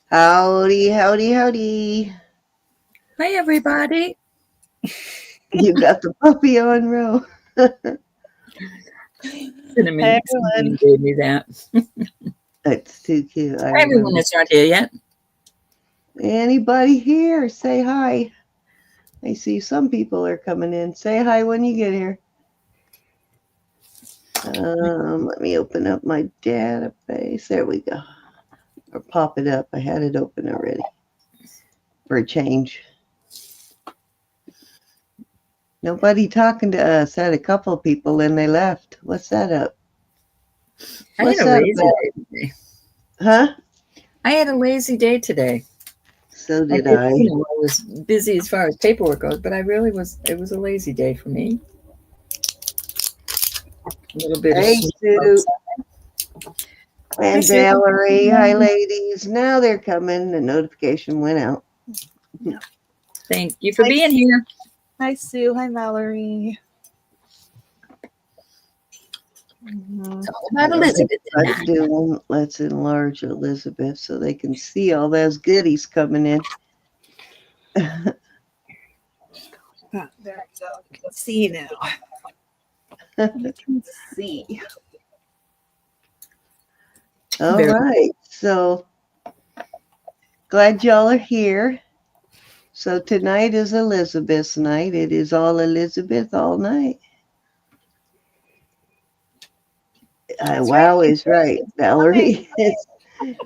Howdy, howdy, howdy. Hi, everybody. You got the puppy on row. Cinnamon, Hey, Cinnamon everyone. gave me that. That's too cute. I Hi, everyone remember. that's not here yet. Anybody here? Say hi. I see some people are coming in. Say hi when you get here. Let me open up my database. There we go. Or pop it up. I had it open already. For a change. Nobody talking to us. I had a couple of people and they left. What's that up? I What's had a that lazy about? day today. Huh? I had a lazy day today. So I did did, I. I was busy as far as paperwork goes, but it was a lazy day for me. A little bit Hey, of snow Sue. outside. And Sue. Valerie. Hi, ladies. Now they're coming. The notification went out. Thank you for Hi. being here. Hi, Sue. Hi, Valerie. Mhm. It's all about Elizabeth tonight. Let's enlarge Elizabeth so they can see all those goodies coming in. Ah, there we go. You can see now. You can see. All Very right. So glad y'all are here. So tonight is Elizabeth's night. It is all Elizabeth all night. Wow is right, Valerie.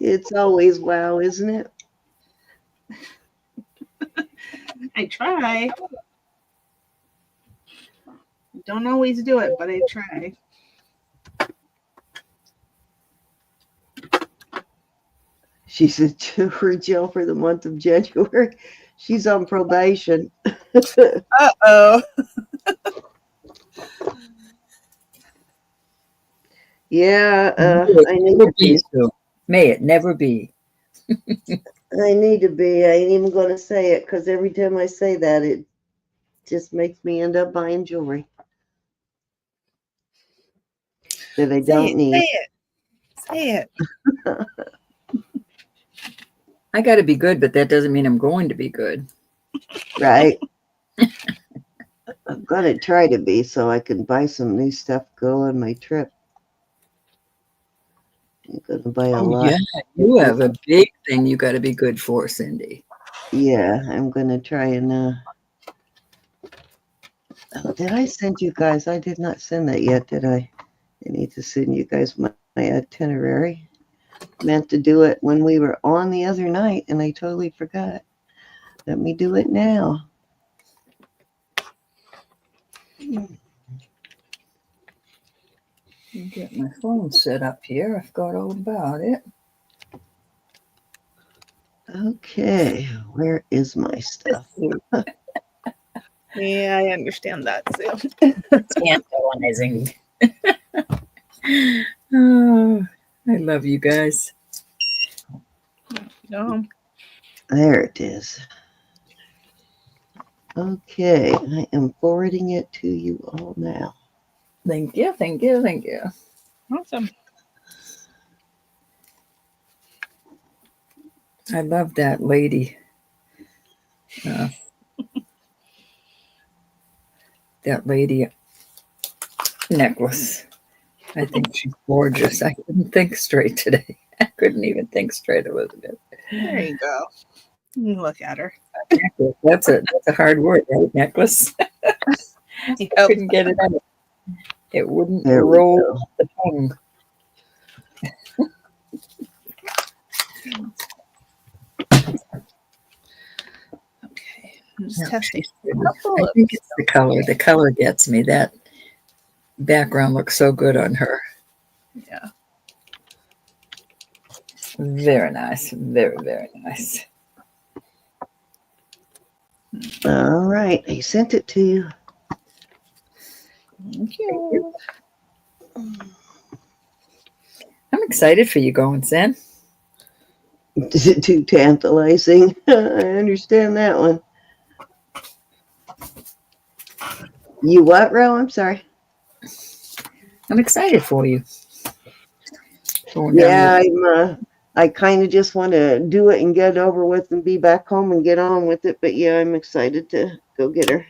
It's always wow, isn't it? I try. Don't always do it, but I try. She's in jail for the month of January. She's on probation. Uh-oh. Yeah, I need never to be, be. Sue. May it never be. I need to be. I ain't even going to say it because every time I say that, it just makes me end up buying jewelry that I don't need. Say it. I got to be good, but that doesn't mean I'm going to be good. Right? I'm going to try to be so I can buy some new stuff, go on my trip. I'm going to buy a lot. Yeah, you have a big thing you got to be good for, Cindy. Yeah, I'm going to try and. Oh, did I send you guys? I did not send that yet, did I? I need to send you guys my itinerary. Meant to do it when we were on the other night, and I totally forgot. Let me do it now. Get my phone set up here. I forgot all about it. Okay, where is my stuff? Yeah, I understand that, Sue. Tantalizing. Oh, I love you guys. No. There it is. Okay, I am forwarding it to you all now. Thank you, thank you, thank you. Awesome. I love that lady. That lady necklace. I think she's gorgeous. I couldn't think straight today. I couldn't even think straight, Elizabeth. There you go. You can look at her. That's a hard word, right? Necklace. I couldn't get it out. It wouldn't roll off the tongue. Okay. I'm just testing. I think it's the color. The color gets me. That background looks so good on her. Yeah. Very nice. Very, very nice. All right, I sent it to you. Thank you. I'm excited for you going, Sin. Is it too tantalizing? I understand that one. You what, Ro? I'm sorry. I'm excited for you. Yeah, I kind of just want to do it and get it over with and be back home and get on with it. But yeah, I'm excited to go get her.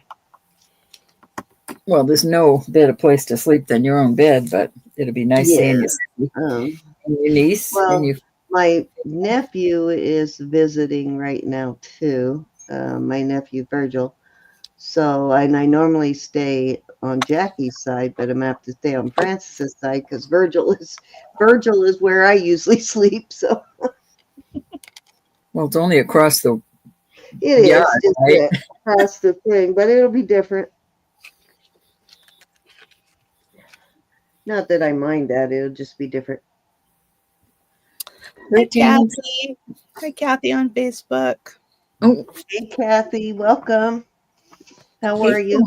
Well, there's no better place to sleep than your own bed, but it'll be nice seeing you Um, and your niece and well, you. my nephew is visiting right now too. My nephew Virgil. So, and I normally stay on Jackie's side, but I'm gonna have to stay on Francis's side because Virgil is where I usually sleep. So Well, it's only across the it yard, is just right? that's the thing, but it'll be different. Not that I mind that; it'll just be different. Hi, Kathy. Hi, Kathy on Facebook. Oh, Hey, Kathy, welcome. How are you?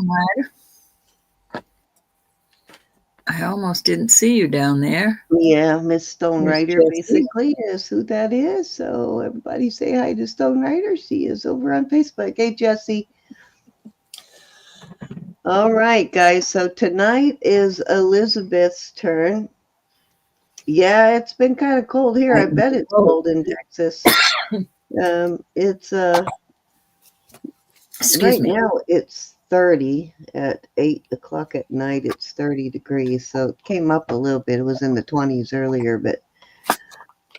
I almost didn't see you down there. Yeah, Miss Stone Miss Rider Jessie. basically is who that is. So everybody say hi to Stone Rider. She is over on Facebook. Hey, Jessie. All right, guys. So tonight is Elizabeth's turn. Yeah, it's been kind of cold here. I bet it's cold in Texas. It's Excuse right me. now it's 30 at 8 o'clock at night. It's 30 degrees, so it came up a little bit. It was in the 20s earlier, but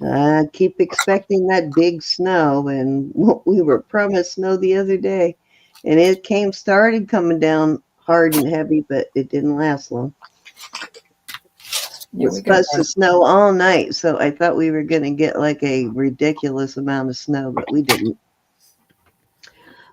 I keep expecting that big snow, and we were promised snow the other day, and it started coming down hard and heavy, but it didn't last long. It was supposed to snow all night, so I thought we were going to get like a ridiculous amount of snow, but we didn't.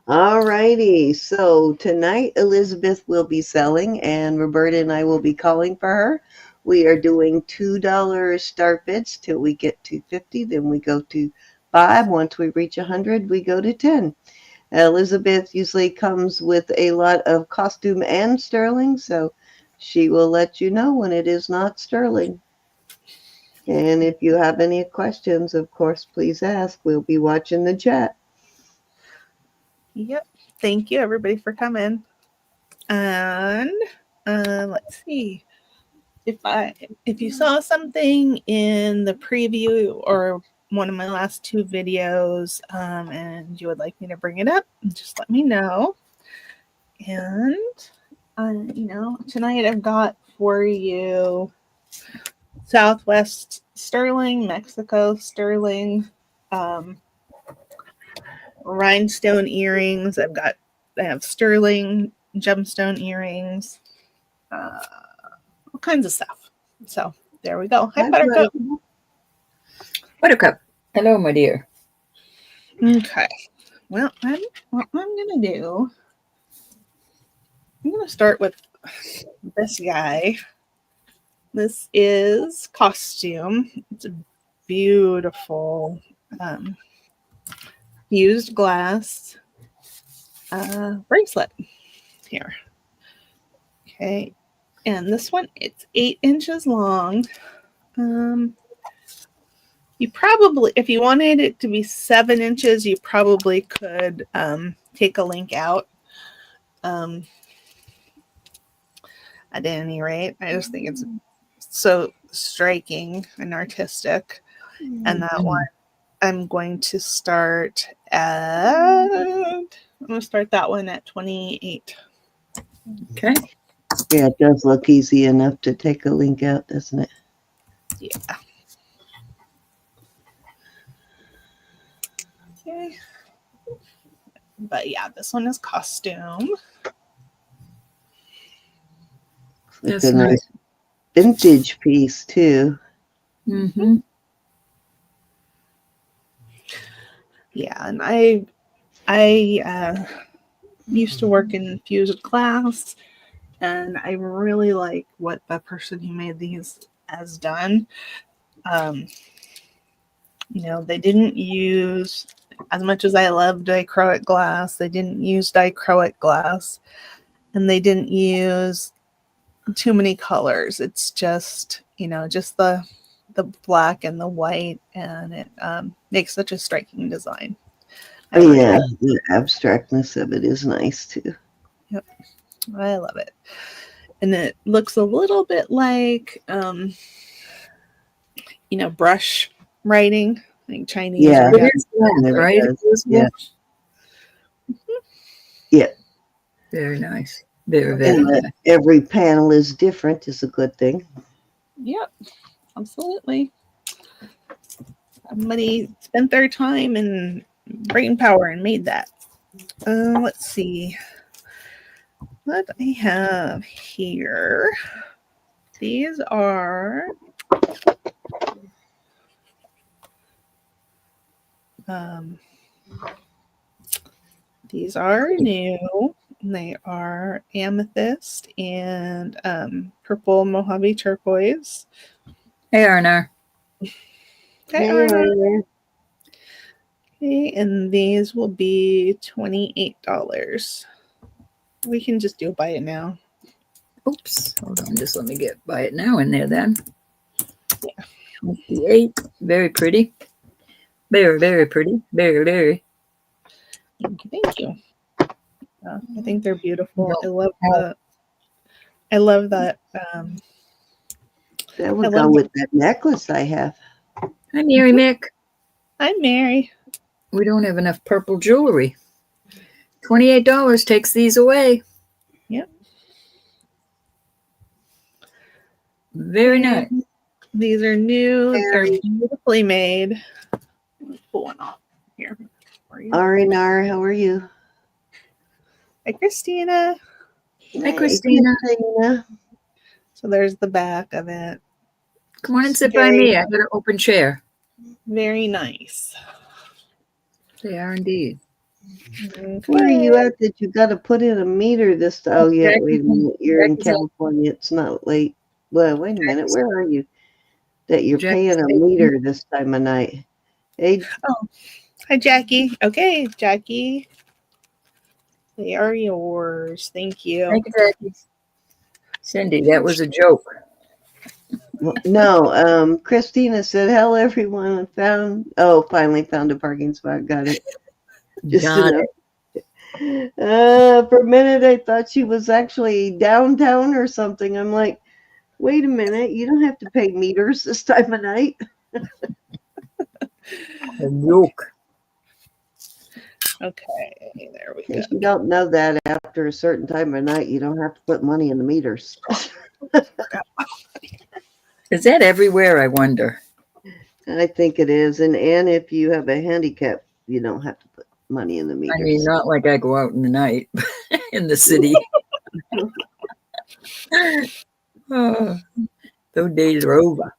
All righty, so tonight Elizabeth will be selling, and Roberta and I will be calling for her. We are doing $2 start bids till we get to 50, then we go to 5. Once we reach 100, we go to 10. Elizabeth usually comes with a lot of costume and sterling, so she will let you know when it is not sterling. And if you have any questions, of course, please ask. We'll be watching the chat. Yep. Thank you, everybody, for coming. And let's see. If you saw something in the preview or one of my last 2 videos and you would like me to bring it up, just let me know. And tonight I've got for you Southwest sterling, Mexico sterling, rhinestone earrings. I have sterling gemstone earrings, all kinds of stuff. So there we go. Hi, Buttercup. Buttercup. Hello, my dear. Okay. Well, what I'm going to do, I'm going to start with this guy. This is costume. It's a beautiful used glass bracelet here. Okay. And this one, it's 8 inches long. You probably, if you wanted it to be 7 inches, you probably could take a link out. At any rate, I just think it's so striking and artistic. And that one, I'm going to start that one at 28. Okay. Yeah, it does look easy enough to take a link out, doesn't it? Yeah. Okay. But yeah, this one is costume. It's a nice vintage piece too. Mm-hmm. Yeah, and I used to work in fused glass, and I really like what the person who made these has done. They didn't use, as much as I love dichroic glass, they didn't use dichroic glass, and they didn't use too many colors. It's just, just the black and the white, and it makes such a striking design. Yeah, the abstractness of it is nice too. Yep, I love it. And it looks a little bit like, brush writing. like Chinese. Yeah. or It is black, It right? does, It is yeah. black. Yeah. Very nice. Very, And very that nice. every panel is different is a good thing. Yep, absolutely. Somebody spent their time and brain power and made that. Let's see what I have here. These are new. They are amethyst and purple Mojave turquoise. Hey, Arnar. Okay, okay, and these will be $28. We can just do buy it now. Oops. Hold on. Just let me get by it now in there then. Yeah. 28. Very pretty. Very, very pretty. Very, very. Thank you. I think they're beautiful. No. I love that. That would go with that necklace I have. Hi, Mary Mick. I'm Mary. We don't have enough purple jewelry. $28 takes these away. Yep. Very nice. These are new. They're beautifully made. Let's pull one off here for you. Arinar, how are you? Hi, Christina. Hi, Christina. So there's the back of it. Come on and sit by me. I got an open chair. Very nice. They are indeed. Okay. Where are you at that you got to put in a meter this time? Oh, yeah, wait a minute. You're in California. It's not late. Well, wait a minute. Where are you? That you're paying a meter this time of night. Hey. Oh, hi, Jackie. Okay, Jackie. They are yours. Thank you. Thank you, Jackie. Cindy, that was a joke. Well, no, Christina said, hello, everyone. Finally found a parking spot. Got it. Just Got enough. For a minute, I thought she was actually downtown or something. I'm like, wait a minute. You don't have to pay meters this time of night. A joke. Okay, there we In go. case you don't know that, after a certain time of night, you don't have to put money in the meters. Is that everywhere, I wonder? I think it is. And if you have a handicap, you don't have to put money in the meters. I mean, not like I go out in the night in the city. Oh, those days are over.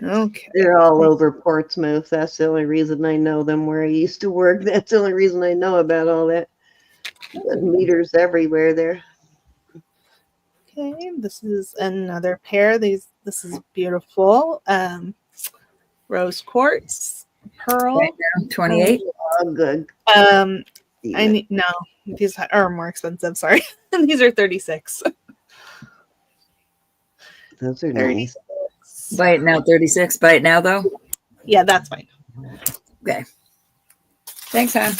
Okay. They're all over Portsmouth. That's the only reason I know them where I used to work. That's the only reason I know about all that. The meters everywhere there. Okay, this is another pair. This is beautiful. Rose quartz, pearl. Right now, 28. Oh, good. No, these are more expensive. Sorry, these are 36. Those are nice. Buy it now, 36. Buy it now, though. Yeah, that's fine. Okay. Thanks, hon.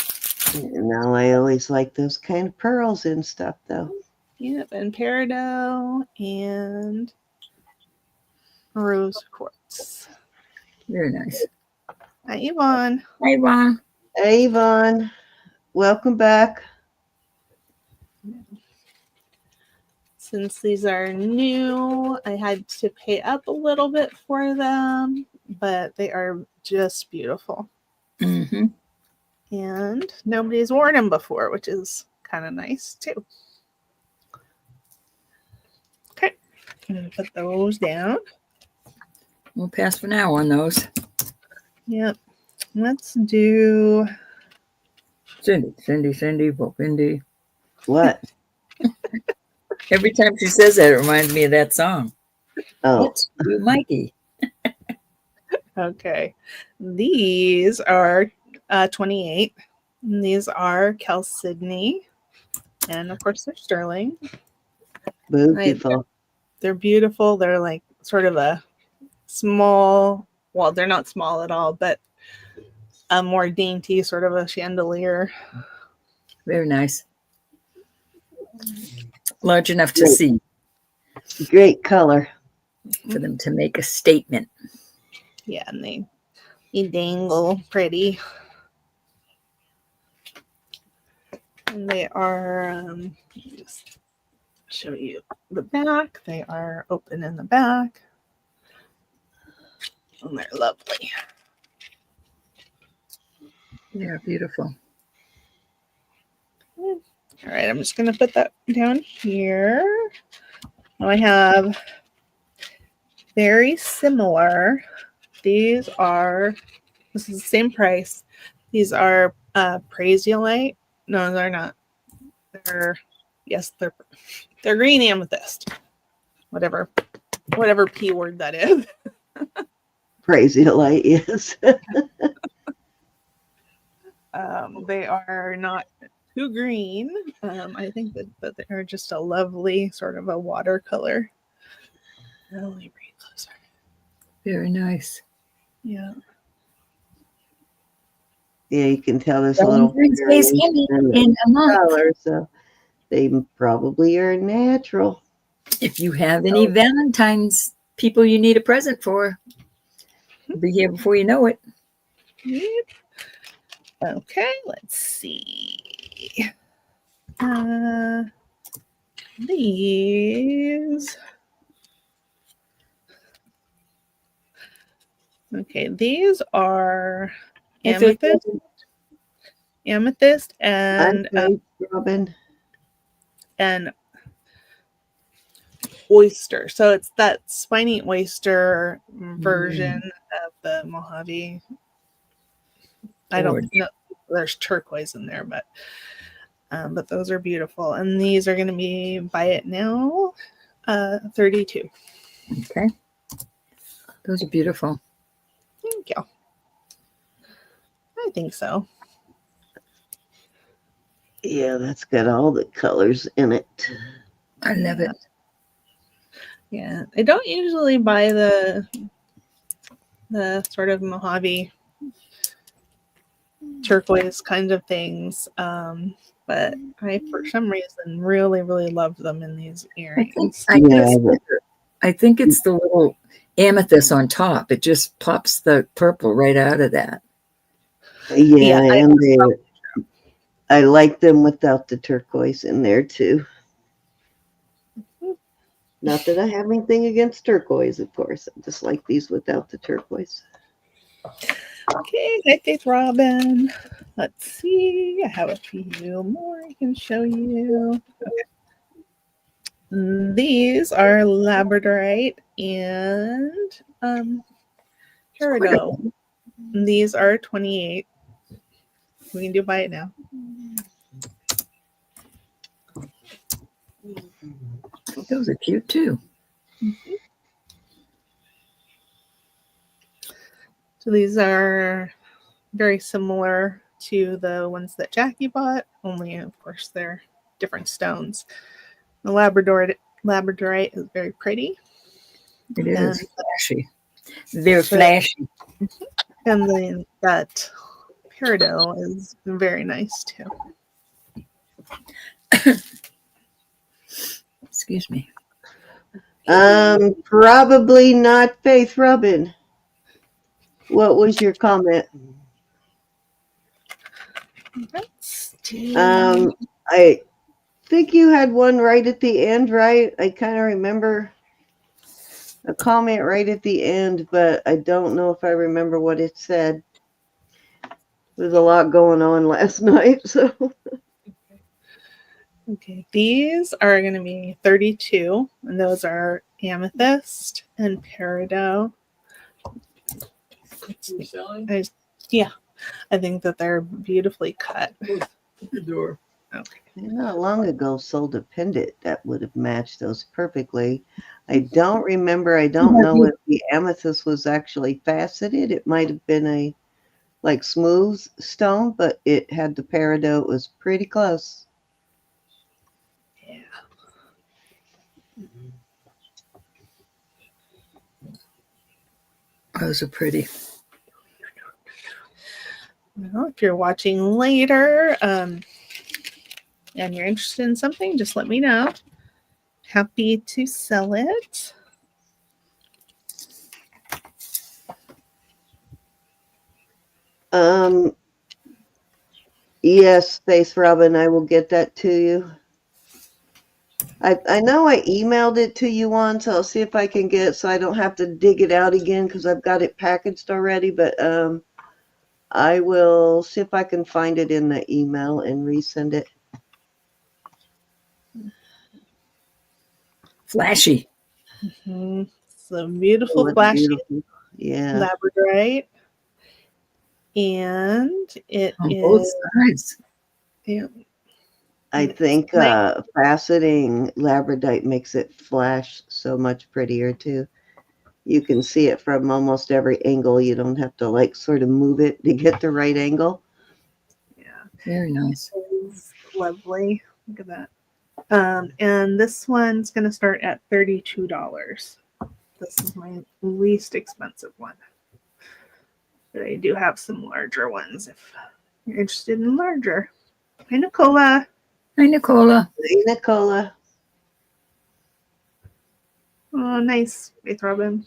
Now I always like those kind of pearls and stuff, though. Yep, and peridot and rose quartz. Very nice. Hi, Yvonne. Hi, Yvonne. Hey, Yvonne. Welcome back. Since these are new, I had to pay up a little bit for them, but they are just beautiful. Mm-hmm. And nobody's worn them before, which is kind of nice too. Okay, I'm gonna put those down. We'll pass for now on those. Yep. Let's do Cindy, Bopindi. What? Every time she says that, it reminds me of that song. Oh. Let's do Mikey. okay. These are 28. And these are chalcedony. And of course they're sterling. Beautiful. They're beautiful. They're like sort of a small, well, they're not small at all, but a more dainty sort of a chandelier. Very nice. Large enough to see. Great color. For them to make a statement. Yeah, and they They dangle pretty. And they are, just show you the back. They are open in the back. And they're lovely. Yeah, beautiful. All right, I'm just going to put that down here. Now I have very similar. These are, this is the same price. These are Bracelite. No, they're not. They're, yes, they're green amethyst. Whatever P word that is. Crazy light, yes. They are not too green. I think that they're just a lovely sort of a watercolor. Let me bring it closer. Very nice. Yeah. Yeah, you can tell there's a little variation in color, so they probably are natural. If you have any Valentine's people you need a present for, it'll be here before you know it. Yep. Okay, let's see. These. Okay, these are amethyst and Robin. And oyster. So it's that spiny oyster version of the Mojave. I don't know. There's turquoise in there, but those are beautiful. And these are going to be buy it now, $32. Okay. Those are beautiful. Thank you. I think so. Yeah, that's got all the colors in it. I love it. Yeah, I don't usually buy the sort of Mojave turquoise kind of things, but I, for some reason, really, really love them in these earrings. I think it's the little amethyst on top. It just pops the purple right out of that. Yeah, and I like them without the turquoise in there too. Not that I have anything against turquoise, of course. I just like these without the turquoise. Okay, hi Faith Robin. Let's see. I have a few more I can show you. Okay. These are Labradorite and peridot. These are 28. We can do buy it now. Those are cute too. Mm-hmm. So these are very similar to the ones that Jackie bought, only of course they're different stones. The Labradorite is very pretty. It is flashy. They're flashy. And then that peridot is very nice too. Excuse me. Probably not Faith Robin. What was your comment? I think you had one right at the end, right? I kind of remember a comment right at the end, but I don't know if I remember what it said. There's a lot going on last night, so. Okay, these are going to be 32, and those are amethyst and peridot. Yeah, I think that they're beautifully cut. Door. Okay. Not long ago, sold a pendant that would have matched those perfectly. I don't remember. I don't know if the amethyst was actually faceted. It might have been a like smooth stone, but it had the peridot. It was pretty close. Yeah. Those are pretty. Well, if you're watching later and you're interested in something, just let me know. Happy to sell it. Yes, Space Robin, I will get that to you. I know I emailed it to you once. So I'll see if I can get it so I don't have to dig it out again because I've got it packaged already. But I will see if I can find it in the email and resend it. Flashy. So beautiful, Oh, it's flashy beautiful. Yeah. Labradorite. And it On both is, sides. yeah, I think faceting Labradorite makes it flash so much prettier too. You can see it from almost every angle. You don't have to like sort of move it to get the right angle. yeah, Very nice. it's lovely. Look at that. And this one's going to start at $32. This is my least expensive one. But I do have some larger ones if you're interested in larger. Hi, Nicola. Hi, Nicola. Hey, Nicola. Oh, nice. Faith Robin.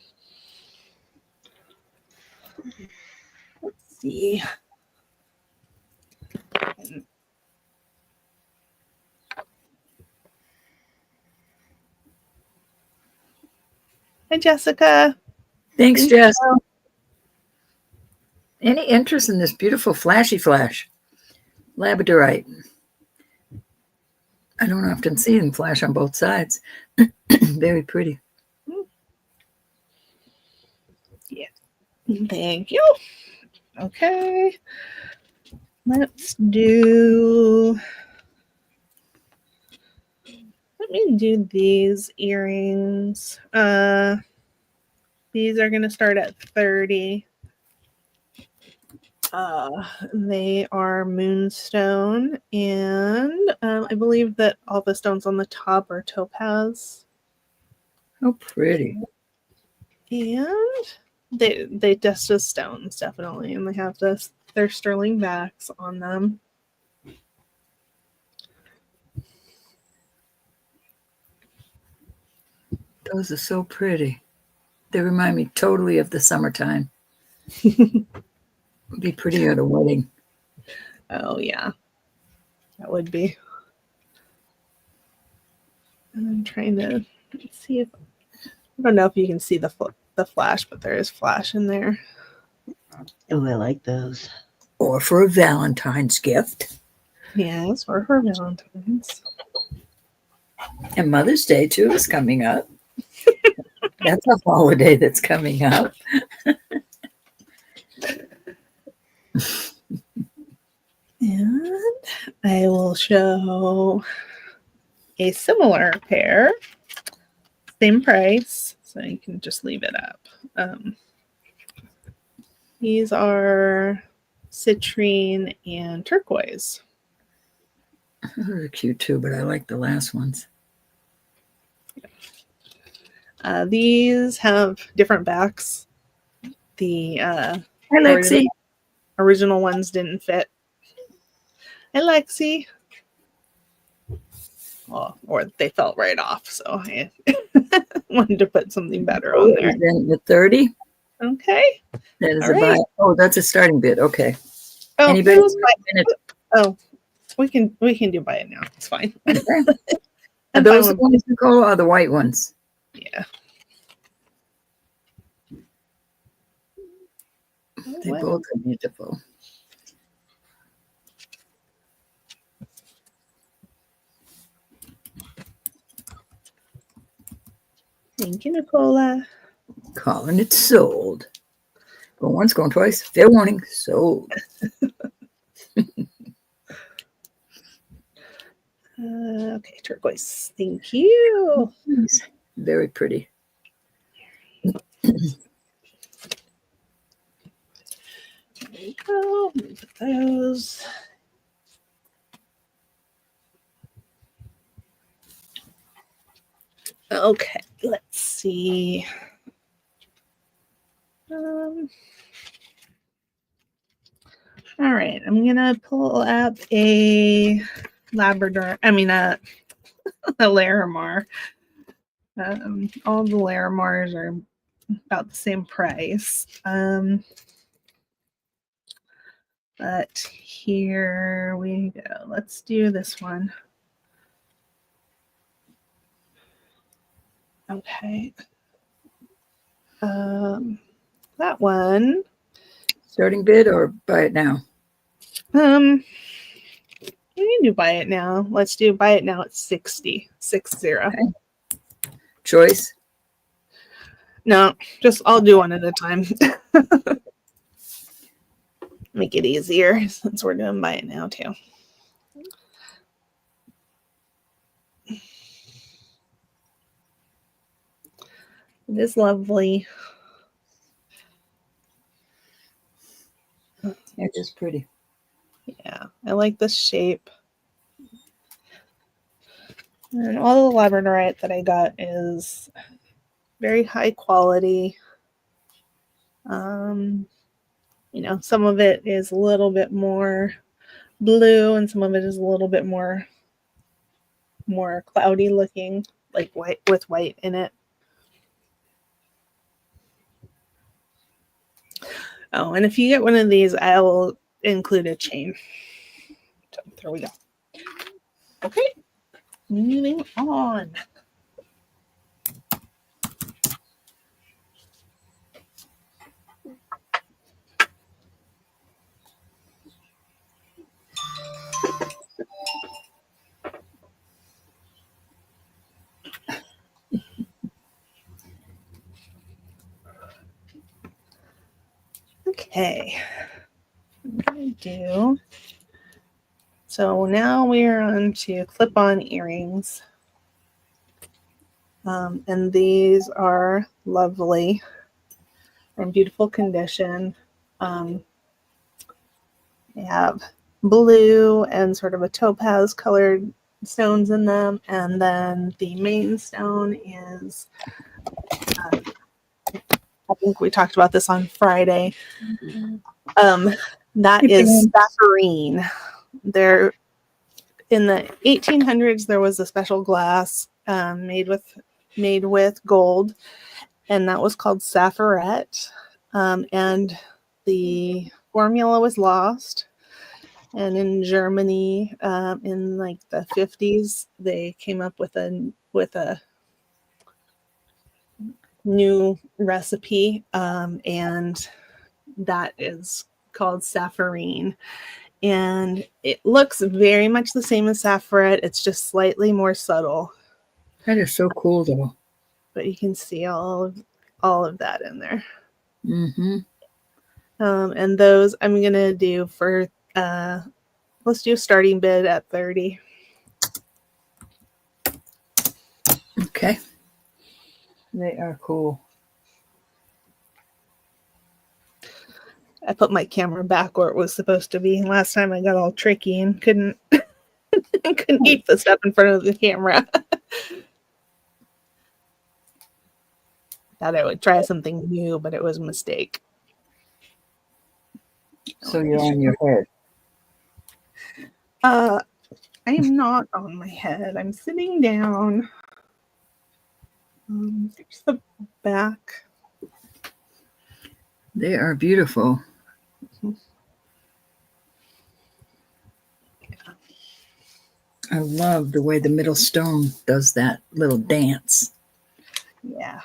Let's see. Hi, Jessica. Thanks, Thank Jess. you. Any interest in this beautiful flashy flash? Labradorite. I don't often see them flash on both sides. Very pretty. Yeah. Thank you. Okay. Let me do these earrings. These are going to start at 30. They are Moonstone, and I believe that all the stones on the top are topaz. How pretty. And they test as stones, definitely, and they have their sterling backs on them. Those are so pretty. They remind me totally of the summertime. Would be pretty at a wedding. Oh yeah, that would be. And I'm trying to see if I don't know if you can see the flash, but there is flash in there. Oh, I like those. Or for a Valentine's gift. Yes, or for Valentine's. And Mother's Day, too, is coming up. That's a holiday that's coming up. And I will show a similar pair, same price, so you can just leave it up. These are citrine and turquoise. They're cute too, but I like the last ones. These have different backs. The Hi, Lexi. original ones didn't fit. Hi, Lexi. Well, or they fell right off, so I wanted to put something better on there. Then the 30. Okay. That is All a buy. right. Oh, that's a starting bid. Okay. Oh, Anybody? oh, we can do buy it now. It's fine. Okay. Are those the ones, Nicole, or the white ones? Yeah. They both are beautiful. Thank you, Nicola. Calling it sold. Going once, going twice. Fair warning, sold. Okay, turquoise. Thank you. Very pretty. There you go. Let me put those. Okay, let's see. All right, I'm gonna pull up a Labrador. I mean, a Larimar. All the Larimars are about the same price. But here we go. Let's do this one. Okay. That one. Starting bid or buy it now? We can do buy it now. Let's do buy it now at 60. 60. Okay. Choice? No, just I'll do one at a time. Make it easier since we're doing buy it now too. It is lovely. It is pretty. Yeah, I like this shape. And all the Labradorite that I got is very high quality. You know, some of it is a little bit more blue and some of it is a little bit more cloudy looking, like white with white in it. Oh, and if you get one of these, I will include a chain. So there we go. Okay, moving on. Okay, I'm gonna do. So now we are on to clip-on earrings. And these are lovely. They're in beautiful condition. They have blue and sort of a topaz colored stones in them. And then the main stone is, I think we talked about this on Friday. That is sapphirine. There, in the 1800s, there was a special glass made with gold, and that was called sapphirette. And the formula was lost. And in Germany, in like the 50s, they came up with a new recipe, and that is called sapphirine. And it looks very much the same as sapphirette. It's just slightly more subtle. That is so cool, though. But you can see all of that in there. Mm-hmm. And those I'm gonna do for let's do a starting bid at 30. Okay. They are cool. I put my camera back where it was supposed to be. Last time I got all tricky and couldn't keep the stuff in front of the camera. Thought I would try something new, but it was a mistake. So you're on your head. I am not on my head. I'm sitting down. There's the back. They are beautiful. I love the way the middle stone does that little dance. Yeah.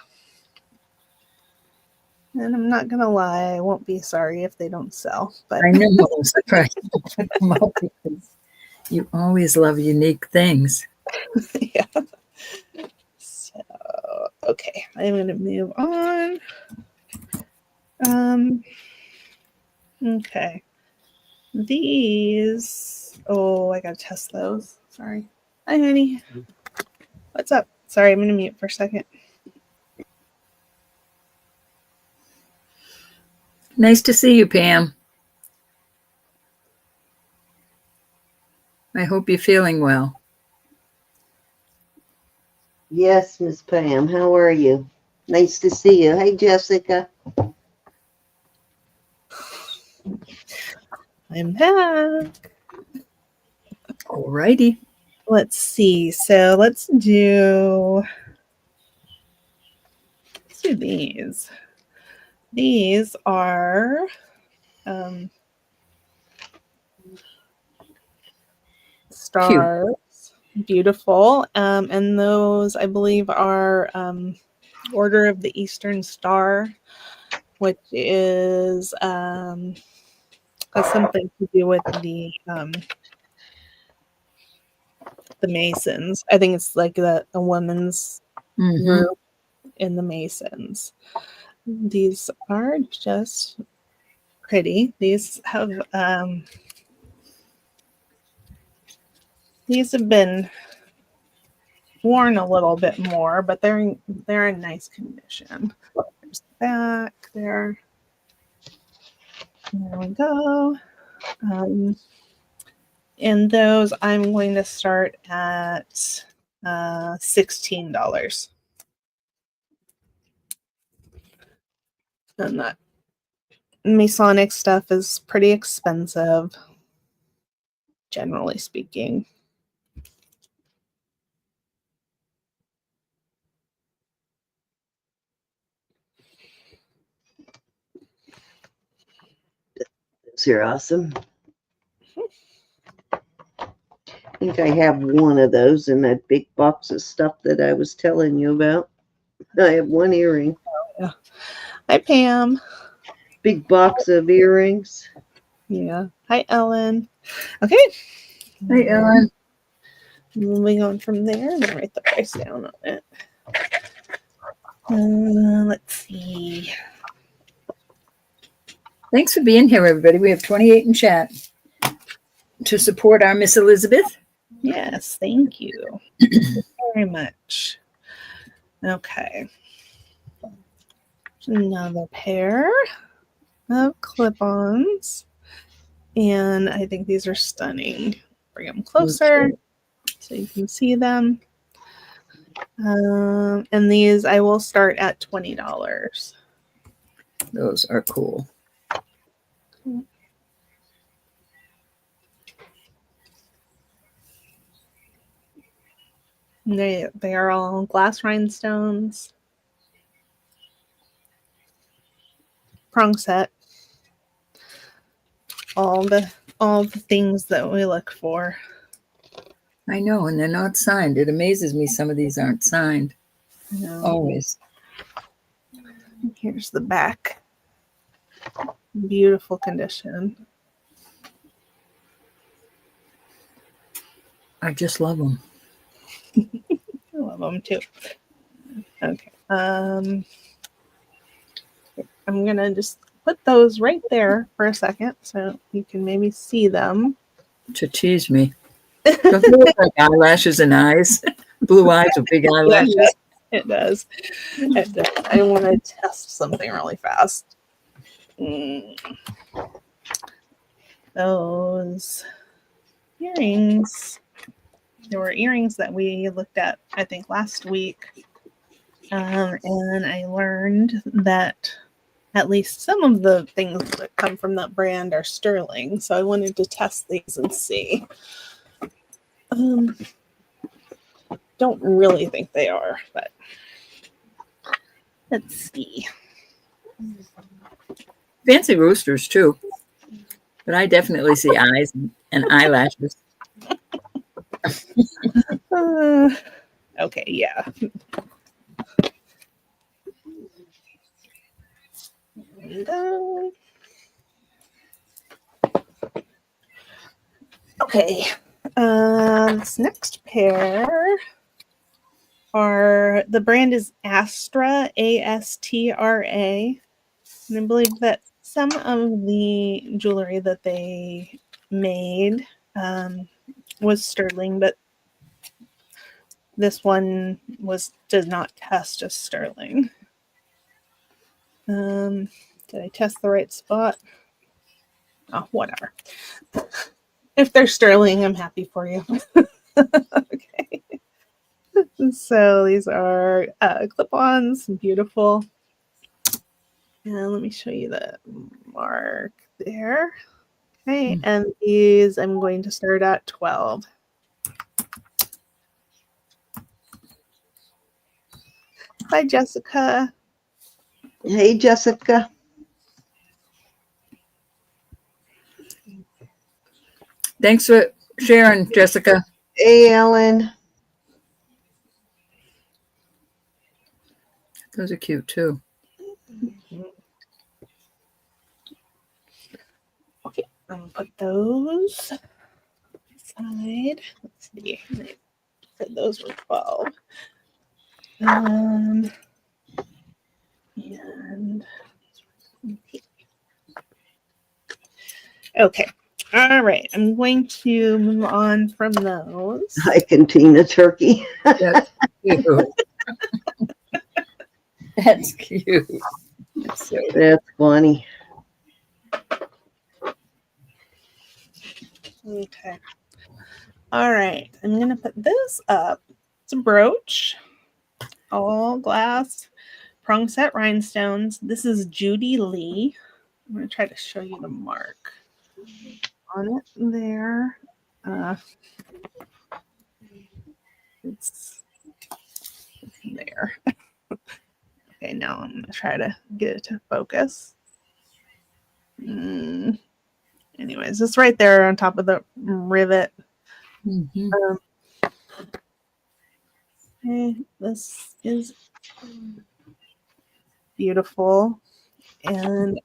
And I'm not gonna lie, I won't be sorry if they don't sell. But I know. I was surprised to put them up because you always love unique things. yeah. So okay, I'm gonna move on. Okay. These. Oh, I gotta test those. Sorry. Hi, honey. What's up? Sorry, I'm gonna mute for a second. Nice to see you, Pam. I hope you're feeling well. Yes, Miss Pam. How are you? Nice to see you. Hey, Jessica. I'm back. All righty. Let's see. So let's do these. These are stars. Beautiful. And those, I believe, are Order of the Eastern Star, which is has something to do with the Masons. I think it's like a woman's group in the Masons. These are just pretty. These have been worn a little bit more, but they're in nice condition. There's the back there. There we go. And those I'm going to start at $16. And that Masonic stuff is pretty expensive, generally speaking. Those are awesome. I think I have one of those in that big box of stuff that I was telling you about. I have one earring. Yeah. Hi, Pam. Big box of earrings. Yeah. Hi, Ellen. Okay. Hey, Ellen. Moving on from there, I'm going to write the price down on it. Let's see. Thanks for being here, everybody. We have 28 in chat to support our Miss Elizabeth. Yes, thank you. Thank you very much. Okay. Another pair of clip-ons. And I think these are stunning. Bring them closer so you can see them. And these I will start at $20. Those are cool. They are all glass rhinestones. Prong set. All the things that we look for. I know, and they're not signed. It amazes me some of these aren't signed. No. Always. Here's the back. Beautiful condition. I just love them. I love them too. Okay. I'm gonna just put those right there for a second so you can maybe see them. To tease me. Don't they look like eyelashes and eyes? Blue eyes with big eyelashes. It does. It does. I want to test something really fast. Those earrings. There were earrings that we looked at, I think, last week. And I learned that at least some of the things that come from that brand are sterling. So I wanted to test these and see. Don't really think they are, but let's see. Fancy roosters, too. But I definitely see eyes and eyelashes. Okay, yeah. Okay, this next pair are, the brand is Astra, A-S-T-R-A, and I believe that some of the jewelry that they made was sterling, but this one does not test as sterling. Did I test the right spot? Oh, whatever. If they're sterling, I'm happy for you. Okay. So these are clip-ons, beautiful. And let me show you the mark there. Okay, and these I'm going to start at 12. Hi, Jessica. Thanks for sharing, Jessica. Hey, Ellen. Those are cute too. Okay, I'm gonna put those aside. Let's see. I said those were 12. And okay. All right. I'm going to move on from those. I contain the turkey. That's cute. That's cute. That's funny. Okay. All right. I'm going to put this up. It's a brooch, all glass, prong set rhinestones. This is Judy Lee. I'm going to try to show you the mark on it there. It's there. Okay, now I'm going to try to get it to focus. Anyways, it's right there on top of the rivet. Mm-hmm. Okay, this is beautiful. And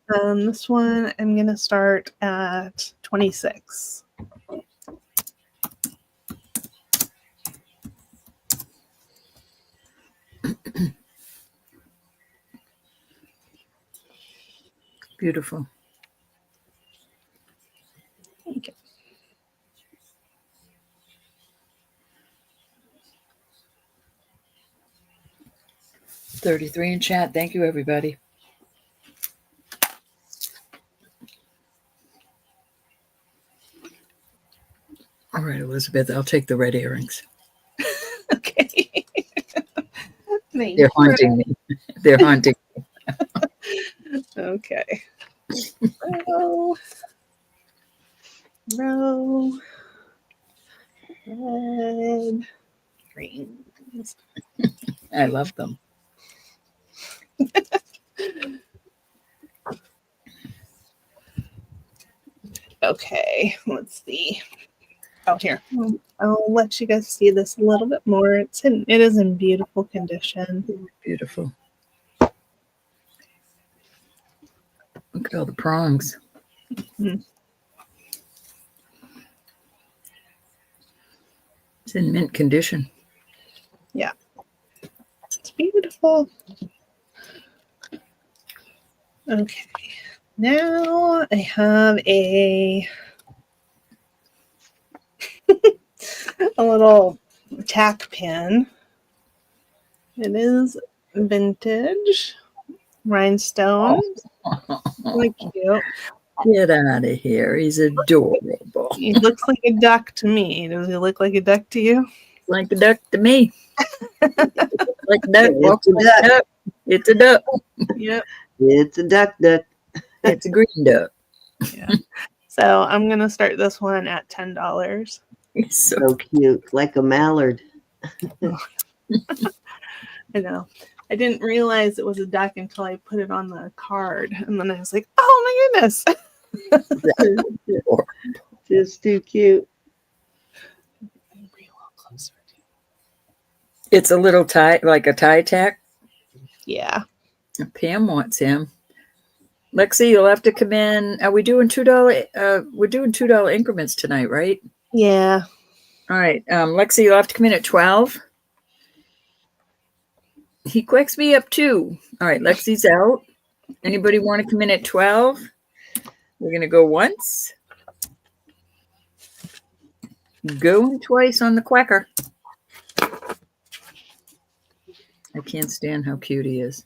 this one, I'm going to start at 26. Beautiful. Okay. $33 in chat. Thank you, everybody. All right, Elizabeth, I'll take the red earrings. Okay. They're haunting me. They're haunting me. Okay. Row. Red. Greens. I love them. Okay, let's see. Out here. I'll let you guys see this a little bit more. It is in beautiful condition. Beautiful. Look at all the prongs. Mm-hmm. It's in mint condition. Yeah. It's beautiful. Okay. Now I have a little tack pin. It is vintage rhinestone. Really cute. Get out of here. He's adorable. He looks like a duck to me. Does he look like a duck to you? Like a duck to me. Like a duck. It's a duck. Duck. It's a duck. Yep. It's a duck. It's a green duck. Yeah. So I'm going to start this one at $10. He's So cute, like a mallard. I know. I didn't realize it was a duck until I put it on the card. And then I was like, oh my goodness. Just too cute. It's a little tie, like a tie tack. Yeah. Pam wants him. Lexi, you'll have to come in. Are we doing $2? We're doing $2 increments tonight, right? Yeah. All right. Lexi, you'll have to come in at 12. He quacks me up too. All right, Lexi's out. Anybody want to come in at 12? We're going to go once. Going twice on the quacker. I can't stand how cute he is.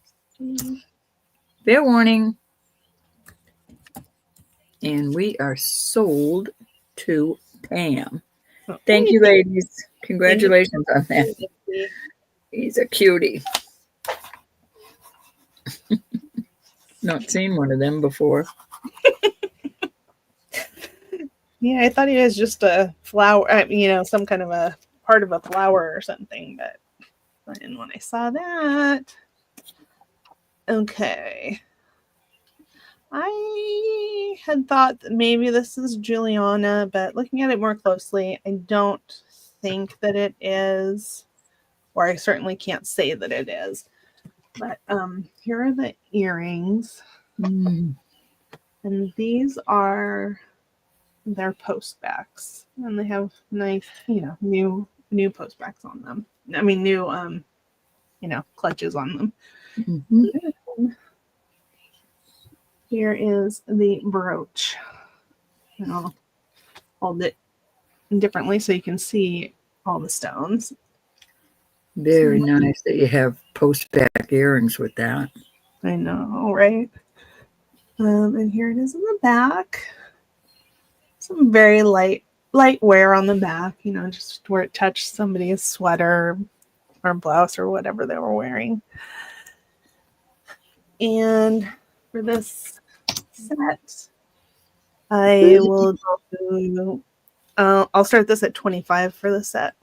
Fair warning. And we are sold to Pam. Thank you, ladies. Congratulations on that. He's a cutie. Not seen one of them before. Yeah, I thought he was just a flower, some kind of a part of a flower or something, but and when I saw that, okay. I had thought that maybe this is Juliana, but looking at it more closely, I don't think that it is, or I certainly can't say that it is. But here are the earrings, Mm. and these are their post backs, and they have nice, new post backs on them. I mean, new, clutches on them. Mm-hmm. Here is the brooch. And I'll hold it differently so you can see all the stones. Very nice that you have post back earrings with that. I know, right? And here it is in the back. Some very light wear on the back, just where it touched somebody's sweater or blouse or whatever they were wearing. And for this set, I will do, I'll start this at 25 for the set.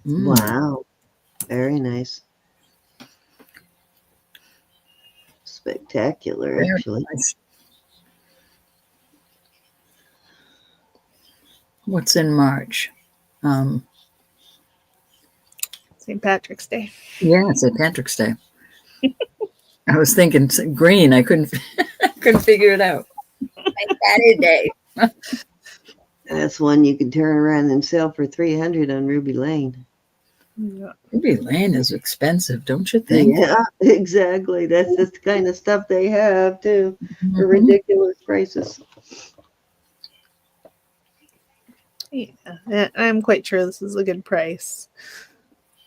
Mm. Wow. Very nice. Spectacular, Very actually. nice. What's in March? St. Patrick's Day. Yeah, St. Patrick's Day. I was thinking green. I couldn't figure it out. Saturday. That's one you could turn around and sell for $300 on Ruby Lane. Yeah. Ruby Lane is expensive, don't you think? Yeah, exactly. That's the kind of stuff they have too, for Mhm. ridiculous prices. Yeah, I'm quite sure this is a good price.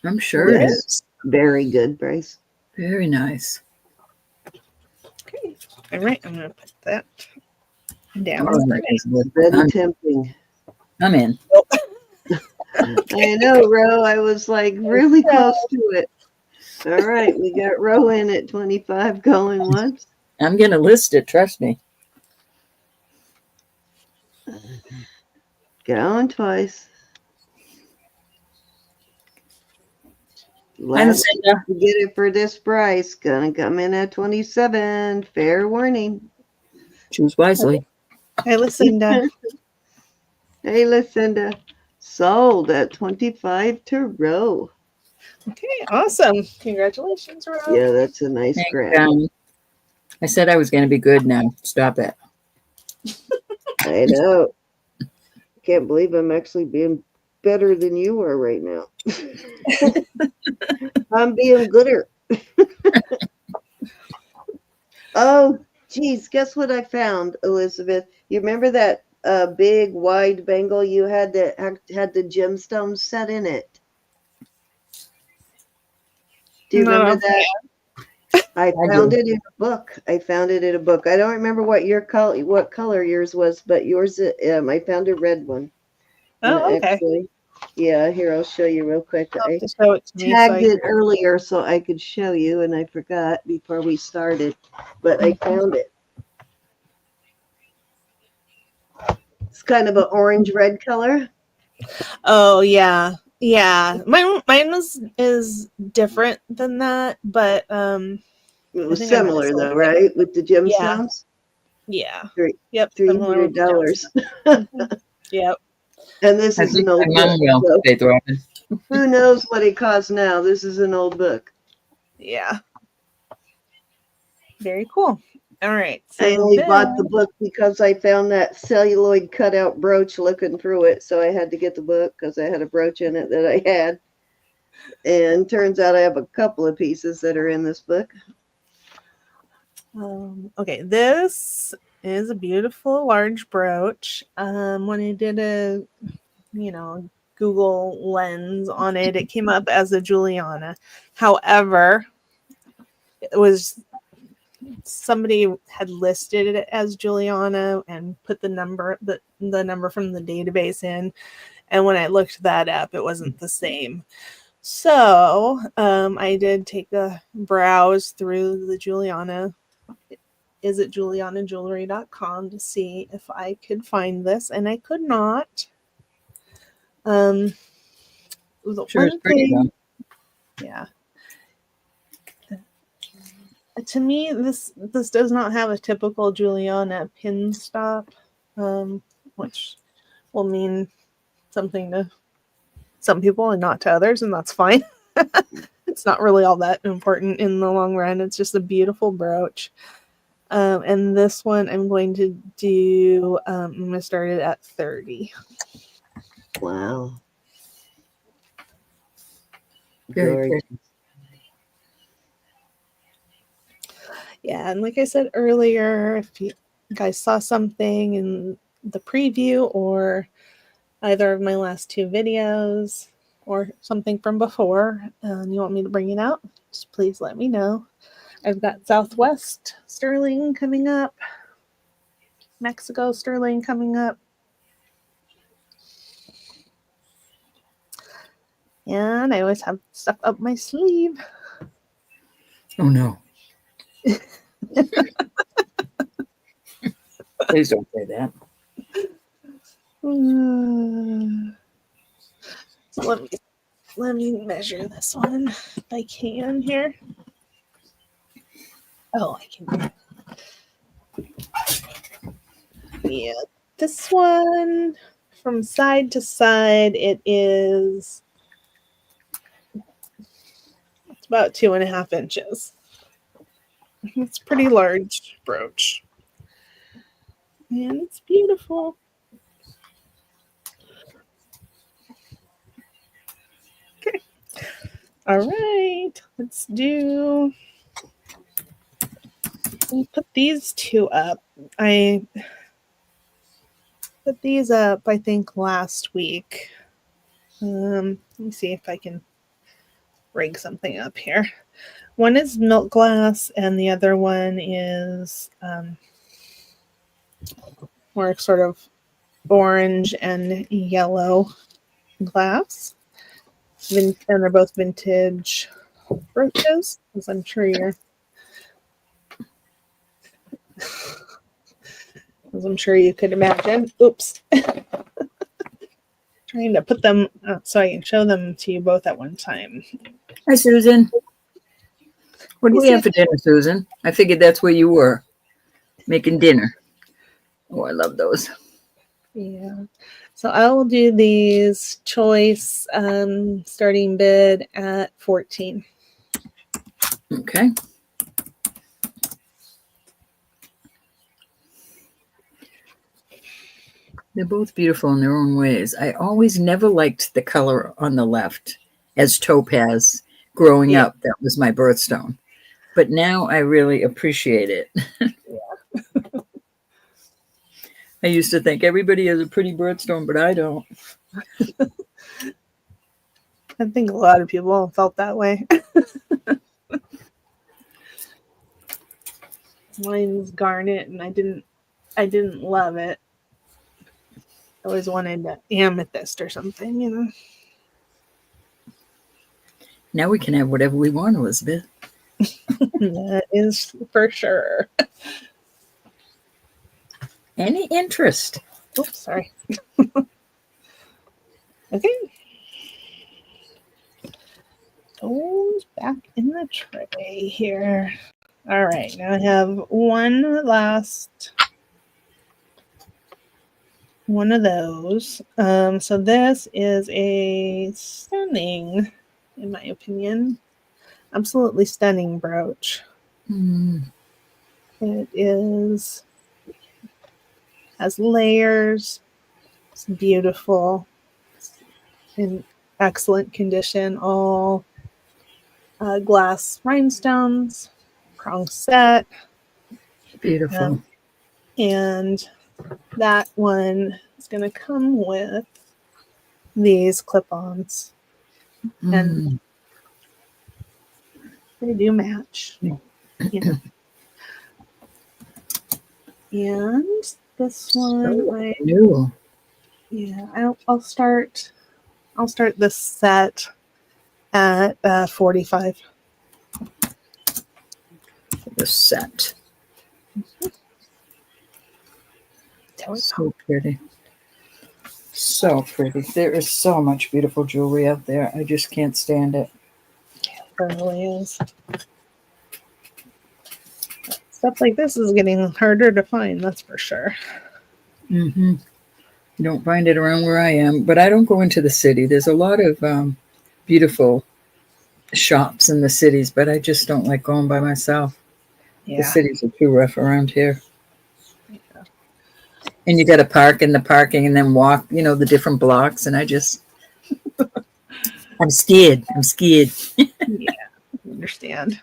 I'm sure it is. Very good price. Very nice. Okay. All right, I'm going to put that down. All right, Elizabeth. Very tempting. I'm in. I know, Ro. I was like really close to it. All right, we got Ro in at 25 going once. I'm going to list it, trust me. Going twice. Hi, Last Lucinda. to get it for this price. Gonna come in at 27. Fair warning. Choose wisely. Hey, Lucinda. Hey, Lucinda. Sold at 25 to Ro. Okay, awesome. Congratulations, Rob. Yeah, that's a nice Thanks, grab. I said I was going to be good now. Stop it. I know. Can't believe I'm actually being better than you are right now. I'm being gooder. Oh, geez. Guess what I found, Elizabeth? You remember that big wide bangle you had that had the gemstones set in it? Do you remember that? I found it in a book. I found it in a book. I don't remember what color yours was, but yours. I found a red one. Oh, okay. Actually, yeah. Here, I'll show you real quick. I'll have I to show it to me. tagged it earlier so I could show you, and I forgot before we started, but I found it. It's kind of an orange-red color. Oh, yeah. Yeah. Mine is different than that, but It was think I might have similar sold though, it. right? With the gemstones. Yeah. Three- Yep. similar with the $300. Yep. And this I is think an old my mom will. book. Faith Robin. So who knows what it costs now? This is an old book. Yeah. Very cool. All right. So I only bought the book because I found that celluloid cutout brooch looking through it. So I had to get the book because I had a brooch in it that I had. And turns out I have a couple of pieces that are in this book. Okay, this is a beautiful large brooch. When I did a, Google lens on it, it came up as a Juliana. However, it was somebody had listed it as Juliana and put the number from the database in, and when I looked that up, it wasn't the same. So I did take a browse through the Juliana. Is it JewelryNurse.com to see if I could find this, and I could not. The Sure, it's pretty though. yeah. To me, this does not have a typical Juliana pin stop, which will mean something to some people and not to others, and that's fine. It's not really all that important in the long run. It's just a beautiful brooch. And this one I'm going to do, I'm going to start it at 30. Wow. Very Gorgeous. pretty. Yeah, and like I said earlier, if you guys saw something in the preview or either of my last 2 videos or something from before, and you want me to bring it out, just please let me know. I've got Southwest sterling coming up, Mexico sterling coming up, and I always have stuff up my sleeve. Oh no. Please don't say that. So let me measure this one if I can here. Oh, I can. Yeah, this one from side to side, it's about 2.5 inches. It's a pretty large brooch, and it's beautiful. Okay, all right, let's put these 2 up. I put these up, I think, last week. Let me see if I can rig something up here. One is milk glass, and the other one is more sort of orange and yellow glass. And they're both vintage brooches, as I'm sure you could imagine. Oops. Trying to put them so I can show them to you both at one time. Hi, Susan. What do we have for dinner, Susan? I figured that's where you were, making dinner. Oh, I love those. Yeah. So I will do these choice starting bid at 14. Okay. They're both beautiful in their own ways. I always never liked the color on the left as topaz. Growing up, that was my birthstone. But now I really appreciate it. Yeah. I used to think everybody has a pretty birthstone, but I don't. I think a lot of people felt that way. Mine's garnet, and I didn't love it. I always wanted amethyst or something, you know. Now we can have whatever we want, Elizabeth. That is for sure. Any interest? Oops, sorry. Okay. Those back in the tray here. All right, now I have one last one of those. So this is a stunning, in my opinion, absolutely stunning brooch. It has layers. It's beautiful. It's in excellent condition. All glass rhinestones, prong set. Beautiful. And that one is going to come with these clip-ons. And they do match. Yeah. And this one, new. Yeah, I'll start this set at 45. The set. So pretty. So pretty. There is so much beautiful jewelry out there. I just can't stand it. It really is. Stuff like this is getting harder to find, that's for sure. Mm-hmm. You don't find it around where I am, but I don't go into the city. There's a lot of beautiful shops in the cities, but I just don't like going by myself. The Yeah. cities are too rough around here. And you got to park in the parking and then walk, the different blocks. And I'm scared. I'm scared. Yeah, I understand.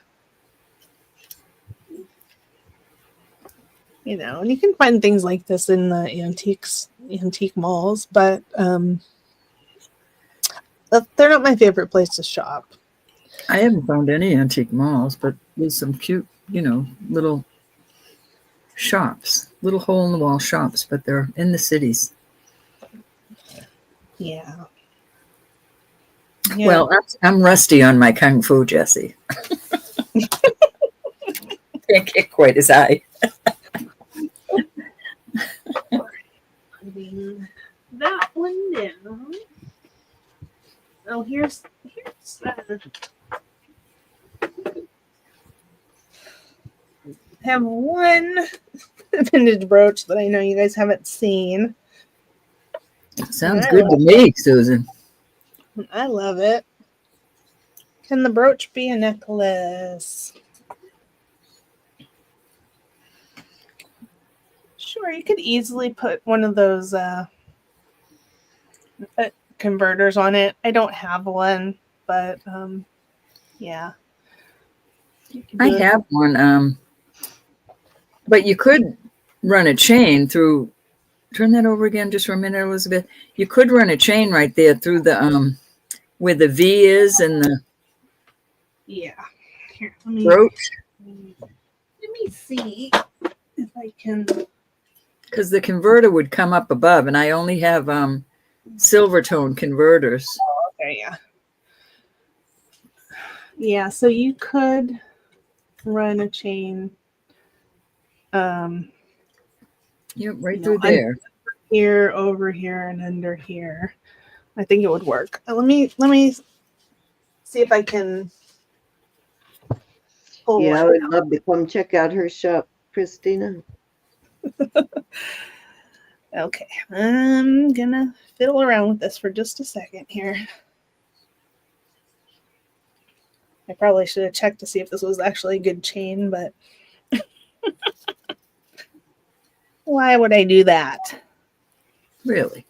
And you can find things like this in the antique malls, but they're not my favorite place to shop. I haven't found any antique malls, but there's some cute, little shops, little hole in the wall shops, but they're in the cities. Yeah. Well, I'm rusty on my kung fu, Jessie. Can't get quite as high. Putting that one down. Oh, here's I have one vintage brooch that I know you guys haven't seen. Sounds good to me, Susan. I love it. Can the brooch be a necklace? Sure, you could easily put one of those converters on it. I don't have one, but yeah. I have one, but you could run a chain through. Turn that over again just for a minute, Elizabeth. You could run a chain right there through the where the V is and the Here, brooch. Let me see if I can. Because the converter would come up above, and I only have silver tone converters. Oh, okay, yeah. Yeah, so you could run a chain. Yep, right through there. Here, over here, and under here. I think it would work. Let me see if I can pull Yeah, I one would out. love to come check out her shop, Christina. Okay, I'm gonna fiddle around with this for just a second here. I probably should have checked to see if this was actually a good chain, but why would I do that? Really?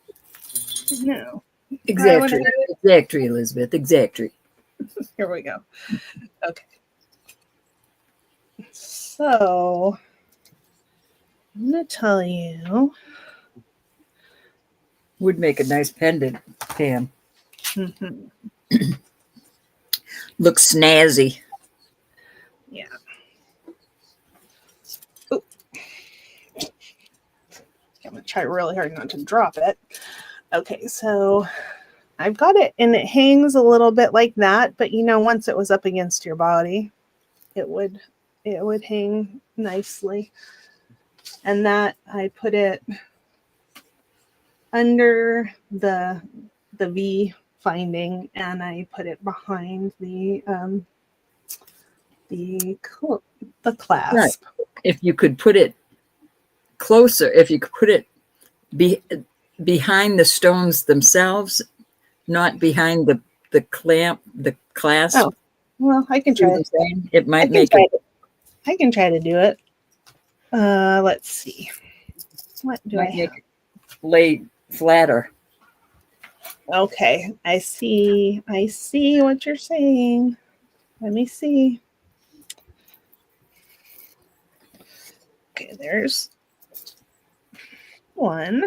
No. Exactly, Elizabeth. Exactly. Here we go. Okay. So I'm gonna tell you. Would make a nice pendant, Pam. Mm-hmm. Looks snazzy. Yeah. Ooh. I'm gonna try really hard not to drop it. Okay, so I've got it, and it hangs a little bit like that, but once it was up against your body, it would hang nicely. And that I put it under the V finding, and I put it behind the clasp. Right. If you could put it closer, if you could put it behind the stones themselves, not behind the clasp. Oh, well, I can try it. It might make it. I can try to do it. Let's see. What do I have? Lay flatter. Okay, I see what you're saying. Let me see. Okay, there's one.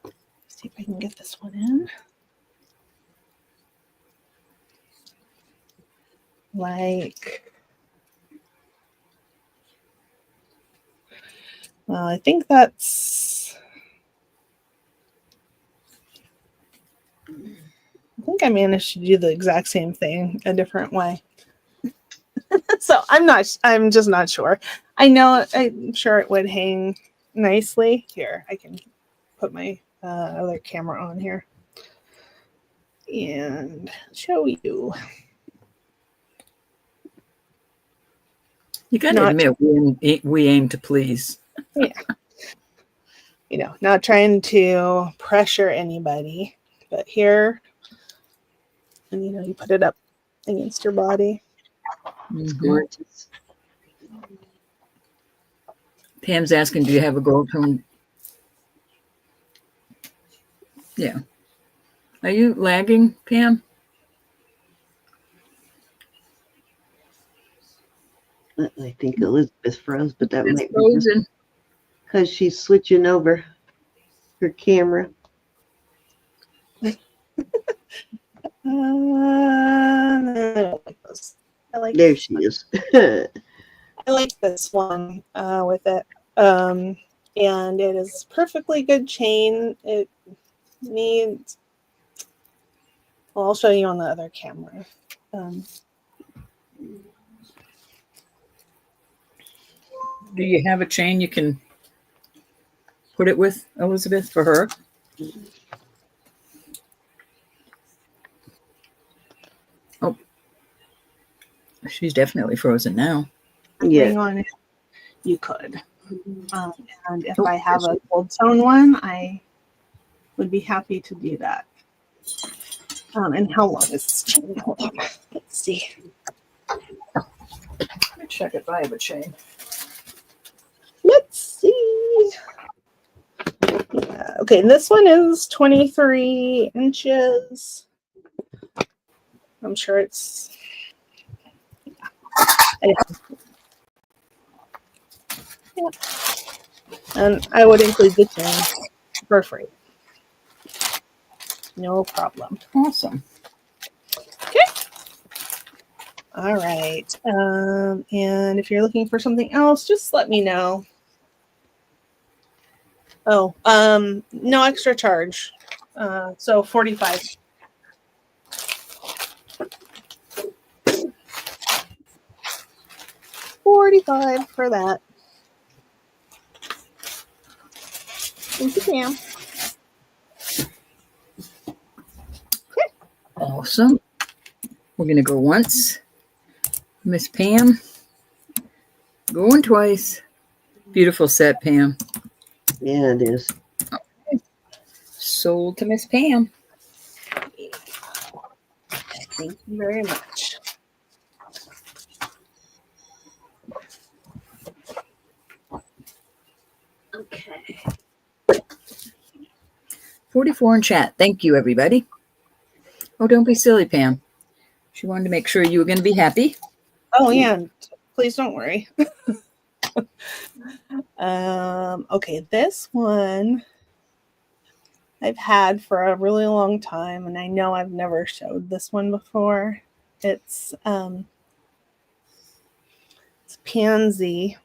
Let's see if I can get this one in. Well, I think I managed to do the exact same thing a different way. So I'm just not sure. I'm sure it would hang nicely. Here, I can put my other camera on here and show you. You got to Not, admit, we aim to please. yeah, you know, not trying to pressure anybody, but here, and you know, you put it up against your body. It's Mhm. gorgeous. Pam's asking, do you have a gold tone? Yeah. Are you lagging, Pam? I think Elizabeth froze, but that It's might be just frozen. because she's switching over her camera. I don't like this. There she is. I like this one with it. And it is perfectly good chain. It needs, well, I'll show you on the other camera. Do you have a chain you can put it with, Elizabeth, for her? Oh, she's definitely frozen now. Yeah. Ring on it, you could. And if I have a gold tone one, I would be happy to do that. And how long is this chain? Hold on. Let's see. Let me check if I have a chain. Let's see. Yeah, okay, this one is 23 inches. I'm sure it's. Yeah. Yeah. And I would include the chain for free. No problem. Awesome. Okay. All right. And if you're looking for something else, just let me know. Oh, no extra charge. So 45. $45 for that. Thank you, Pam. Okay. Awesome. We're going to go once. Miss Pam. Going twice. Beautiful set, Pam. Yeah, it is. Sold to Miss Pam. Thank you very much. Okay. 44 in chat. Thank you, everybody. Oh, don't be silly, Pam. She wanted to make sure you were going to be happy. Oh, yeah. Please don't worry. Okay, this one I've had for a really long time, and I know I've never showed this one before. It's pansy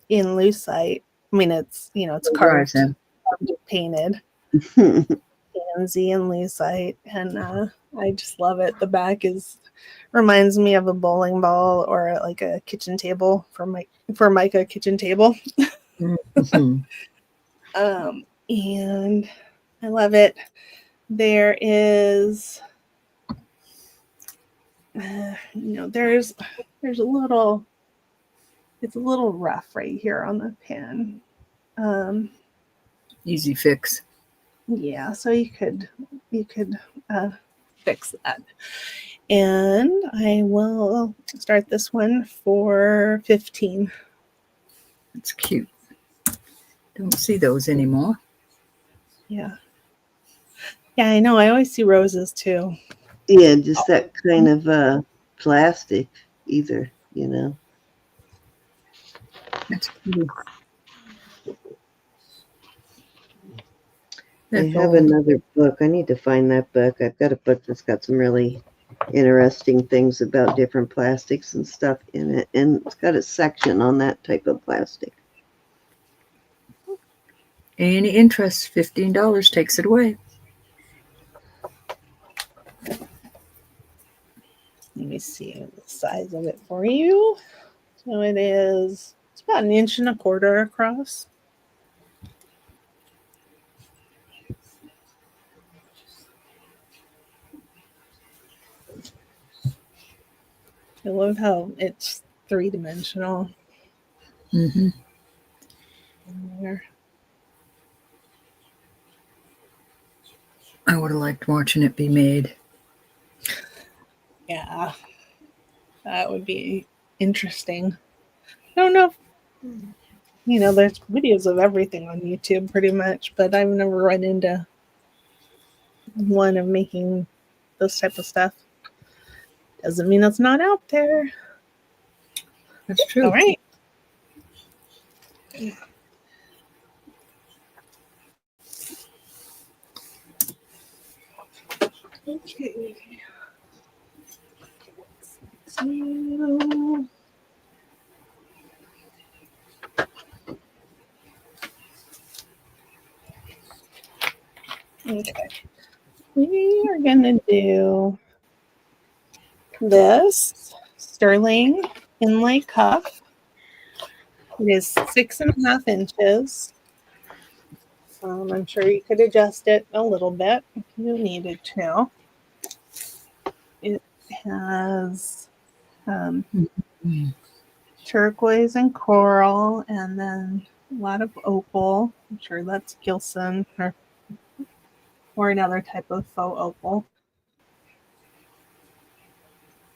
in lucite. I mean, it's, you know, it's carved and painted. Pansy and lucite, and I just love it. The back reminds me of a bowling ball or like a kitchen table for Micah kitchen table. Mm-hmm. And I love it. There is, you know, there's a little, it's a little rough right here on the pen. Easy fix. Yeah, so you could fix that. And I will start this one for 15. That's cute. Don't see those anymore. Yeah. Yeah, I know. I always see roses too. Yeah, just that kind of plastic either, you know. That's cute. I have another book. I need to find that book. I've got a book that's got some really interesting things about different plastics and stuff in it. And it's got a section on that type of plastic. Any interest, $15 takes it away. Let me see the size of it for you. So it's about 1.25 inches across. I love how it's 3-dimensional. Mm-hmm. There. I would have liked watching it be made. Yeah, that would be interesting. I don't know if, there's videos of everything on YouTube pretty much, but I've never run into one of making this type of stuff. Doesn't mean it's not out there. That's true. All right. Okay. So, okay. We are going to do this sterling inlay cuff. It is 6.5 inches. I'm sure you could adjust it a little bit if you needed to. It has turquoise and coral, and then a lot of opal. I'm sure that's Gilson or another type of faux opal.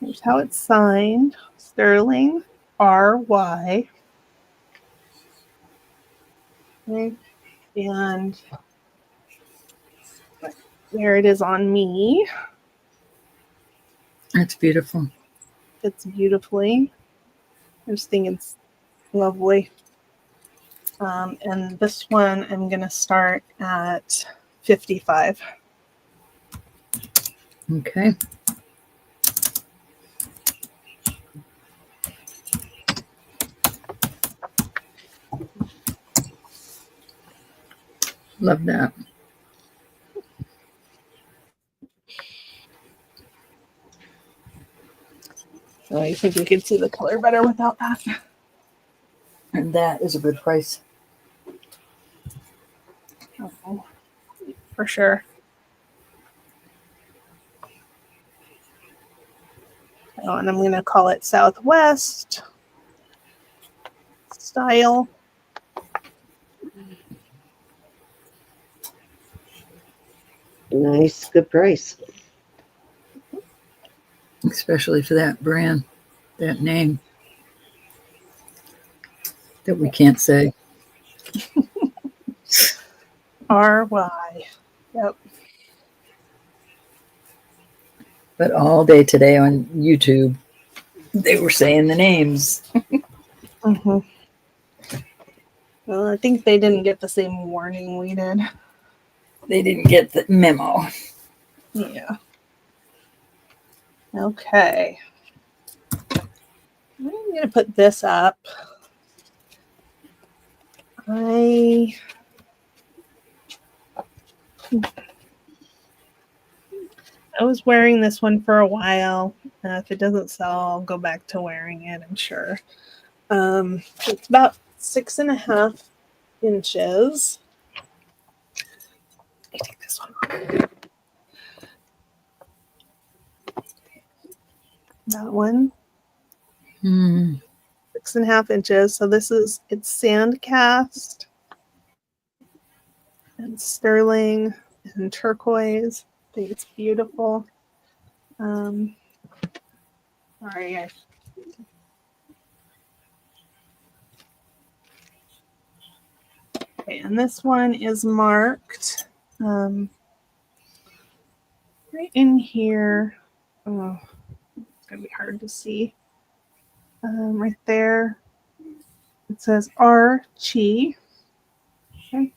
Here's how it's signed. Sterling RY. Okay. And there it is on me. That's beautiful. Fits beautifully. I just think it's lovely. And this one I'm going to start at 55. Okay. Love that. So I think you can see the color better without that. And that is a good price. Oh, for sure. Oh, and I'm going to call it Southwest style. Nice, good price. Especially for that brand, that name that we can't say. RY. Yep. But all day today on YouTube, they were saying the names. Mm-hmm. Well, I think they didn't get the same warning we did. They didn't get the memo. Yeah. Okay. I'm going to put this up. I was wearing this one for a while. If it doesn't sell, I'll go back to wearing it, I'm sure. It's about 6.5 inches. Let me take this one off. That one. 6.5 inches. So it's sand cast and sterling and turquoise. I think it's beautiful. Sorry, okay, and this one is marked right in here. Oh, it's gonna be hard to see. Right there, it says Archie. Okay.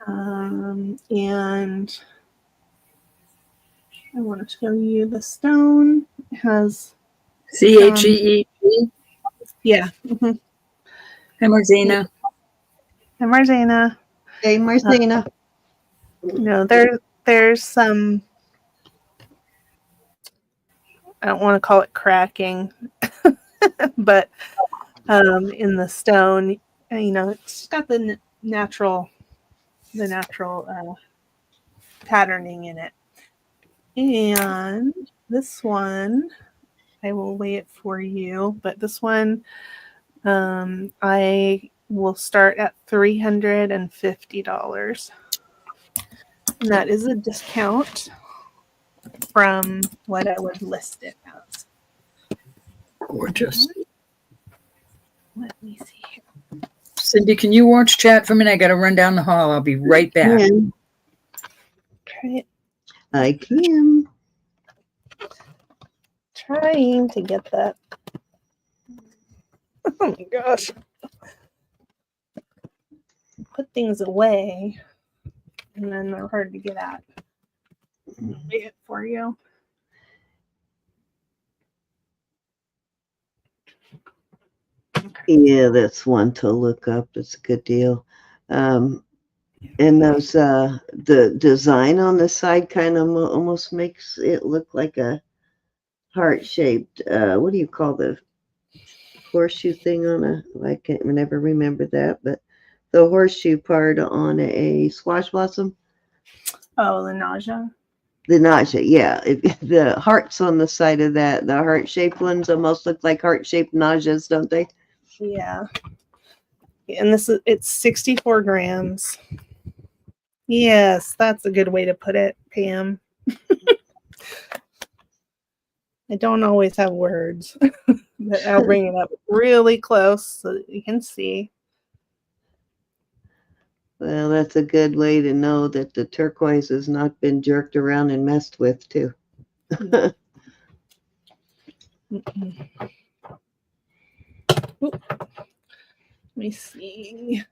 And I want to show you the stone. It has CHEE. yeah. Mm-hmm. Hi, Marzina. And Marzana. Hey, Marcina. There's some, I don't want to call it cracking, but in the stone, it's got the natural patterning in it. And this one, I will lay it for you, but this one I will start at $350. And that is a discount from what I would list it as. Gorgeous. Let me see here. Cindy, can you watch chat for a minute? I got to run down the hall. I'll be right back. Yeah, Okay. I can. Trying to get that. Oh my gosh. Put things away and then they're hard to get at. Wait it for you. Yeah, that's one to look up. It's a good deal. And those the design on the side kind of almost makes it look like a heart-shaped what do you call the horseshoe thing on a, I can't never remember that, but the horseshoe part on a squash blossom. Oh, the nausea. The nausea, yeah. The hearts on the side of that, the heart-shaped ones almost look like heart-shaped nauseas, don't they? Yeah. And it's 64 grams. Yes, that's a good way to put it, Pam. I don't always have words, but I'll bring it up really close so that you can see. Well, that's a good way to know that the turquoise has not been jerked around and messed with, too. Oop. Let me see.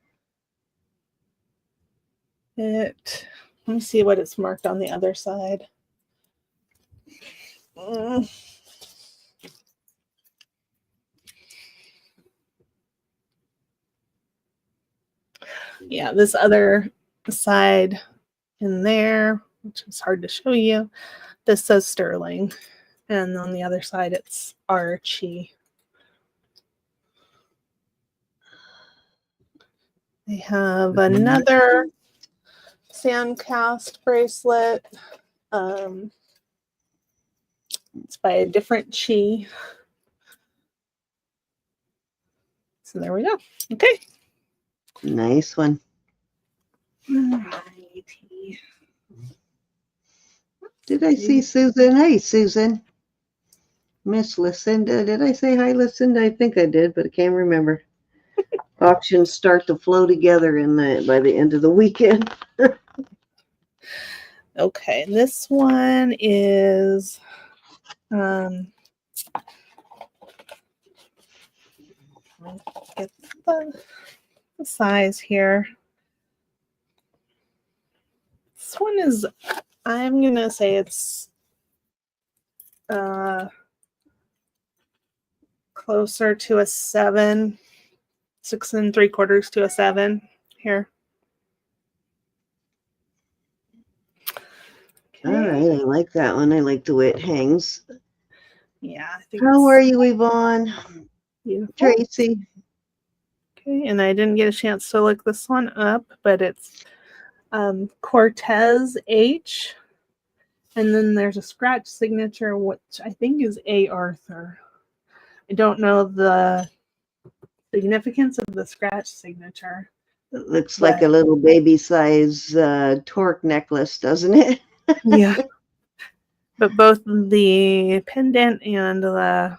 Let me see what it's marked on the other side. Yeah, this other side in there, which is hard to show you, this says sterling. And on the other side, it's Archie. They have another sand cast bracelet. It's by a different Chi. So there we go. Okay. Nice one. Alrighty. Did I see Susan? Hey, Susan. Miss Lucinda. Did I say hi, Lucinda? I think I did, but I can't remember. Auctions start to flow together by the end of the weekend. Okay, this one is get the size here. This one is, I'm gonna say it's closer to a 7, 6 3/4 to a 7 here. All right, I like that one. I like the way it hangs. Yeah, I think. How are you, Yvonne? Beautiful. Tracy. Okay, and I didn't get a chance to look this one up, but it's Cortez H. And then there's a scratch signature, which I think is A. Arthur. I don't know the significance of the scratch signature. It looks like a little baby size torque necklace, doesn't it? Yeah. But both the pendant and the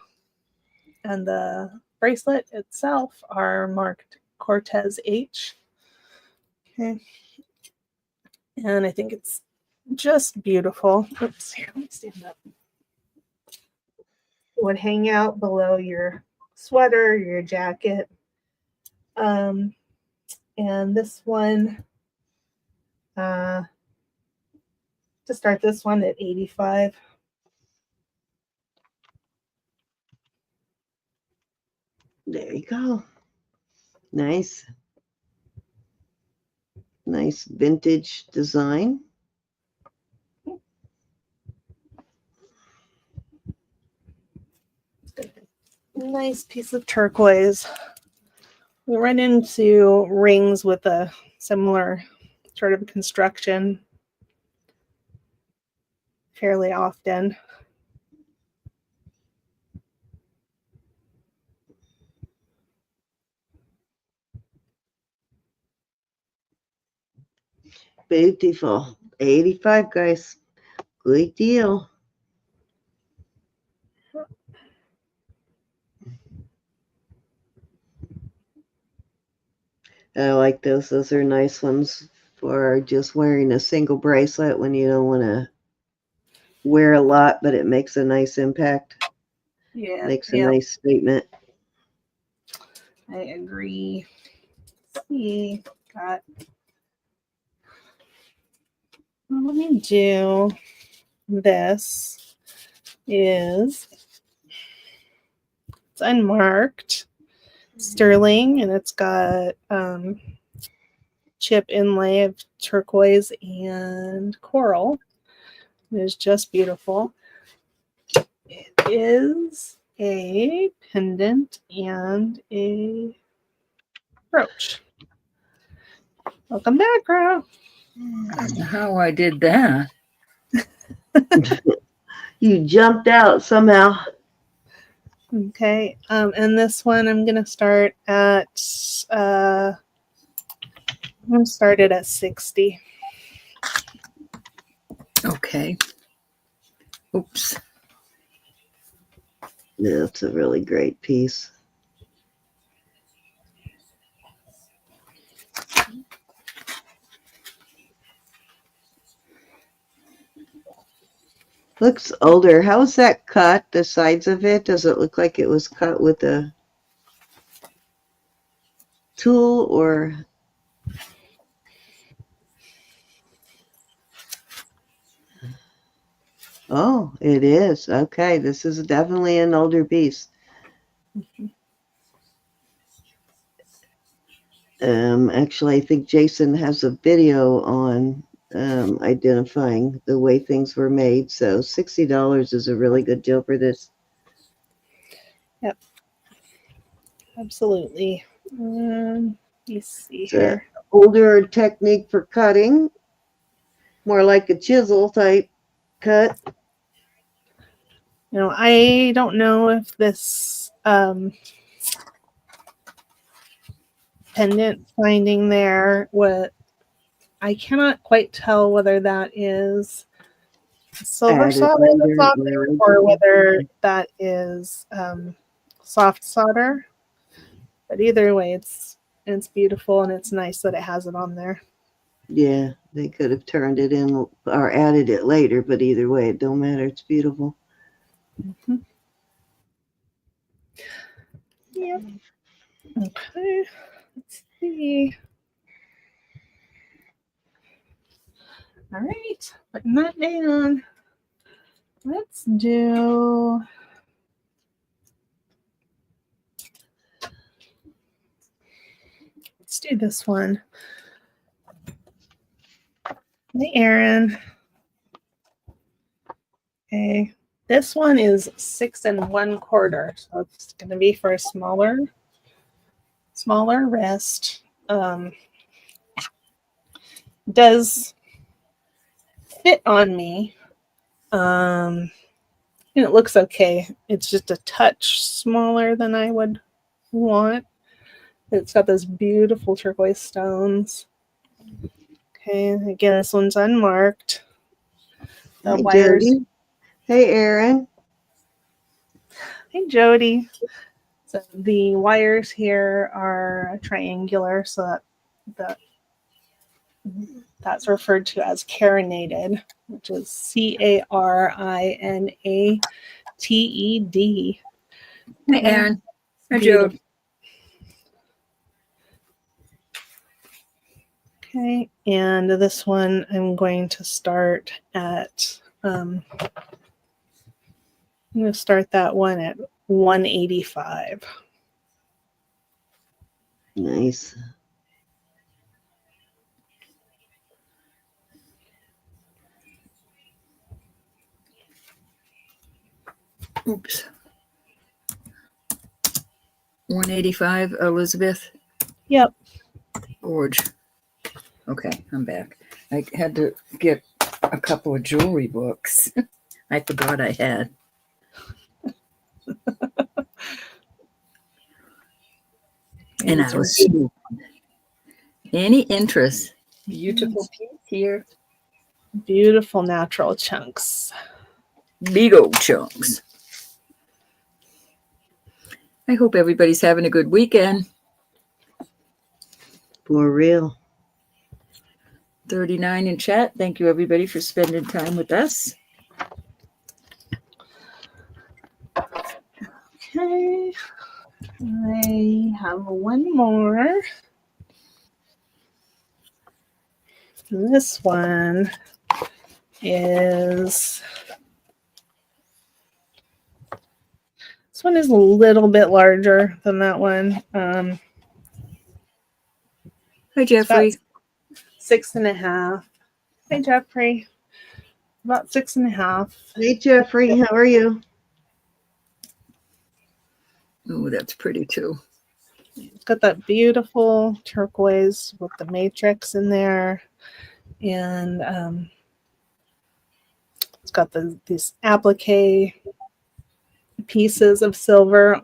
bracelet itself are marked Cortez H. Okay. And I think it's just beautiful. Oops, here, let me stand up. It would hang out below your sweater, your jacket. And this one, to start this one at $85. There you go. Nice. Nice vintage design. Nice piece of turquoise. We run into rings with a similar sort of construction fairly often. Beautiful. 85, guys. Good deal. I like those. Those are nice ones for just wearing a single bracelet when you don't want to wear a lot, but it makes a nice impact. Yeah. Makes a nice statement. I agree. Let's see, got. Well, let me do this. It's unmarked sterling, and it's got chip inlay of turquoise and coral. It is just beautiful. It is a pendant and a brooch. Welcome back, Crow. I don't know how I did that. You jumped out somehow. Okay, and this one I'm gonna start at I'm gonna start it at 60. Okay. Oops. Yeah, it's a really great piece. Looks older. How is that cut? The sides of it? Does it look like it was cut with a tool or? Oh, it is. Okay, this is definitely an older piece. Actually, I think Jason has a video on identifying the way things were made. So $60 is a really good deal for this. Yep, absolutely. Let's see It's here. an older technique for cutting, more like a chisel type cut. You know, I don't know if this pendant finding there, what I cannot quite tell whether that is silver Added solder that's later on there or whether that is soft solder. But either way, it's beautiful, and it's nice that it has it on there. Yeah, they could have turned it in or added it later, but either way, it don't matter. It's beautiful. Mm-hmm. Yep. Okay. Let's see. All right. Putting that down. Let's do. Let's do this one. Hey, Aaron. Okay. This one is 6 1/4, so it's going to be for a smaller wrist. Does fit on me. And it looks okay. It's just a touch smaller than I would want. It's got those beautiful turquoise stones. Okay, again, this one's unmarked. The Hi, wires. Jody. Hey, Aaron. Hey, Jody. So the wires here are triangular, so that's referred to as carinated, which is CARINATED. Hey, Aaron. Hi, Beautiful. Joe. Okay, and this one I'm going to start at. I'm going to start that one at 185. Nice. Oops. 185, Elizabeth. Yep. Gorge. Okay, I'm back. I had to get a couple of jewelry books. I forgot I had. And I was any interest Beautiful piece here. Beautiful natural chunks. Big old chunks. I hope everybody's having a good weekend. For real. 39 in chat. Thank you, everybody, for spending time with us. Okay. I have one more. This one is a little bit larger than that one. Hi, Jeffrey. 6.5. Hey, Jeffrey. About 6.5. Hey, Jeffrey, how are you? Oh, that's pretty too. It's got that beautiful turquoise with the matrix in there. And it's got these applique pieces of silver.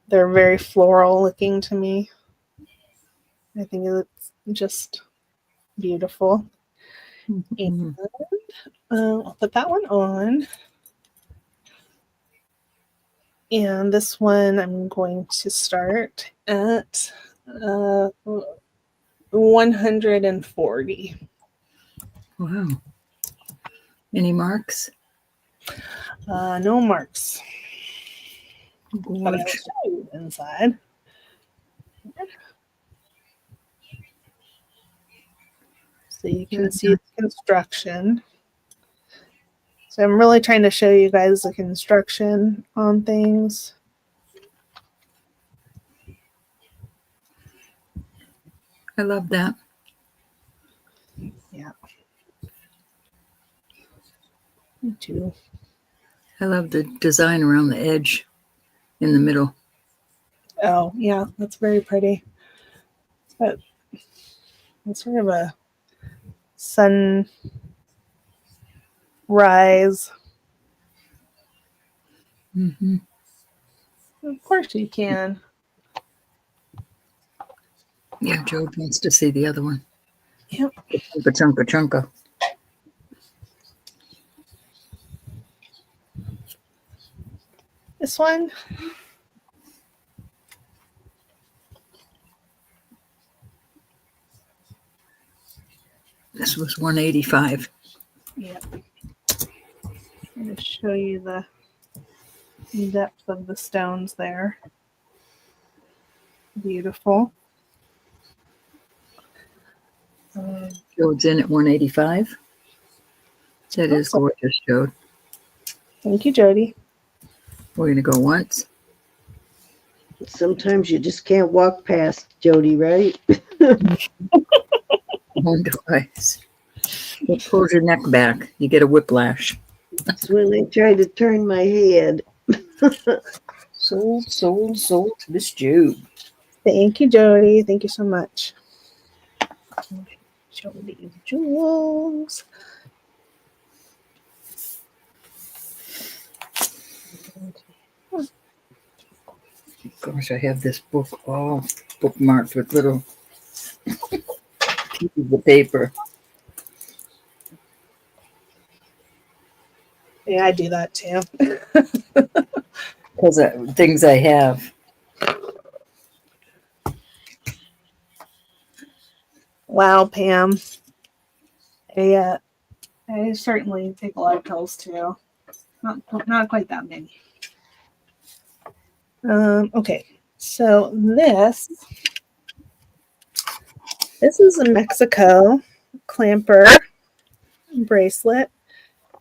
They're very floral looking to me. I think it's just beautiful. And I'll put that one on. And this one I'm going to start at 140. Wow. Any marks? No marks. But I will Gorge. show you inside. So you can see the construction. So I'm really trying to show you guys the construction on things. I love that. Yeah. Me too. I love the design around the edge in the middle. Oh, yeah, that's very pretty. But it's sort of a sunrise. Mm-hmm. Of course you can. Yeah, Joe wants to see the other one. Yep. Chunka. This one. This was 185. Yep. I'm going to show you the depth of the stones there. Beautiful. Joe's in at 185. That is Awesome. gorgeous, Joe. Thank you, Jody. We're going to go once. Sometimes you just can't walk past Jody, right? One twice. It pulls your neck back. You get a whiplash. That's when I try to turn my head. Sold to Miss Jude. Thank you, Jody. Thank you so much. Jody Jewels. Gosh, I have this book all bookmarked with little pieces of paper. Yeah, I do that too. Because of things I have. Wow, Pam. I certainly take a lot of pills too. Not quite that many. Okay, so this is a Mexico clamper bracelet.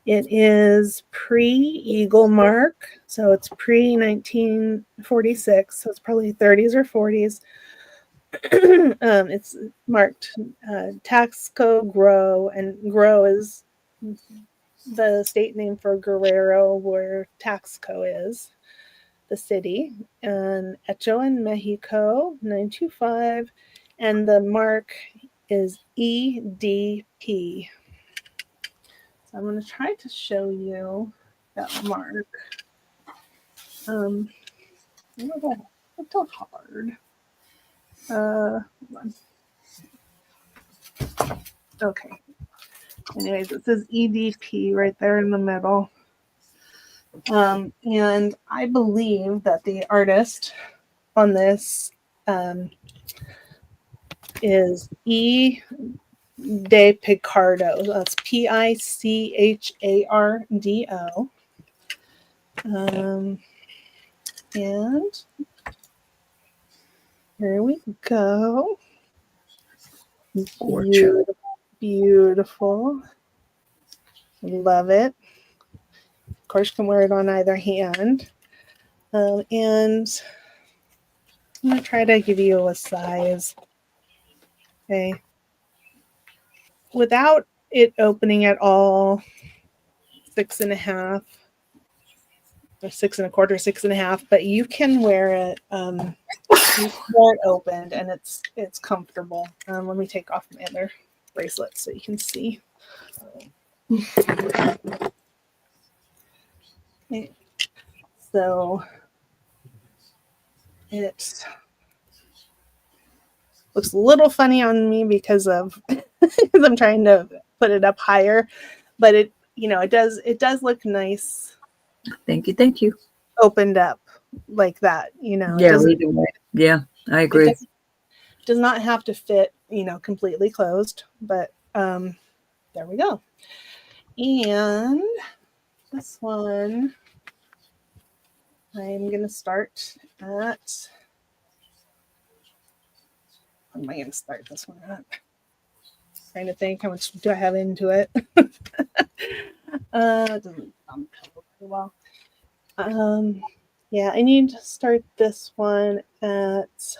It is pre-Eagle mark, so it's pre-1946, so it's probably 30s or 40s. It's marked Taxco Grow, and Grow is the state name for Guerrero, where Taxco is, the city, and Echo in Mexico, 925, and the mark is EDP. So I'm going to try to show you that mark. It's a little hard. Hold on. Okay. Anyways, it says EDP right there in the middle. And I believe that the artist on this is E. De Picardo. That's Pichardo. And here we go. Gorgeous. Beautiful. Love it. Of course, you can wear it on either hand. And I'm going to try to give you a size. Okay. Without it opening at all, 6.5 or 6.25, 6.5, but you can wear it. You can wear it opened, and it's comfortable. Let me take off my other bracelet so you can see. Okay. So it looks a little funny on me because of because I'm trying to put it up higher, but it does look nice. Thank you. Opened up like that, Yeah, it doesn't, either way. Yeah, I agree. it does not have to fit, completely closed, but there we go. And this one, I'm gonna start at. What am I gonna start this one at? Trying to think, how much do I have into it? It doesn't sound very well. Yeah, I need to start this one at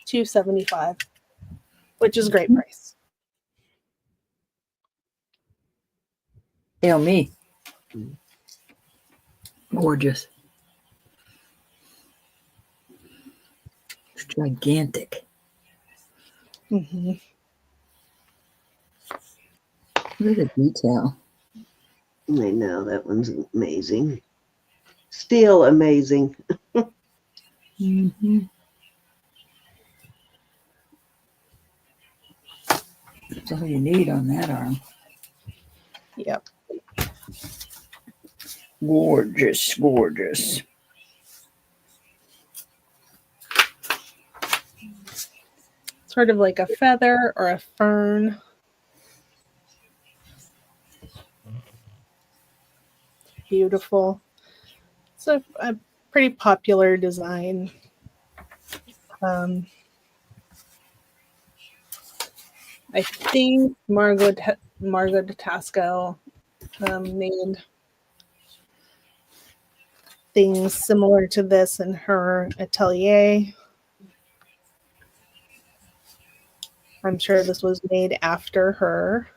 $275, which is a great price. Hail me. Gorgeous. It's gigantic. Mm-hmm. Look at the detail. I know, that one's amazing. Still amazing. Mm-hmm. That's all you need on that arm. Yep. Gorgeous, gorgeous. Sort of like a feather or a fern. Beautiful. It's a pretty popular design. I think Margot DeTasco made things similar to this in her atelier. I'm sure this was made after her.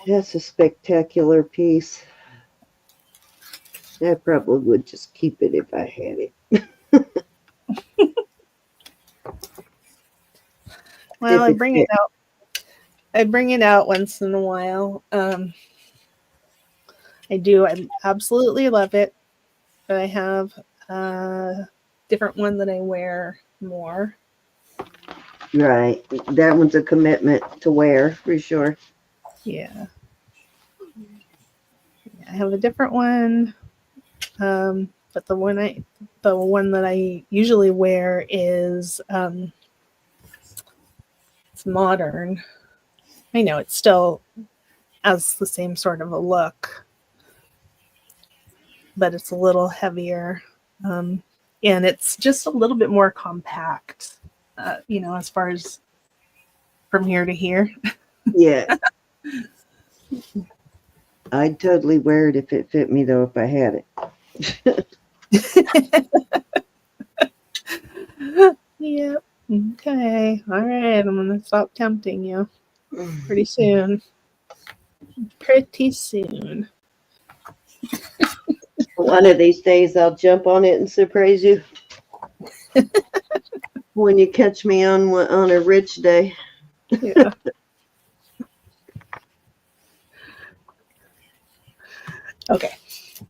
That's a spectacular piece. I probably would just keep it if I had it. Well, I bring it out. I bring it out once in a while. I do. I absolutely love it. But I have a different one that I wear more. Right. That one's a commitment to wear for sure. Yeah. I have a different one. But the one that I usually wear is it's modern. I know it still has the same sort of a look, but it's a little heavier. And it's just a little bit more compact, as far as from here to here. Yeah. I'd totally wear it if it fit me, though, if I had it. Yep. Okay. All right. I'm going to stop tempting you pretty soon. Pretty soon. One of these days, I'll jump on it and surprise you. When you catch me on a rich day. Yeah. Okay.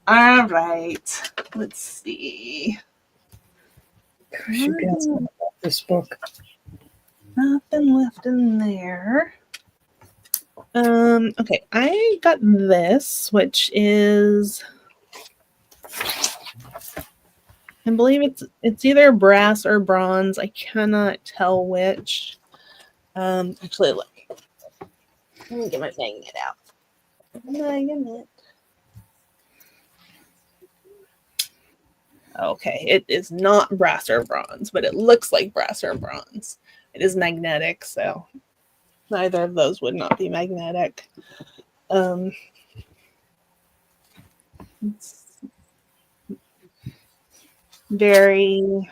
All right. Let's see. Gosh, you guys know about this book. Nothing left in there. Okay, I got this, which is, I believe it's either brass or bronze. I cannot tell which. Actually, look. Let me get my magnet out. Magnet. Okay, it is not brass or bronze, but it looks like brass or bronze. It is magnetic, so neither of those would not be magnetic. It's very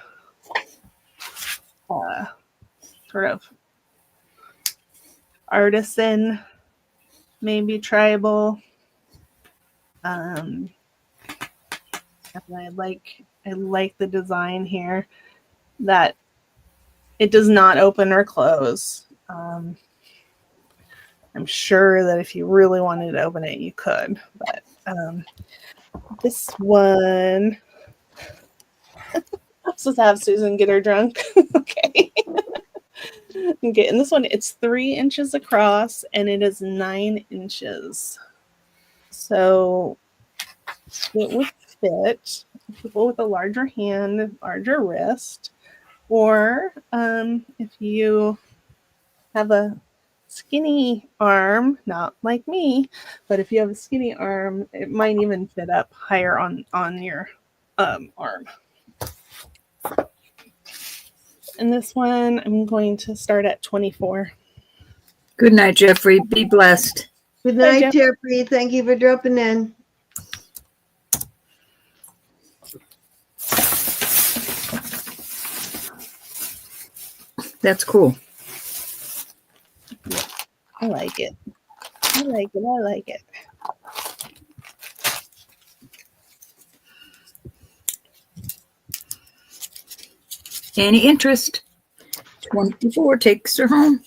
sort of artisan, maybe tribal. And I like the design here, that it does not open or close. I'm sure that if you really wanted to open it, you could, but this one, I'm supposed to have Susan get her drunk. Okay. Okay, and this one, it's 3 inches across and it is 9 inches. So it would fit people with a larger hand, larger wrist, or if you have a skinny arm, not like me, but if you have a skinny arm, it might even fit up higher on your arm. And this one, I'm going to start at 24. Good night, Jeffrey. Be blessed. Good Bye, night, Jeffrey. Thank you for dropping in. That's cool. Yeah, I like it. I like it. I like it. Any interest? 24 takes her home.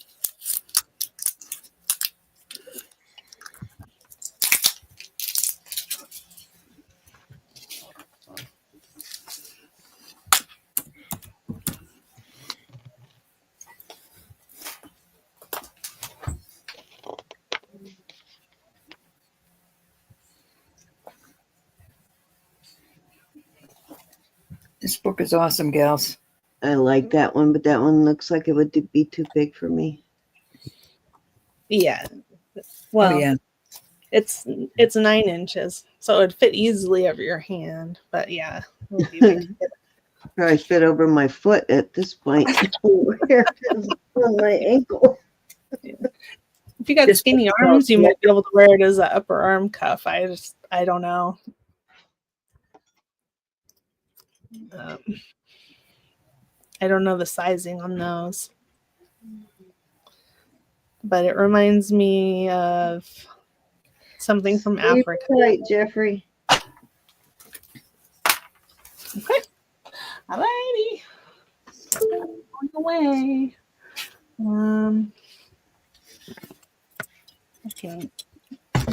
This book is awesome, gals. I like that one, but that one looks like it would be too big for me. Yeah. Well, Oh, yeah. it's 9 inches, so it would fit easily over your hand. But yeah, it would be big. Probably fit over my foot at this point. Where is on my ankle? If you got This skinny book arms, you sells- might be able to wear it as an upper arm cuff. I don't know. I don't know the sizing on those, but it reminds me of something from Africa. Right, Jeffrey. Okay. Alrighty. On the way. I can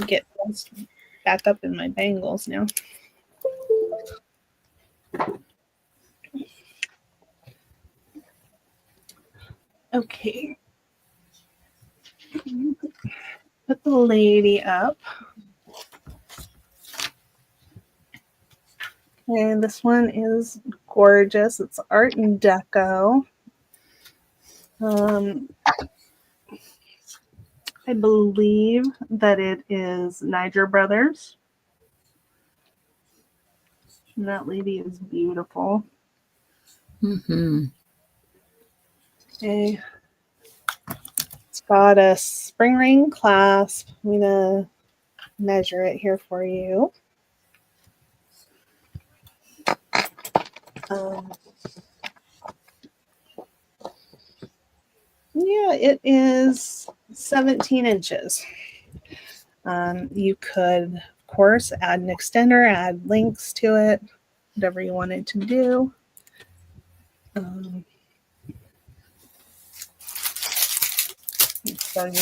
get this back up in my bangles now. Okay. Put the lady up. And this one is gorgeous. It's Art and Deco. I believe that it is Niger Brothers. And that lady is beautiful. Mm-hmm. Okay. It's got a spring ring clasp. I'm going to measure it here for you. Yeah, it is 17 inches. You could, of course, add an extender, add links to it, whatever you wanted to do. Show you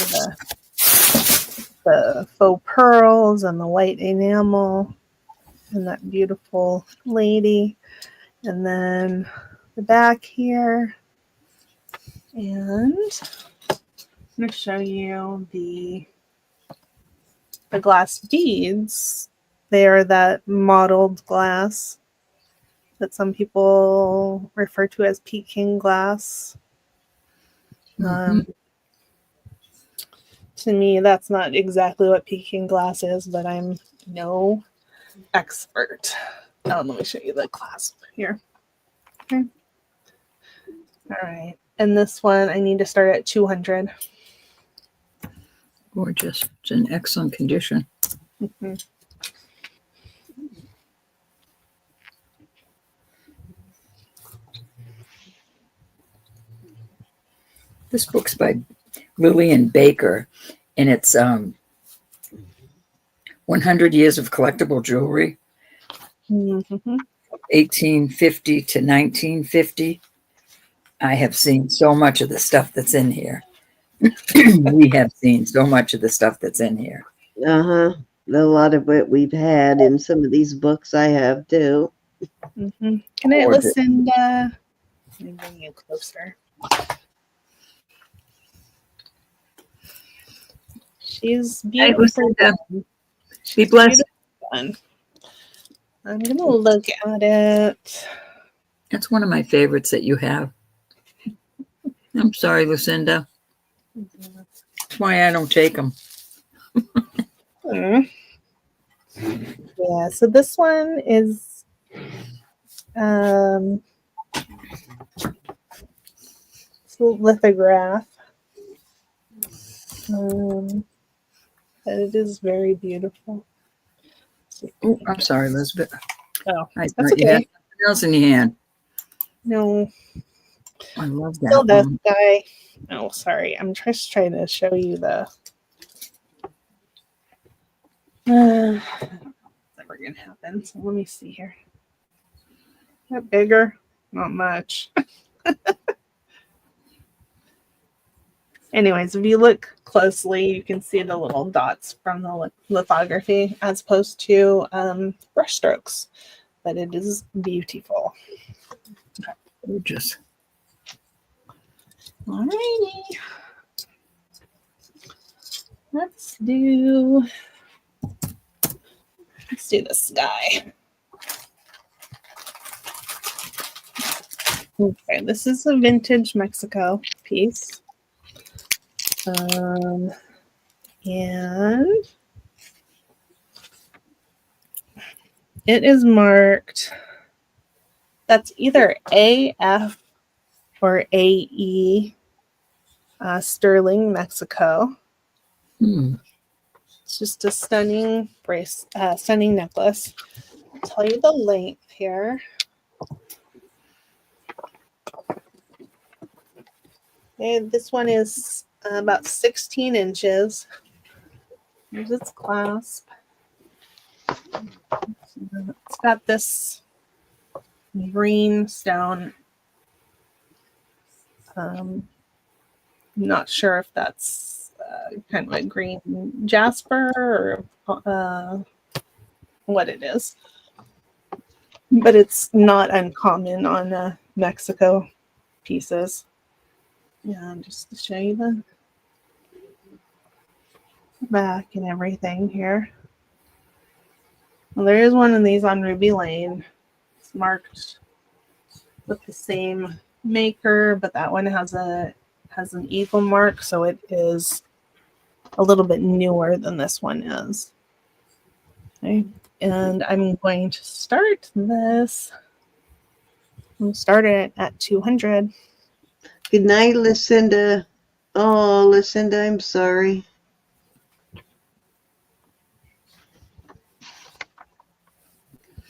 the faux pearls and the white enamel. and that beautiful lady. And then the back here. And I'm going to show you the glass beads. They are that mottled glass that some people refer to as Peking glass. To me, that's not exactly what Peking glass is, but I'm no expert. Let me show you the clasp here. Okay. All right. And this one, I need to start at 200. Gorgeous. It's in excellent condition. Mm-hmm. This book's by Lillian Baker, and it's 100 Years of Collectible Jewelry, Mm-hmm. 1850 to 1950. I have seen so much of the stuff that's in here. We have seen so much of the stuff that's in here. A lot of it we've had in some of these books I have too. Mm-hmm. Can I listen? Let me bring you closer. She's beautiful. Be blessed. I'm gonna look at it. That's one of my favorites that you have. I'm sorry, Lucinda. That's why I don't take them. Yeah, so this one is it's a lithograph. But it is very beautiful. Oh, I'm sorry, Elizabeth. Oh, I that's thought you had okay. something else in your hand. No, I love that. still this guy. Oh, sorry. I'm just trying to show you the. It's never gonna happen. So let me see here. Is that bigger? Not much. Anyways, if you look closely, you can see the little dots from the lithography as opposed to brush strokes. But it is beautiful. Gorgeous. Alrighty. Let's do the sky. Okay, this is a vintage Mexico piece. And it is marked, that's either AF or AE, Sterling, Mexico. It's just a stunning stunning necklace. I'll tell you the length here. And this one is about 16 inches. Here's its clasp. It's got this green stone. Not sure if that's kind of a green jasper or what it is. But it's not uncommon on Mexico pieces. Yeah, just to show you the back and everything here. Well, there is one of these on Ruby Lane. It's marked with the same maker, but that one has an eagle mark, so it is a little bit newer than this one is. Okay, and I'm going to start this. We'll start it at 200. Good night, Lucinda. Oh, Lucinda, I'm sorry.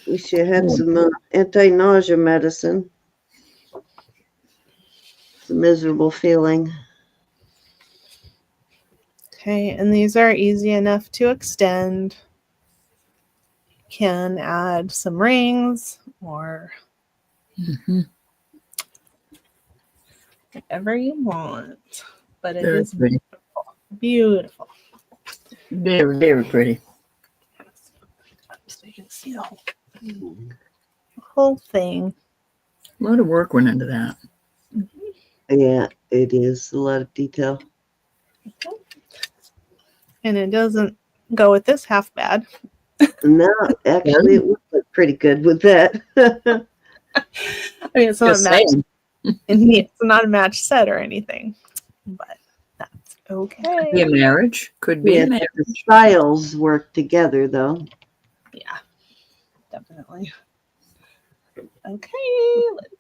Wish you had some anti-nausea medicine. It's a miserable feeling. Okay, and these are easy enough to extend. You can add some rings or whatever you want, but it is pretty. Beautiful. Very, very pretty. so you can see the whole thing. A lot of work went into that. Yeah, it is a lot of detail. And it doesn't go with this half bad. No, actually, it would look pretty good with that. I mean, it's not Just a match. saying. It's not a match set or anything, but that's okay. Be a marriage. Could be Yeah, a marriage. the styles work together, though. Yeah, definitely. Okay, let's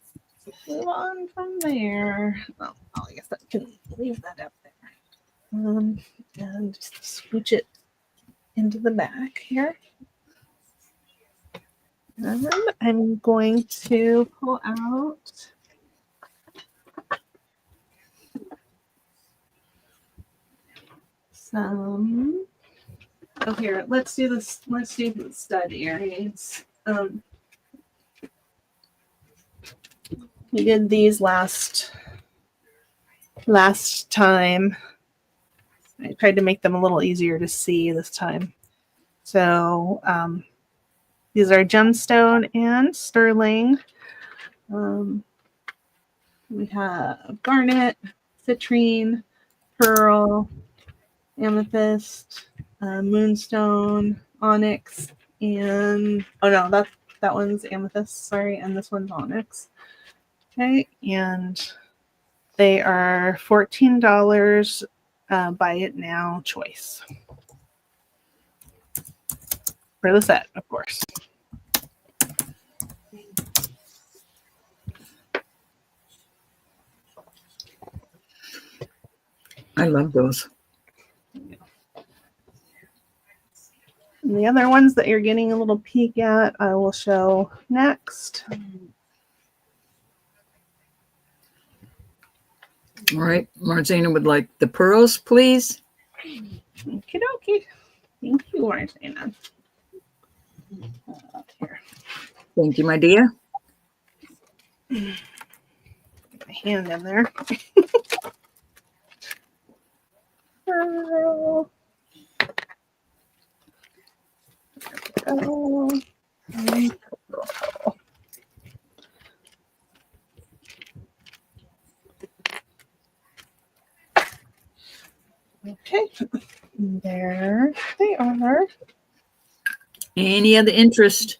move on from there. Well, I guess I can leave that up there. And just scooch it into the back here. And I'm going to pull out some. Oh, here, let's do this. Let's do the stud earrings. We did these last time. I tried to make them a little easier to see this time. So these are gemstone and sterling. We have garnet, citrine, pearl, amethyst, moonstone, onyx, and oh no, that one's amethyst. Sorry, and this one's onyx. Okay, and they are $14. Buy it now choice for the set, of course. I love those. And the other ones that you're getting a little peek at, I will show next. All right. Marzina would like the pearls, please. Okie dokie. Thank you, Martina. Here. Thank you, my dear. Put my hand in there. Pearl. Pearl. And pearl. Okay, there they are. Any other interest?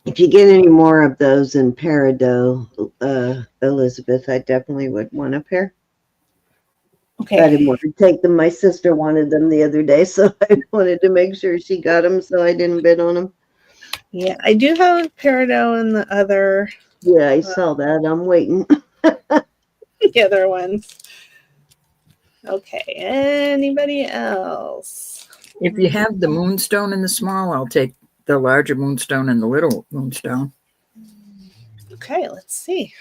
If you get any more of those in peridot, Elizabeth, I definitely would want a pair. Okay. I didn't want to take them. My sister wanted them the other day, so I wanted to make sure she got them, so I didn't bid on them. Yeah, I do have peridot in the other. Yeah, I saw that. I'm waiting. The other ones. Okay, anybody else? If you have the moonstone in the small, I'll take the larger moonstone and the little moonstone. Okay, let's see.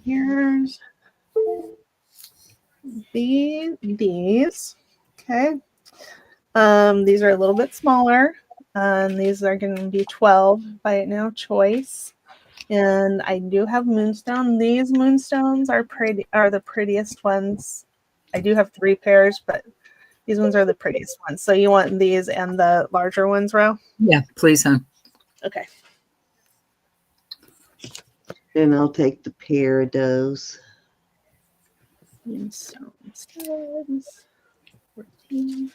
Here's these. Okay. These are a little bit smaller. These are going to be 12 buy it now choice. And I do have moonstone. These moonstones are the prettiest ones. I do have 3 pairs, but these ones are the prettiest ones. So you want these and the larger ones, Ro? Yeah, please, hon. Okay. And I'll take the peridots. Moonstone studs. 14.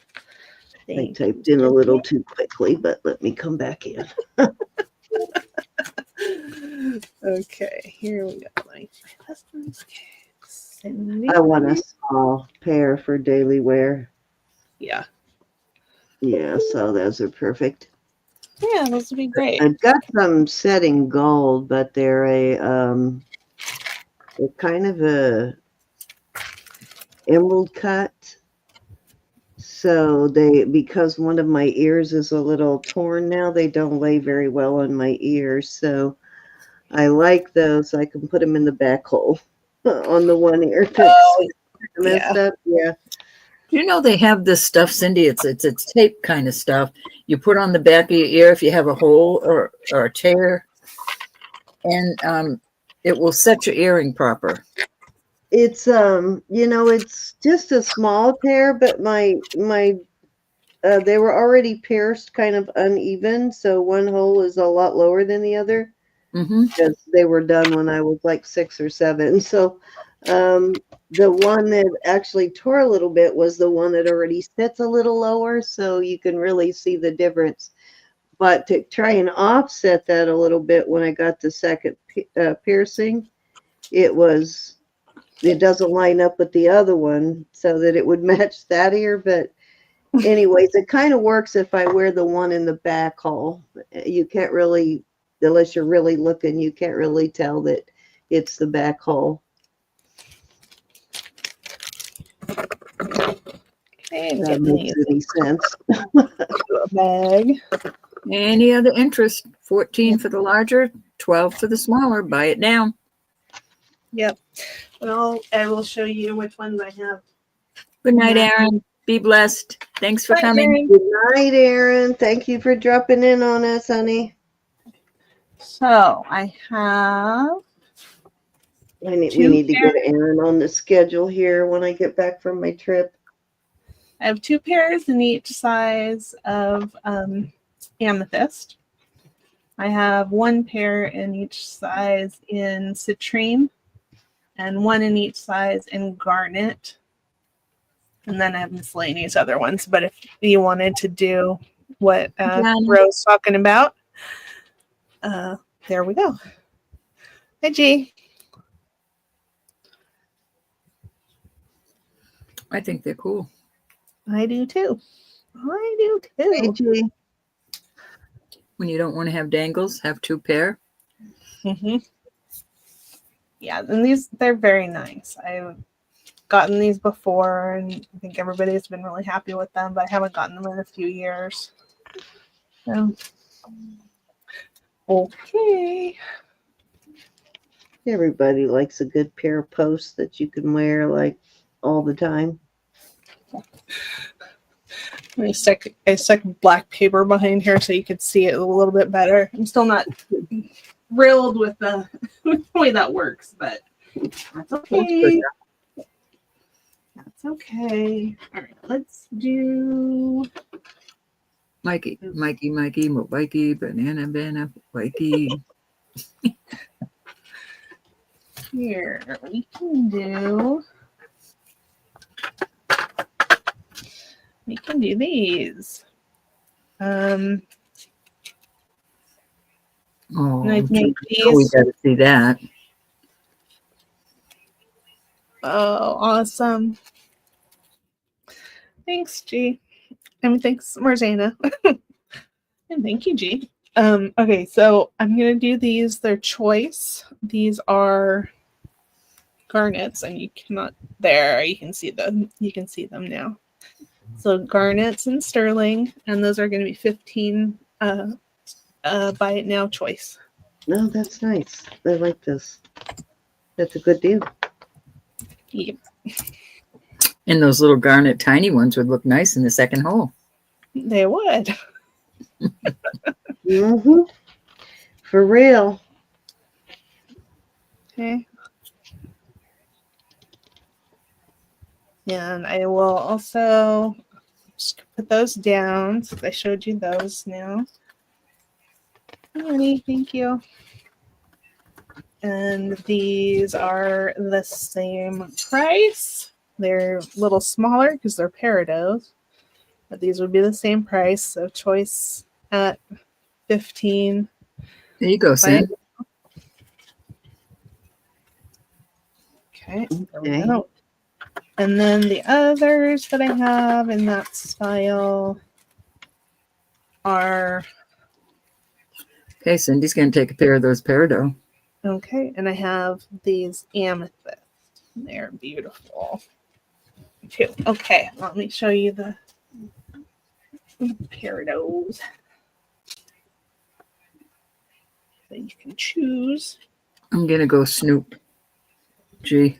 I typed in a little too quickly, but let me come back in. Okay, here we go. My husband's cakes. I want a small pair for daily wear. Yeah. Yeah, so those are perfect. Yeah, those would be great. I've got some set in gold, but they're they're kind of a emerald cut. So because one of my ears is a little torn now, they don't lay very well on my ears. So I like those. I can put them in the back hole on the one ear that's messed up. Yeah. You know they have this stuff, Cindy. It's tape kind of stuff. You put on the back of your ear if you have a hole or a tear, and it will set your earring proper. It's it's just a small tear, but my they were already pierced kind of uneven, so one hole is a lot lower than the other Mm-hmm. because they were done when I was like 6 or 7. So the one that actually tore a little bit was the one that already sits a little lower, so you can really see the difference. But to try and offset that a little bit, when I got the second piercing, it doesn't line up with the other one so that it would match that ear. But anyways, it kind of works if I wear the one in the back hole. You can't really, unless you're really looking, you can't really tell that it's the back hole. Okay, That makes any sense. a bag. Any other interest? 14 for the larger, 12 for the smaller. Buy it now. Yep. Well, I will show you which ones I have. Good night, Aaron. Be blessed. Thanks for Bye, coming. Erin. Good night, Erin. Thank you for dropping in on us, honey. So I have We need Two to get Erin on the schedule here when I get back from my trip. 2 pairs in each size of amethyst. I have 1 pair in each size in citrine and 1 in each size in garnet. And then I have miscellaneous other ones. But if you wanted to do what Ro's talking about, there we go. Hi, G. I think they're cool. I do too. I do too. Hey, Julie. When you don't want to have dangles, have 2 pair. Mm-hmm. Yeah, and they're very nice. I've gotten these before, and I think everybody's been really happy with them, but I haven't gotten them in a few years. So, okay. Everybody likes a good pair of posts that you can wear like all the time. I stuck black paper behind here so you could see it a little bit better. I'm still not thrilled with the way that works, but that's okay. That's okay. All right, let's do Mikey, banana, Mikey. here. We can do these. Oh, I make we these. got to see that. Oh, awesome. Thanks, G. And thanks, Marzana. And thank you, G. Okay, so I'm gonna do these. They're choice. These are garnets, and you cannot there, you can see them. You can see them now. So garnets and sterling, and those are gonna be 15 buy it now choice. No, that's nice. I like this. That's a good deal. Yep. And those little garnet tiny ones would look nice in the second hole. They would. Mm-hmm. For real. Okay. And I will also just put those down since I showed you those now. Honey, thank you. And these are the same price. They're a little smaller because they're peridos, but these would be the same price. So choice at 15. There you go, Sam. Okay. And then the others that I have in that style are Okay, Cindy's going to take a pair of those peridot. okay. And I have these amethyst. They're beautiful too. Okay, let me show you the peridos. So you can choose. I'm going to go snoop. Gee.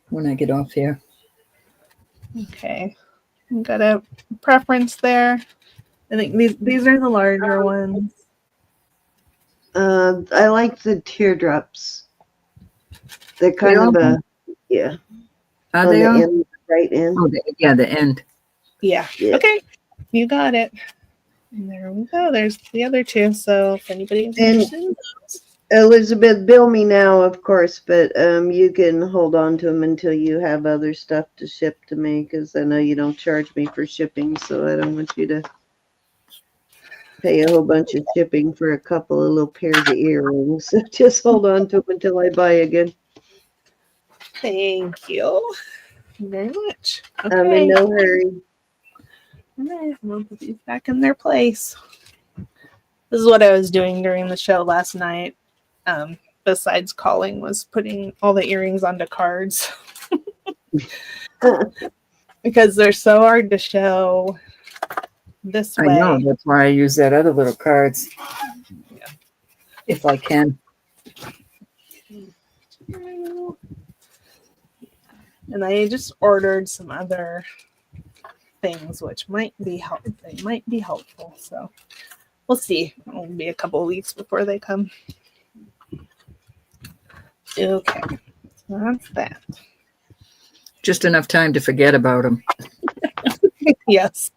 When I get off here. Okay. Got a preference there. I think these are the larger ones. I like the teardrops. They're They kind all of a, yeah, are on they the all? end, right end. Oh, yeah, the end. Yeah. Yeah. Okay. You got it. And there we go. There's the other two. So if anybody's And interested in those. Elizabeth, bill me now, of course, but you can hold on to them until you have other stuff to ship to me, because I know you don't charge me for shipping, so I don't want you to pay a whole bunch of shipping for a couple of little pairs of earrings. So just hold on to them until I buy again. Thank you very much. I'm in Okay. no hurry. All right. I'm going to put these back in their place. This is what I was doing during the show last night. Besides calling, was putting all the earrings onto cards because they're so hard to show this I way. know. That's why I use that other little cards. Yeah. If I can. And I just ordered some other things which might be helpful. So we'll see. It'll be a couple of weeks before they come. Okay. So that's that. Just enough time to forget about them. Yes.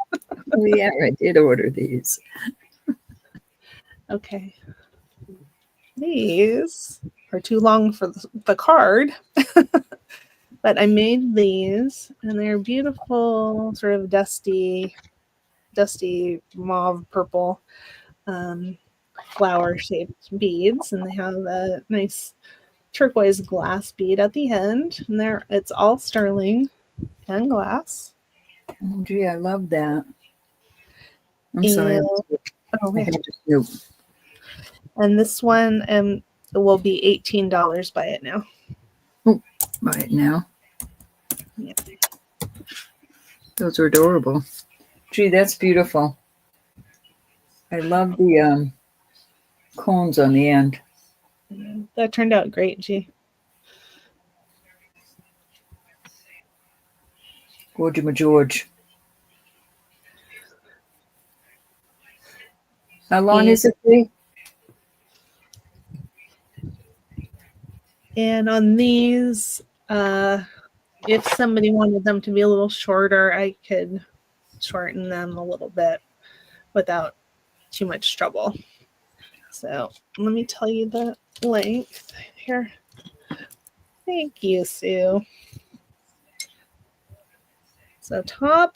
Oh, yeah, I did order these. Okay. These are too long for the card, but I made these and they're beautiful, sort of dusty mauve purple flower shaped beads, and they have a nice turquoise glass bead at the end, and it's all sterling and glass. Oh, gee, I love that. I'm And sorry. oh, I yeah. had to snoop. And this one will be $18. Buy it now. Buy it now. Yeah. Those are adorable. Gee, that's beautiful. I love the cones on the end. That turned out great, G. George, my George. How long is it, Lee? And on these, if somebody wanted them to be a little shorter, I could shorten them a little bit without too much trouble. So let me tell you the length here. Thank you, Sue. So top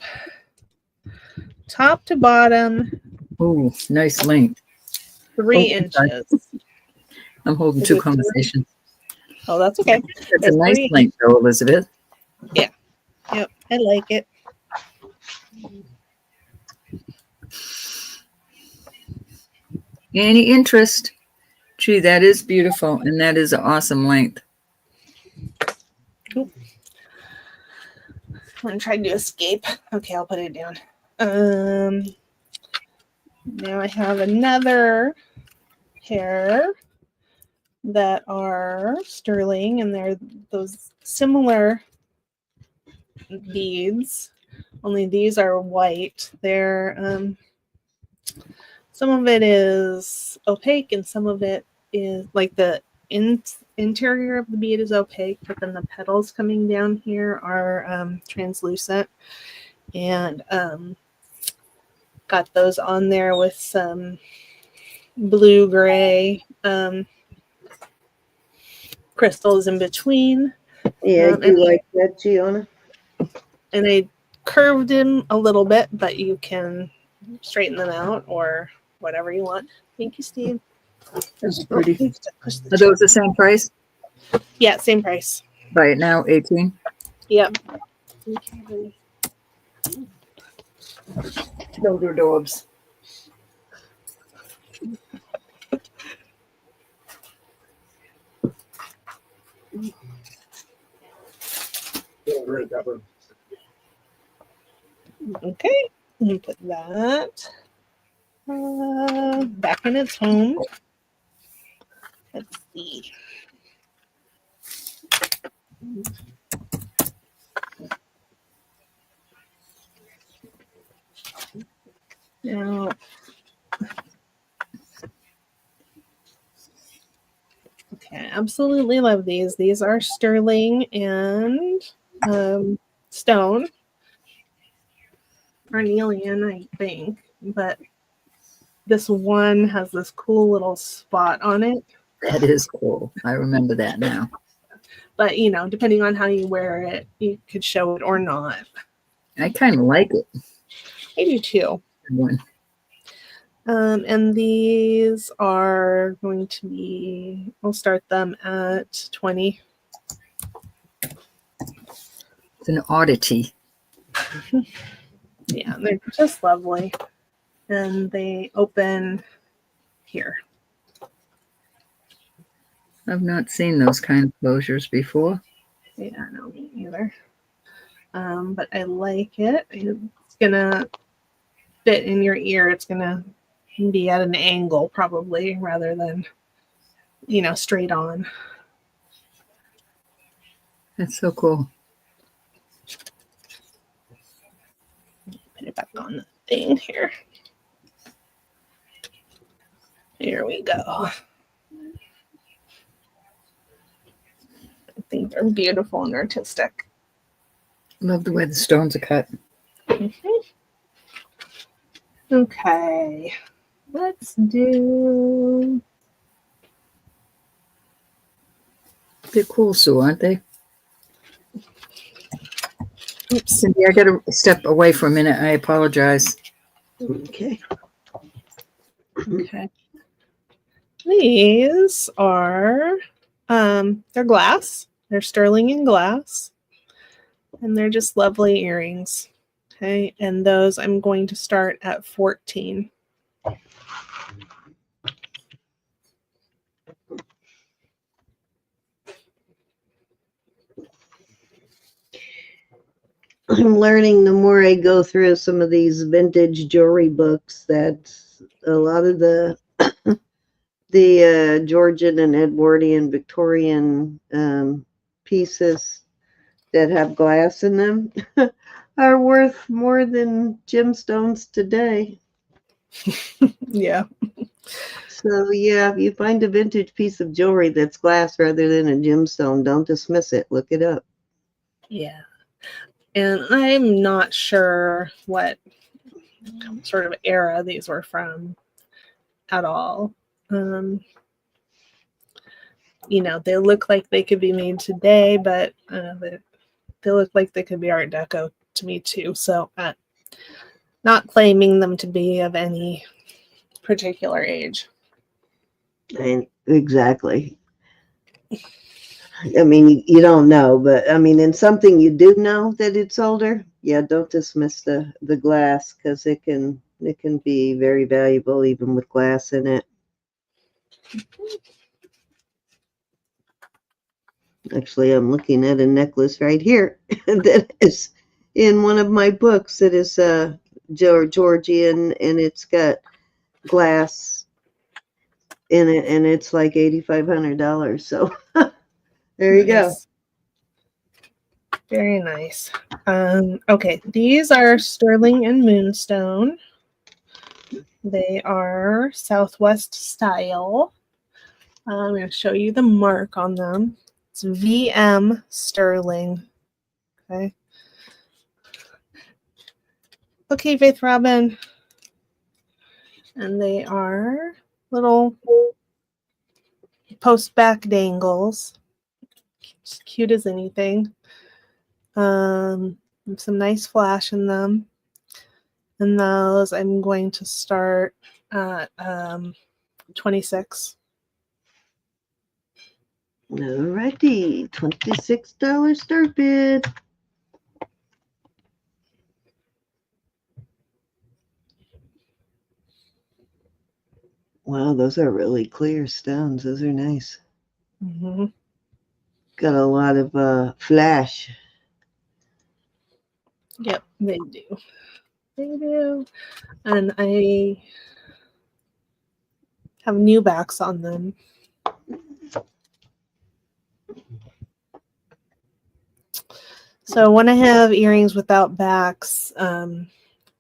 to bottom, Oh, nice length. 3 Oh, I'm sorry. inches. I'm holding Is two it 3? conversations. Oh, that's okay. That's a It's nice 3. length, though, Elizabeth. Yep, I like it. Any interest? Gee, that is beautiful, and that is an awesome length. I'm trying to escape. Okay, I'll put it down. Now I have another pair that are sterling, and they're those similar beads, only these are white. They're some of it is opaque and some of it is like the interior of the bead is opaque, but then the petals coming down here are translucent. And got those on there with some blue gray crystals in between. Yeah, I do like that, Gianna. And I curved them a little bit, but you can straighten them out or whatever you want. Thank you, Steve. That's pretty. You have to push the Are those the same price? Yeah, same price. Buy it now, 18. Yep. Those are adorbs. Okay, let me put that back in its home. Let's see. Now, okay, I absolutely love these. These are sterling and stone. Carnelian, I think, but this one has this cool little spot on it. That is cool. I remember that now. But, you know, depending on how you wear it, you could show it or not. I kind of like it. I do too. One. And these are going to be, we'll start them at 20. It's an oddity. Yeah, they're just lovely. And they open here. I've not seen those kind of closures before. Yeah, no, me either. But I like it. It's gonna fit in your ear. It's gonna be at an angle probably rather than, you know, straight on. That's so cool. Put it back on the thing here. Here we go. I think they're beautiful and artistic. Love the way the stones are cut. Okay, let's do. They're cool, Sue, aren't they? Oops. Cindy, I got to step away for a minute. I apologize. Okay. Okay. These are they're glass. They're sterling and glass. And they're just lovely earrings. Okay, and those I'm going to start at 14. I'm learning the more I go through some of these vintage jewelry books that a lot of the Georgian and Edwardian Victorian pieces that have glass in them are worth more than gemstones today. Yeah. So yeah, if you find a vintage piece of jewelry that's glass rather than a gemstone, don't dismiss it. Look it up. Yeah. And I'm not sure what sort of era these were from at all. You know, they look like they could be made today, but they look like they could be Art Deco to me too. So not claiming them to be of any particular age. And exactly. I mean, you don't know, but I mean, in something you do know that it's older, yeah, don't dismiss the glass because it can be very valuable even with glass in it. Actually, I'm looking at a necklace right here that is in one of my books. It is Georgian, and it's got glass in it, and it's like $8,500. So there you go. Very nice. Okay, these are sterling and moonstone. They are Southwest style. I'm going to show you the mark on them. It's VM sterling. Okay. Okay, Faith Robin. And they are little post back dangles. Just cute as anything. Some nice flash in them. And those I'm going to start at 26. Alrighty, $26 start bid. Wow, those are really clear stones. Those are nice. Mm-hmm. Got a lot of flash. Yep, they do. They do. And I have new backs on them. So when I have earrings without backs,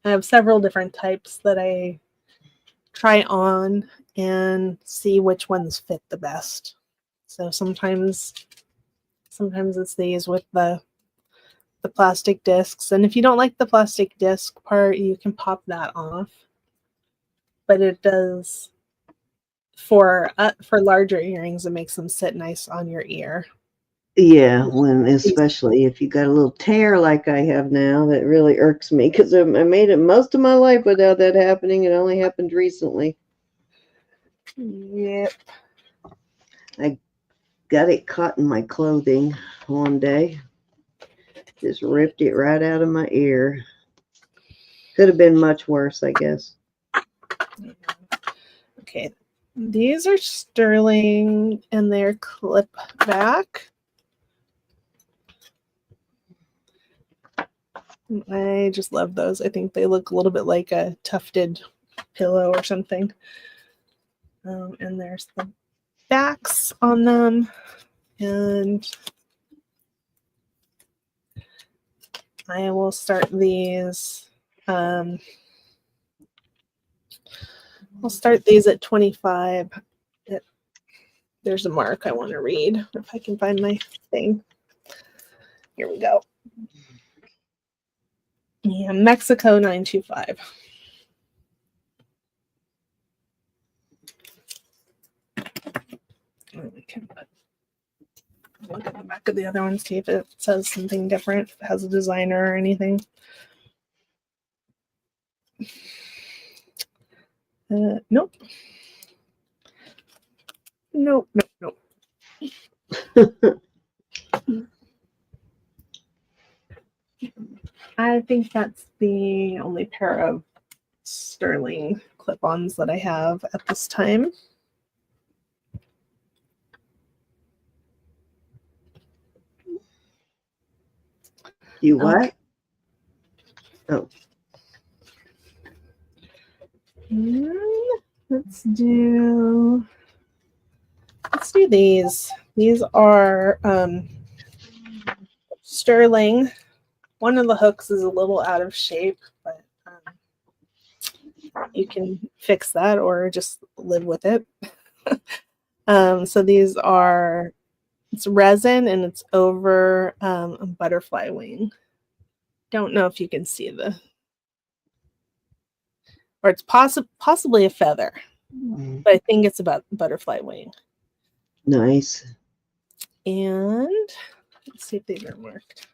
I have several different types that I try on and see which ones fit the best. So sometimes it's these with the plastic discs, and if you don't like the plastic disc part, you can pop that off. But it does for larger earrings, it makes them sit nice on your ear. Yeah, when especially if you got a little tear like I have now, that really irks me because I made it most of my life without that happening. It only happened recently. Yep. I got it caught in my clothing one day. Just ripped it right out of my ear. Could have been much worse, I guess. Okay, these are sterling and they're clip back. I just love those. I think they look a little bit like a tufted pillow or something. And there's the backs on them. And I will start these. I'll start these at 25. There's a mark I want to read. If I can find my thing. Here we go. Yeah, Mexico 925. We can look at the back of the other one, see if it says something different, if it has a designer or anything. Nope. Nope. I think that's the only pair of sterling clip-ons that I have at this time. You what? Okay. Oh. Let's do these. These are sterling. One of the hooks is a little out of shape, but you can fix that or just live with it. So these are, it's resin and it's over a butterfly wing. Don't know if you can see or it's possibly a feather, but I think it's about butterfly wing. Nice. And let's see if these are marked.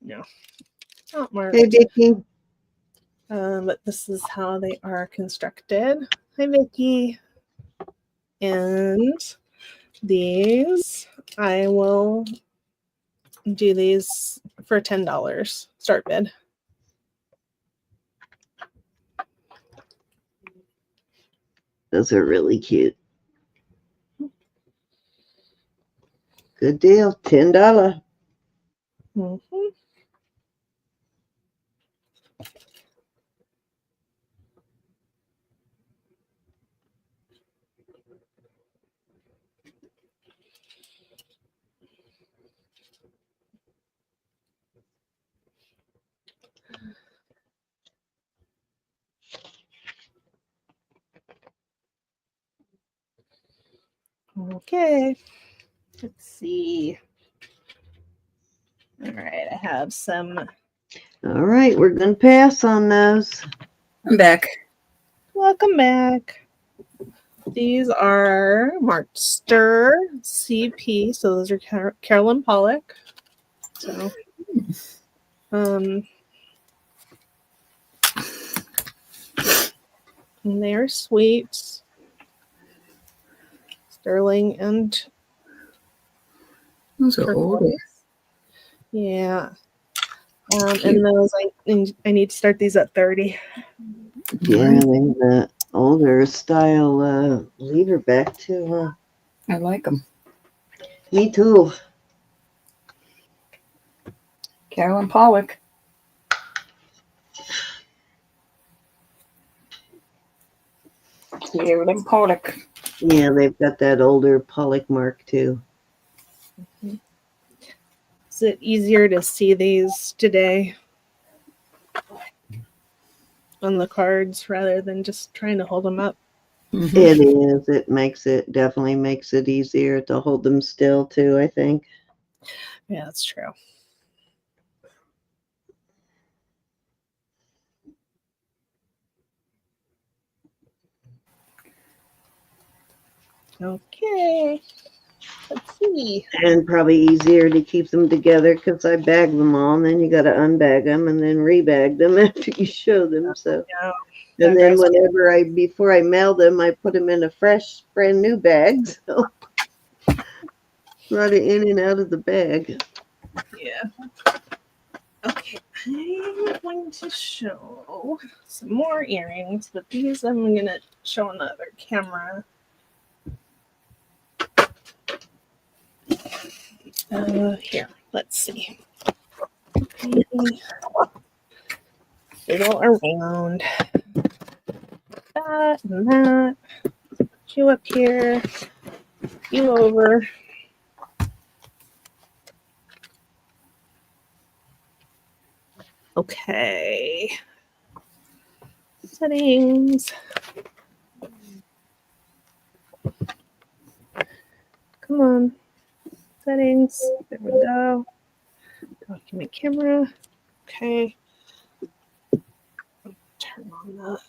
No, not marked. Hey, Vicky. But this is how they are constructed. Hi, Vicky. And these, I will do these for $10 start bid. Those are really cute. Good deal. $10. Mm-hmm. Okay, let's see. All right, I have some. All right, we're going to pass on those. I'm back. Welcome back. These are marked Stir CP, so those are Carolyn Pollock. So, and they're sweet. Sterling and Those are older. Yeah. And those I need to start these at 30. Yeah, they have the older style lever back too. I like them. Me too. Carolyn Pollock. Carolyn Pollock. Yeah, they've got that older Pollock mark too. Mm-hmm. Is it easier to see these today? on the cards rather than just trying to hold them up. Mhm. It is. It makes it definitely makes it easier to hold them still too, I think. Yeah, that's true. Okay. Let's see. And probably easier to keep them together because I bag them all, and then you got to unbag them and then rebag them after you show them. So, Yeah. and then whenever before I mail them, I put them in a fresh, brand new bag. So, run it in and out of the bag. Yeah. Okay, I'm going to show some more earrings, but these I'm going to show on the other camera. Here, let's see. They go around that and that. You up here, you over. Okay. Settings. Come on. Settings. There we go. Document camera. Okay. Turn on the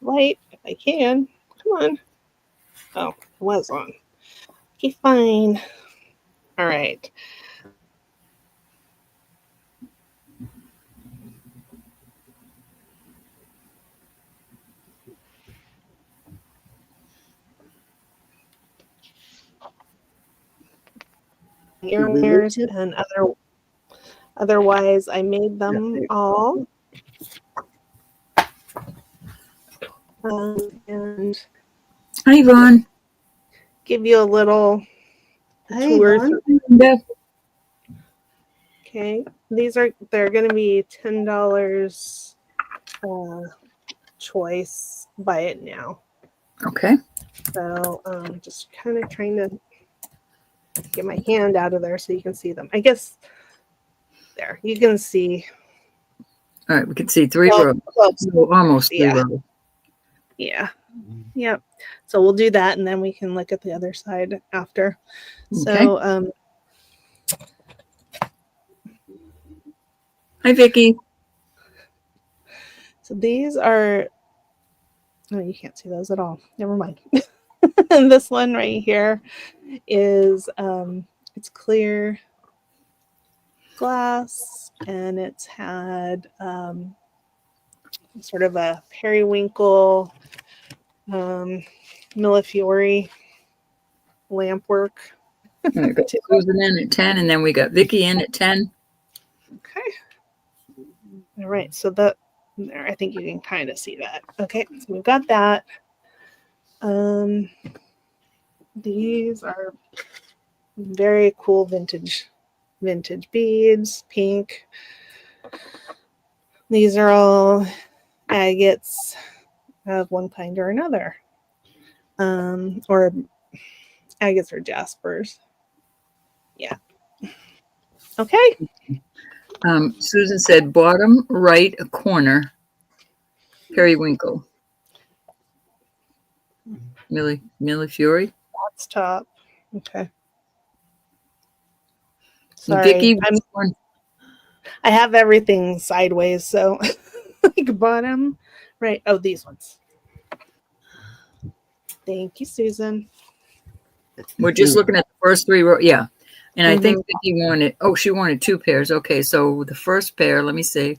light if I can. Come on. Oh, it was on. Okay, fine. All right. Earrings and otherwise I made them all. And Hi, Yvonne. give you a little Hey, tour. Vaughn. Okay, they're going to be $10 choice. Buy it now. Okay. So just kind of trying to get my hand out of there so you can see them. I guess there you can see. All right, we can see 3 rows. Well, almost 3 rows. Yeah. Yep. So we'll do that and then we can look at the other side after. Okay. So Hi, Vicki. so these are, oh, you can't see those at all. Never mind. This one right here is it's clear glass and it's had sort of a periwinkle Millefiori lampwork. All right, got Susan in at 10, and then we got Vicki in at 10. Okay. All right. So that there, I think you can kind of see that. Okay. So we've got that. These are very cool vintage beads, pink. These are all agates of one kind or another. Or agates or jaspers. Yeah. Okay. Susan said bottom right corner, periwinkle. Millefiori. That's top. Okay. Sorry. Vicki, I have everything sideways, so like bottom right. Oh, these ones. Thank you, Susan. we're just looking at the first 3 rows. Yeah. And I think Vicki wanted, she wanted 2 pairs. Okay, so the first pair, let me see.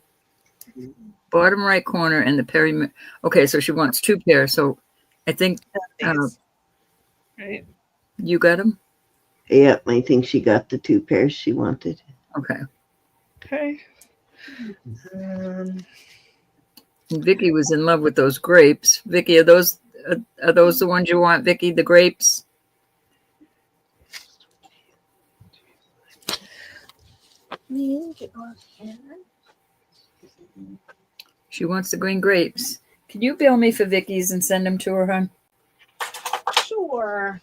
Bottom right corner and the okay, so she wants 2 pairs. So I think right. You got them? Yep, I think she got the 2 pairs she wanted. Okay. Okay. Vicki was in love with those grapes. Vicki, are those the ones you want, Vicki? The grapes? She wants the green grapes. Can you bill me for Vicki's and send them to her, hon? Sure.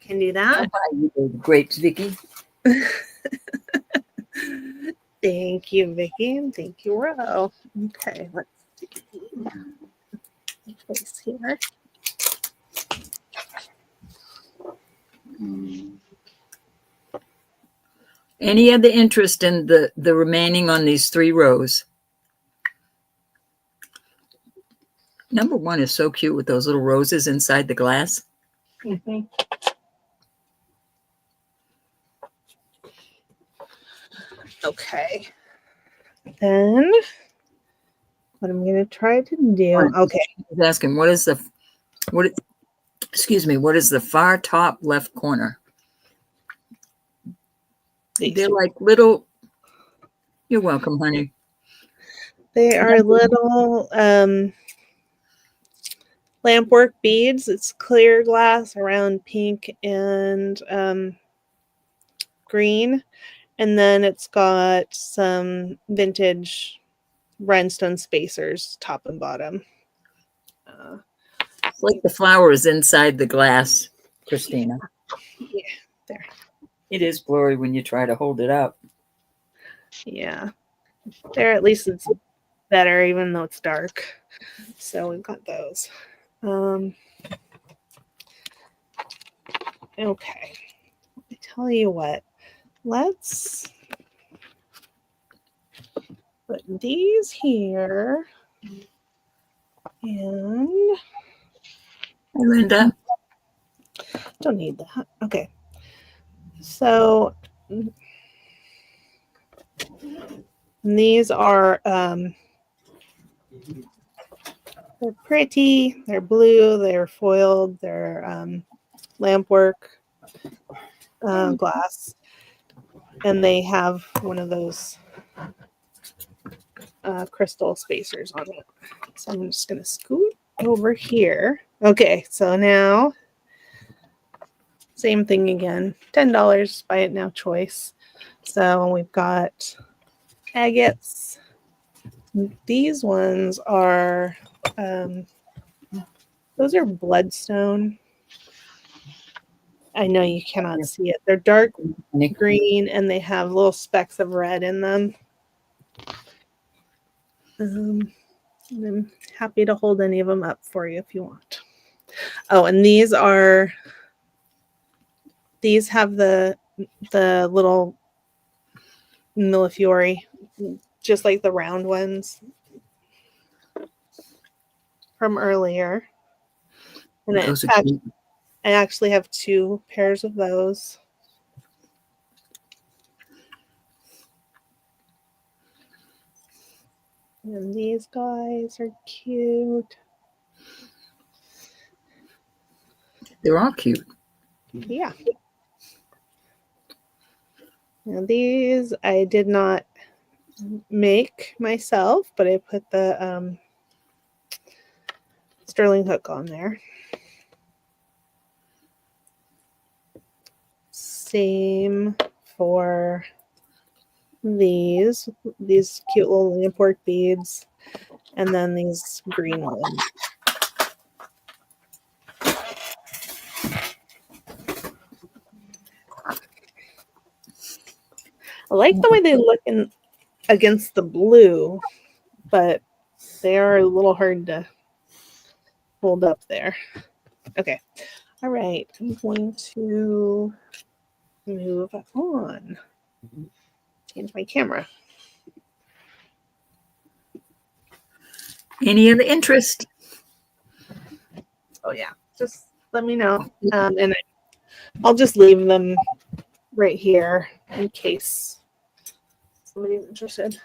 Can do that. I'll buy you the grapes, Vicki. Thank you, Vicki, and thank you, Ro. Okay, let's see. Place here. Any other interest in the remaining on these 3 rows? Number 1 is so cute with those little roses inside the glass. Mhm. Okay. Then what I'm going to try to do. Okay. I was asking, excuse me, what is the far top left corner? They're like little, you're welcome, honey. They are little Lampwork beads. It's clear glass around pink and green. And then it's got some vintage rhinestone spacers, top and bottom. It's like the flowers inside the glass, Christina. Yeah, there. It is blurry when you try to hold it up. Yeah. There, at least it's better, even though it's dark. So we've got those. Okay. I tell you what, let's put these here. And Hi, Linda. don't need that. Okay. So these are they're pretty, they're blue, they're foiled, they're Lampwork glass, and they have one of those crystal spacers on it. So I'm just gonna scoot over here. Okay, so now same thing again. $10, buy it now choice. So we've got agates. These ones are those are bloodstone. I know you cannot see it. They're dark green and they have little specks of red in them. I'm happy to hold any of them up for you if you want. Oh, and these have the little millefiori, just like the round ones from earlier. And I actually have 2 pairs of those. And these guys are cute. They're all cute. Yeah. Now these I did not make myself, but I put the sterling hook on there. Same for these cute little Lampwork beads, and then these green ones. I like the way they look against the blue, but they are a little hard to hold up there. Okay. All right. I'm going to move on. Change my camera. Any other interest? Oh yeah. Just let me know. And I'll just leave them right here in case somebody's interested.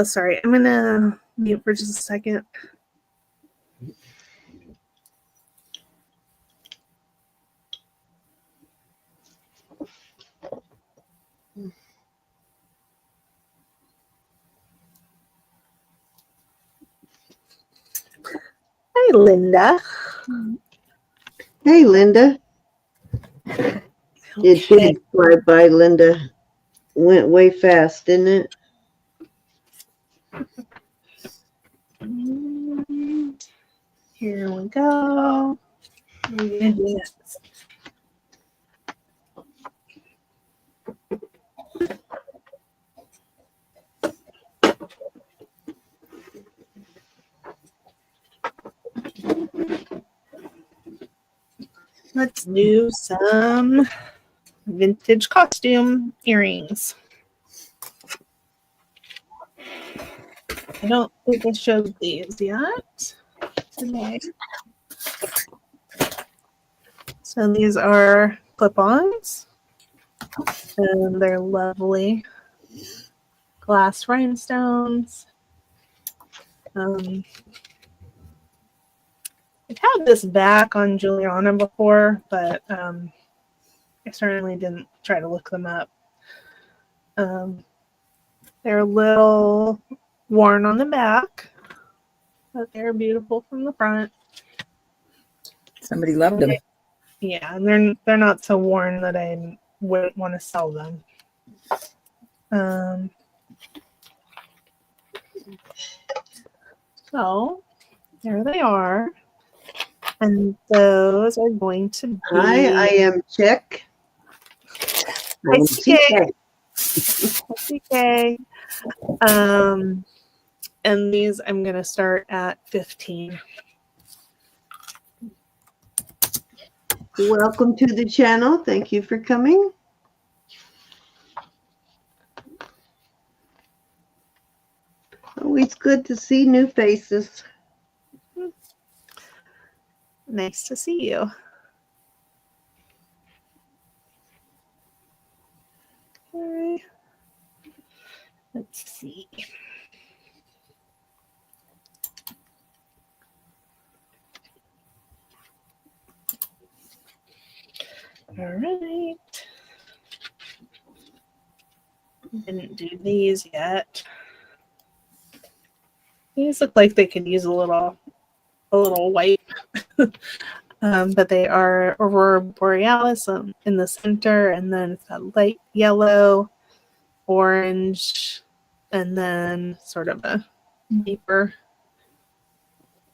Sorry, I'm gonna mute for just a second. Hi, Linda. Hey, Linda. It did fly by, Linda. Went way fast, didn't it? And here we go. Yes. Let's do some vintage costume earrings. I don't think I showed these yet today. So these are clip-ons, and they're lovely glass rhinestones. I've had this back on Juliana before, but I certainly didn't try to look them up. They're a little worn on the back, but they're beautiful from the front. Somebody loved them. Yeah, and they're not so worn that I wouldn't want to sell them. So there they are, and those are going to be. Hi, I am Chick. Hi, CK. And these I'm gonna start at 15. Welcome to the channel. Thank you for coming. Always good to see new faces. Nice to see you. Okay. Let's see. All right. Didn't do these yet. These look like they could use a little wipe. But they are Aurora Borealis in the center, and then it's got light yellow, orange, and then sort of a deeper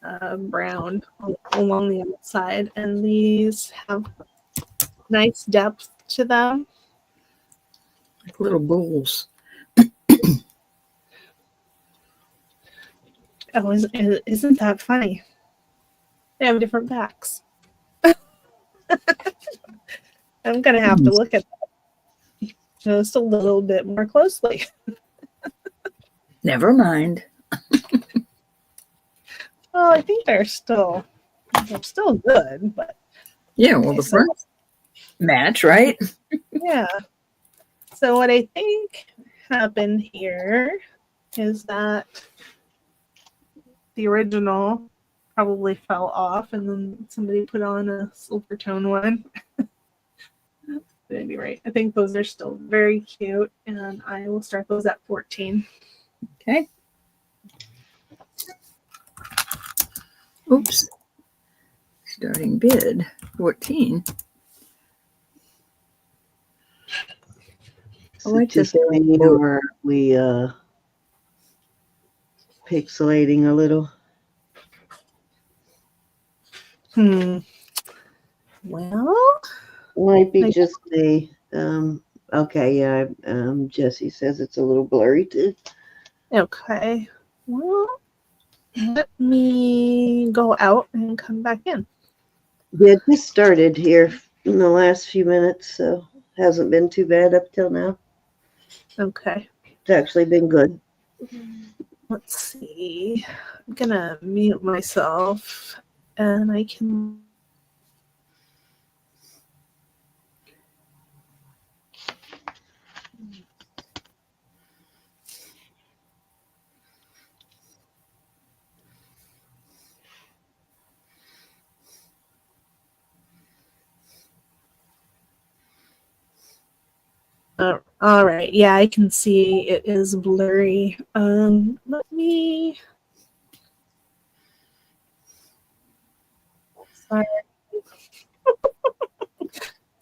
brown along the outside. And these have nice depth to them. Like little bowls. Oh, isn't that funny? They have different backs. I'm going to have to look at that just a little bit more closely. Never mind. Well, I think they're still good, but Yeah, well, the front match, right? yeah. So what I think happened here is that the original probably fell off, and then somebody put on a silver tone one. At any rate, I think those are still very cute, and I will start those at 14. Okay. Oops. Starting bid 14. I like this. Tiffany, or are we pixelating a little? Well, Might be just a okay, yeah. Jesse says it's a little blurry too. okay. Well, let me go out and come back in. Yeah, just started here in the last few minutes, so hasn't been too bad up till now. Okay. It's actually been good. Let's see. I'm gonna mute myself, and I can. All right. Yeah, I can see it is blurry. Let me. Sorry.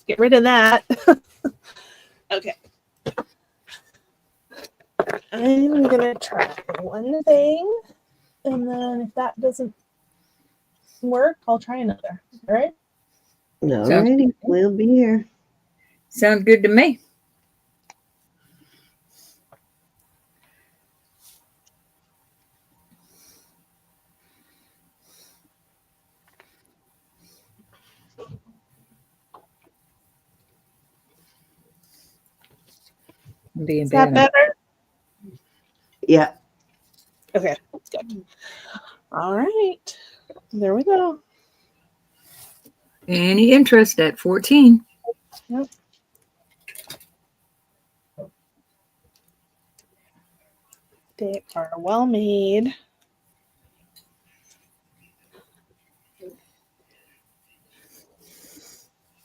Get rid of that. Okay. I'm gonna try one thing, and then if that doesn't work, I'll try another. All right. Alrighty, we'll be here. Sounds good to me. I'm being Is that bad. better? Yeah. Okay, that's good. All right, there we go. Any interest at 14? Yep. They are well made.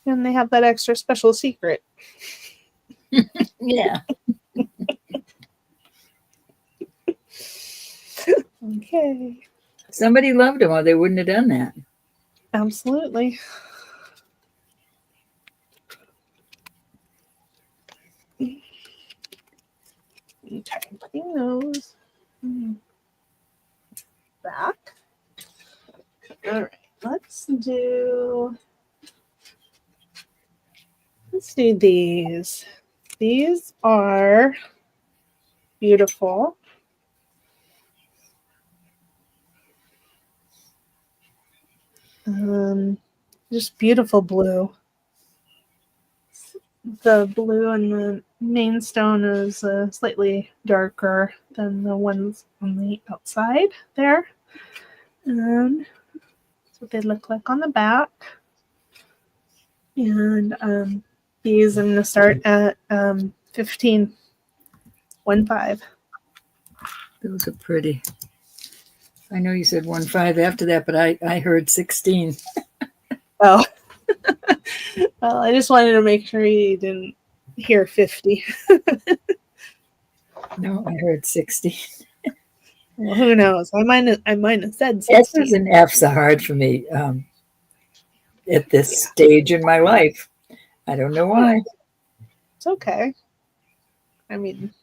And they have that extra special secret. Yeah. Okay. Somebody loved them or they wouldn't have done that. Absolutely. Okay, putting those back. All right, let's do these. These are beautiful. Just beautiful blue. The blue in the main stone is slightly darker than the ones on the outside there. And that's what they look like on the back. And these I'm going to start at 15. 1.5. Those are pretty. I know you said 1.5 after that, but I heard 16. Oh. Well, I just wanted to make sure you didn't hear 50. No, I heard 16. Well, who knows? I might have said S's 60. and F's are hard for me at this Yeah. stage in my life. I don't know why. It's okay. I mean,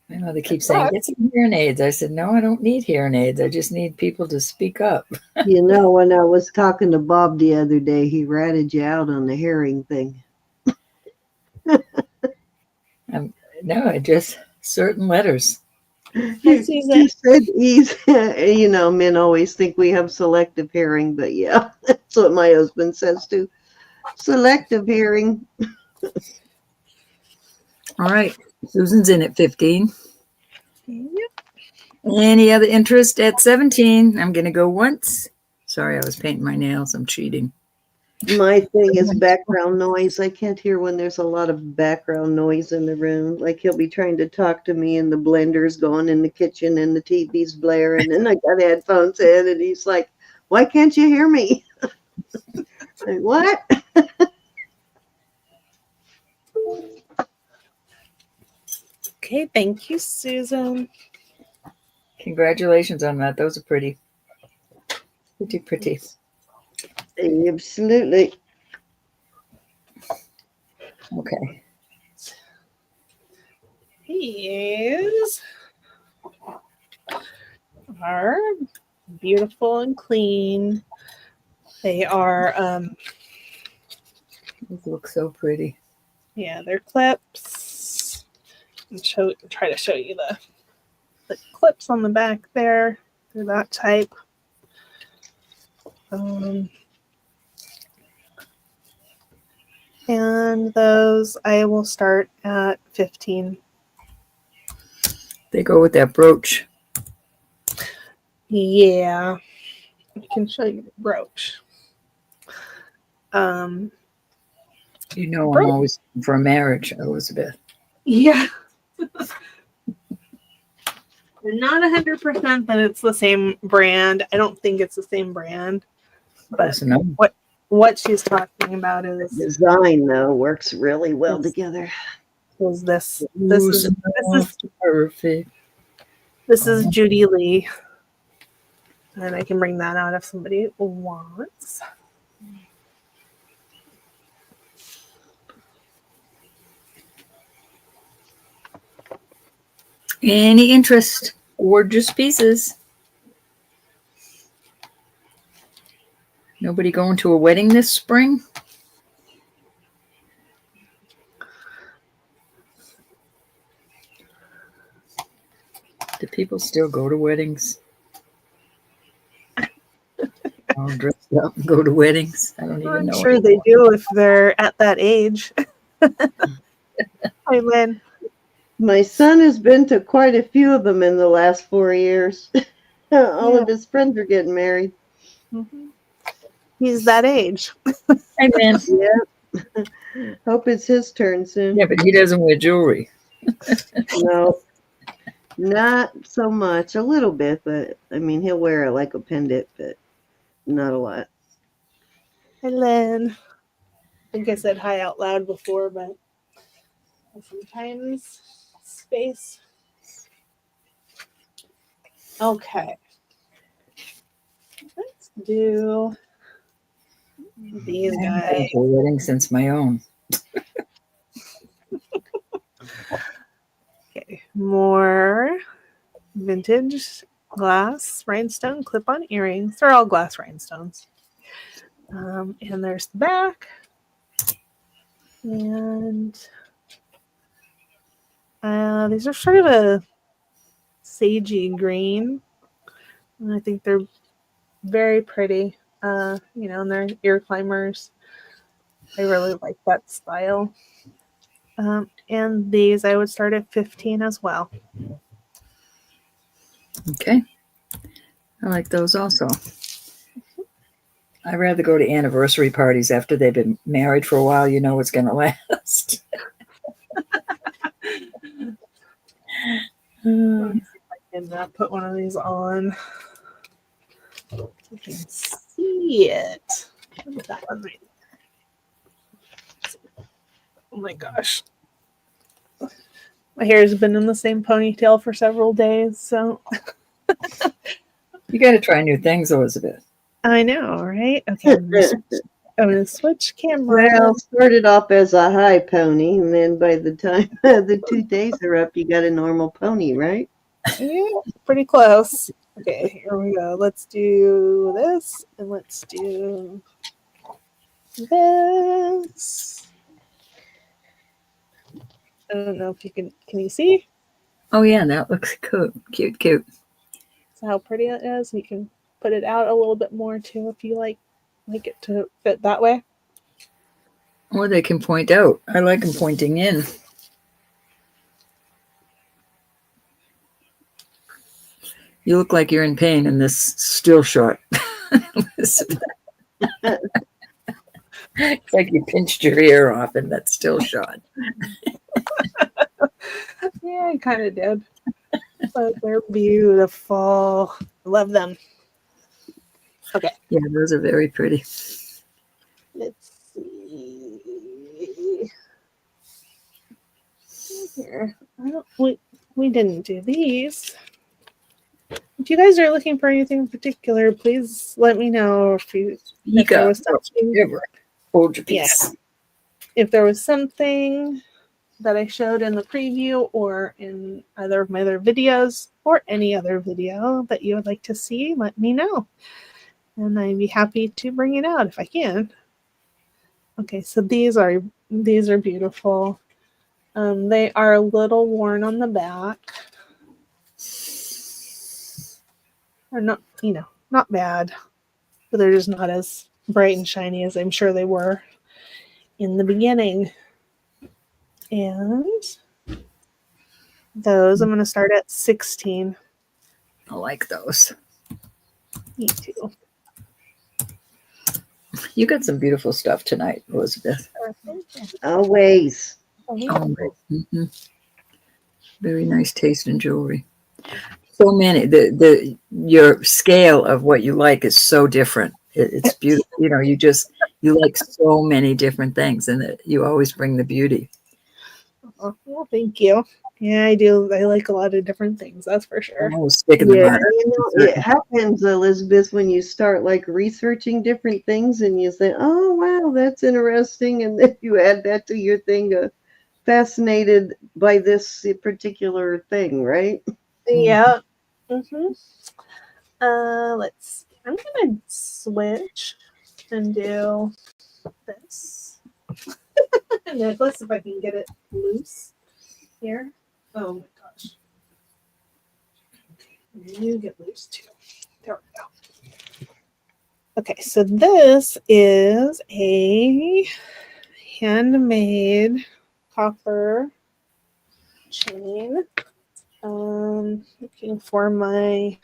I know they keep saying, get some hearing aids. I said, no, I don't need hearing aids. I just need people to speak up. You know, when I was talking to Bob the other day, he ratted you out on the hearing thing. No, just certain letters. He said he's, you know, men always think we have selective hearing, but yeah, that's what my husband says too. Selective hearing. All right. Susan's in at 15. yep. Any other interest at 17? I'm going to go once. Sorry, I was painting my nails. I'm cheating. My thing is background noise. I can't hear when there's a lot of background noise in the room. Like he'll be trying to talk to me and the blender's going in the kitchen and the TV's blaring and I got headphones in and he's like, why can't you hear me? Like, what? Okay, thank you, Susan. Congratulations on that. Those are pretty. Pretty, pretty. Absolutely. Okay. These are beautiful and clean. They are, Those look so pretty. yeah, they're clips. And try to show you the clips on the back there. They're that type. And those I will start at 15. They go with that brooch. Yeah, I can show you the brooch. You know, I'm always for a marriage, Elizabeth. Yeah. Not 100% that it's the same brand. I don't think it's the same brand. But what she's talking about is Design though works really well together. Is this is perfect. This is Judy Lee. And I can bring that out if somebody wants. Any interest? Gorgeous pieces. Nobody going to a wedding this spring? Do people still go to weddings? All dressed up and go to weddings? I don't even know. I'm sure they do if they're at that age. Hi, Lynn. My son has been to quite a few of them in the last 4 years. All Yeah. of his friends are getting married. Mhm. He's that age. Hey, man. Yeah. Hope it's his turn soon. Yeah, but he doesn't wear jewelry. No, not so much. A little bit, but I mean, he'll wear it like a pendant, but not a lot. Hi, Lynn. I think I said hi out loud before, but sometimes space. Okay. Let's do these I haven't guys. been to a wedding since my own. Okay. More vintage glass rhinestone clip-on earrings. They're all glass rhinestones. And there's the back. And these are sort of a sagey green. And I think they're very pretty. And they're ear climbers. I really like that style. And these I would start at 15 as well. Okay. I like those also. I'd rather go to anniversary parties after they've been married for a while. You know it's going to last. Let me see if I can put one of these on. You can see it. Look at that one right there. Oh my gosh. My hair has been in the same ponytail for several days, so You got to try new things, Elizabeth. I know, right? Okay, I'm gonna switch camera. Well, started off as a high pony, and then by the time the 2 days are up, you got a normal pony, right? Yeah, pretty close. Okay, here we go. Let's do this, and let's do this. I don't know if you can you see? Oh, yeah, that looks cool. Cute, cute. So how pretty it is. You can put it out a little bit more too if you like it to fit that way. Or they can point out. I like them pointing in. You look like you're in pain in this still shot. It's like you pinched your ear off in that still shot. Yeah, I kind of did. But they're beautiful. Love them. Okay. Yeah, those are very pretty. Let's see. Here. We didn't do these. If you guys are looking for anything in particular, please let me know if there was something. Hold your piece. If there was something that I showed in the preview or in either of my other videos or any other video that you would like to see, let me know. And I'd be happy to bring it out if I can. Okay, so these are beautiful. They are a little worn on the back. They're not, not bad, but they're just not as bright and shiny as I'm sure they were in the beginning. And those I'm going to start at 16. I like those. Me too. You got some beautiful stuff tonight, Elizabeth. Always. Mm-hmm. Very nice taste in jewelry. So many. Your scale of what you like is so different. It's beautiful. You like so many different things, and you always bring the beauty. Oh, well, thank you. Yeah, I do. I like a lot of different things. That's for sure. Yeah, it happens, Elizabeth, when you start like researching different things, and you say, "Oh, wow, that's interesting," and then you add that to your thing. Fascinated by this particular thing, right? Yeah. Mm-hmm. Let's see. I'm gonna switch and do this necklace if I can get it loose here. Oh my gosh. You get loose too. There we go. Okay, so this is a handmade copper chain. Looking for my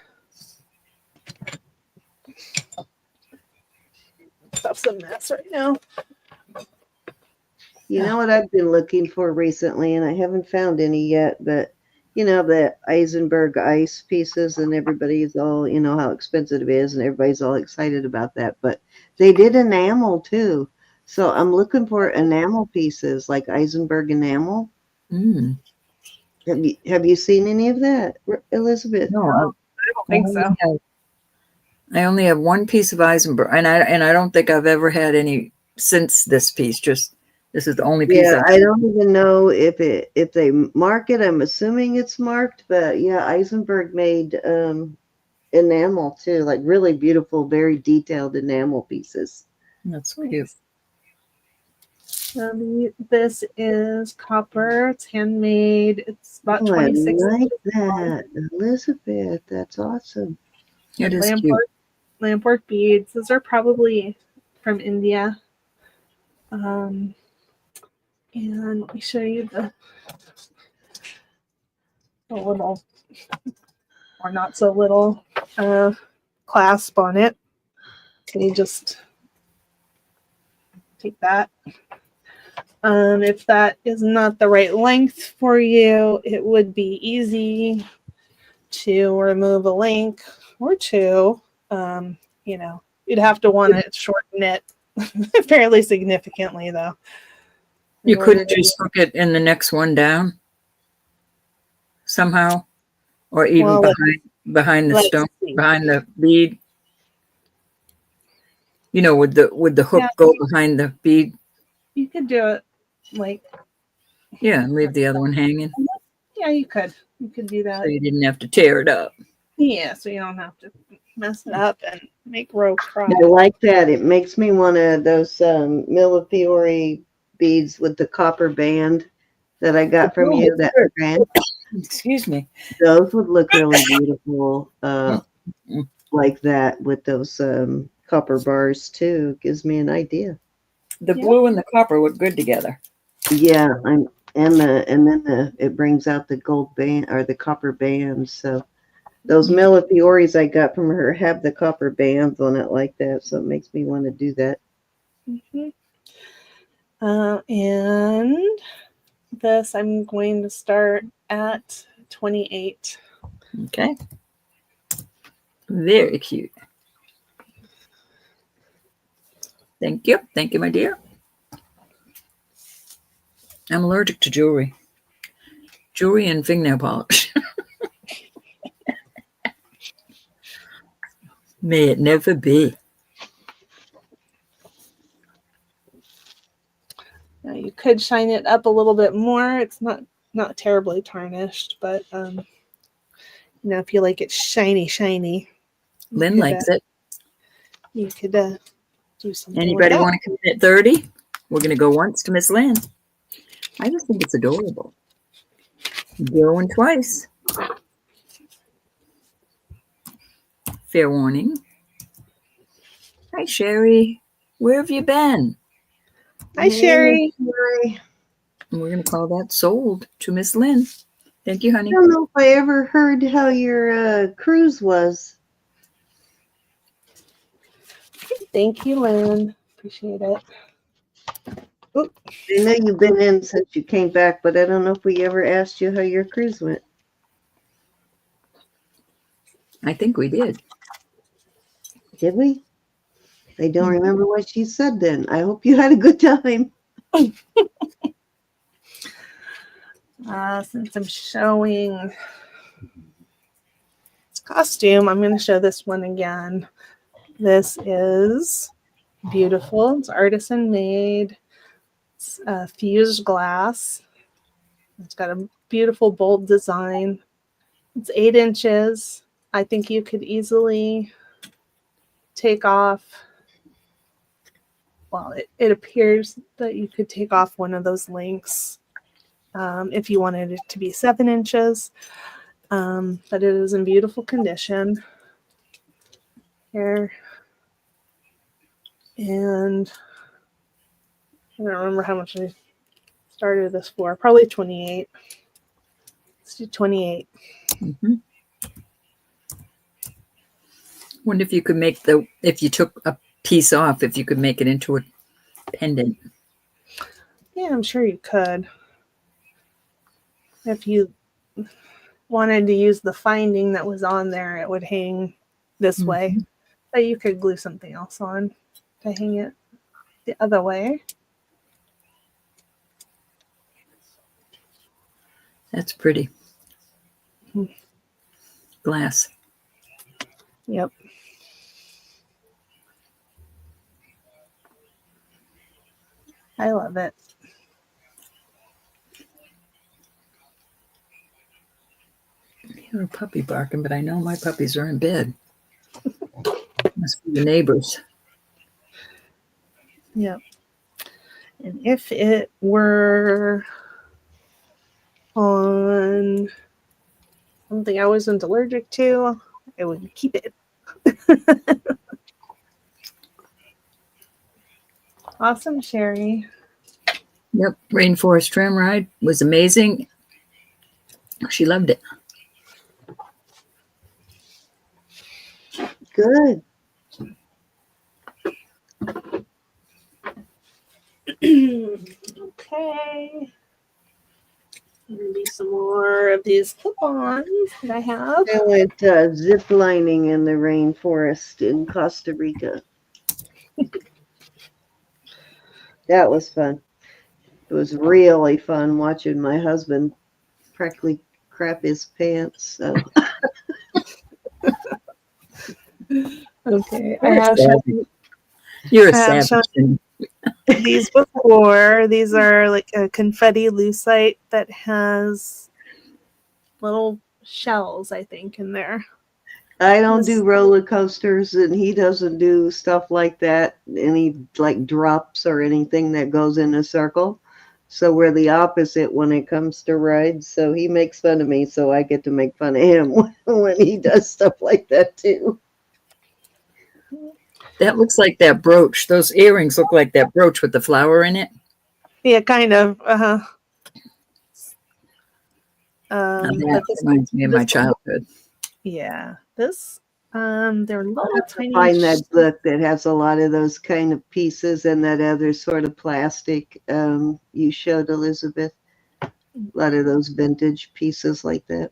stuff's a mess right now. You know what I've been looking for recently, and I haven't found any yet, but you know, the Eisenberg ice pieces, and everybody's all, you know, how expensive it is, and everybody's all excited about that. But they did enamel too. So I'm looking for enamel pieces, like Eisenberg enamel. Mm. Have you seen any of that, Elizabeth? No, I don't think so. I only have one piece of Eisenberg, and I don't think I've ever had any since this piece. Just this is the only piece. Yeah, I don't even know if they mark it. I'm assuming it's marked, but yeah, Eisenberg made enamel too, like really beautiful, very detailed enamel pieces. That's cute. This is copper. It's handmade. It's about Oh, I 26 like inches that, Elizabeth. That's awesome. It is cute. Lampwork beads. Those are probably from India. And let me show you the little, or not so little, clasp on it. Can you just take that? If that is not the right length for you, it would be easy to remove a link or two. You know, you'd have to want to shorten it fairly significantly, though. You couldn't just hook it in the next one down somehow, or even behind the stone, behind the bead. You know, would the hook go behind the bead? You could do it like, yeah, and leave the other one hanging. Yeah, you could. You could do that. So you didn't have to tear it up. Yeah, so you don't have to mess it up and make rope cry. I like that. It makes me want those Millefiori beads with the copper band that I got from you. That brand. Excuse me. Those would look really beautiful, like that with those copper bars too. Gives me an idea. The blue and the copper look good together. Yeah, and then it brings out the gold band or the copper bands. So those Millefioris I got from her have the copper bands on it like that, so it makes me want to do that. Mm-hmm. And this I'm going to start at 28. Okay. Very cute. Thank you. Thank you, my dear. I'm allergic to jewelry. Jewelry and fingernail polish. May it never be. Now you could shine it up a little bit more. It's not terribly tarnished, but you know, if you like it shiny. Lynn likes it. You could do something. Anybody want to come in at 30? We're going to go once to Miss Lynn. I just think it's adorable. Going twice. Fair warning. Hi, Sherry. Where have you been? Hi, Sherry. Sherry. And we're going to call that sold to Miss Lynn. Thank you, honey. I don't know if I ever heard how your cruise was. Thank you, Lynn. Appreciate it. I know you've been in since you came back, but I don't know if we ever asked you how your cruise went. I think we did. Did we? I don't remember what she said then. I hope you had a good time. Since I'm showing this costume, I'm going to show this one again. This is beautiful. It's artisan-made. It's fused glass. It's got a beautiful, bold design. It's 8 inches. I think you could easily take off. Well, it appears that you could take off one of those links if you wanted it to be 7 inches. But it is in beautiful condition. Here. And I don't remember how much I started this for. Probably 28. Let's do 28. Mm-hmm. Wonder if you could make if you took a piece off, if you could make it into a pendant. Yeah, I'm sure you could. If you wanted to use the finding that was on there, it would hang this way. But you could glue something else on to hang it the other way. That's pretty. Mhm. Glass. Yep. I love it. I hear a puppy barking, but I know my puppies are in bed. Must be the neighbors. Yep. And if it were on something I wasn't allergic to, I would keep it. Awesome, Sherry. Yep. Rainforest tram ride was amazing. She loved it. Good. Okay. Maybe some more of these clip-ons that I have. I went zip lining in the rainforest in Costa Rica. That was fun. It was really fun watching my husband practically crap his pants. So. Okay. You're a I have savage. shown these before. These are like a confetti lucite that has little shells, I think, in there. I don't do roller coasters, and he doesn't do stuff like that, any like drops or anything that goes in a circle. So we're the opposite when it comes to rides. So he makes fun of me, so I get to make fun of him when he does stuff like that too. That looks like that brooch. Those earrings look like that brooch with the flower in it. Yeah, kind of. Now But that reminds me of my childhood. Yeah, they're little tiny. Find that book that has a lot of those kind of pieces and that other sort of plastic you showed, Elizabeth. A lot of those vintage pieces like that.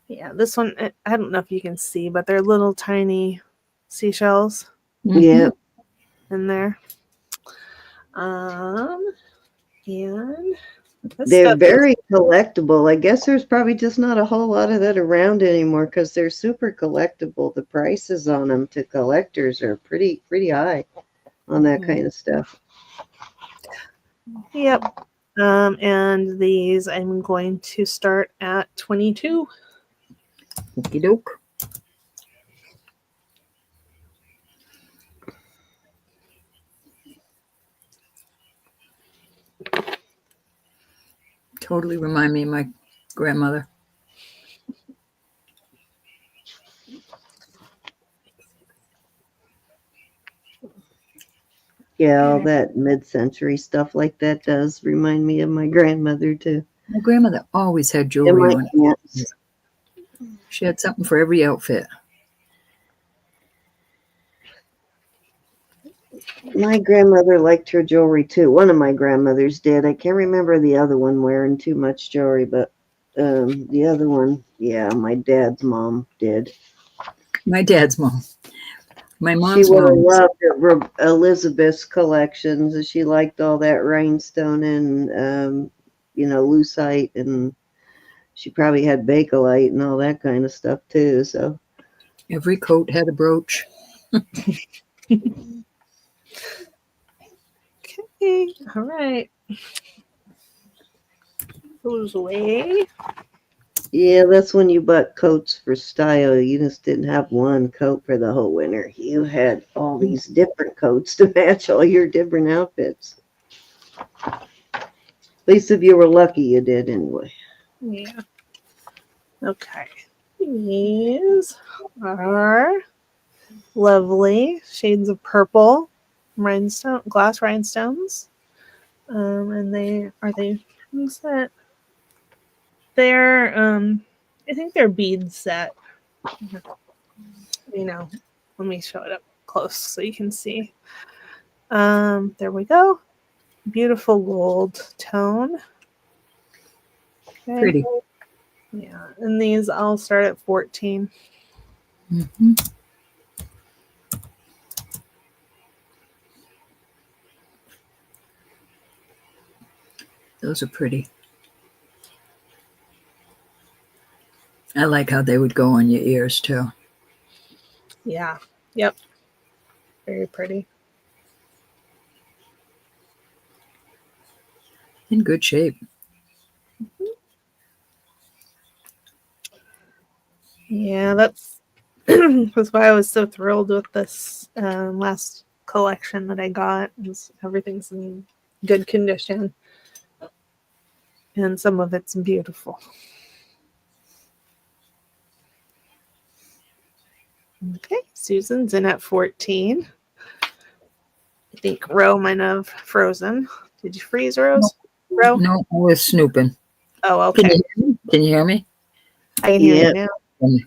Yeah, this one, I don't know if you can see, but they're little tiny seashells Yeah. in there. And this They're stuff very collectible. I guess there's probably just not a whole lot of that around anymore because they're super collectible. The prices on them to collectors are pretty high on that kind of stuff. Yep. And these I'm going to start at 22. Okie doke. Totally remind me of my grandmother. Yeah, all that mid-century stuff like that does remind me of my grandmother too. My grandmother always had And jewelry my on. aunts. She had something for every outfit. My grandmother liked her jewelry too. One of my grandmothers did. I can't remember the other one wearing too much jewelry, but the other one, yeah, my dad's mom did. My dad's mom. My She mom's would have mom. loved Elizabeth's collections. She liked all that rhinestone and, lucite, and she probably had Bake-a-lite and all that kind of stuff too. So Every coat had a brooch. Okay. All right. Goes away. yeah, that's when you bought coats for style. You just didn't have one coat for the whole winter. You had all these different coats to match all your different outfits. At least if you were lucky, you did anyway. Yeah. Okay. These are lovely shades of purple glass rhinestones. And they from set. They're I think they're bead set. You know, let me show it up close so you can see. There we go. Beautiful gold tone. Okay. Pretty. Yeah, and these all start at 14. Mm-hmm. Those are pretty. I like how they would go on your ears too. Yeah. Yep. Very pretty. In good shape. Yeah, that's that's why I was so thrilled with this last collection that I got. Everything's in good condition, and some of it's beautiful. Okay, Susan's in at 14. I think Ro might have frozen. Did you freeze, Rose? Ro? No, I was snooping. Oh, Can okay. you hear me? Can you hear me? I can hear Yeah. you now.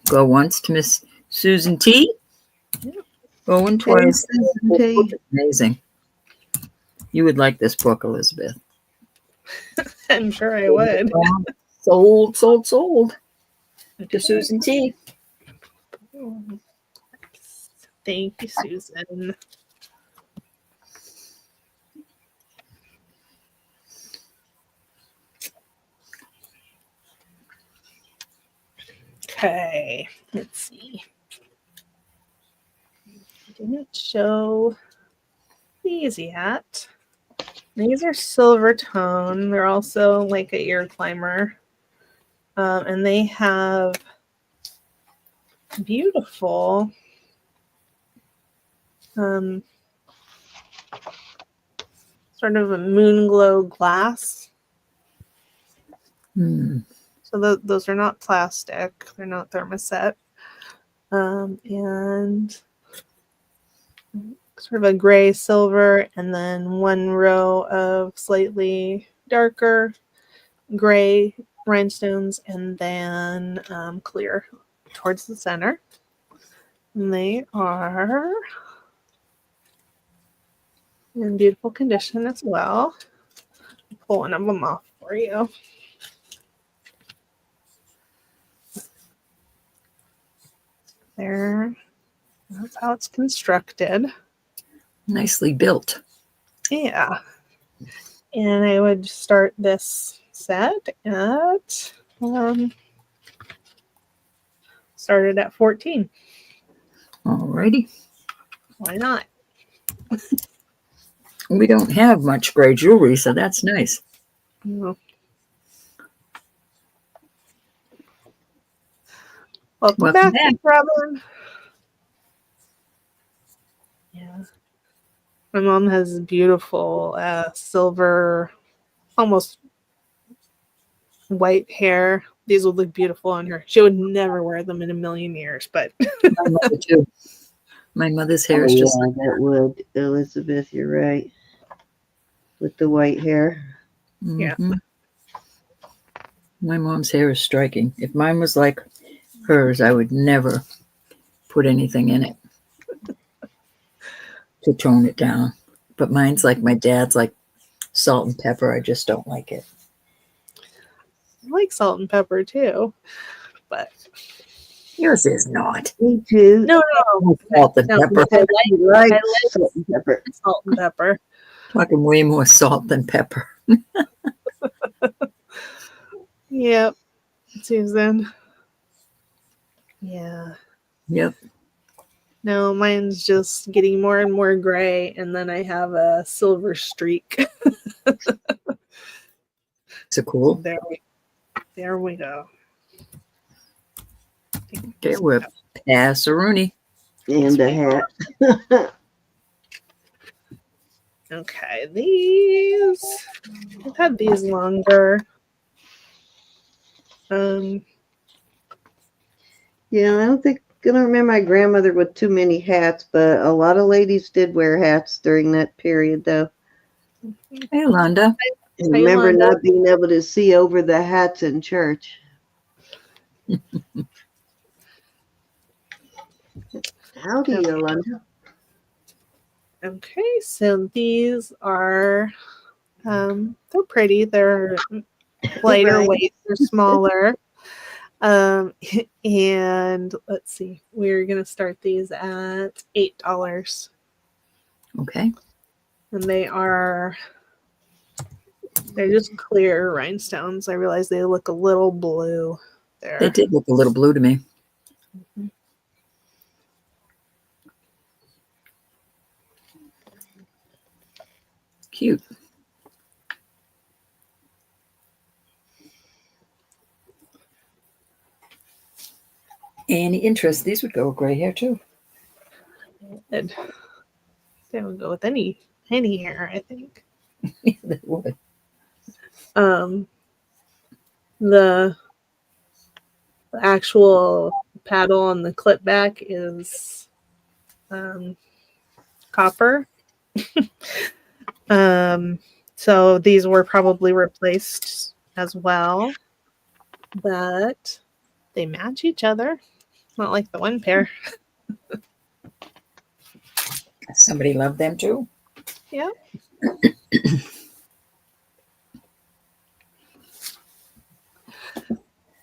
Go once to Miss Susan T. Going twice. Susan T. Amazing. You would like this book, Elizabeth. I'm sure I would. Sold to Susan T. Thank you, Susan. Okay, let's see. I didn't show these yet. These are silver tone. They're also like a ear climber. And they have beautiful sort of a moon glow glass. Hmm. So those are not plastic. They're not thermoset. And sort of a gray silver, and then one row of slightly darker gray rhinestones, and then clear towards the center. And they are in beautiful condition as well. I'll pull one of them off for you. There. That's how it's constructed. Nicely built. Yeah. And I would start this set at started at 14. Alrighty. Why not? We don't have much gray jewelry, so that's nice. No. Welcome back, Robin. Yeah. My mom has beautiful silver, almost white hair. These would look beautiful on her. She would never wear them in a million years, but My mother too. My mother's hair is just yeah, that would, Elizabeth, you're right. With the white hair. Yeah. Mhm. My mom's hair is striking. If mine was like hers, I would never put anything in it to tone it down. But mine's like my dad's, like salt and pepper. I just don't like it. I like salt and pepper too. But Yours is not. Me too. no. Salt and No, pepper. I like Salt and pepper. salt and pepper. Talking way more salt than pepper. Yep. Susan. Yeah. Yep. No, mine's just getting more and more gray, and then I have a silver streak. So cool. There we go. Okay, we're Passeroonie. And a hat. Okay, these I've had these longer. Yeah, I don't remember my grandmother with too many hats, but a lot of ladies did wear hats during that period, though. Hey, Londa. And Hi, remember Yolanda. not being able to see over the hats in church. Howdy, Okay. Yolanda. Okay, so these are they're pretty. They're lighter Right. weight. They're smaller. And let's see, we're gonna start these at $8, Okay. and they're just clear rhinestones. I realize they look a little blue They there. did look a little blue to me. Cute. Any interest? These would go with gray hair too. And they would go with any hair, I think. They would. The actual paddle on the clip back is copper. So these were probably replaced as well, but they match each other. Not like the one pair. Somebody loved them too. Yeah.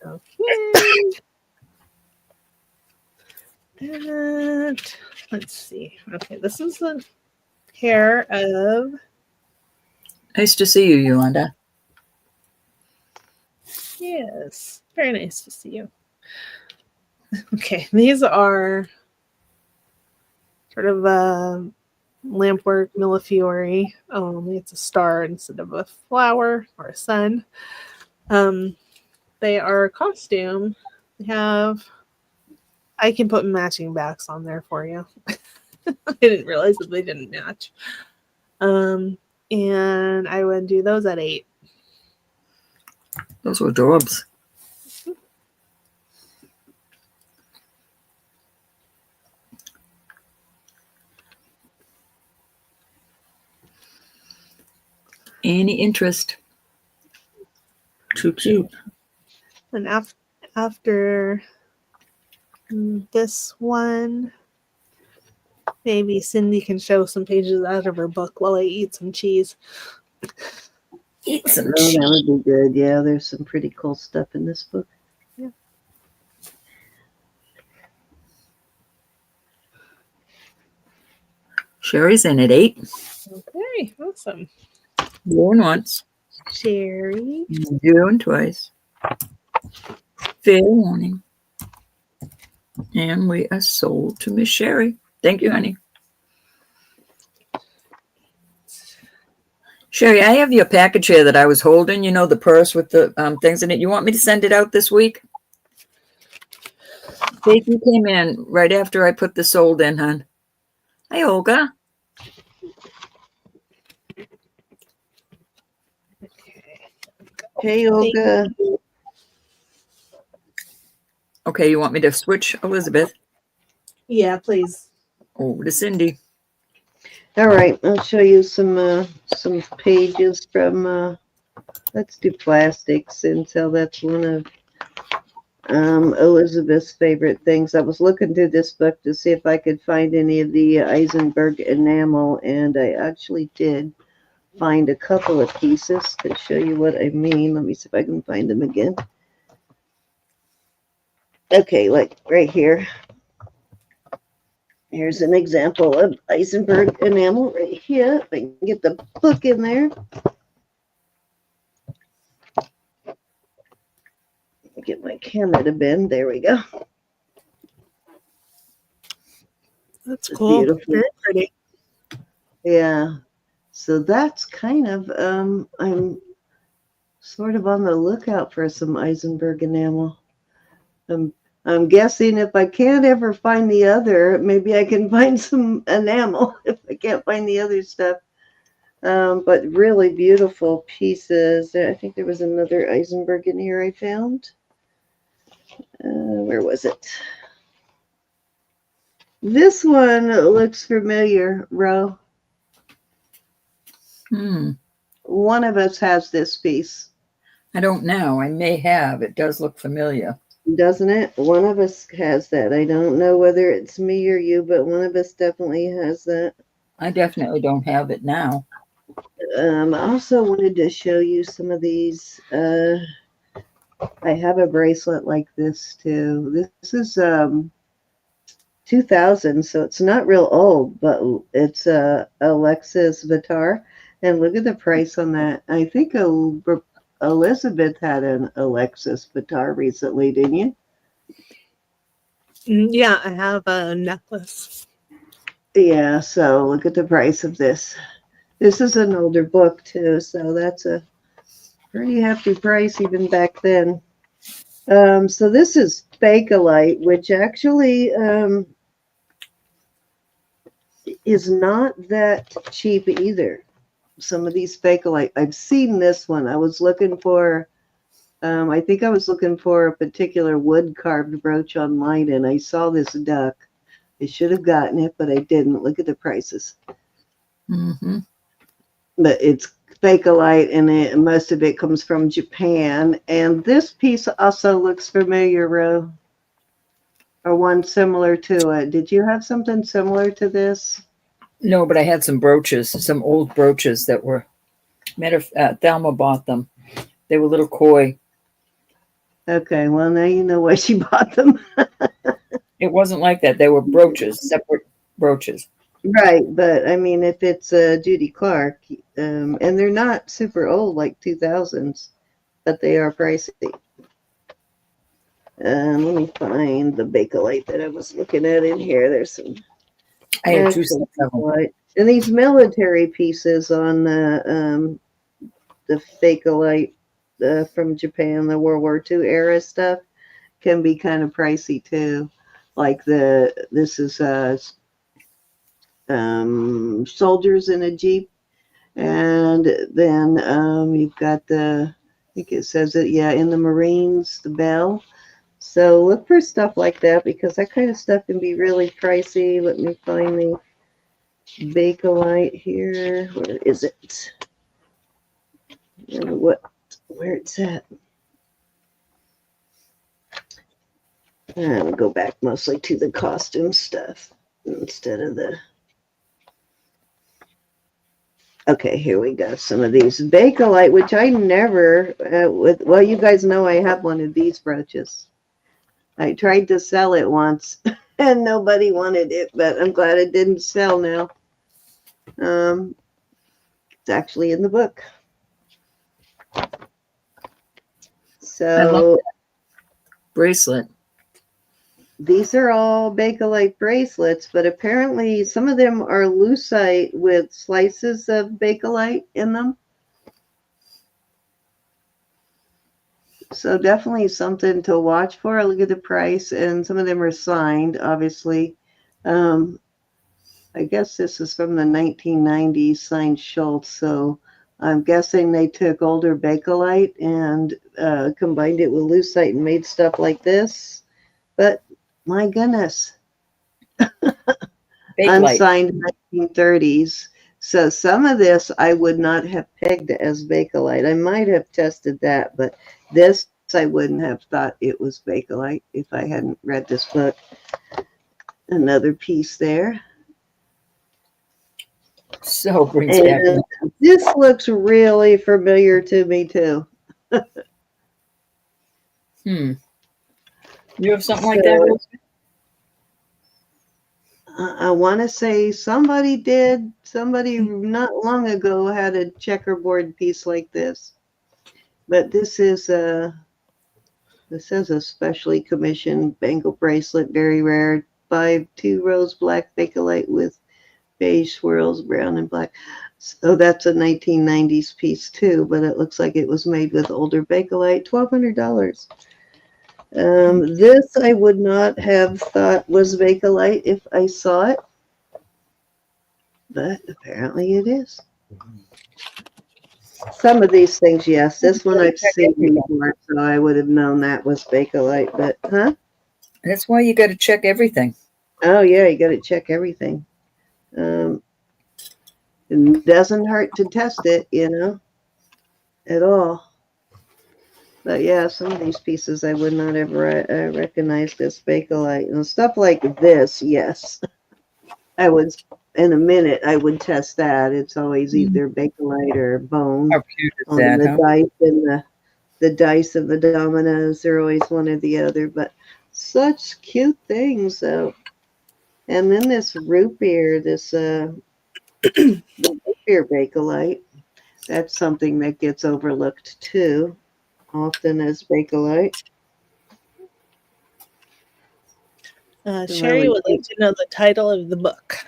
Okay. And let's see. Okay, this is a pair of Nice to see you, Yolanda. yes. Very nice to see you. Okay, these are sort of a Lampwork Millefiori. Only it's a star instead of a flower or a sun. They are a costume. They have. I can put matching backs on there for you. I didn't realize that they didn't match. And I would do those at $8. Those were adorbs. Any interest? Too cute. And after this one, maybe Cindy can show some pages out of her book while I eat some cheese. Eat some Oh, cheese. that would be good. Yeah, there's some pretty cool stuff in this book. Yeah. Sherry's in at 8. Okay, awesome. Going once. Sherry. Doing twice. Fair warning. And we are sold to Miss Sherry. Thank you, honey. Sherry, I have your package here that I was holding. You know, the purse with the things in it. You want me to send it out this week? Becky came in right after I put the sold in, hon. Hi, Olga. Hey, Olga. Okay, you want me to switch, Elizabeth? Yeah, please. Over to Cindy. All right, I'll show you some pages from. Let's do plastics, and so that's one of Elizabeth's favorite things. I was looking through this book to see if I could find any of the Eisenberg enamel, and I actually did find a couple of pieces to show you what I mean. Let me see if I can find them again. Okay, like right here. Here's an example of Eisenberg enamel right here. If I can get the book in there. Get my camera to bend. There we go. That's It's cool. beautiful. Very pretty. Yeah. So that's kind of I'm sort of on the lookout for some Eisenberg enamel. I'm guessing if I can't ever find the other, maybe I can find some enamel if I can't find the other stuff. But really beautiful pieces. I think there was another Eisenberg in here I found. Where was it? This one looks familiar, Ro. one of us has this piece, I don't know. I may have. It does look familiar. doesn't it? One of us has that. I don't know whether it's me or you, but one of us definitely has that. I definitely don't have it now. I also wanted to show you some of these. I have a bracelet like this too. This is 2000, so it's not real old, but it's a Alexis Vitar. And look at the price on that. I think Elizabeth had an Alexis Vitar recently, didn't you? Yeah, I have a necklace. Yeah, so look at the price of this. This is an older book too, so that's a pretty hefty price even back then. So this is Bake-a-lite, which actually is not that cheap either. Some of these Bake-a-lite, I've seen this one. I was looking for, I think I was looking for a particular wood carved brooch online, and I saw this duck. I should have gotten it, but I didn't. Look at the prices. Mm-hmm. But it's Bake-a-lite, and most of it comes from Japan. And this piece also looks familiar, Ro, or one similar to it. Did you have something similar to this? No, but I had some brooches, some old brooches that were, Thelma bought them. They were little koi. Okay, well, now you know why she bought them. It wasn't like that. They were brooches, separate brooches. Right, but I mean, if it's Judy Clark, and they're not super old, like 2000s, but they are pricey. Let me find the Bake-a-lite that I was looking at in here. There's some I had two actual sets of them. Bake-a-lite. And these military pieces on the Bake-a-lite from Japan, the World War II era stuff, can be kind of pricey too. Like this is soldiers in a Jeep. And then you've got I think it says it, yeah, in the Marines, the bell. So look for stuff like that because that kind of stuff can be really pricey. Let me find the Bake-a-lite here. Where is it? Where it's at? I'll go back mostly to the costume stuff instead of the. Okay, here we go. Some of these Bake-a-lite, which I never, well, you guys know I have one of these brooches. I tried to sell it once and nobody wanted it, but I'm glad it didn't sell now. It's actually in the book. I love So that bracelet. these are all Bake-a-lite bracelets, but apparently some of them are lucite with slices of Bake-a-lite in them. So definitely something to watch for. Look at the price, and some of them are signed, obviously. I guess this is from the 1990s, signed Schultz. So I'm guessing they took older Bake-a-lite and combined it with lucite and made stuff like this. But my goodness, Bake-a-lite. unsigned 1930s. So some of this I would not have pegged as Bake-a-lite. I might have tested that, but this I wouldn't have thought it was Bake-a-lite if I hadn't read this book. Another piece there. So brings back. And this looks really familiar to me too. You have something like that? I want to say somebody not long ago had a checkerboard piece like this. But this is a specially commissioned bangle bracelet, very rare. 2 rose black Bake-a-lite with beige swirls, brown and black. So that's a 1990s piece too, but it looks like it was made with older Bake-a-lite, $1,200. This I would not have thought was Bake-a-lite if I saw it, but apparently it is. Some of these things, yes. This one I've seen before, so I would have known that was Bake-a-lite, but That's why you got to check everything. Oh yeah, you got to check everything. It doesn't hurt to test it, you know. at all. But yeah, some of these pieces I would not have recognized as Bake-a-lite. And stuff like this, yes. I would, in a minute, I would test that. It's always either Bake-a-lite or bone How cute is on that, the huh? dice and the dice and the dominoes. They're always one or the other. But such cute things, though. And then this root beer, this the root beer Bake-a-lite. That's something that gets overlooked too, often as Bake-a-lite. Sherry would like to know the title of the book.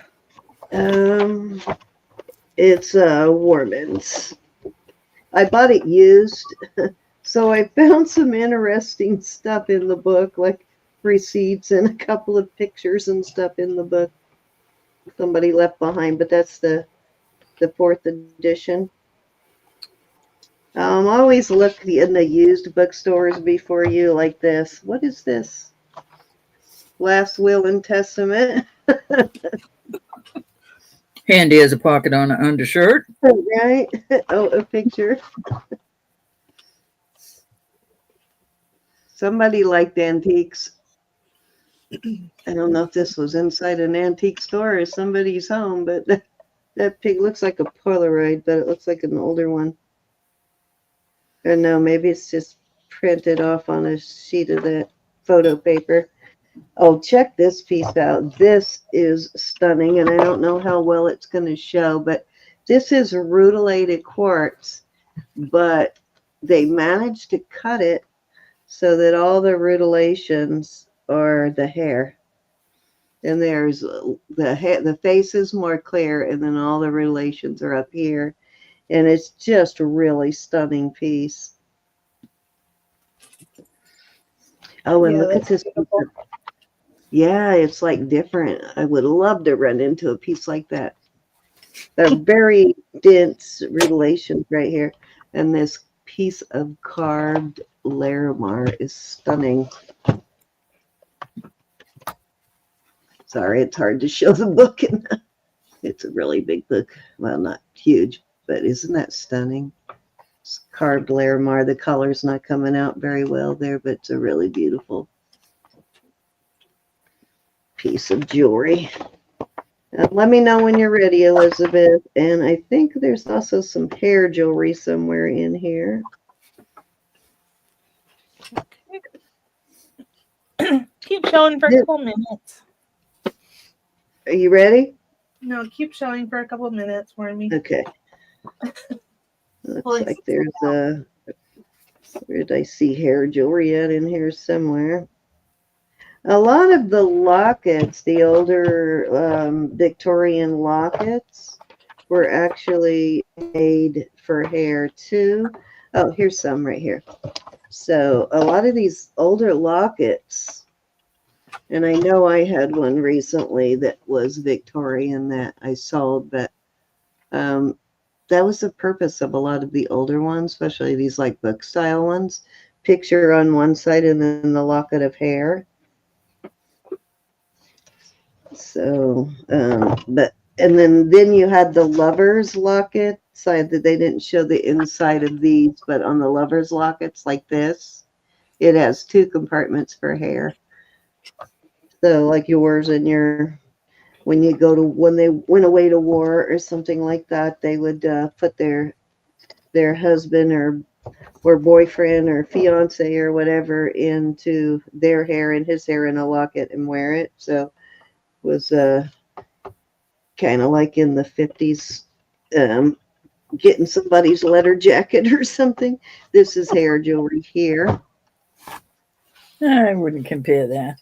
It's Warman's. I bought it used, so I found some interesting stuff in the book, like receipts and a couple of pictures and stuff in the book somebody left behind, but that's the fourth edition. Always look in the used bookstores before you like this. What is this? Last Will and Testament. Handy as a pocket on an undershirt. Right? Oh, a picture. Somebody liked antiques. I don't know if this was inside an antique store or somebody's home, but that pig looks like a Polaroid, but it looks like an older one. Or no, maybe it's just printed off on a sheet of that photo paper. Oh, check this piece out. This is stunning, and I don't know how well it's going to show, but this is rutilated quartz, but they managed to cut it so that all the rutilations are the hair. And there's the face is more clear, and then all the relations are up here. And it's just a really stunning piece. Oh, and look at this. Yeah, it's like different. I would love to run into a piece like that. A very dense relations right here. And this piece of carved Larimar is stunning. Sorry, it's hard to show the book. It's a really big book. Well, not huge, but isn't that stunning? It's carved Larimar. The color's not coming out very well there, but it's a really beautiful piece of jewelry. Let me know when you're ready, Elizabeth. And I think there's also some hair jewelry somewhere in here. Keep showing for a couple minutes. Are you ready? No, keep showing for a couple minutes for me. Okay. Looks like there's a, where did I see hair jewelry at in here somewhere? A lot of the lockets, the older Victorian lockets, were actually made for hair too. Oh, here's some right here. So a lot of these older lockets, and I know I had one recently that was Victorian that I sold, but that was the purpose of a lot of the older ones, especially these like book style ones. Picture on one side and then the locket of hair. So, and then you had the lovers locket side that they didn't show the inside of these, but on the lovers lockets like this, it has two compartments for hair. So like yours and your, when you go to, when they went away to war or something like that, they would put their husband or boyfriend or fiance or whatever into their hair and his hair in a locket and wear it. So it was kind of like in the 50s, getting somebody's letter jacket or something. This is hair jewelry here. I wouldn't compare that.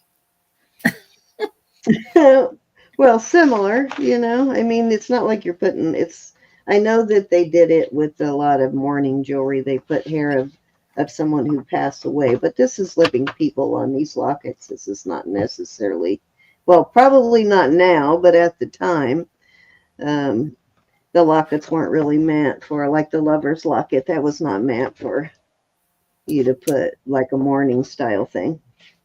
Well, similar, you know. I mean, it's not like you're putting, it's, I know that they did it with a lot of mourning jewelry. They put hair of someone who passed away, but this is living people on these lockets. This is not necessarily, well, probably not now, but at the time, the lockets weren't really meant for, like the lover's locket, that was not meant for you to put like a mourning style thing.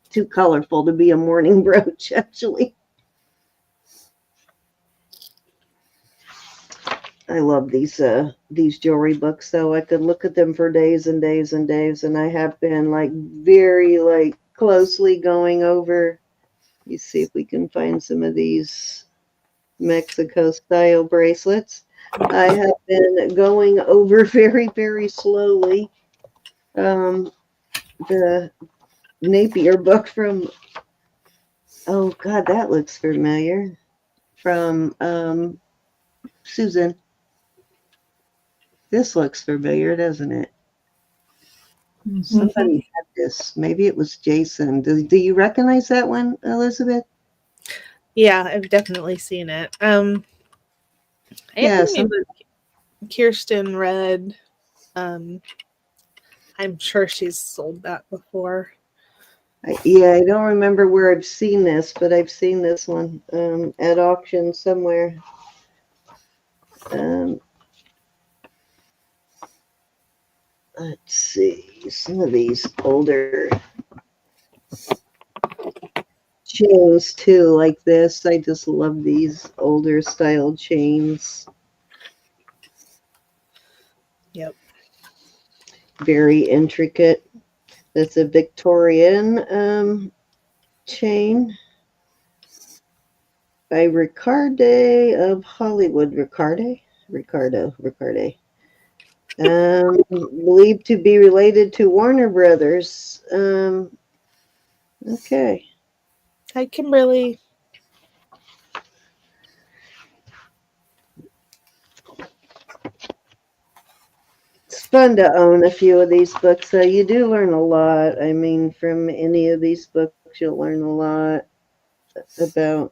Too colorful to be a mourning brooch, actually. I love these jewelry books, though. I could look at them for days and days and days, and I have been like very like closely going over. You see if we can find some of these Mexico style bracelets. I have been going over very, very slowly the Napier book from, oh God, that looks familiar, from Susan. This looks familiar, doesn't it? Somebody had this. Maybe it was Jason. Do you recognize that one, Elizabeth? Yeah, I've definitely seen it. I Yeah, think maybe Kirsten read. I'm sure she's sold that before. Yeah, I don't remember where I've seen this, but I've seen this one at auction somewhere. Let's see, some of these older chains too, like this. I just love these older style chains. Yep. Very intricate. That's a Victorian chain by Ricarde of Hollywood. Ricardo. Believed to be related to Warner Brothers. Okay. Hi, Kimberly. It's fun to own a few of these books, so you do learn a lot. I mean, from any of these books, you'll learn a lot about.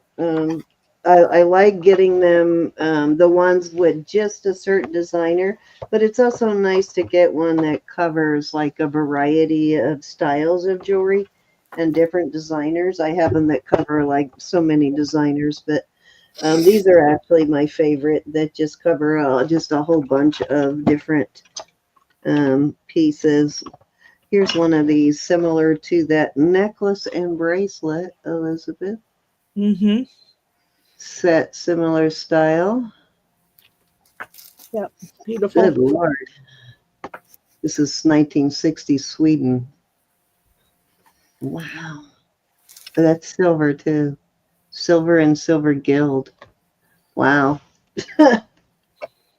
I like getting them, the ones with just a certain designer, but it's also nice to get one that covers like a variety of styles of jewelry and different designers. I have them that cover like so many designers, but these are actually my favorite that just cover just a whole bunch of different pieces. Here's one of these similar to that necklace and bracelet, Elizabeth. Mm-hmm. Set similar style. Yep. Beautiful. Good Lord. This is 1960 Sweden. Wow. That's silver too. Silver and silver gild. Wow.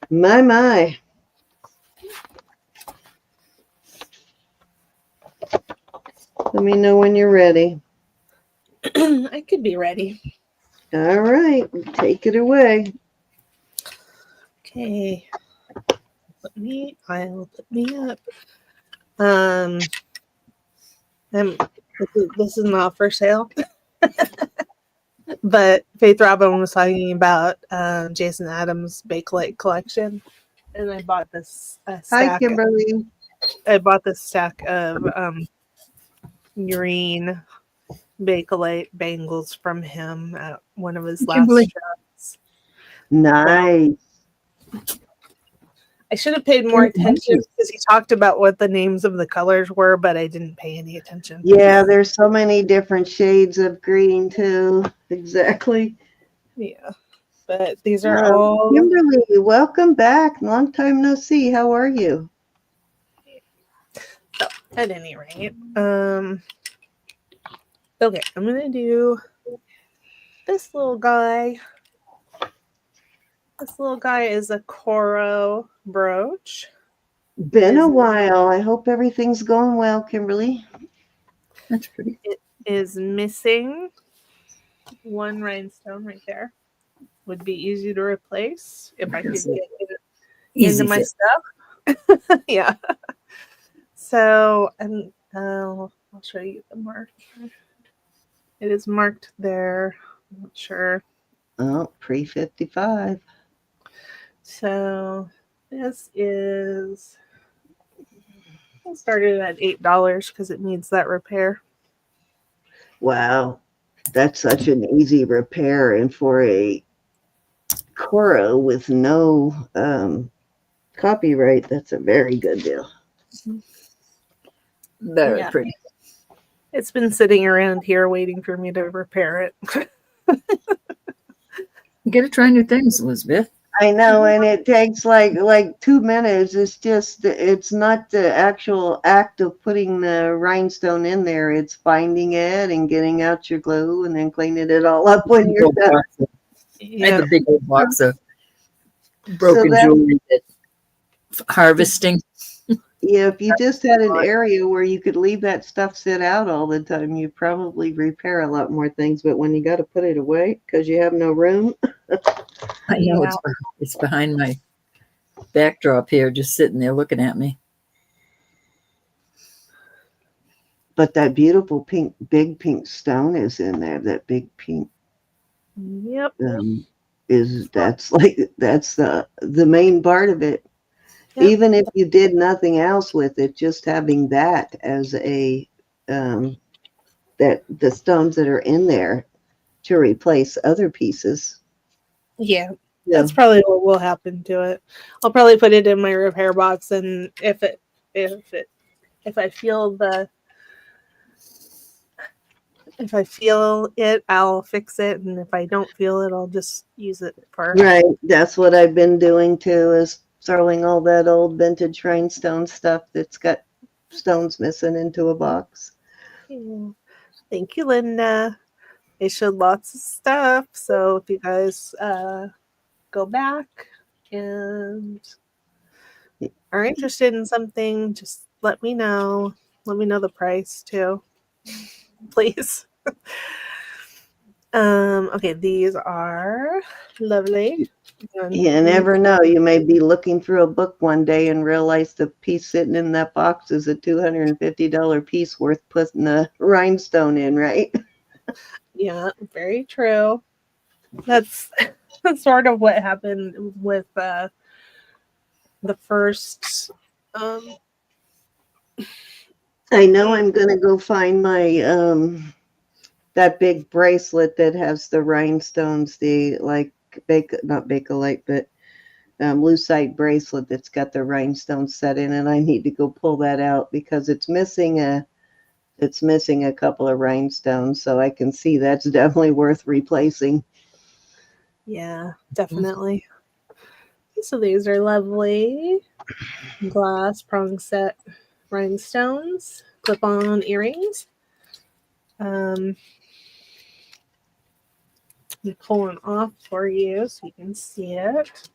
My. Let me know when you're ready. I could be ready. All right. Take it away. Okay. I'll put me up. This is not for sale. But Faith Robin was talking about Jason Adams' Bake-a-lite collection, and I bought this Hi, stack. Kimberly. I bought this stack of green Bake-a-lite bangles from him at one of his last Kimberly. shows. Nice. I should have paid more attention because he talked about what the names of the colors were, but I didn't pay any attention. Yeah, there's so many different shades of green too. Exactly. Yeah, but these are all. Kimberly, welcome back. Long time no see. How are you? So, at any rate, okay, I'm gonna do this little guy. This little guy is a Coro brooch. Been a while. I hope everything's going well, Kimberly. That's pretty. It is missing one rhinestone right there. Would be easy to replace if I could get it into my stuff. Yeah. So, and I'll show you the mark. It is marked there. I'm not sure. Oh, pre-55. So this is, I started at $8 because it needs that repair. Wow. That's such an easy repair. And for a Coro with no copyright, that's a very good deal. Very pretty. It's been sitting around here waiting for me to repair it. You got to try new things, Elizabeth. I know, and it takes like 2 minutes. It's not the actual act of putting the rhinestone in there. It's finding it and getting out your glue and then cleaning it all up when Big you're old done. box of- I have Yeah. a big old box of So broken that, jewelry that harvesting. yeah, if you just had an area where you could leave that stuff sit out all the time, you'd probably repair a lot more things. But when you got to put it away because you have no room, I know Yeah. it's behind my backdrop here, just sitting there looking at me. but that beautiful big pink stone is in there. That big pink Yep. that's the main part of it. Yep. Even if you did nothing else with it, just having that as a that the stones that are in there to replace other pieces. Yeah. Yeah. That's probably what will happen to it. I'll probably put it in my repair box, and if I feel it, I'll fix it, and if I don't feel it, I'll just use it for. Right. That's what I've been doing too, is throwing all that old vintage rhinestone stuff that's got stones missing into a box. Yeah. Thank you, Linda. I showed lots of stuff, so if you guys go back and are interested in something, just let me know. Let me know the price too, please. Okay, these are lovely. You never know. You may be looking through a book one day and realize the piece sitting in that box is a $250 piece worth putting a rhinestone in, right? Yeah, very true. That's sort of what happened with the first. I know I'm gonna go find my that big bracelet that has the rhinestones, the like not Bake-a-lite, but lucite bracelet that's got the rhinestones set in, and I need to go pull that out because it's missing a couple of rhinestones, so I can see that's definitely worth replacing. Yeah, definitely. So these are lovely glass prong set rhinestones, clip-on earrings. I'm pull one off for you so you can see it.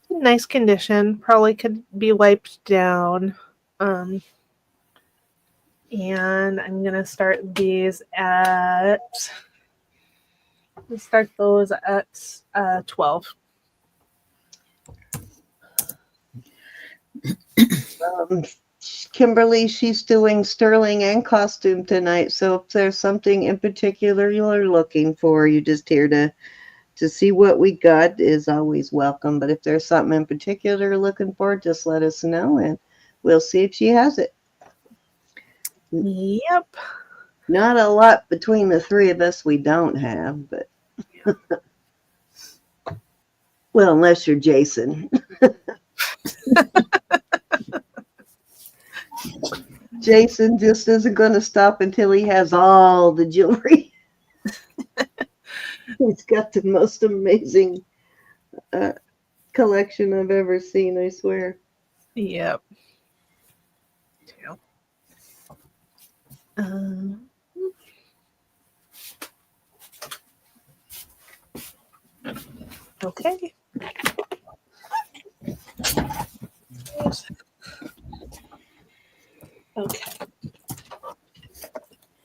Nice condition. Probably could be wiped down. And I'm gonna start these at. Let's start those at 12. Kimberly, she's doing sterling and costume tonight, so if there's something in particular you're looking for, you just here to see what we got is always welcome. But if there's something in particular you're looking for, just let us know and we'll see if she has it. Yep. Not a lot between the three of us we don't have, but well, unless you're Jason. Jason just isn't going to stop until he has all the jewelry. He's got the most amazing collection I've ever seen, I swear. Yep. Okay. Okay.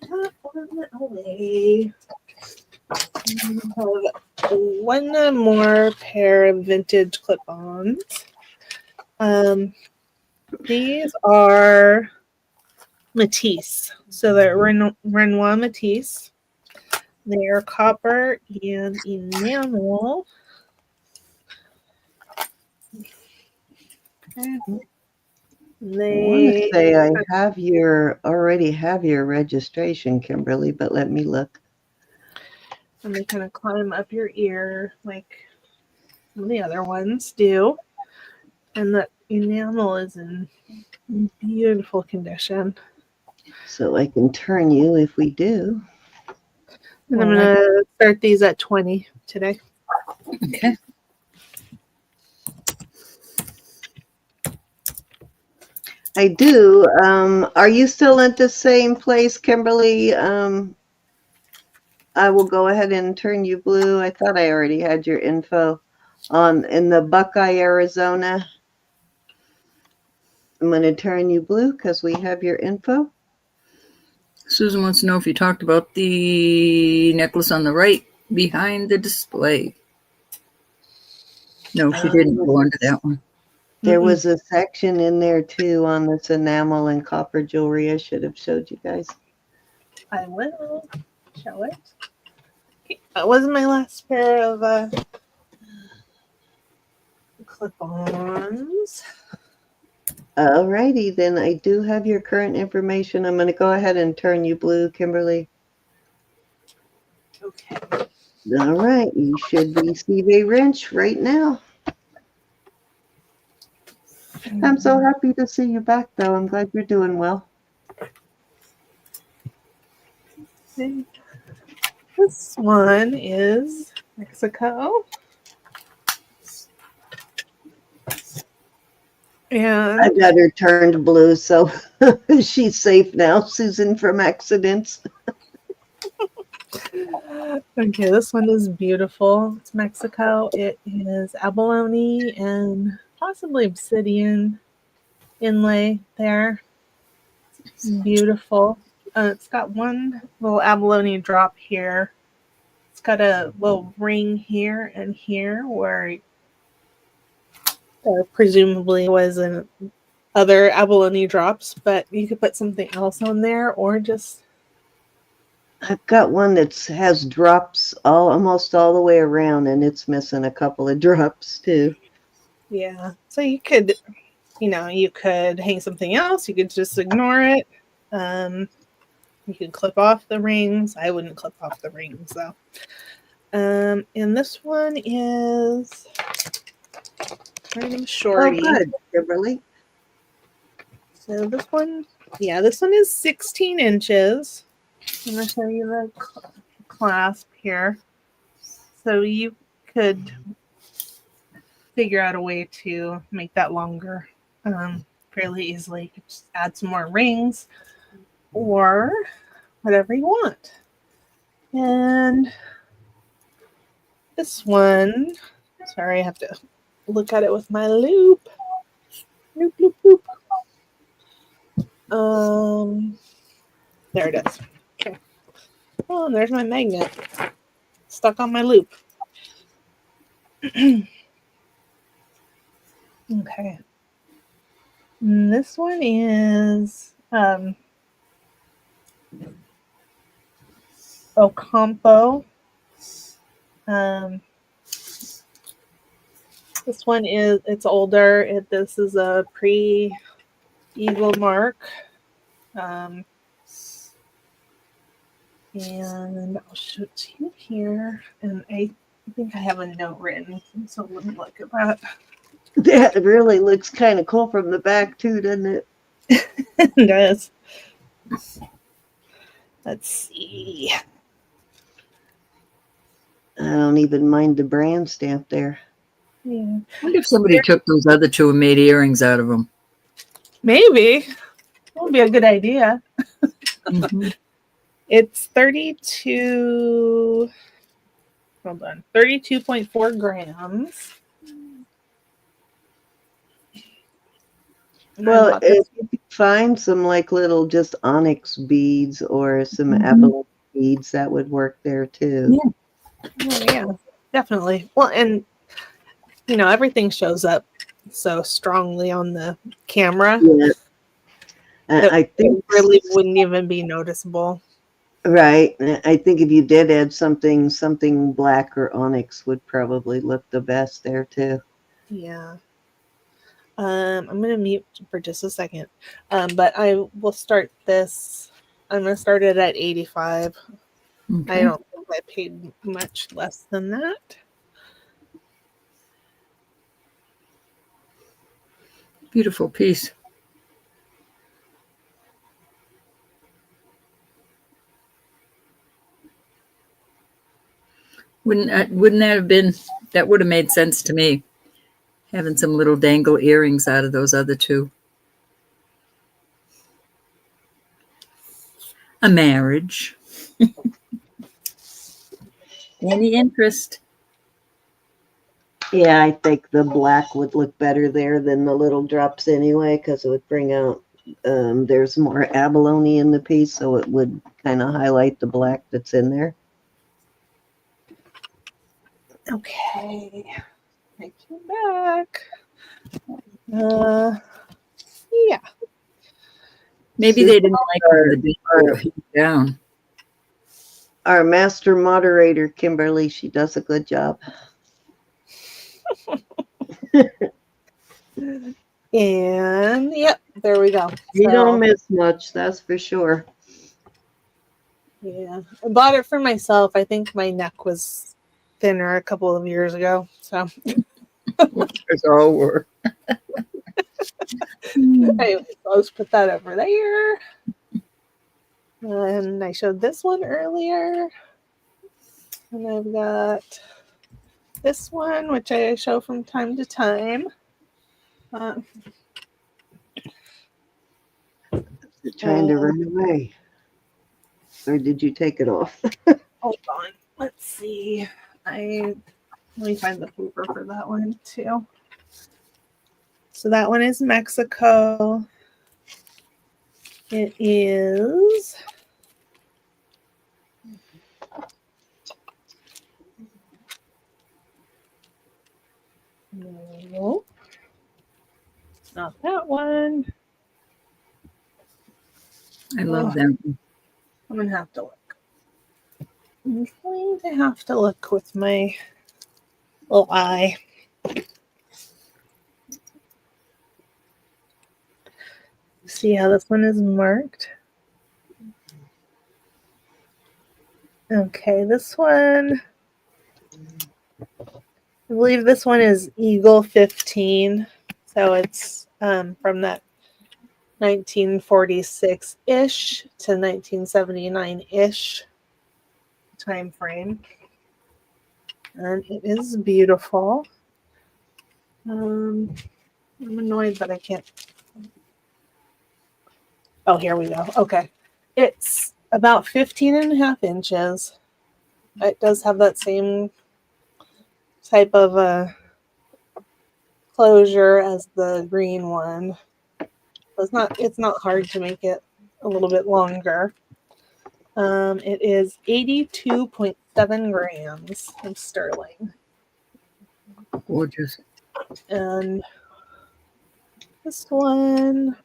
That one away. Have one more pair of vintage clip-ons. These are Matisse. So they're Renoir Matisse. They are copper and enamel. Okay. I want to say I already have your registration, Kimberly, but let me look. And they kind of climb up your ear like some of the other ones do. And the enamel is in beautiful condition. So I can turn you if we do. And I'm Well, going to start these at 20 today. Okay. I do. Are you still at the same place, Kimberly? I will go ahead and turn you blue. I thought I already had your info on in the Buckeye, Arizona. I'm going to turn you blue because we have your info. Susan wants to know if you talked about the necklace on the right behind the display. No, she didn't go under that one. There was a section in there too on this enamel and copper jewelry. I should have showed you guys. I will show it. Okay. That wasn't my last pair of clip-ons. Alrighty, then I do have your current information. I'm going to go ahead and turn you blue, Kimberly. Okay. All right, you should receive a wrench right now. I'm so happy to see you back, though. I'm glad you're doing well. This one is Mexico. And I got her turned blue, so she's safe now, Susan, from accidents. okay, this one is beautiful. It's Mexico. It is abalone and possibly obsidian inlay there. It's beautiful. It's got one little abalone drop here. It's got a little ring here and here where there presumably was an other abalone drops, but you could put something else on there or just. I've got one that has drops almost all the way around, and it's missing a couple of drops too. Yeah. So you could, you could hang something else. You could just ignore it. You can clip off the rings. I wouldn't clip off the rings though. And this one is kind of shorty. Oh, good, Kimberly. So this one is 16 inches. I'm going to show you the clasp here. So you could figure out a way to make that longer fairly easily. You could just add some more rings or whatever you want. And this one, sorry, I have to look at it with my loop. Loop, loop, loop. There it is. Okay. Oh, and there's my magnet stuck on my loop. Okay. And this one is Ocampo. This one it's older. This is a pre-eagle mark. And I'll show it to you here. And I think I have a note written, so let me look at that. That really looks kind of cool from the back too, doesn't it? It does. Let's see. I don't even mind the brand stamp there. Yeah. I wonder if somebody took those other two and made earrings out of them. Maybe. That would be a good idea. Mm-hmm. It's 32.4 grams. Well, if you could find some like little just onyx beads or some abalone beads, that would work there too. Yeah. Oh, yeah, definitely. Well, and everything shows up so strongly on the camera. Yeah. I think it really wouldn't even be noticeable. Right. I think if you did add something black or onyx would probably look the best there too. Yeah. I'm going to mute for just a second. But I will start this. I'm going to start it at 85. Okay. I don't think I paid much less than that. Beautiful piece. Wouldn't that have been, that would have made sense to me, having some little dangle earrings out of those other two. A marriage. Any interest? Yeah, I think the black would look better there than the little drops anyway, because it would bring out, there's more abalone in the piece, so it would kind of highlight the black that's in there. Okay. Take you back. Yeah. Maybe they didn't like the dangle down. Our master moderator, Kimberly, she does a good job. And yep, there we go. You don't miss much, that's for sure. Yeah, I bought it for myself. I think my neck was thinner a couple of years ago. So It's all were. anyways, I'll just put that over there. And I showed this one earlier. And I've got this one, which I show from time to time. You're trying to run away. Or did you take it off? Hold on. Let's see. Let me find the paper for that one too. So that one is Mexico. It is no, not that one. I love them. I'm gonna have to look. I'm going to have to look with my little eye. See how this one is marked? Okay, this one, I believe this one is Eagle 15. So it's from that 1946-ish to 1979-ish time frame. And it is beautiful. I'm annoyed that I can't. Oh, here we go. Okay. It's about 15.5 inches. It does have that same type of closure as the green one. It's not hard to make it a little bit longer. It is 82.7 grams of sterling. Gorgeous. And this one,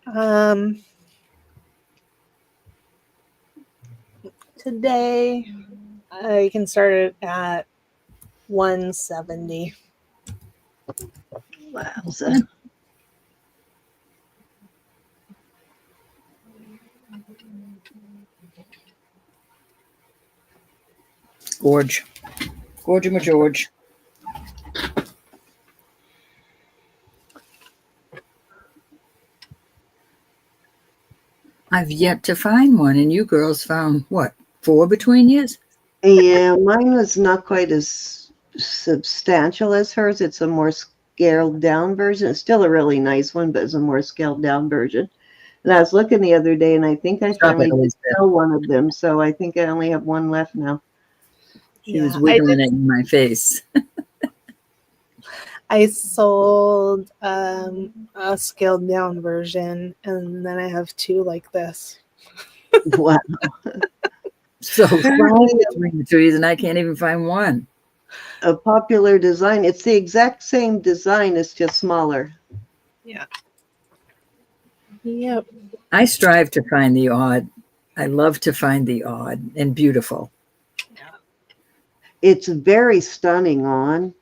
today I can start it at 170. Wowza. Gorge. Gorge my George. I've yet to find one, and you girls found what, 4 between yous? Yeah, mine was not quite as substantial as hers. It's a more scaled down version. It's still a really nice one, but it's a more scaled down version. And I was looking the other day, and I think I finally did sell one of them. So I think I only have one left now. She was wiggling it in my face. I sold a scaled down version, and then I have 2 like this. Wow. So between the 2 of you, and I can't even find one. A popular design. It's the exact same design. It's just smaller. Yeah. Yep. I strive to find the odd. I love to find the odd and beautiful. Yeah. It's very stunning on.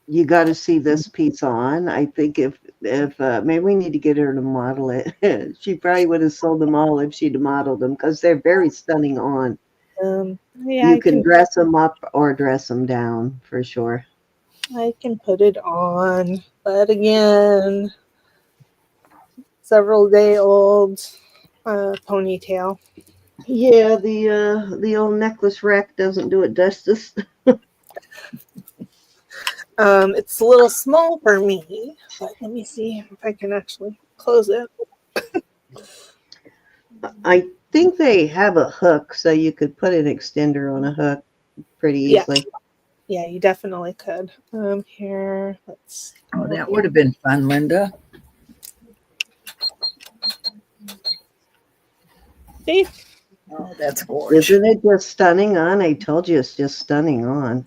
You got to see this piece on. I think if maybe we need to get her to model it. She probably would have sold them all if she'd modeled them because they're very stunning on. Yeah, you can dress them up or dress them down for sure. I can put it on, but again, several day old ponytail. Yeah, the old necklace rack doesn't do it justice. It's a little small for me, but let me see if I can actually close it. I think they have a hook, so you could put an extender on a hook pretty Yeah. easily. Yeah, you definitely could. Here, let's. Oh, that would have been fun, Linda. See? Oh, that's gorgeous. Isn't it just stunning on? I told you it's just stunning on.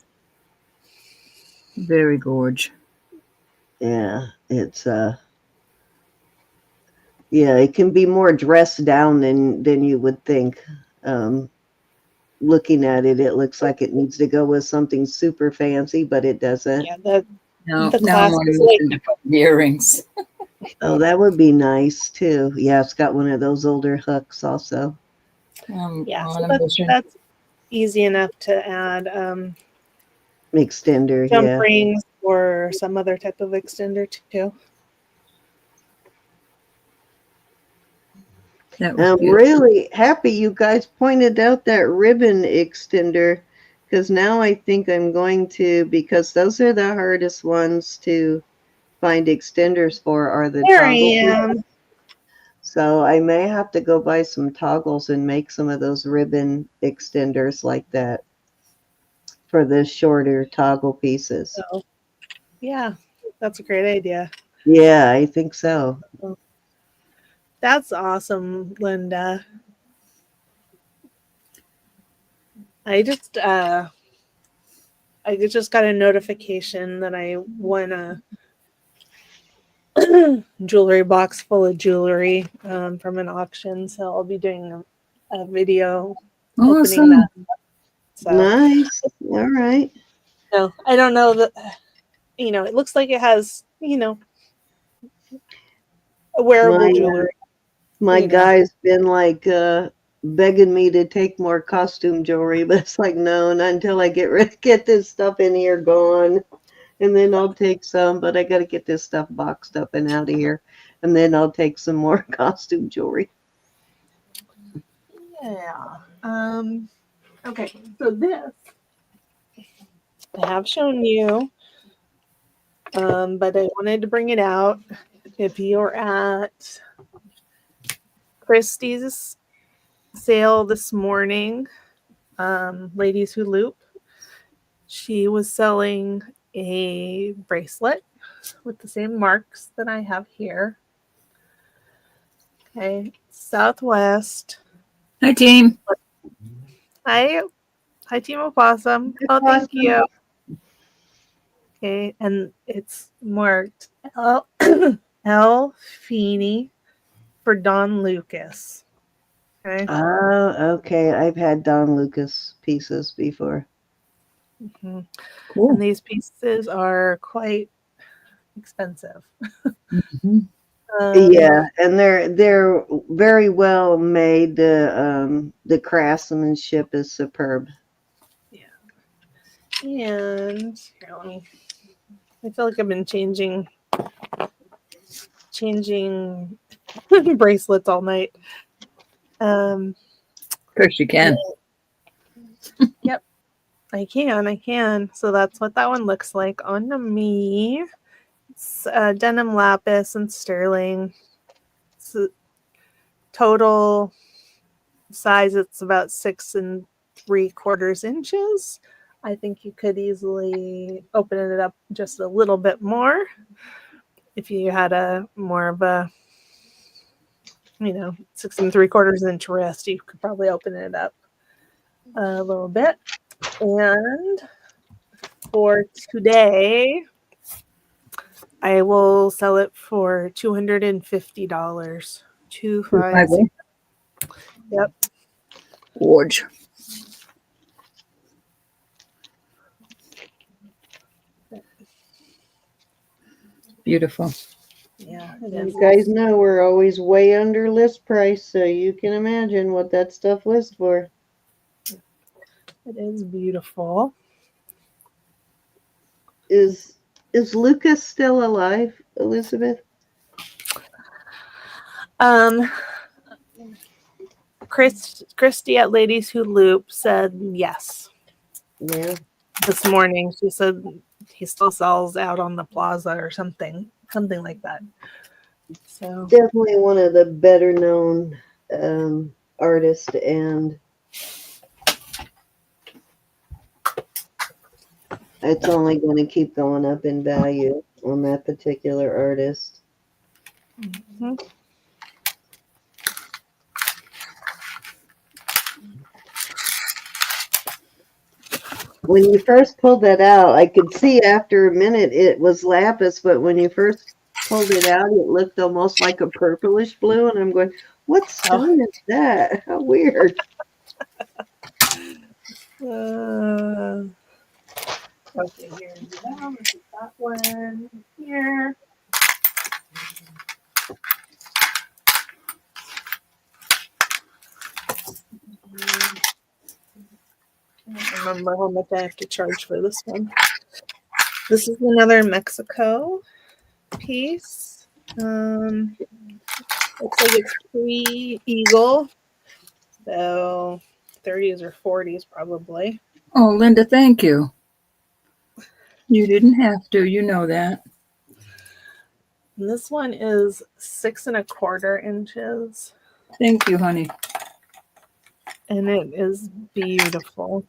Very gorgeous. Yeah, it's yeah, it can be more dressed down than you would think. Looking at it, it looks like it needs to go with something super fancy, but it doesn't. Yeah, Now the I class want is to like, listen to earrings. Oh, that would be nice too. Yeah, it's got one of those older hooks also. yeah, On so a mission. that's easy enough to add Extender, jump yeah. rings or some other type of extender too. That was I'm beautiful. really happy you guys pointed out that ribbon extender, because now I think I'm going to, because those are the hardest ones to find extenders for, are the There I toggle am. pieces. So I may have to go buy some toggles and make some of those ribbon extenders like that for the shorter toggle pieces. So, yeah, that's a great idea. Yeah, I think so. That's awesome, Linda. I just got a notification that I won a jewelry box full of jewelry from an auction. So I'll be doing a video opening Awesome. that. So Nice. All right. no, I don't know that. It looks like it has wearable jewelry. My you know. guy's been like begging me to take more costume jewelry, but it's like no, not until I get this stuff in here gone, and then I'll take some. But I got to get this stuff boxed up and out of here, and then I'll take some more costume jewelry. Yeah. Okay. So this I have shown you, but I wanted to bring it out. If you're at Christie's sale this morning, Ladies Who Loop, she was selling a bracelet with the same marks that I have here. Okay, Southwest. Hi, team. Hi, Team Opossum. Oh, thank you. Okay, and it's marked L. Feeney for Don Lucas. Okay. Oh, okay. I've had Don Lucas pieces before. Mm-hmm. Cool. And these pieces are quite expensive. Mm-hmm. Yeah, and they're very well made. The craftsmanship is superb. Yeah. And here, I feel like I've been changing bracelets all night. Of course you can. Yep. I can. So that's what that one looks like on me. It's denim lapis and sterling. It's total size, it's about 6 3/4 inches. I think you could easily open it up just a little bit more if you had a more of a 6 3/4 inch wrist. You could probably open it up a little bit. And for today, I will sell it for $250. $250. Yep. Gorge. Yeah, Beautiful. it You is. guys know we're always way under list price, so you can imagine what that stuff lists for. It is beautiful. Is Lucas still alive, Elizabeth? Christy at Ladies Who Loop said yes. Yeah. this morning. She said he still sells out on the plaza or something like that. So Definitely one of the better known artists, and it's only going to keep going up in value on that particular artist. mhm. When you first pulled that out, I could see after a minute it was lapis, but when you first pulled it out, it looked almost like a purplish blue, and I'm going, what stone is that? How weird. Okay, here we go. This is that one here. I don't remember how much I have to charge for this one. This is another Mexico piece. Looks like it's pre-eagle, so 30s or 40s probably. Oh, Linda, thank you. You didn't have to. You know that. And this one is 6 1/4 inches, Thank you, honey. and it is beautiful.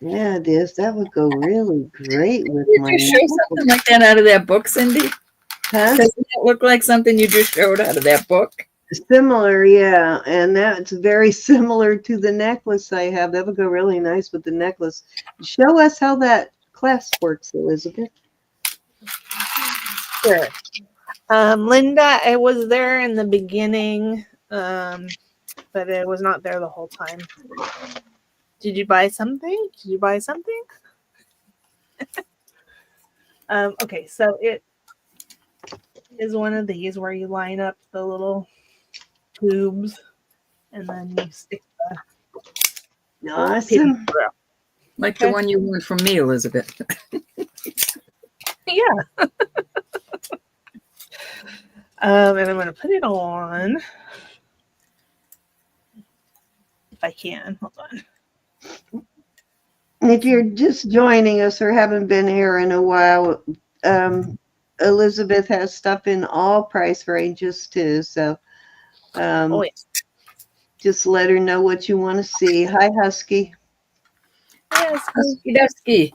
Yeah, it is. That would go really great with Did my you show something like that out of that book, Cindy? Huh? Doesn't it look like something you just showed out of that book? Similar, yeah, and that's very similar to the necklace I have. That would go really nice with the necklace. Show us how that clasp works, Elizabeth. Sure. Linda, I was there in the beginning, but I was not there the whole time. Did you buy something? Okay, so it is one of these where you line up the little tubes and then you stick the Awesome. through. Like the one you want from me, Elizabeth. Yeah. And I'm going to put it on. If I can. Hold on. If you're just joining us or haven't been here in a while, Elizabeth has stuff in all price ranges too. So Oh, yes. just let her know what you want to see. Hi, Husky. Yes. Dusky.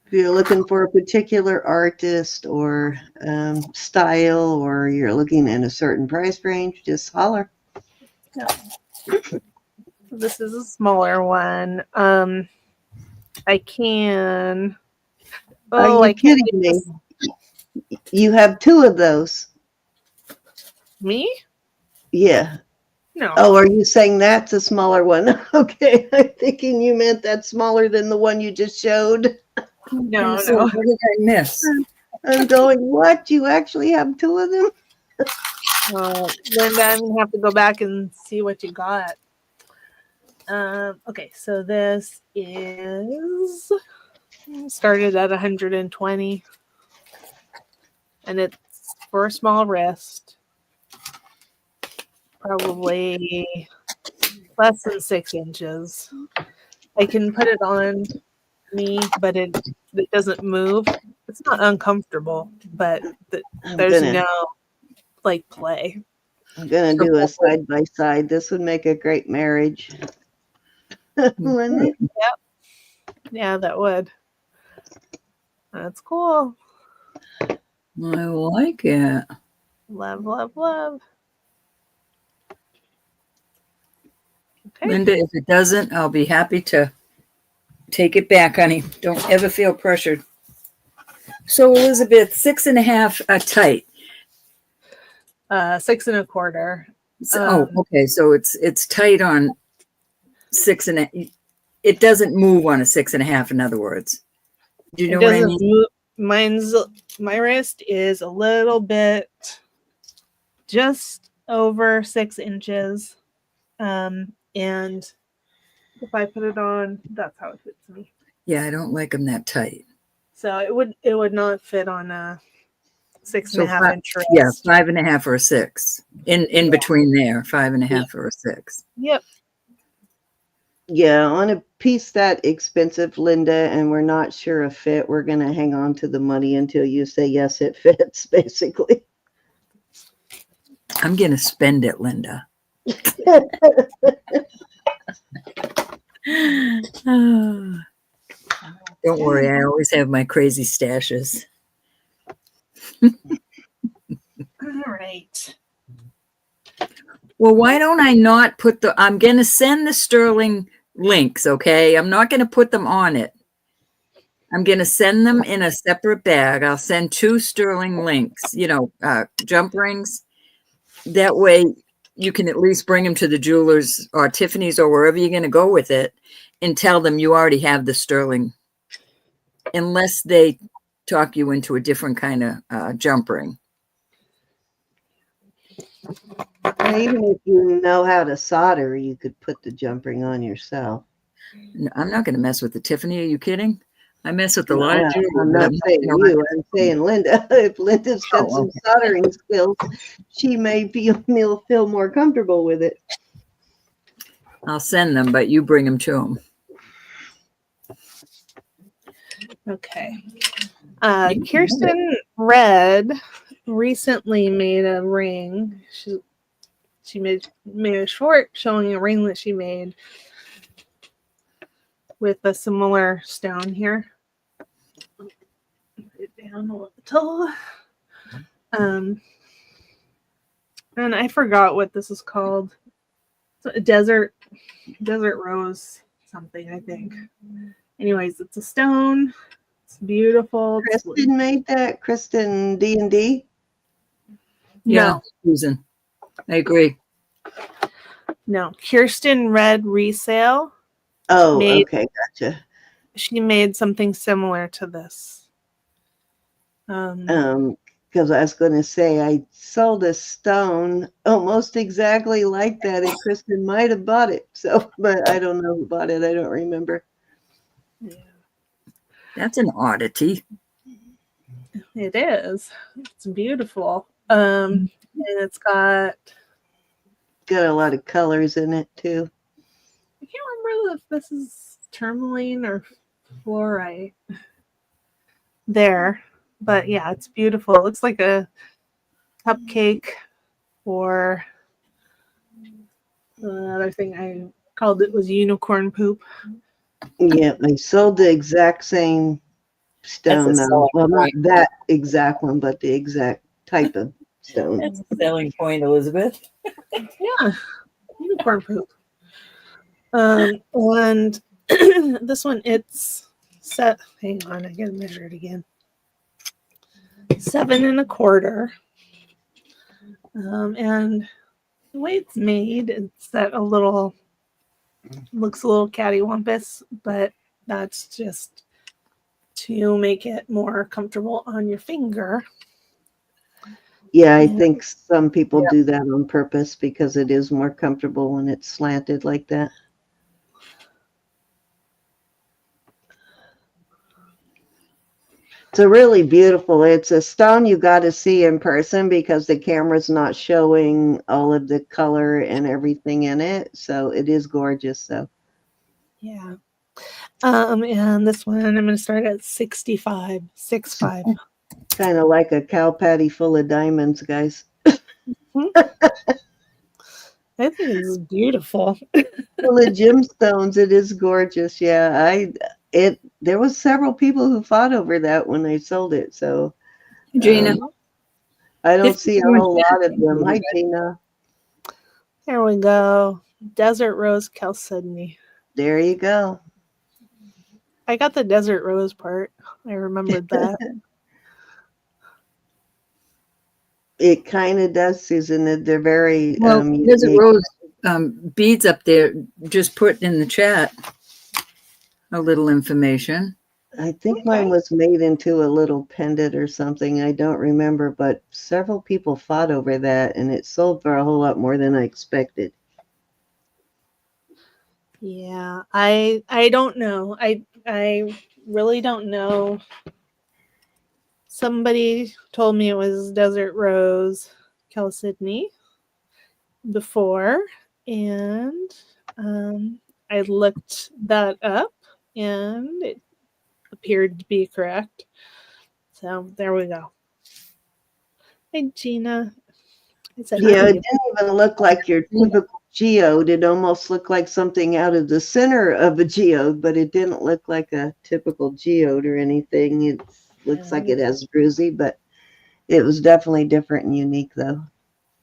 If you're looking for a particular artist or style, or you're looking in a certain price range, just holler. Yeah. This is a smaller one. I can. Oh, Are you kidding me? You have 2 of those. Me? Yeah. No. Oh, are you saying that's a smaller one? Okay. I'm thinking you meant that's smaller than the one you just showed. No. What did I miss? I'm going, what? You actually have 2 of them? Linda, I'm going to have to go back and see what you got. Okay, so this is started at 120, and it's for a small wrist, probably less than 6 inches. I can put it on me, but it doesn't move. It's not uncomfortable, but there's no like play. I'm gonna do a side by side. This would make a great marriage. Wouldn't it? Yep. Yeah, that would. That's cool. I like it. Love, love, love. Okay. Linda, if it doesn't, I'll be happy to take it back, honey. Don't ever feel pressured. So, Elizabeth, 6 1/2 tight. 6 1/4. Okay. So it's tight on 6 1/2. It doesn't move on a 6 1/2. In other words, do you know what I mean? My wrist is a little bit just over 6 inches, and if I put it on, that's how it fits me. Yeah, I don't like them that tight. So it would not fit on a 6 1/2 inch wrist. Yeah, 5 1/2 or a 6 in between there, 5 1/2 or a 6. Yep. Yeah, on a piece that expensive, Linda, and we're not sure a fit, we're going to hang on to the money until you say, yes, it fits, basically. I'm going to spend it, Linda. Don't worry, I always have my crazy stashes. All right. Well, why don't I not put I'm going to send the sterling links, okay? I'm not going to put them on it. I'm going to send them in a separate bag. I'll send 2 sterling links, jump rings. That way you can at least bring them to the jewelers or Tiffany's or wherever you're going to go with it and tell them you already have the sterling, unless they talk you into a different kind of jump ring. And even if you know how to solder, you could put the jump ring on yourself. No, I'm not going to mess with the Tiffany. Are you kidding? I mess with a lot of jewelry. I'm not saying you. I'm saying Linda. If Linda's got some soldering skills, she may feel more comfortable with it. I'll send them, but you bring them to them. Okay. Kirsten Red recently made a ring. She made a short showing a ring that she made with a similar stone here. Put it down a little. And I forgot what this is called. It's a desert rose something, I think. Anyways, it's a stone. It's beautiful. Kristen made that. Kristen D&D. Yeah, Susan. I agree. No, Kirsten Red Resale. Oh, okay, gotcha. She made something similar to this. Because I was going to say I sold a stone almost exactly like that, and Kristen might have bought it. So, but I don't know who bought it. I don't remember. Yeah. That's an oddity. It is. It's beautiful. And it's got a lot of colors in it too. I can't remember if this is tourmaline or fluorite there, but yeah, it's beautiful. It looks like a cupcake, or another thing I called it was unicorn poop. Yeah, I sold the exact same stone. Well, not that exact one, but the exact type of stone. That's a selling point, Elizabeth. Yeah, unicorn poop. And this one, it's set. Hang on, I gotta measure it again. 7 1/4. And the way it's made, it's that looks a little cattywampus, but that's just to make it more comfortable on your finger. Yeah, I think some people do that on purpose because it is more comfortable when it's slanted like that. It's a stone you got to see in person because the camera's not showing all of the color and everything in it. So it is gorgeous. So yeah. And this one I'm going to start at 65. 65. Kind of like a cow patty full of diamonds, guys. I think it's beautiful. Full of gemstones. It is gorgeous. Yeah, there was several people who fought over that when they sold it. So Gina, I don't see a whole lot of them. Hi, Gina. There we go. Desert Rose Chalcedony. There you go. I got the Desert Rose part. I remembered that. It kind of does, Susan. They're very there's a rose beads up there. Just put in the chat a little information. I think mine was made into a little pendant or something. I don't remember, but several people fought over that, and it sold for a whole lot more than I expected. Yeah, I don't know. I really don't know. Somebody told me it was Desert Rose Chalcedony before, and I looked that up and it appeared to be correct. So there we go. Hey, Gina. I said Yeah, hi. it didn't even look like your typical geode. It almost looked like something out of the center of a geode, but it didn't look like a typical geode or anything. It looks like it has druzy, but it was definitely different and unique, though.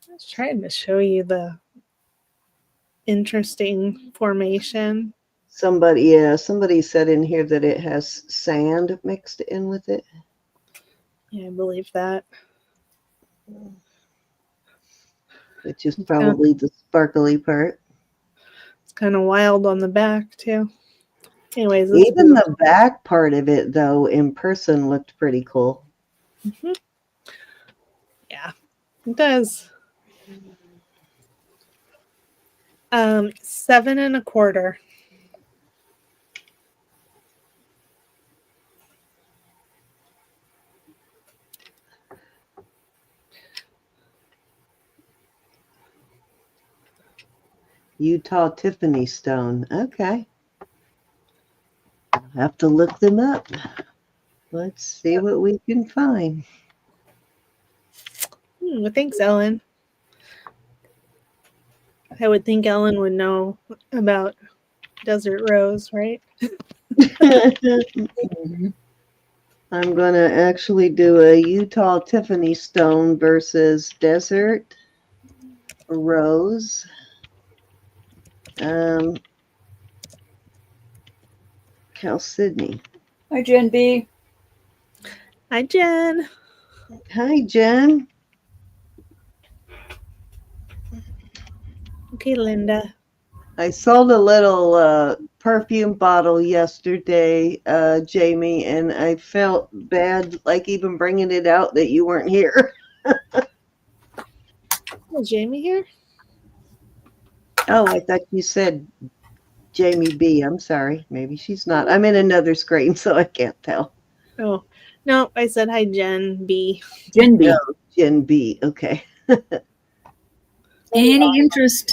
I was trying to show you the interesting formation. Somebody said in here that it has sand mixed in with it. Yeah, I believe that. Which is probably the sparkly part. It's kind of wild on the back, too. Anyways, even the back part of it, though, in person looked pretty cool. Mm-hmm. Yeah, it does. 7 1/4. Utah Tiffany stone. Okay. I'll have to look them up. Let's see what we can find. Well, thanks, Ellen. I would think Ellen would know about desert rose, right? I'm going to actually do a Utah Tiffany stone versus desert rose. Chalcedony. Hi, Jen B. Hi, Jen. Hi, Jen. Okay, Linda. I sold a little perfume bottle yesterday, Jamie, and I felt bad, like even bringing it out that you weren't here. Is Jamie here? Oh, I thought you said Jamie B. I'm sorry. Maybe she's not. I'm in another screen, so I can't tell. Oh, no, I said hi, Jen B. Jen B. Oh, Jen B. Okay. Any interest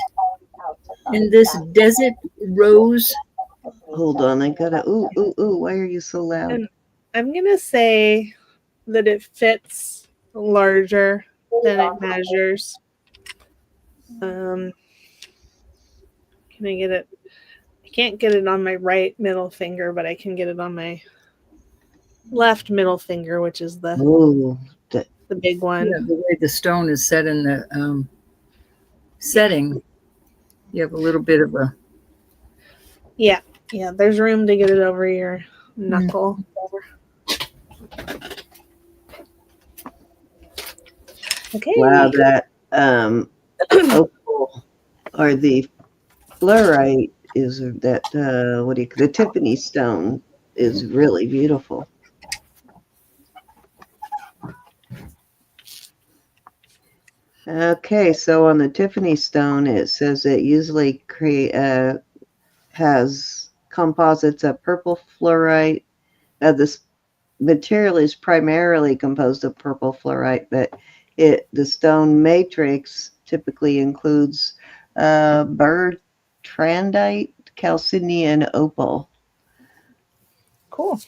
in this desert rose? Hold on. I gotta. Ooh. Why are you so loud? And I'm going to say that it fits larger than it measures. Can I get it? I can't get it on my right middle finger, but I can get it on my left middle finger, which is the big one. Yeah, the way the stone is set in the setting, you have a little bit of a... Yeah, there's room to get it over your knuckle. Okay. Wow, that opal or the fluorite is that the Tiffany stone is really beautiful. Okay, so on the Tiffany stone, it says it usually has composites of purple fluorite. This material is primarily composed of purple fluorite, but the stone matrix typically includes bertrandite, chalcedony, and opal. Cool.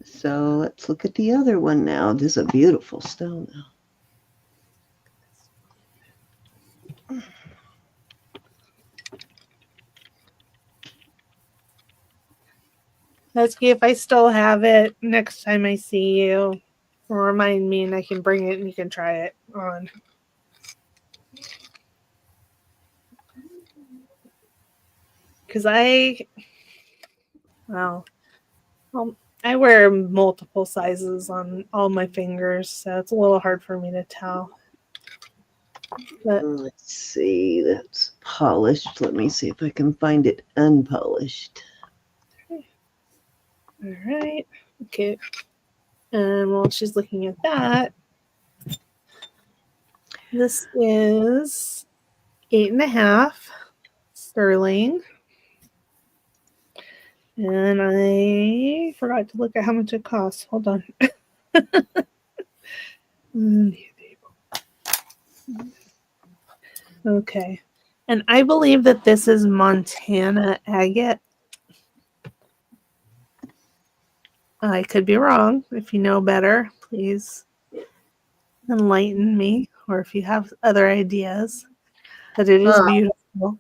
So let's look at the other one now. This is a beautiful stone. Let's see if I still have it next time I see you. Remind me and I can bring it and you can try it on. Because I wear multiple sizes on all my fingers, so it's a little hard for me to tell. But let's see, that's polished. Let me see if I can find it unpolished. All right. Okay. And while she's looking at that, this is 8.5 sterling. And I forgot to look at how much it costs. Hold on. Okay. And I believe that this is Montana agate. I could be wrong. If you know better, please enlighten me, or if you have other ideas. But it is beautiful.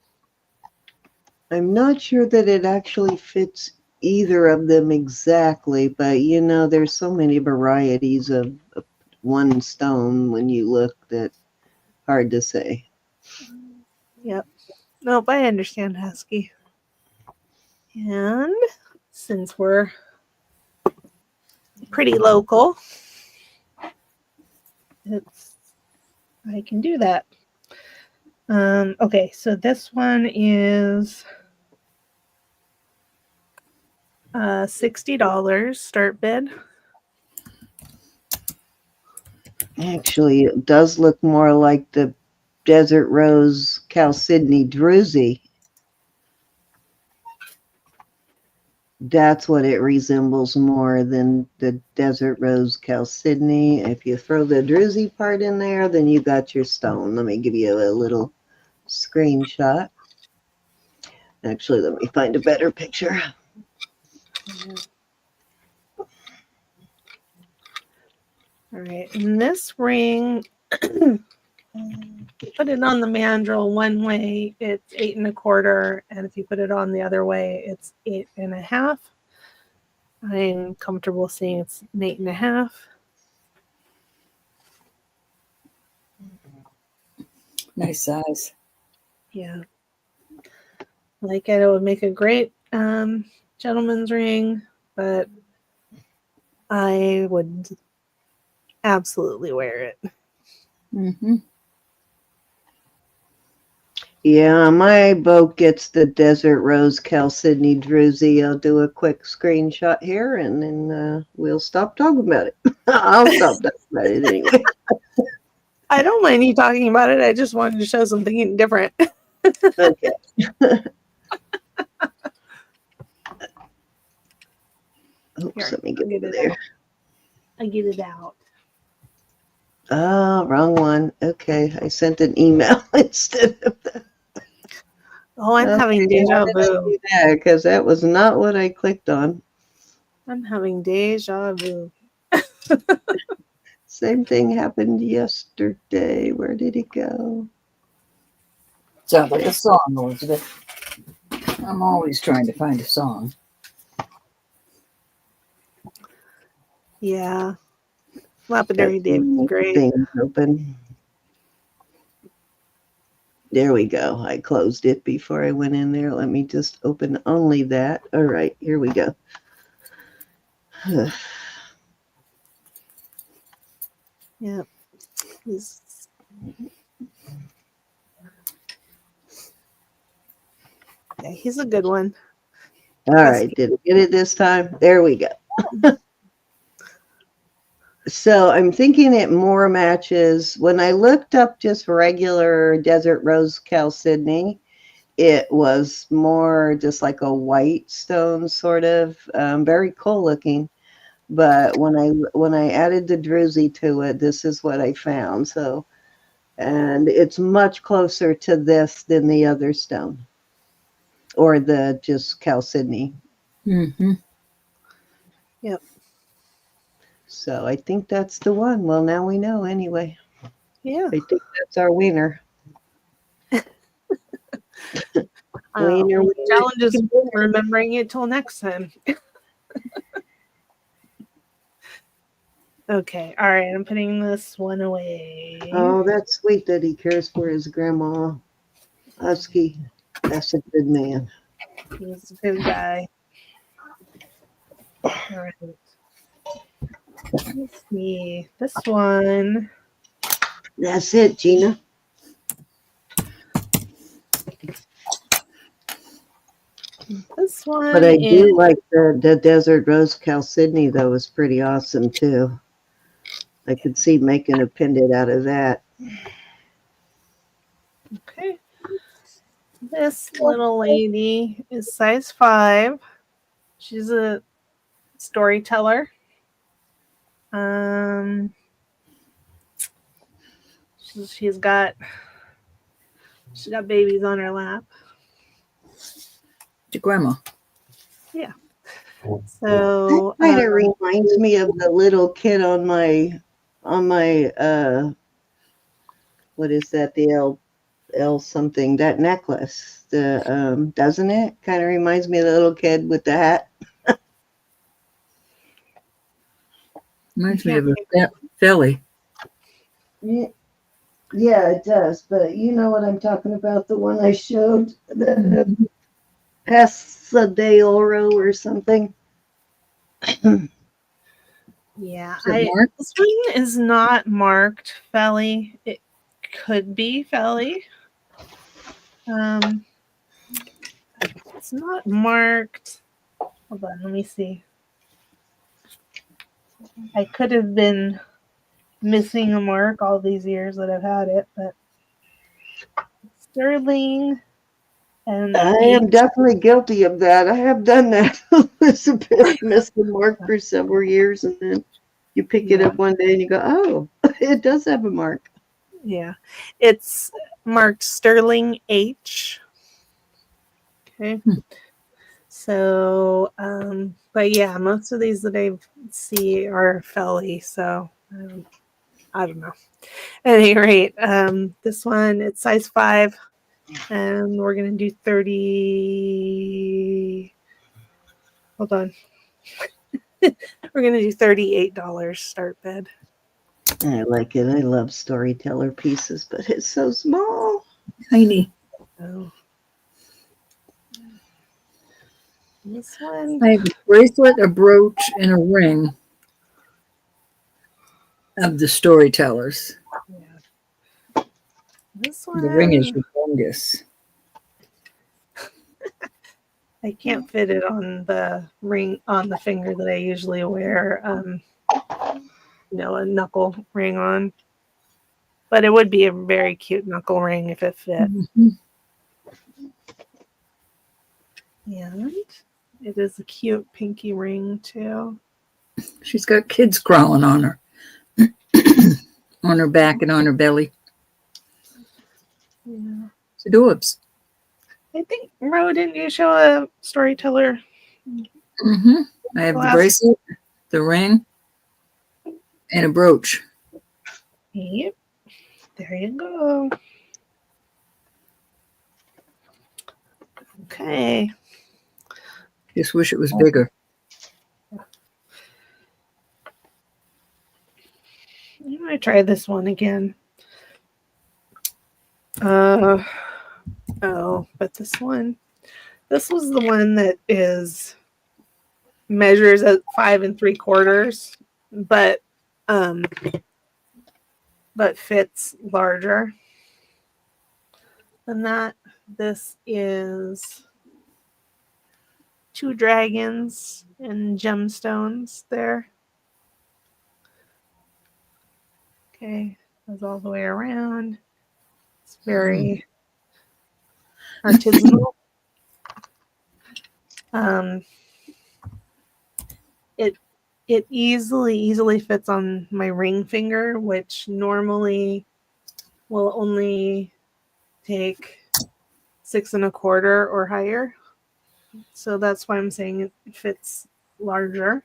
I'm not sure that it actually fits either of them exactly, but you know, there's so many varieties of one stone when you look that hard to say. Yep. Nope, I understand, Husky. And since we're pretty local, I can do that. Okay, so this one is $60 start bid. Actually, it does look more like the Desert Rose Chalcedony Druzy. That's what it resembles more than the Desert Rose Chalcedony. If you throw the druzy part in there, then you got your stone. Let me give you a little screenshot. Actually, let me find a better picture. All right, and this ring, put it on the mandrel one way, it's 8 1/4, and if you put it on the other way, it's 8 1/2. I'm comfortable saying it's an 8 1/2. Nice size. Yeah, like it would make a great gentleman's ring, but I would absolutely wear it. Mm-hmm. Yeah, my boat gets the Desert Rose Chalcedony Druzy. I'll do a quick screenshot here, and then we'll stop talking about it. I'll stop talking about it anyway. I don't mind you talking about it. I just wanted to show something different. Okay. Oops, Here, let me get get over it there. out. I get it out. Oh, wrong one. Okay, I sent an email instead of that. Oh, I'm having deja vu. Because that was not what I clicked on. I'm having deja vu. Same thing happened yesterday. Where did it go? Sounds like a song, Elizabeth. I'm always trying to find a song. Yeah. Lapidary Dave is great. Things open. There we go. I closed it before I went in there. Let me just open only that. All right, here we go. Yeah. He's a good one. All right, did I get it this time? There we go. So I'm thinking it more matches. When I looked up just regular Desert Rose Chalcedony, it was more just like a white stone, sort of very cool looking. But when I added the druzy to it, this is what I found. So, and it's much closer to this than the other stone, or the just Chalcedony. Mm-hmm. Yep. So I think that's the one. Well, now we know anyway. Yeah. I think that's our winner. Winner. Challenge is remembering it till next time. Okay. All right. I'm putting this one away. Oh, that's sweet that he cares for his grandma. Husky. That's a good man. He's a good guy. All right. Let's see. This one. That's it, Gina. This one. But I do like the Desert Rose Chalcedony, though, is pretty awesome, too. I could see making a pendant out of that. Okay. This little lady is size 5. She's a storyteller. She's got She got babies on her lap. To grandma. Yeah. That So kind of reminds me of the little kid on my what is that, the L something, that necklace, the doesn't it kind of reminds me of the little kid with the hat? Reminds me of a Philly. Yeah, yeah, it does, but you know what I'm talking about, the one I showed, the Pasadero or something. yeah, Is it marked? this one is not marked Felly. It could be Felly. It's not marked. Hold on, let me see. I could have been missing a mark all these years that I've had it, but sterling and I am definitely guilty of that. I have done that, Elizabeth. Missed the mark for several years, and then you pick it up one day and you go, "Oh, it does have a mark." Yeah, it's marked sterling H. Okay. So, but yeah, most of these that I see are Felly, so I don't know. At any rate, this one, it's size 5, and we're going to do 30. Hold on. We're going to do $38 start bid. I like it. I love Storyteller pieces, but it's so small. Tiny. Oh. This one. I have a bracelet, a brooch, and a ring of the Storytellers. Yeah. This one. The ring is humongous. I can't fit it on the ring on the finger that I usually wear. A knuckle ring on. But it would be a very cute knuckle ring if it fit. Mm-hmm. And it is a cute pinky ring too. She's got kids crawling on her. On her back and on her belly. Yeah. It's adorbs. I think, Ro, didn't you show a Storyteller? Mm-hmm. I have the bracelet, the ring, and a brooch. Yep. There you go. Okay. Just wish it was bigger. I'm going to try this one again. But this was the one that measures at 5 3/4, but fits larger than that. This is 2 dragons and gemstones there. Okay, goes all the way around. It's very artisanal. It easily fits on my ring finger, which normally will only take 6 1/4 or higher. So that's why I'm saying it fits larger.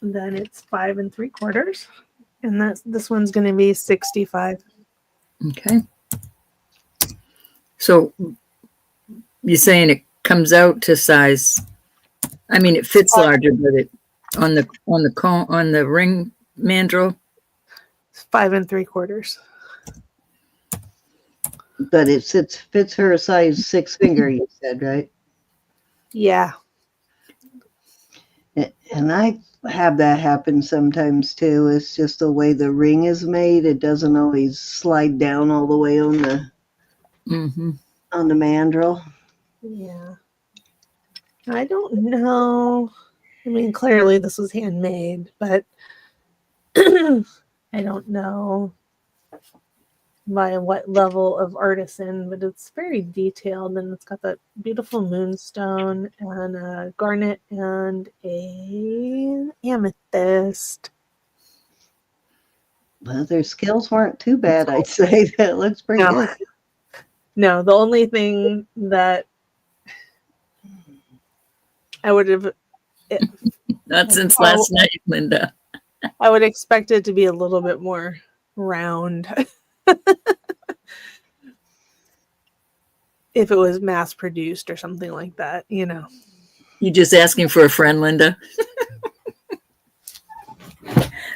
And then it's 5 3/4, and this one's going to be 65. Okay. So you're saying it comes out to size? I mean, it fits larger, but it on the ring mandrel. 5 3/4. But it fits her size 6 finger, you said, right? Yeah. And I have that happen sometimes too. It's just the way the ring is made. It doesn't always slide down all the way on the mandrel. Yeah. I don't know. I mean, clearly this was handmade, but I don't know by what level of artisan, but it's very detailed, and it's got that beautiful moonstone and a garnet and a amethyst. Well, their skills weren't too bad, I'd say. That looks pretty good. No, the only thing that I would have, Not since last night, Linda. I would expect it to be a little bit more round if it was mass produced or something like that, you know. You just asking for a friend, Linda?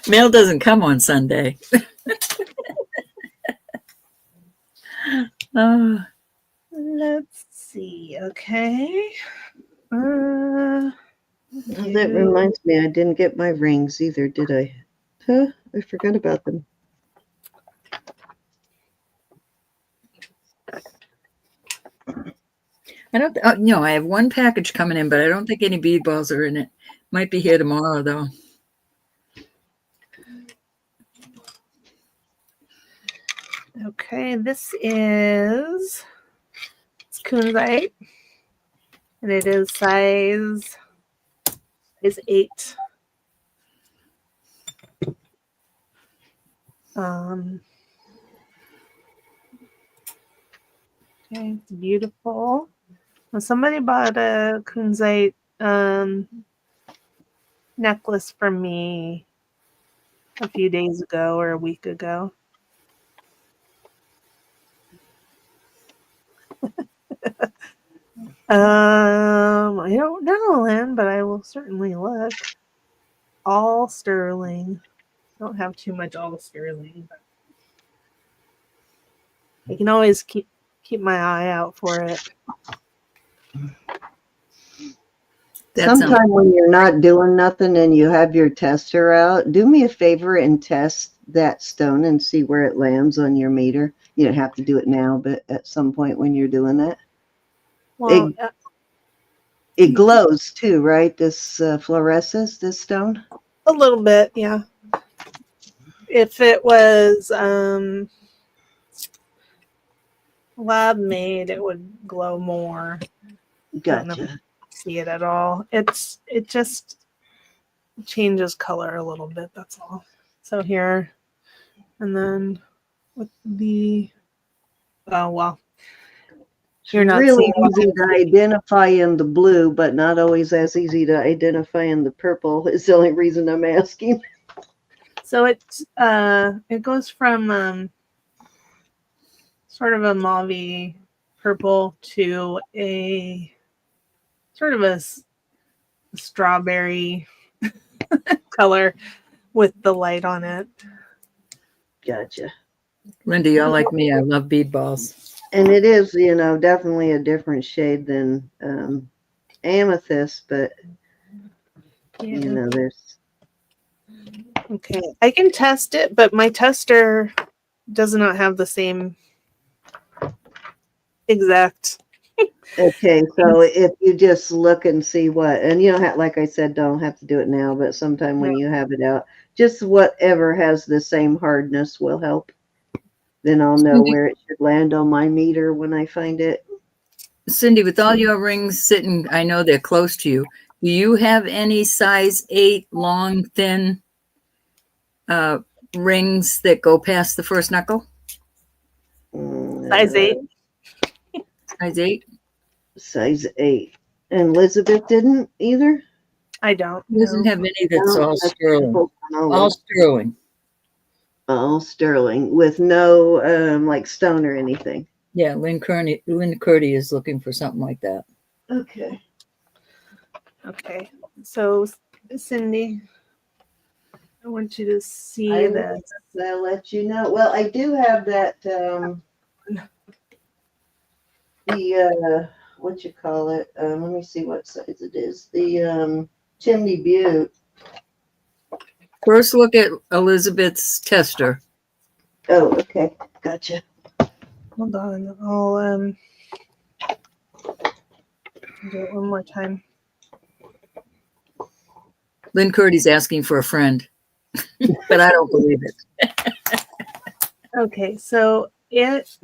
Mail doesn't come on Sunday. Oh, Let's see. Okay. That reminds me, I didn't get my rings either, did I? Huh? I forgot about them. I don't. No, I have one package coming in, but I don't think any bead balls are in it. Might be here tomorrow, though. Okay, this is Kunite, and it is size 8. Okay, it's beautiful. Now, somebody bought a Kunite necklace from me a few days ago or a week ago. I don't know, Lynn, but I will certainly look. All sterling. Don't have too much all sterling, but I can always keep my eye out for it. Sometime when you're not doing nothing and you have your tester out, do me a favor and test that stone and see where it lands on your meter. You don't have to do it now, but at some point when you're doing that. Well, it glows too, right? This fluoresces, this stone? A little bit, yeah. If it was lab made, it would glow more. Gotcha. See it at all. It just changes color a little bit, that's all. So here, and then with the you're not really easy to identify in the blue, but not always as easy to identify in the purple. Is the only reason I'm asking. So it goes from sort of a mauve purple to a sort of a strawberry color with the light on it. Gotcha. Linda, you're like me. I love bead balls. And it is, definitely a different shade than amethyst, but, there's... Okay, I can test it, but my tester does not have the same exact. Okay, so if you just look and see what, and you don't have, like I said, don't have to do it now, but sometime when you have it out, just whatever has the same hardness will help. Then I'll know where it should land on my meter when I find it. Cindy, with all your rings sitting, I know they're close to you. Do you have any size 8 long, thin rings that go past the first knuckle? Size 8. Size 8? Size 8. And Elizabeth didn't either? I don't. Doesn't have any that's all sterling. All sterling. All sterling with no like stone or anything. Yeah, Lynn Curdy is looking for something like that. Okay. Okay. So Cindy, I want you to see this. I'll let you know. Well, I do have that the what you call it? Let me see what size it is. The Chimney Butte. First look at Elizabeth's tester. Oh, okay. Gotcha. Hold on. I'll do it one more time. Lynn Curdy's asking for a friend, but I don't believe it. Okay, so it's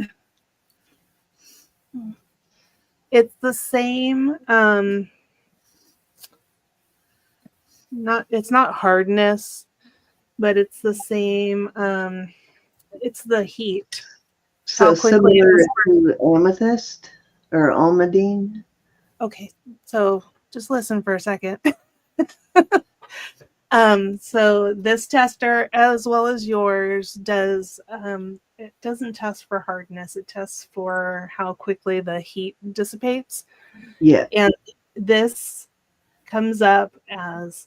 the same. It's not hardness, but it's the same. It's the heat So quickly similar it to amethyst or almandine. Okay, so just listen for a second. So this tester, as well as yours, does it doesn't test for hardness. It tests for how quickly the heat dissipates. Yeah. And this comes up as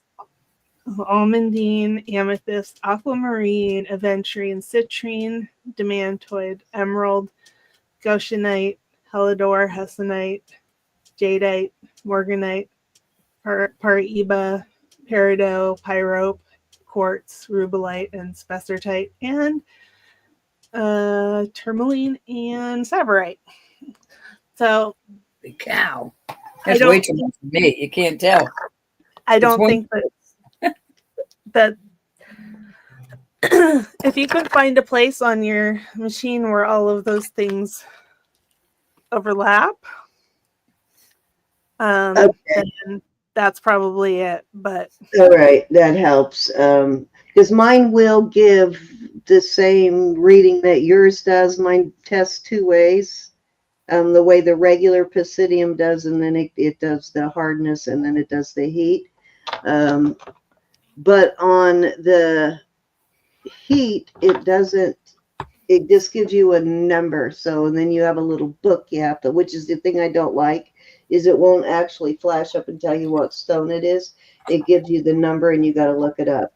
almandine, amethyst, aquamarine, aventurine, citrine, demantoid, emerald, goshenite, helidor, hessonite, jadeite, morganite, paraiba, peridot, pyrope, quartz, rubellite, and spessartite, and tourmaline and tsavorite. So The cow. I That's way don't too much for me. You can't tell. I It's don't one. think that if you could find a place on your machine where all of those things overlap, Okay. then that's probably it. But All right. That helps. Because mine will give the same reading that yours does. Mine tests two ways. The way the regular Pisidium does, and then it does the hardness, and then it does the heat. But on the heat, it doesn't. It just gives you a number. So, and then you have a little book you have to, which is the thing I don't like, is it won't actually flash up and tell you what stone it is. It gives you the number, and you got to look it up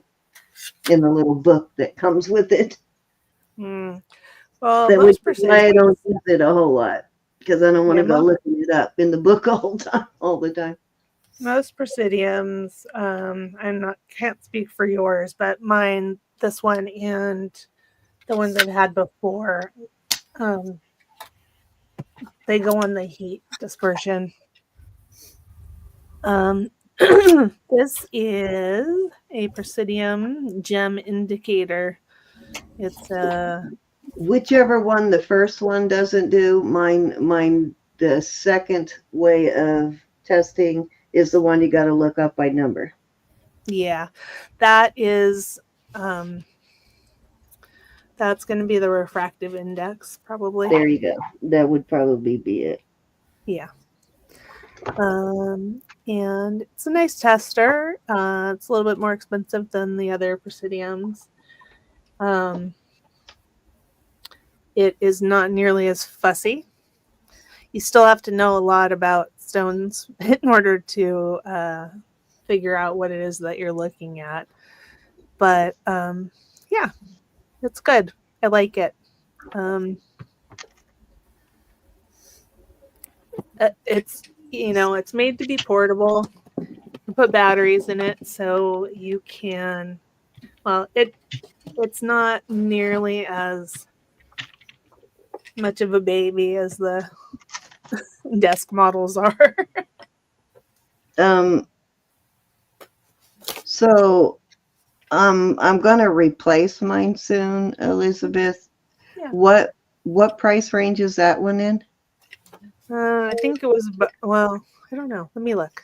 in the little book that comes with it. well, That which most is why I precision, don't use it a whole lot, because I don't want to Yeah, go most- looking it up in the book all the time. most presidiums, can't speak for yours, but mine, this one and the ones I've had before, they go on the heat dispersion. This is a Presidium gem indicator. It's Whichever one the first one doesn't do, mine the second way of testing is the one you got to look up by number. yeah, that is that's going to be the refractive index probably. There you go. That would probably be it. Yeah. And it's a nice tester. It's a little bit more expensive than the other Presidiums. It is not nearly as fussy. You still have to know a lot about stones in order to figure out what it is that you're looking at. But yeah, it's good. I like it. It's it's made to be portable. You put batteries in it so you can. Well, it's not nearly as much of a baby as the desk models are. So I'm gonna replace mine soon, Elizabeth. Yeah. What price range is that one in? I think it was, well, I don't know. Let me look.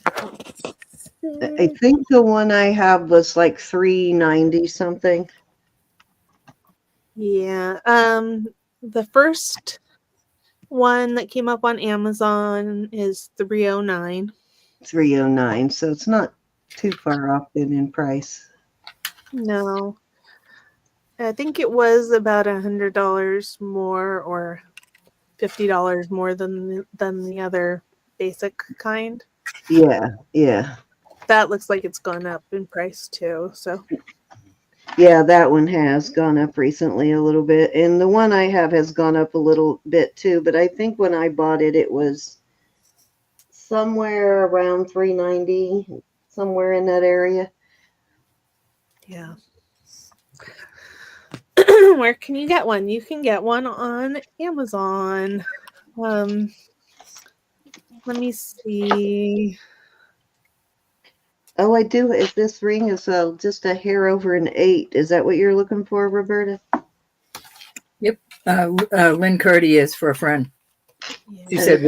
I think the one I have was like $390 something. Yeah. The first one that came up on Amazon is $309. $309. So it's not too far off then in price. No. I think it was about $100 more or $50 more than the other basic kind. Yeah. That looks like it's gone up in price too. So Yeah, that one has gone up recently a little bit. And the one I have has gone up a little bit too. But I think when I bought it, it was somewhere around $390, somewhere in that area. yeah. Where can you get one? You can get one on Amazon. Let me see. Oh, I do. If this ring is just a hair over an 8, is that what you're looking for, Roberta? Yep. Lynn Curdy is for a friend. She Yeah. said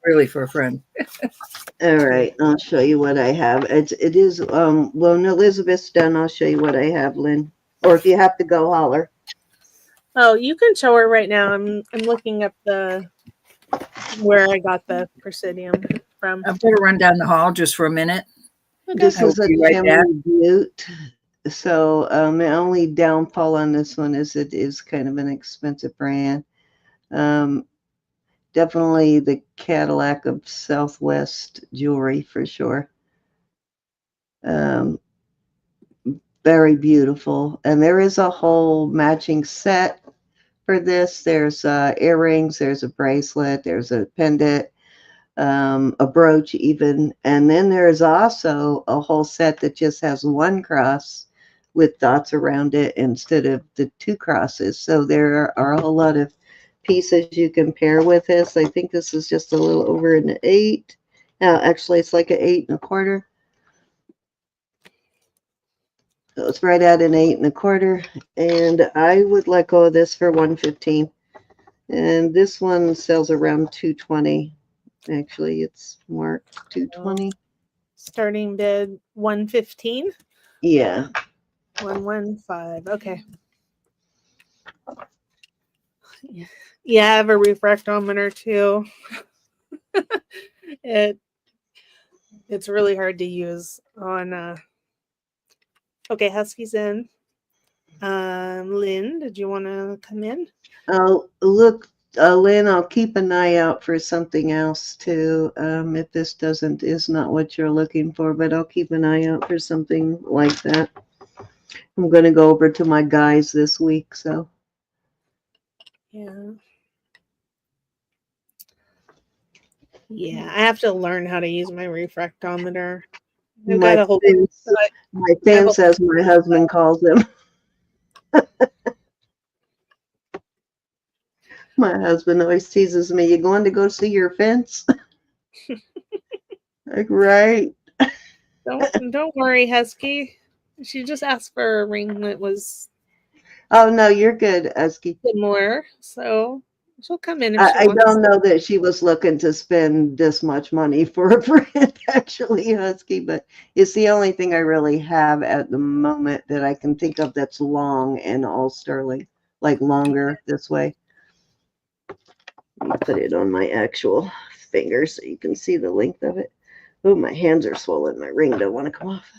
really for a friend. All right, I'll show you what I have. It is when Elizabeth's done, I'll show you what I have, Lynn. Or if you have to go, holler. Oh, you can show her right now. I'm looking up the where I got the Presidium from. I've got to run down the hall just for a minute. This I will is a be right back. Chimney Butte. So the only downfall on this one is it is kind of an expensive brand. Definitely the Cadillac of Southwest jewelry for sure. Very beautiful. And there is a whole matching set for this. There's earrings, there's a bracelet, there's a pendant, a brooch even. And then there's also a whole set that just has one cross with dots around it instead of the two crosses. So there are a whole lot of pieces you can pair with this. I think this is just a little over an 8. Actually, it's like an 8 1/4. So it's right at an 8 1/4. And I would let go of this for $115. And this one sells around $220. Actually, it's marked $220. Starting bid $115. Yeah. 115. Okay. Yeah, I have a refractometer too. It's really hard to use on okay, Husky's in. Lynn, did you want to come in? Oh, look, Lynn, I'll keep an eye out for something else too. If this is not what you're looking for, but I'll keep an eye out for something like that. I'm going to go over to my guys this week, so. Yeah. Yeah, I have to learn how to use my refractometer. I've got a whole my fan says my husband calls him. My husband always teases me, "You going to go see your fence?" Like, right. Don't worry, Husky. She just asked for a ring that was Oh no, you're good, Husky. similar, so she'll come in if I she wants. don't know that she was looking to spend this much money for a friend, actually, Husky, but it's the only thing I really have at the moment that I can think of that's long and all sterling, like longer this way. Let me put it on my actual finger so you can see the length of it. Oh, my hands are swollen. My ring don't want to come off.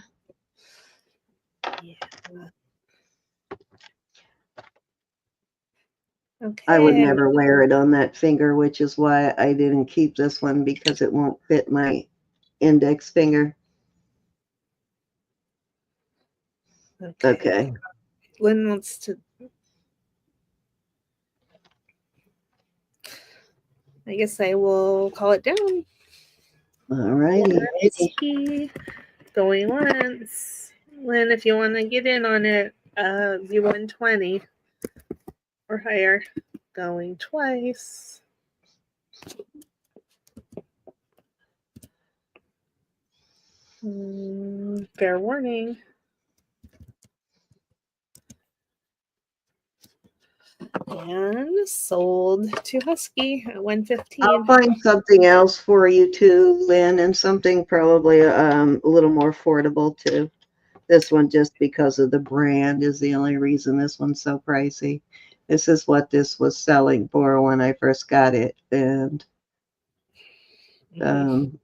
Yeah. Okay. I would never wear it on that finger, which is why I didn't keep this one, because it won't fit my index finger. Okay. Lynn wants to. I guess I will call it down. All righty. Going once. Lynn, if you want to get in on it, be 120 or higher. Going twice. Fair warning. And sold to Husky at 115. I'll find something else for you too, Lynn, and something probably a little more affordable too. This one, just because of the brand, is the only reason this one's so pricey. This is what this was selling for when I first got it, and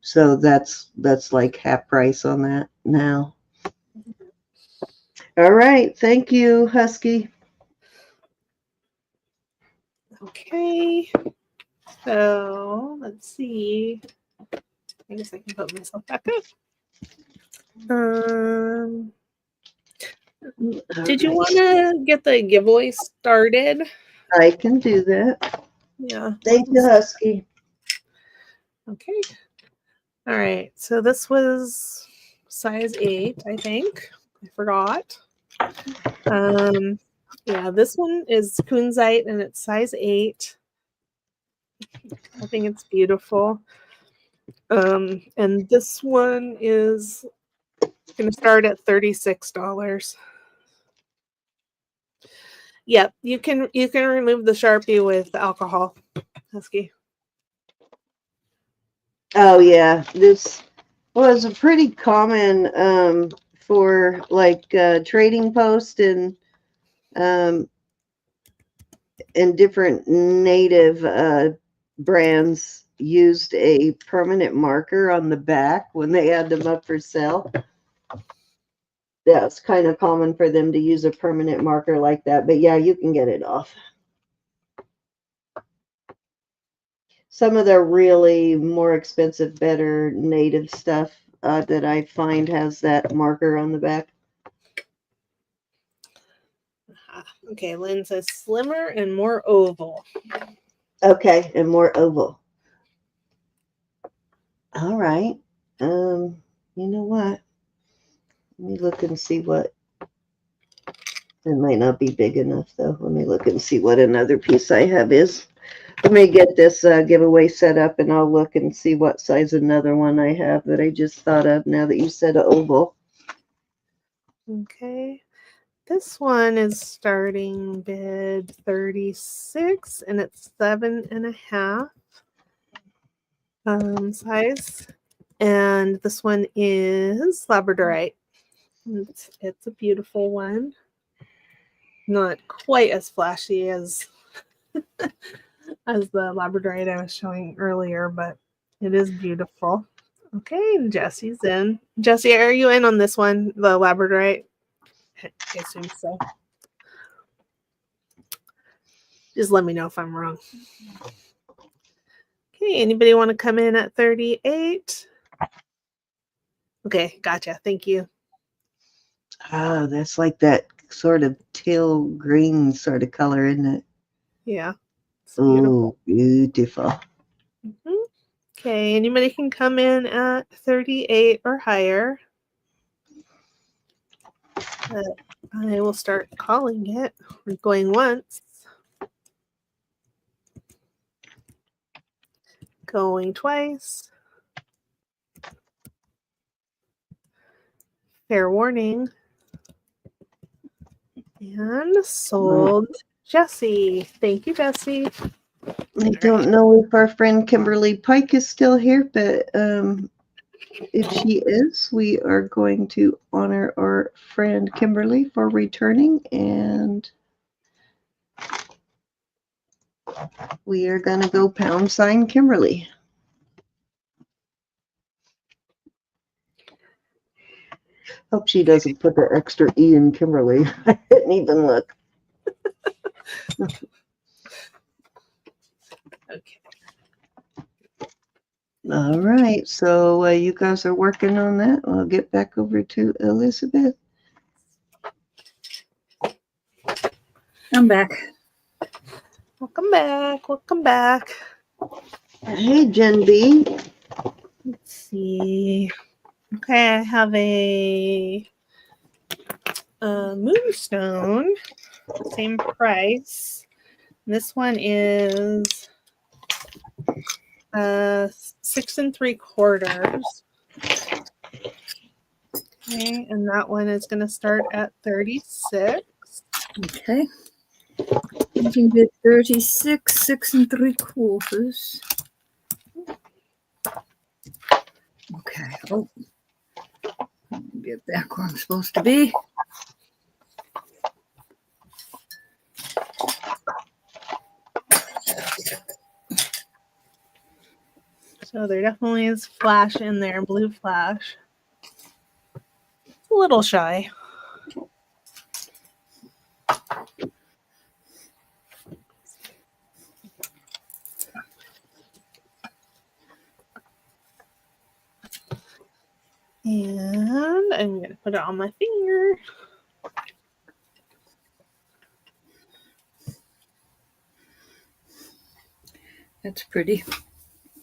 so that's like half price on that now. All right, thank you, Husky. Okay, so let's see. I guess I can put myself back up. Did you want to get the giveaway started? I can do that. Yeah. Thank you, Husky. Okay. All right. So this was size 8, I think. I forgot. Yeah, this one is Kunite and it's size 8. I think it's beautiful. And this one is going to start at $36. Yep, you can remove the Sharpie with alcohol, Husky. Oh yeah, this was a pretty common for like trading post and and different native brands used a permanent marker on the back when they had them up for sale. That's kind of common for them to use a permanent marker like that. But yeah, you can get it off. Some of the really more expensive, better native stuff that I find has that marker on the back. Okay, Lynn says slimmer and more oval. Okay, and more oval. All right. You know what? Let me look and see what. It might not be big enough though. Let me look and see what another piece I have is. Let me get this giveaway set up and I'll look and see what size another one I have that I just thought of now that you said oval. Okay. This one is starting bid 36 and it's 7.5 size. And this one is Labradorite. It's a beautiful one. Not quite as flashy as as the Labradorite I was showing earlier, but it is beautiful. Okay, and Jesse's in. Jesse, are you in on this one, the Labradorite? I assume so. Just let me know if I'm wrong. Okay, anybody want to come in at 38? Okay, gotcha. Thank you. Oh, that's like that sort of teal green sort of color, isn't it? Yeah, it's beautiful. Oh, beautiful. Mm-hmm. Okay, anybody can come in at 38 or higher. I will start calling it. We're going once. Going twice. Fair warning. And sold Jesse. Thank you, Jesse. I don't know if our friend Kimberly Pike is still here, but if she is, we are going to honor our friend Kimberly for returning, and we are going to go # Kimberly. Hope she doesn't put the extra E in Kimberly. I didn't even look. Okay. All right, so you guys are working on that. I'll get back over to Elizabeth. I'm back. Welcome back. Welcome back. Hey, Jen B. Let's see. Okay, I have a Moonstone, same price. This one is 6 3/4. Okay, and that one is going to start at 36. Okay. You can get 36, 6 3/4. Okay. Oh, get back where I'm supposed to be. So there definitely is flash in there, blue flash. It's a little shy. And I'm going to put it on my finger. That's pretty.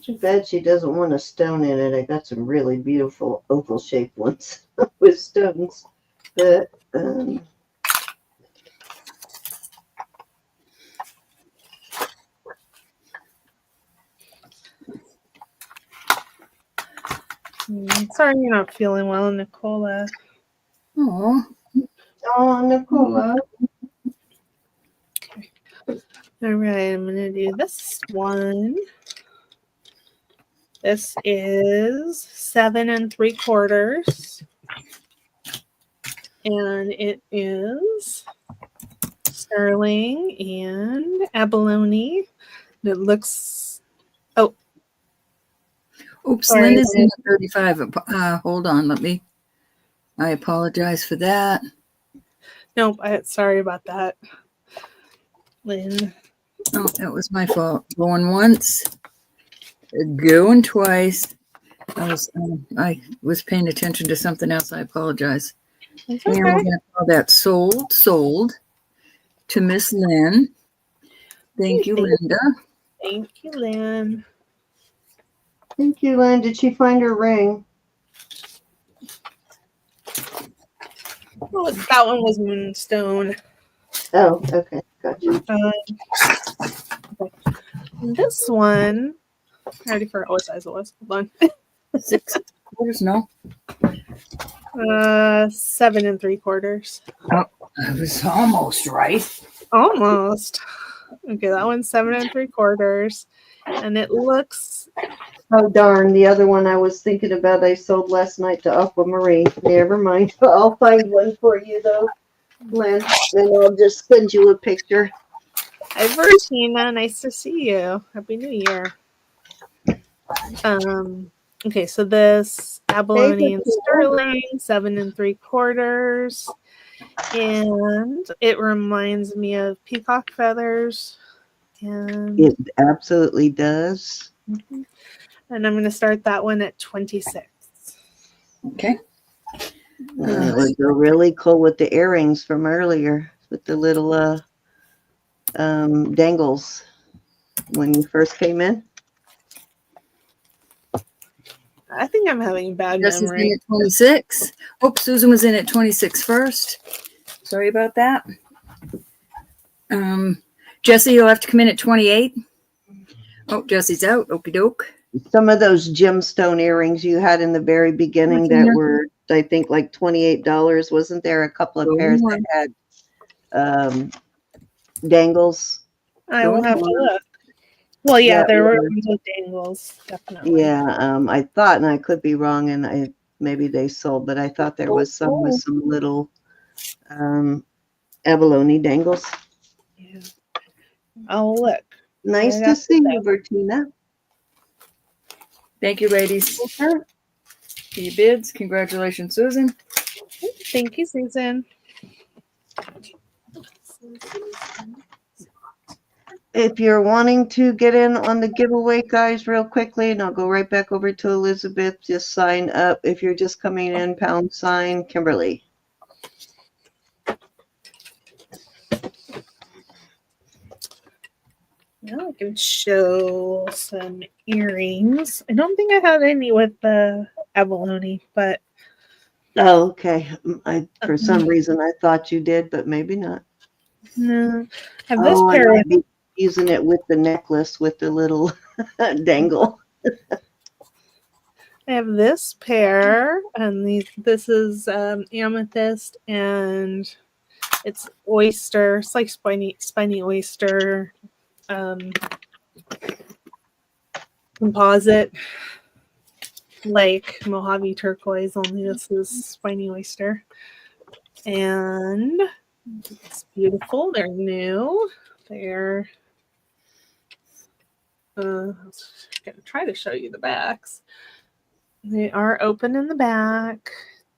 Too bad she doesn't want a stone in it. I got some really beautiful oval shaped ones with stones. But Sorry you're not feeling well, Nicola. Oh. oh, Nicola. Okay. All right, I'm going to do this one. This is 7 3/4. And it is sterling and abalone. It looks. Oh, Oops, sorry. Lynn is in at 35. Hold on, I apologize for that. Nope. Sorry about that, Lynn. Oh, that was my fault. Going once, going twice. I was paying attention to something else. I apologize. It's And we're okay. going to call that sold to Miss Lynn. Thank you, Linda. Thank you, Lynn. Thank you, Lynn. Did she find her ring? Oh, that one was Moonstone. Oh, okay. Gotcha. This one, I already forgot what size it was. Hold 6 quarters, no? on. 7 3/4. Oh, I was almost right. Almost. Okay, that one's 7 3/4, and it looks. Oh, darn. The other one I was thinking about I sold last night to Aquamarine. Never mind. I'll find one for you, though, Lynn. And I'll just send you a picture. Hi, Bertina. Nice to see you. Happy New Year. Okay, so this abalone and sterling, 7 3/4, and it reminds me of peacock feathers. And It absolutely does. and I'm going to start that one at 26. Okay. It would go really cool with the earrings from earlier, with the little dangles when you first came in. I think I'm having bad Jesse's in memory. at 26. Oops, Susan was in at 26 first. Sorry about that. Jesse, you'll have to come in at 28. Oh, Jesse's out. Okie doke. Some of those gemstone earrings you had in the very beginning that were, I think, like $28. Wasn't there a couple of pairs that had dangles? I will have to look. Well, yeah, there were ones with dangles, definitely. Yeah, I thought, and I could be wrong, and maybe they sold, but I thought there was some with some little abalone dangles. Yeah. I'll look. Nice to see you, Bertina. Thank you, ladies. For your bids. Congratulations, Susan. Thank you, Susan. If you're wanting to get in on the giveaway, guys, real quickly, and I'll go right back over to Elizabeth, just sign up. If you're just coming in, # Kimberly. Now I can show some earrings. I don't think I had any with the abalone, but Oh, okay. For some reason, I thought you did, but maybe not. no. I have this I pair. might be using it with the necklace with the little dangle. I have this pair, and this is amethyst, and it's oyster. It's like spiny oyster composite, like Mojave turquoise. Only this is spiny oyster, and it's beautiful. They're new. They're. I'm gonna try to show you the backs. They are open in the back.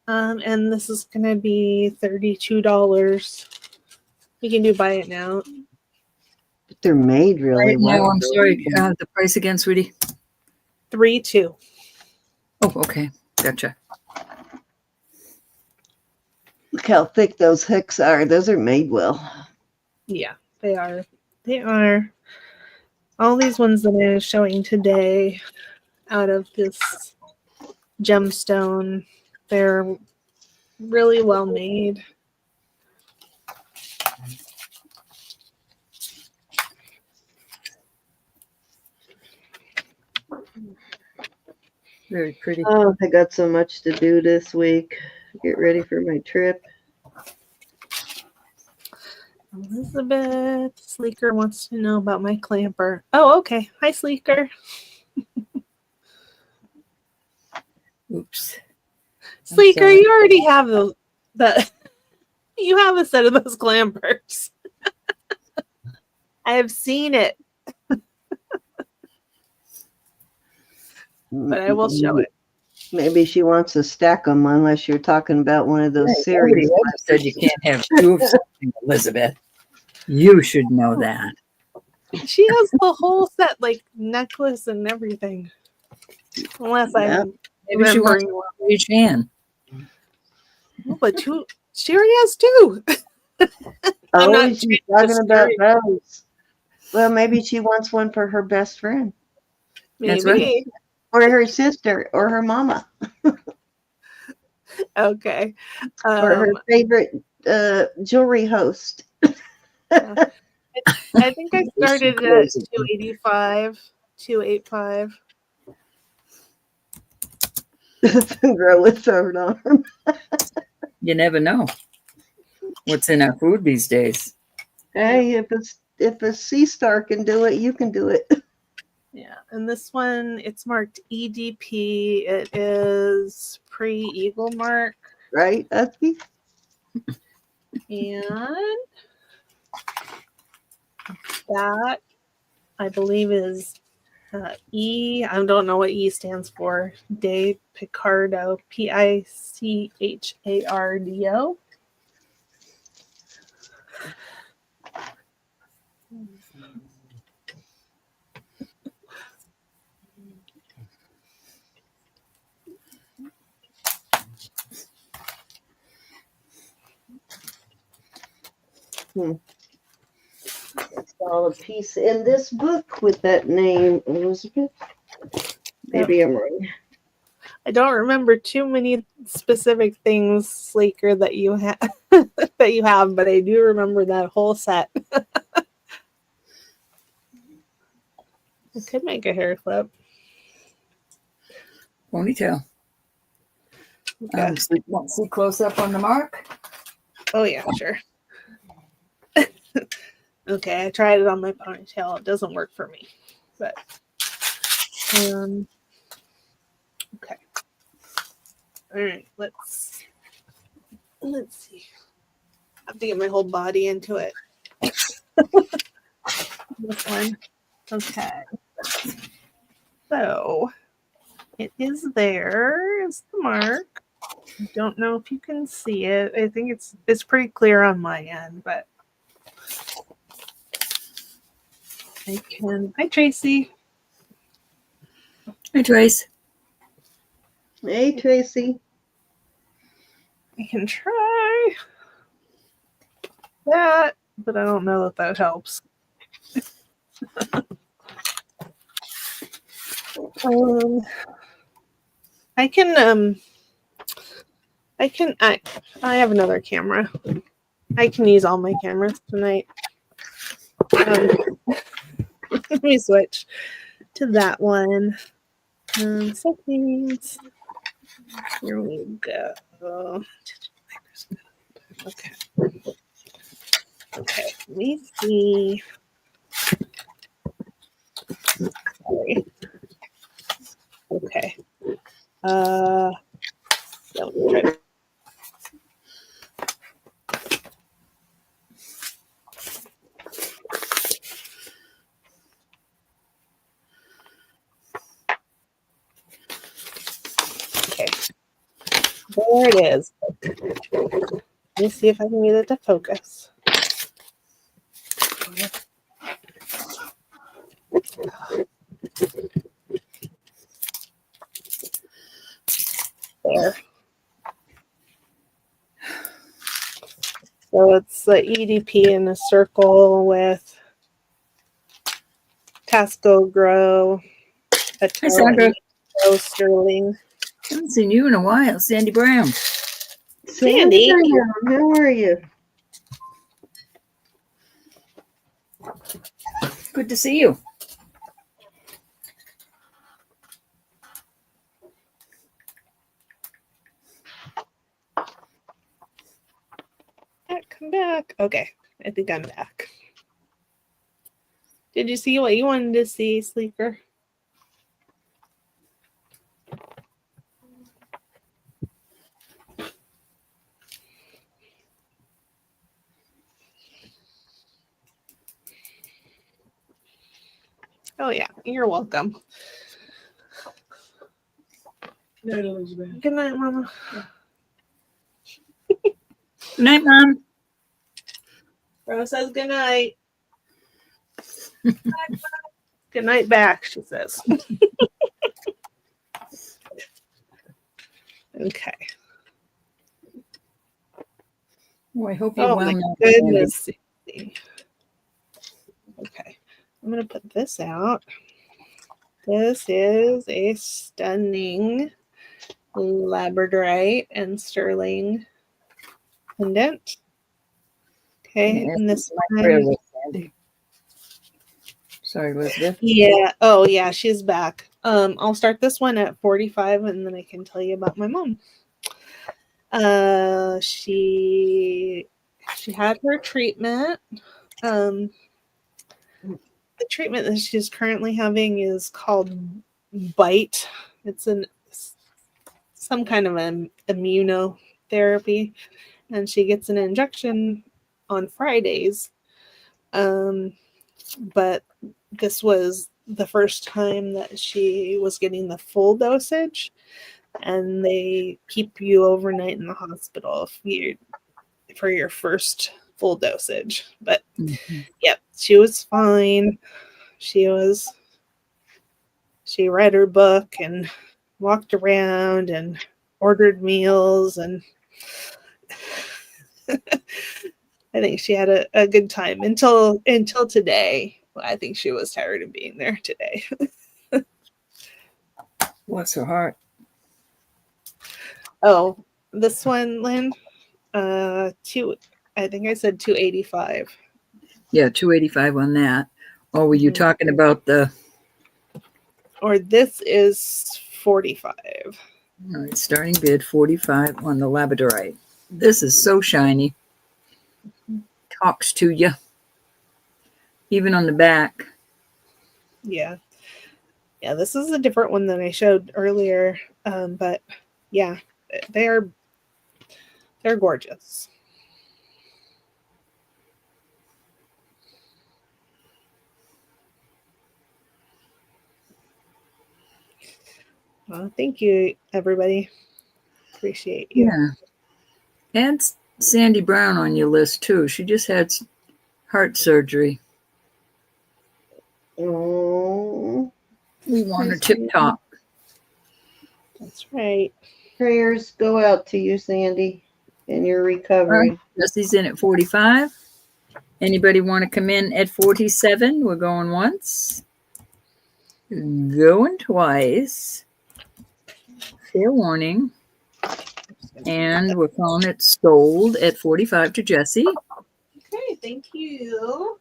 And this is going to be $32. You can buy it now. But they're made really well. No, I'm sorry. The price again, sweetie? $32. Oh, okay. Gotcha. Look how thick those hooks are. Those are made well. Yeah, they are. They are. All these ones that I'm showing today out of this gemstone, they're really well made. Very pretty. Oh, I got so much to do this week. Get ready for my trip. Elizabeth Sleeker wants to know about my clamper. Oh, okay. Hi, Sleeker. Oops. Sleeker, you already have the you have a set of those clampers. I have seen it, but I will show it. Maybe she wants to stack them, unless you're talking about one of those Right, series. nobody ever said you can't have two of something, Elizabeth. You should know that. She has the whole set, like necklace and everything. Unless Yeah. I'm Maybe she wants remembering. one for each hand. Oh, but two. She already has two. I'm Oh, not she's the talking about story. those. Well, maybe she wants one for her best friend, That's Maybe. right. or her sister, or her mama, Okay. or her favorite jewelry host. I think I started at 285, 285. Grow with third arm. You never know what's in our food these days. Hey, if a sea star can do it, you can do it. Yeah, and this one, it's marked EDP. It is pre-Eagle mark. Right, Husky? And that, I believe, is E. I don't know what E stands for. De Picardo. Pichardo. Saw a piece in this book with that name, Elizabeth. Maybe I'm wrong. I don't remember too many specific things, Sleeker, that you have that you have, but I do remember that whole set. I could make a hair clip. Ponytail. Okay. Want to see close up on the mark? Oh yeah, sure. Okay, I tried it on my ponytail. It doesn't work for me, but okay. All right, let's see. I have to get my whole body into it. This one. Okay. So it is there. It's the mark. I don't know if you can see it. I think it's pretty clear on my end, but I can. Hi, Tracy. Hey, Trace. Hey, Tracy. I can try that, but I don't know that that helps. I can I have another camera. I can use all my cameras tonight. Let me switch to that one. Settings. Here we go. Okay. Okay. Let me see. Sorry. Okay. Yeah, let me try to- Okay. There it is. Let me see if I can get it to focus. There. So it's the EDP in a circle with Tasco Grow, Hi, Sandra. Grow Sterling. Haven't seen you in a while. Sandy Brown. Sandy. How are you? Good to see you. Come back. Okay, I think I'm back. Did you see what you wanted to see, Sleeper? Oh yeah, you're welcome. Night, Elizabeth. Good night, Mama. Good night, Mom. Rose says good night. Good night back, she says. Okay. Oh, I hope you're Oh well my now, Sandy. goodness. Okay. I'm going to put this out. This is a stunning Labradorite and sterling pendant. Okay. Yeah, And this my prayer one. list, Sandy. Sorry, Elizabeth. Yeah. Oh yeah, she's back. I'll start this one at 45 and then I can tell you about my mom. She had her treatment. The treatment that she's currently having is called Bite. It's some kind of an immunotherapy, and she gets an injection on Fridays. But this was the first time that she was getting the full dosage, and they keep you overnight in the hospital for your first full dosage. But yep, she was fine. She read her book and walked around and ordered meals, and I think she had a good time until today. I think she was tired of being there today. Bless her heart. Oh, this one, Lynn, I think I said 285. Yeah, 285 on that. Or were you talking about the? Or this is 45. All right, starting bid 45 on the Labradorite. This is so shiny. Talks to you. Even on the back. Yeah. Yeah, this is a different one than I showed earlier. But yeah, they're gorgeous. Well, thank you, everybody. Appreciate you. Yeah. Add Sandy Brown on your list too. She just had heart surgery. Oh, We want her tip top. That's right. prayers go out to you, Sandy, in your recovery. Jesse's in at 45. Anybody want to come in at 47? We're going once. Going twice. Fair warning. And we're calling it sold at 45 to Jesse. Okay, thank you.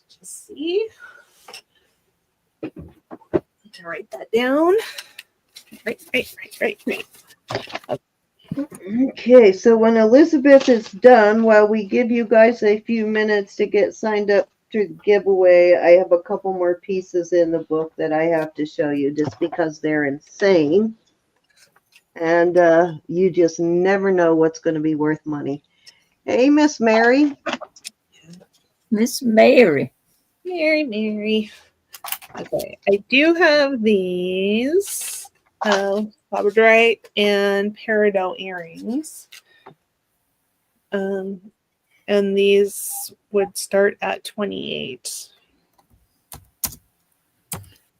Jesse. To write that down. Right. Okay, so when Elizabeth is done, while we give you guys a few minutes to get signed up to the giveaway, I have a couple more pieces in the book that I have to show you just because they're insane. And you just never know what's going to be worth money. Hey, Miss Mary. Miss Mary. Mary. Okay, I do have these Labradorite and peridot earrings. And these would start at 28.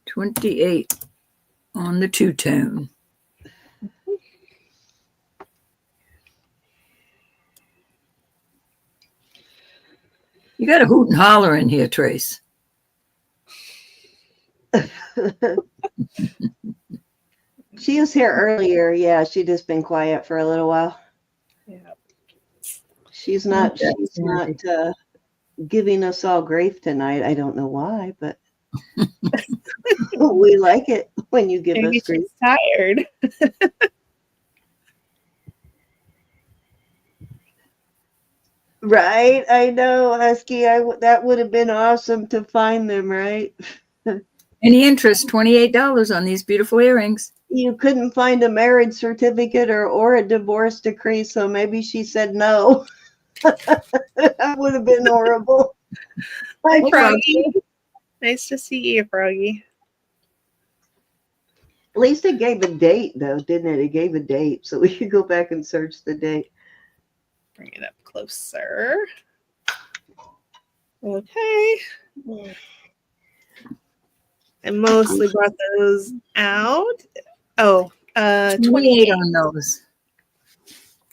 28 on the two-tone. You got a hoot and holler in here, Trace. She was here earlier. Yeah, she just been quiet for a little while. Yeah. She's not giving us all grief tonight. I don't know why, but we like it when you give Maybe us grief. she's tired. Right, I know, Husky. That would have been awesome to find them, right? Any interest? $28 on these beautiful earrings. You couldn't find a marriage certificate or a divorce decree, so maybe she said no. That would have been horrible. I Nice to see you, Froggy. At least it gave a date, though, didn't it? It gave a date, so we could go back and search the date. Bring it up closer. Okay. I mostly brought those out. Oh, 28 28. on those.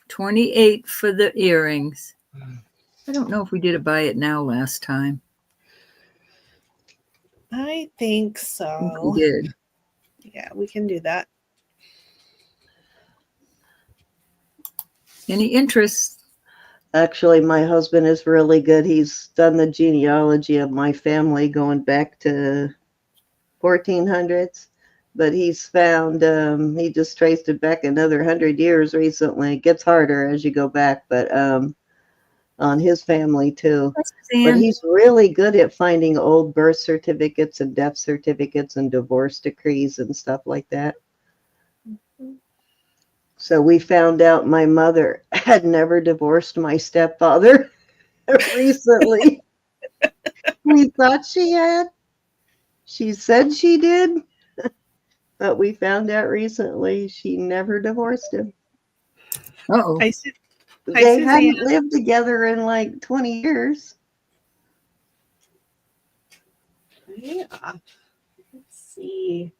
28 for the earrings. I don't know if we did a buy it now last time. I think I think so. we did. Yeah, we can do that. Any interest? Actually, my husband is really good. He's done the genealogy of my family going back to 1400s, but he's found, he just traced it back another 100 years recently. It gets harder as you go back, but on his family too. But Suzanne. he's really good at finding old birth certificates and death certificates and divorce decrees and stuff like that. So we found out my mother had never divorced my stepfather recently. We thought she had. She said she did, but we found out recently she never divorced him. Uh-oh. Hi, Su- Hi, They Suzanne. hadn't lived together in like 20 years. Yeah. Let's see.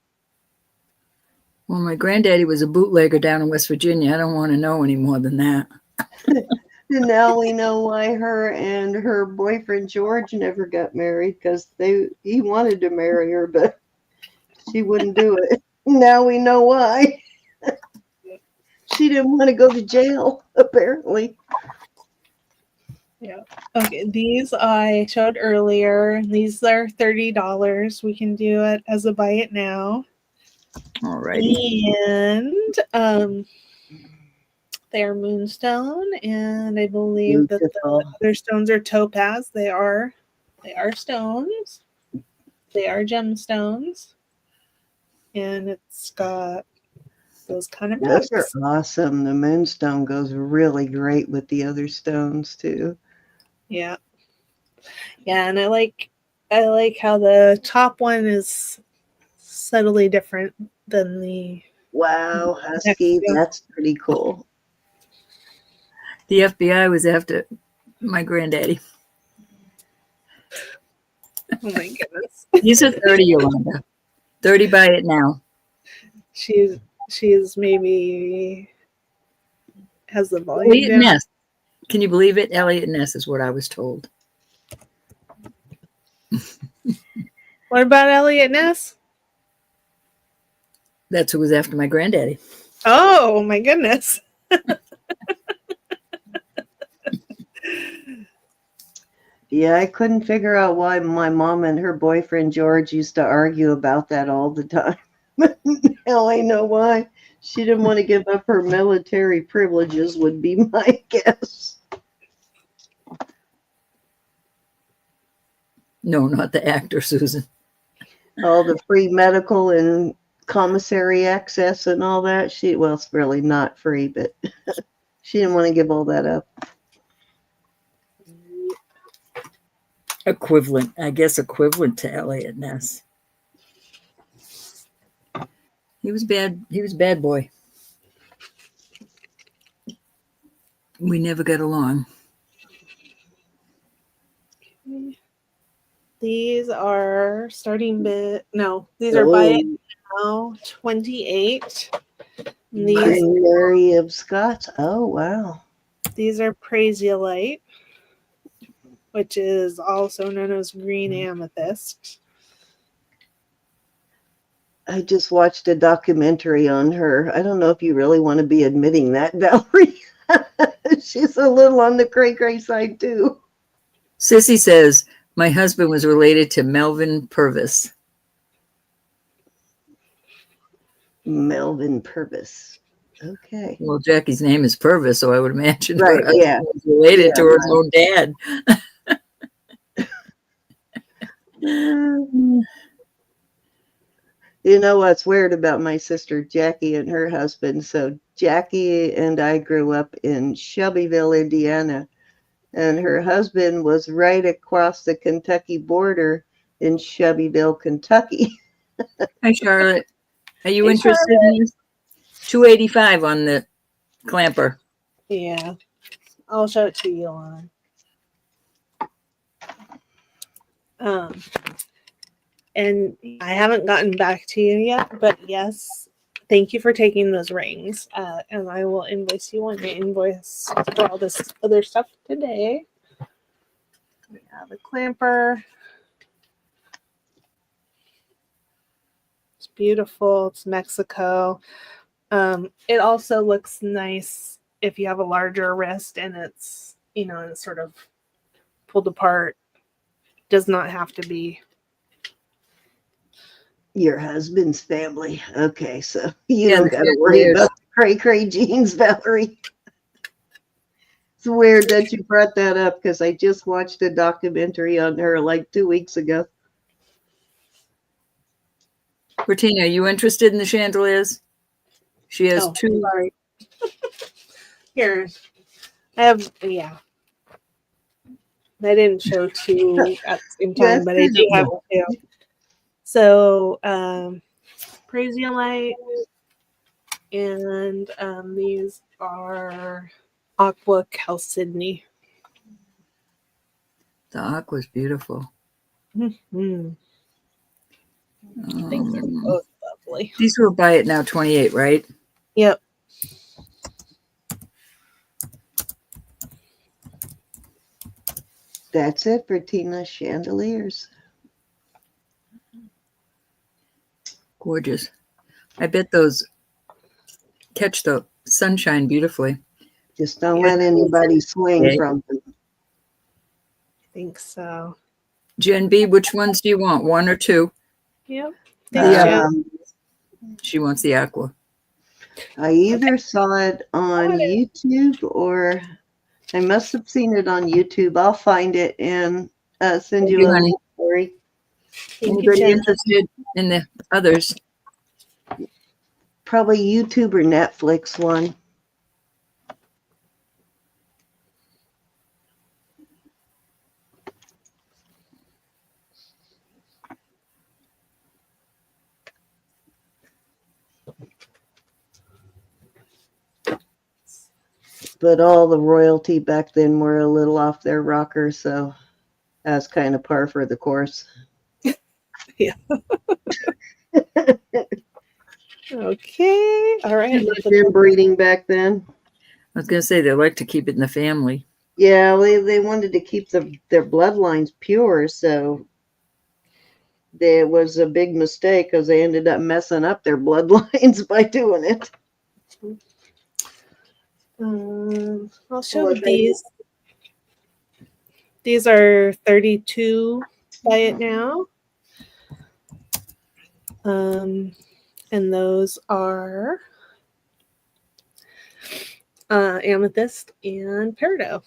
Well, my granddaddy was a bootlegger down in West Virginia. I don't want to know any more than that. And now we know why her and her boyfriend George never got married, because he wanted to marry her, but she wouldn't do it. Now we know why. She didn't want to go to jail, apparently. Yeah. Okay, these I showed earlier. These are $30. We can do it as a buy it now. All righty. And they're Moonstone, and I believe that Beautiful. the other stones are topaz. They are stones. They are gemstones. And it's got those kind of Those marks. are awesome. The Moonstone goes really great with the other stones too. Yeah. Yeah, and I like how the top one is subtly different than the Wow, Husky, Yeah. that's pretty cool. The FBI was after my granddaddy. Oh my goodness. These are 30, Yolanda. 30 buy it now. She's maybe has the volume Elliot down. Ness. Can you believe it? Elliot Ness is what I was told. What about Elliot Ness? That's who was after my granddaddy. Oh my goodness. Yeah, I couldn't figure out why my mom and her boyfriend George used to argue about that all the time. Now I know why. She didn't want to give up her military privileges, would be my guess. No, not the actor, Susan. All the free medical and commissary access and all that. Well, it's really not free, but she didn't want to give all that up. Equivalent, I guess, equivalent to Elliot Ness. He was bad. He was a bad boy. We never got along. These are starting bid. No, these are buy it now. 28. These Mary of Scots. Oh, wow. These are Bracelets, which is also known as green amethyst. I just watched a documentary on her. I don't know if you really want to be admitting that, Valerie. She's a little on the cray-cray side, too. Sissy says, my husband was related to Melvin Purvis. Melvin Purvis. Okay. Well, Jackie's name is Purvis, so I would imagine Right, her husband yeah. was related Yeah, to her right. own dad. You know what's weird about my sister Jackie and her husband? So Jackie and I grew up in Shelbyville, Indiana, and her husband was right across the Kentucky border in Shelbyville, Kentucky. Hi, Charlotte. Are you Hey, interested in this? $285 on the clamper. Yeah, I'll show it to you on. And I haven't gotten back to you yet, but yes, thank you for taking those rings. And I will invoice you on my invoice for all this other stuff today. We have a clamper. It's beautiful. It's Mexico. It also looks nice if you have a larger wrist and it's, it's sort of pulled apart. Does not have to be. Your husband's family. Okay, so you Yeah, don't the got to worry chandeliers. about the cray jeans, Valerie. It's weird that you brought that up because I just watched a documentary on her like 2 weeks ago. Bertina, are you interested in the chandeliers? She has Oh, two. sorry. Here. I have, yeah. I didn't show two at the same time, Just but I do have two. So, Light, and these are Aqua Chalcedony. The aqua's beautiful. Mm-hmm. I think they're both lovely. These will buy it now 28, right? Yep. That's it for Tina's chandeliers. Gorgeous. I bet those catch the sunshine beautifully. Just don't let anybody swing Okay. from them. I think so. Jen B, which ones do you want? One or two? Yep. Thanks, Jen. She wants the aqua. I either saw it on YouTube or I must have seen it on YouTube. I'll find it and send Thank you you, a honey. link, Lori. Thank you, Anybody Jen. interested in the others? Probably YouTube or Netflix one. But all the royalty back then were a little off their rocker, so that's kind of par for the course. Yeah. Okay. All right. Inbreeding back then. I was going to say they like to keep it in the family. Yeah, they wanted to keep their bloodlines pure, so there was a big mistake because they ended up messing up their bloodlines by doing it. I'll show these. These are 32 by it now. And those are Amethyst and Peridot.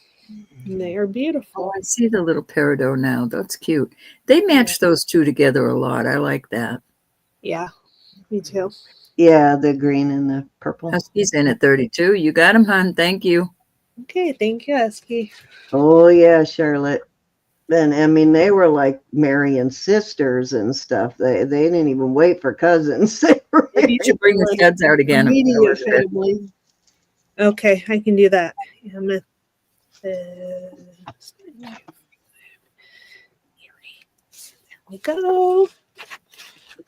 And they are beautiful. Oh, I see the little peridot now. That's cute. They match those two together a lot. I like that. Yeah, me too. Yeah, the green and the purple. Husky's in at 32. You got him, hon. Thank you. Okay, thank you, Husky. Oh, yeah, Charlotte. And I mean, they were like marrying sisters and stuff. They didn't even wait for cousins. Maybe you should bring the studs out again. Immediate family. Okay, I can do that. Amethyst. There we go.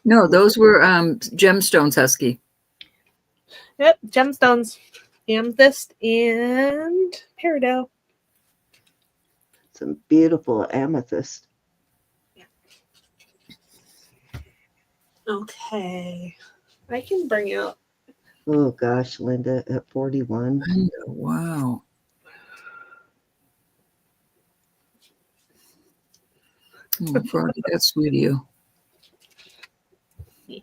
No, those were gemstones, Husky. Yep, gemstones. Amethyst and Peridot. Some beautiful amethyst. Okay. I can bring out. Oh, gosh, Linda, at 41. Wow. Oh, Froggy, that's sweet of you. Yeah.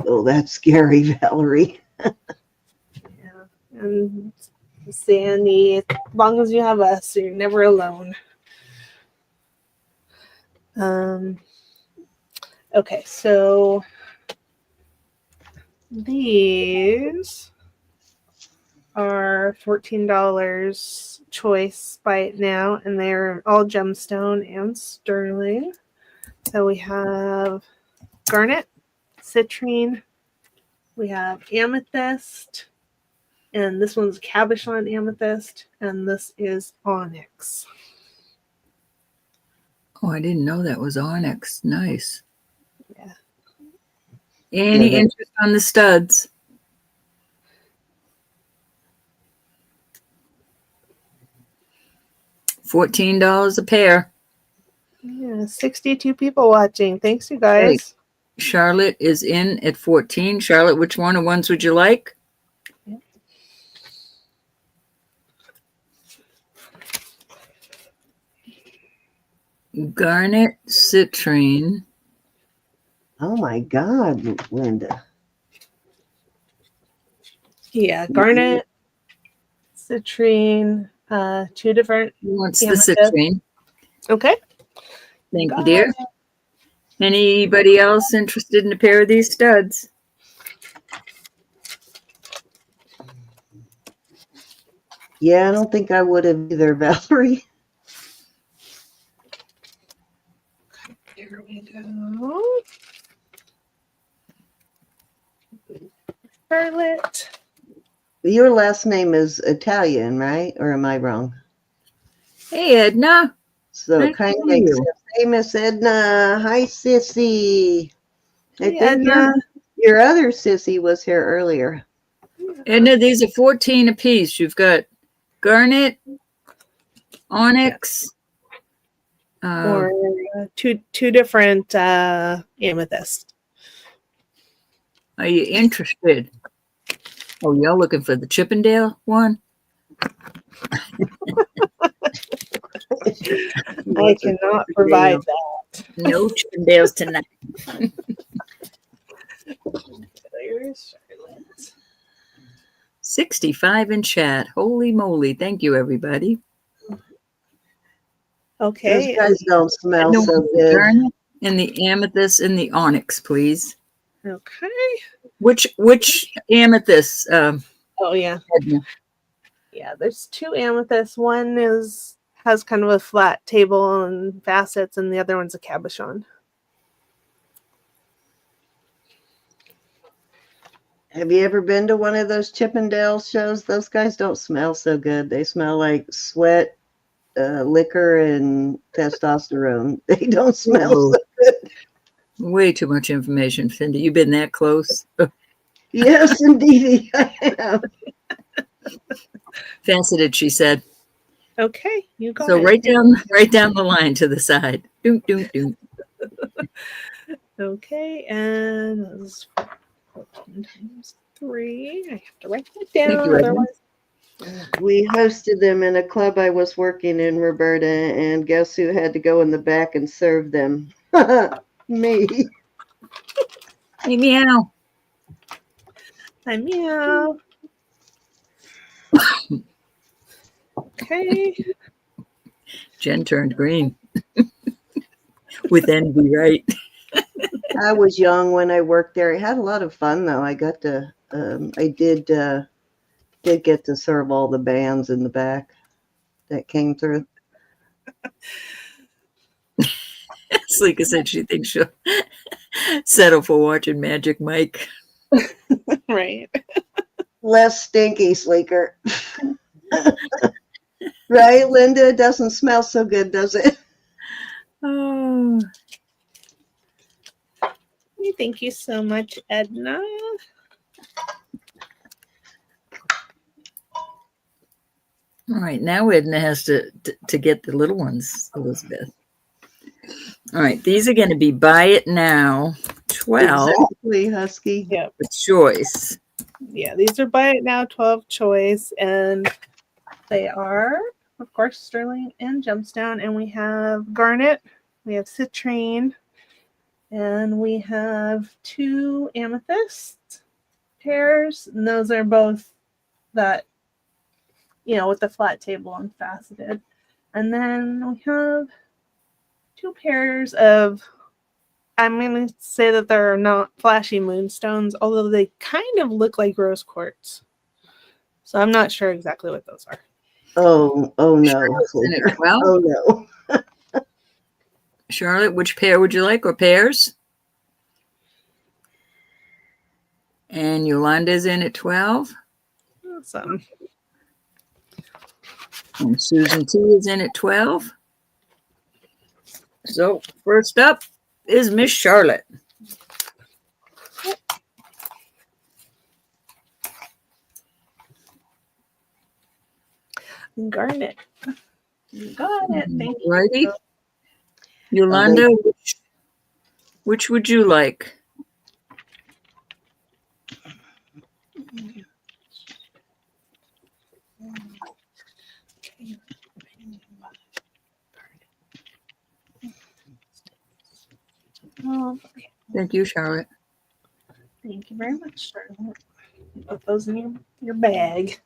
Oh, that's scary, Valerie. Yeah. And Sandy, as long as you have us, you're never alone. Okay, so these are $14 choice by it now, and they're all gemstone and sterling. So we have garnet, citrine, we have amethyst, and this one's cabochon amethyst, and this is onyx. Oh, I didn't know that was onyx. Nice. Yeah. Any Yeah, interest on the studs? $14 a pair. Yeah, 62 people watching. Thanks, you guys. Charlotte is in at 14. Charlotte, which one of ones would you like? Garnet, citrine. Oh my God, Linda. Yeah, garnet, citrine, two different. Who wants the Amethyst. citrine? Okay. Thank you, Got dear. it. Anybody else interested in a pair of these studs? Yeah, I don't think I would have either, Valerie. There we go. Charlotte. Your last name is Italian, right? Or am I wrong? Hey, Edna. So Nice it kind to of meet makes you. sense. Hey, Miss Edna. Hi, Sissy. I Hey, think Edna. your other Sissy was here earlier. Edna, these are 14 apiece. You've got garnet, onyx, Or two different amethyst. are you interested? Oh, y'all looking for the Chippendale one? I cannot provide that. No Chippendales tonight. There's Charlotte. 65 in chat. Holy moly. Thank you, everybody. Okay. Those guys don't smell No, so the good. garnet and the amethyst and the onyx, please. Okay. Which amethyst, Oh yeah. Edna? Yeah, there's two amethysts. One has kind of a flat table and facets, and the other one's a cabochon. Have you ever been to one of those Chippendale shows? Those guys don't smell so good. They smell like sweat, liquor, and testosterone. They don't smell Whoa. so good. Way too much information, Cindy. You've been that close. Yes, indeed, I am. Faceted, she said. Okay, you got So it. right down the line to the side. Doom, doom, doom. Okay, and that was 14 times 3. I have to write that Thank down. you, Edna. Otherwise, We hosted them in a club I was working in, Roberta, and guess who had to go in the back and serve them? Me. Hey, meow. I meow. Okay. Jen turned green. With envy, right? I was young when I worked there. I had a lot of fun though. I got to, I did get to serve all the bands in the back that came through. Sleeka said she thinks she'll settle for watching Magic Mike. Right. Less stinky, sleeker. Right, Linda? It doesn't smell so good, does it? Oh, Thank you so much, Edna. all right. Now Edna has to get the little ones, Elizabeth. All right. These are going to be buy it now. 12 Exactly, Husky. Yeah. choice. Yeah, these are buy it now 12 choice, and they are, of course, sterling and gemstone. And we have garnet, we have citrine, and we have 2 amethyst pairs. And those are both that, with the flat table and faceted. And then we have 2 pairs of, I'm going to say that they're not flashy moonstones, although they kind of look like rose quartz. So I'm not sure exactly what those are. Oh no, Charlotte's in sleeker. at 12. Oh no. Charlotte, which pair would you like, or pairs? And Yolanda's in at 12. Awesome. And Susan T is in at 12. So first up is Miss Charlotte. Garnet. Got it. Thank you. Righty. Yolanda, which would you like? Thank you, Charlotte. Thank you very much, Charlotte. Put those in your bag.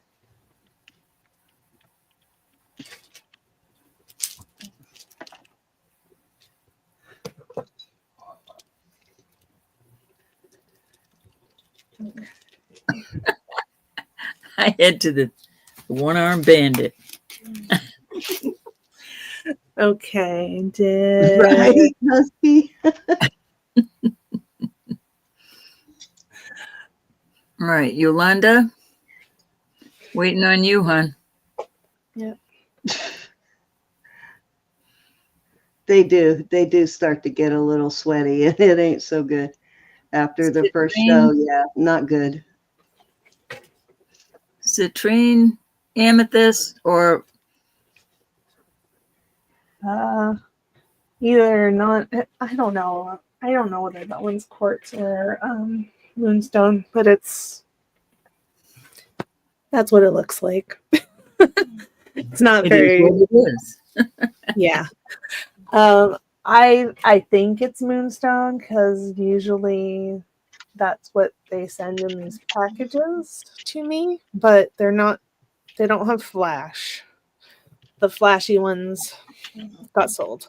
I head to the one-armed bandit. Okay, did Right, Husky? All right, Yolanda, waiting on you, hon. Yep. They do start to get a little sweaty, and it ain't so good after the first show. Yeah, not good. Citrine, amethyst, or either not. I don't know. I don't know whether that one's quartz or moonstone, but that's what it looks like. It's not it very. is what it is. Yeah. I think it's moonstone because usually that's what they send in these packages to me, but they don't have flash. The flashy ones got sold.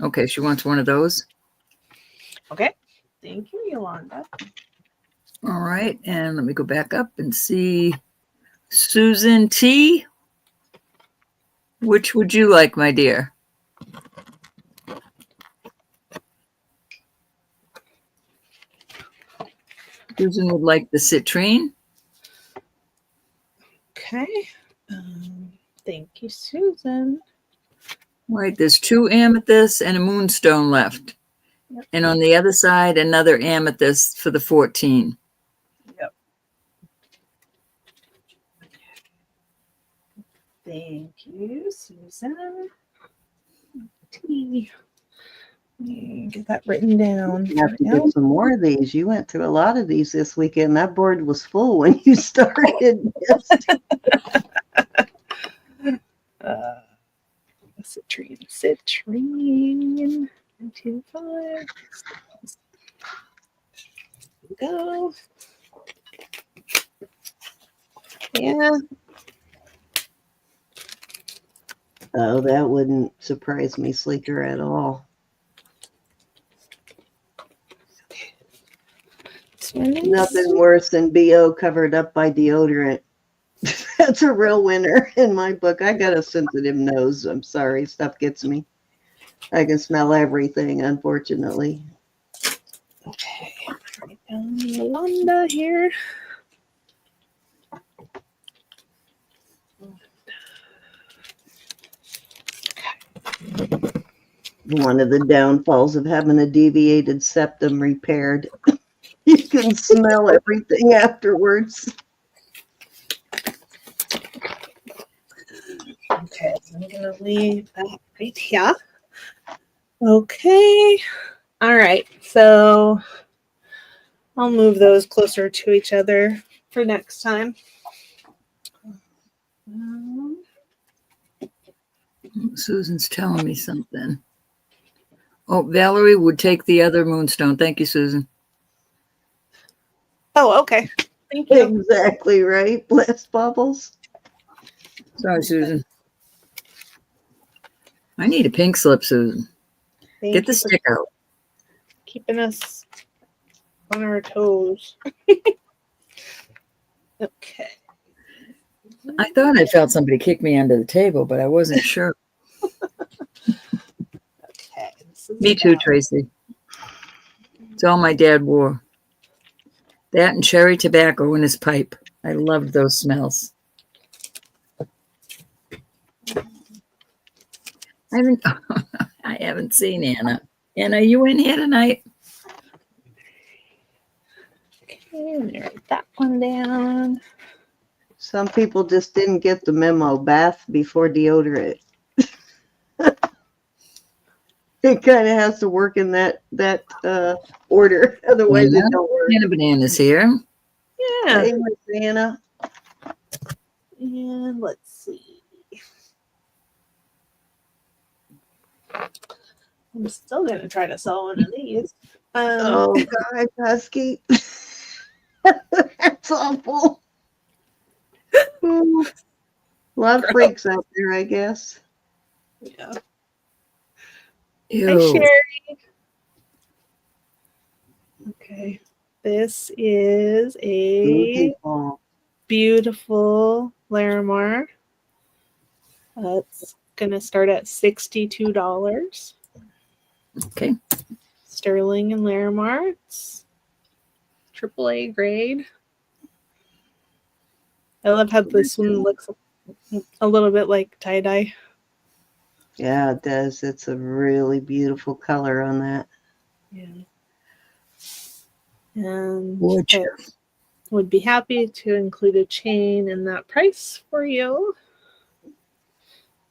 Okay, she wants one of those. Okay. Thank you, Yolanda. All right, and let me go back up and see Susan T. Which would you like, my dear? Susan would like the citrine. Okay. Thank you, Susan. All right, there's 2 amethysts and a moonstone left. Yep. And on the other side, another amethyst for the 14. Yep. Thank you, Susan. T. Get that written down. You have to get some more of these. You went through a lot of these this weekend. That board was full when you started. Citrine. 2, 5. Go. Yeah. Oh, that wouldn't surprise me, Sleeker, at all. Nothing worse than BO covered up by deodorant. That's a real winner in my book. I got a sensitive nose. I'm sorry. Stuff gets me. I can smell everything, unfortunately. Okay. Right down Yolanda here. One of the downfalls of having a deviated septum repaired. You can smell everything afterwards. Okay, so I'm going to leave that right here. Okay. All right. So I'll move those closer to each other for next time. Susan's telling me something. Oh, Valerie would take the other moonstone. Thank you, Susan. Oh, okay. Thank you. Exactly right. Bless bubbles. Sorry, Susan. I need a pink slip, Susan. Thank Get the you stick out. keeping us on our toes. I thought I felt somebody kick me under the table, but I wasn't sure. Okay. This is Me too, about- Tracy. It's all my dad wore. That and cherry tobacco in his pipe. I loved those smells. I haven't seen Anna. Anna, you in here tonight? Okay, let me write that one down. Some people just didn't get the memo. Bath before deodorant. It kind of has to work in that order. Otherwise, it don't work. Anna Banana's here. Yeah. Hey, Miss Anna. And let's see. I'm still going to try to sell one of these. Oh, God, Husky. That's awful. A lot of freaks out there, I guess. Yeah. Ew. Hi, Sherry. Okay. This is a Beautiful. beautiful Larimar. It's going to start at $62. Okay. Sterling and Larimar. It's AAA grade. I love how this one looks a little bit like tie-dye. Yeah, it does. It's a really beautiful color on that. Yeah. And Gorgeous. I would be happy to include a chain in that price for you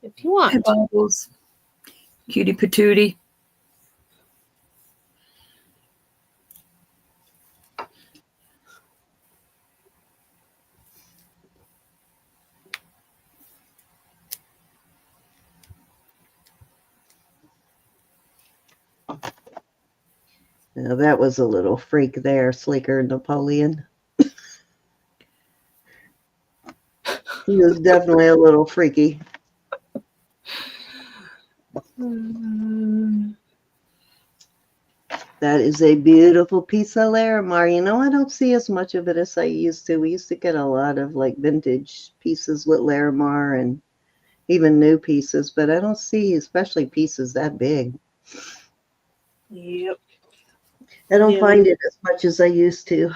if you Hi, want. Bubbles. Cutie patootie. Now, that was a little freak there, Sleeker Napoleon. He was definitely a little freaky. That is a beautiful piece of Larimar. You know, I don't see as much of it as I used to. We used to get a lot of like vintage pieces with Larimar and even new pieces, but I don't see especially pieces that big. Yep. I don't Yeah. find it as much as I used to.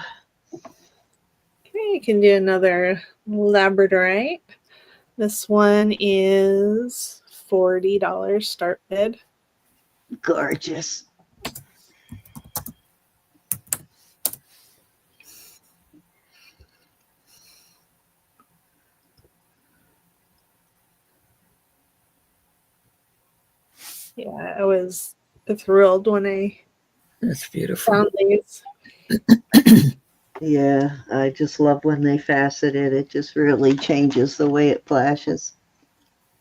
Okay, you can do another Labradorite. This one is $40 start bid. Gorgeous. Yeah, I was thrilled when I That's beautiful. found these. Yeah, I just love when they facet it. It just really changes the way it flashes.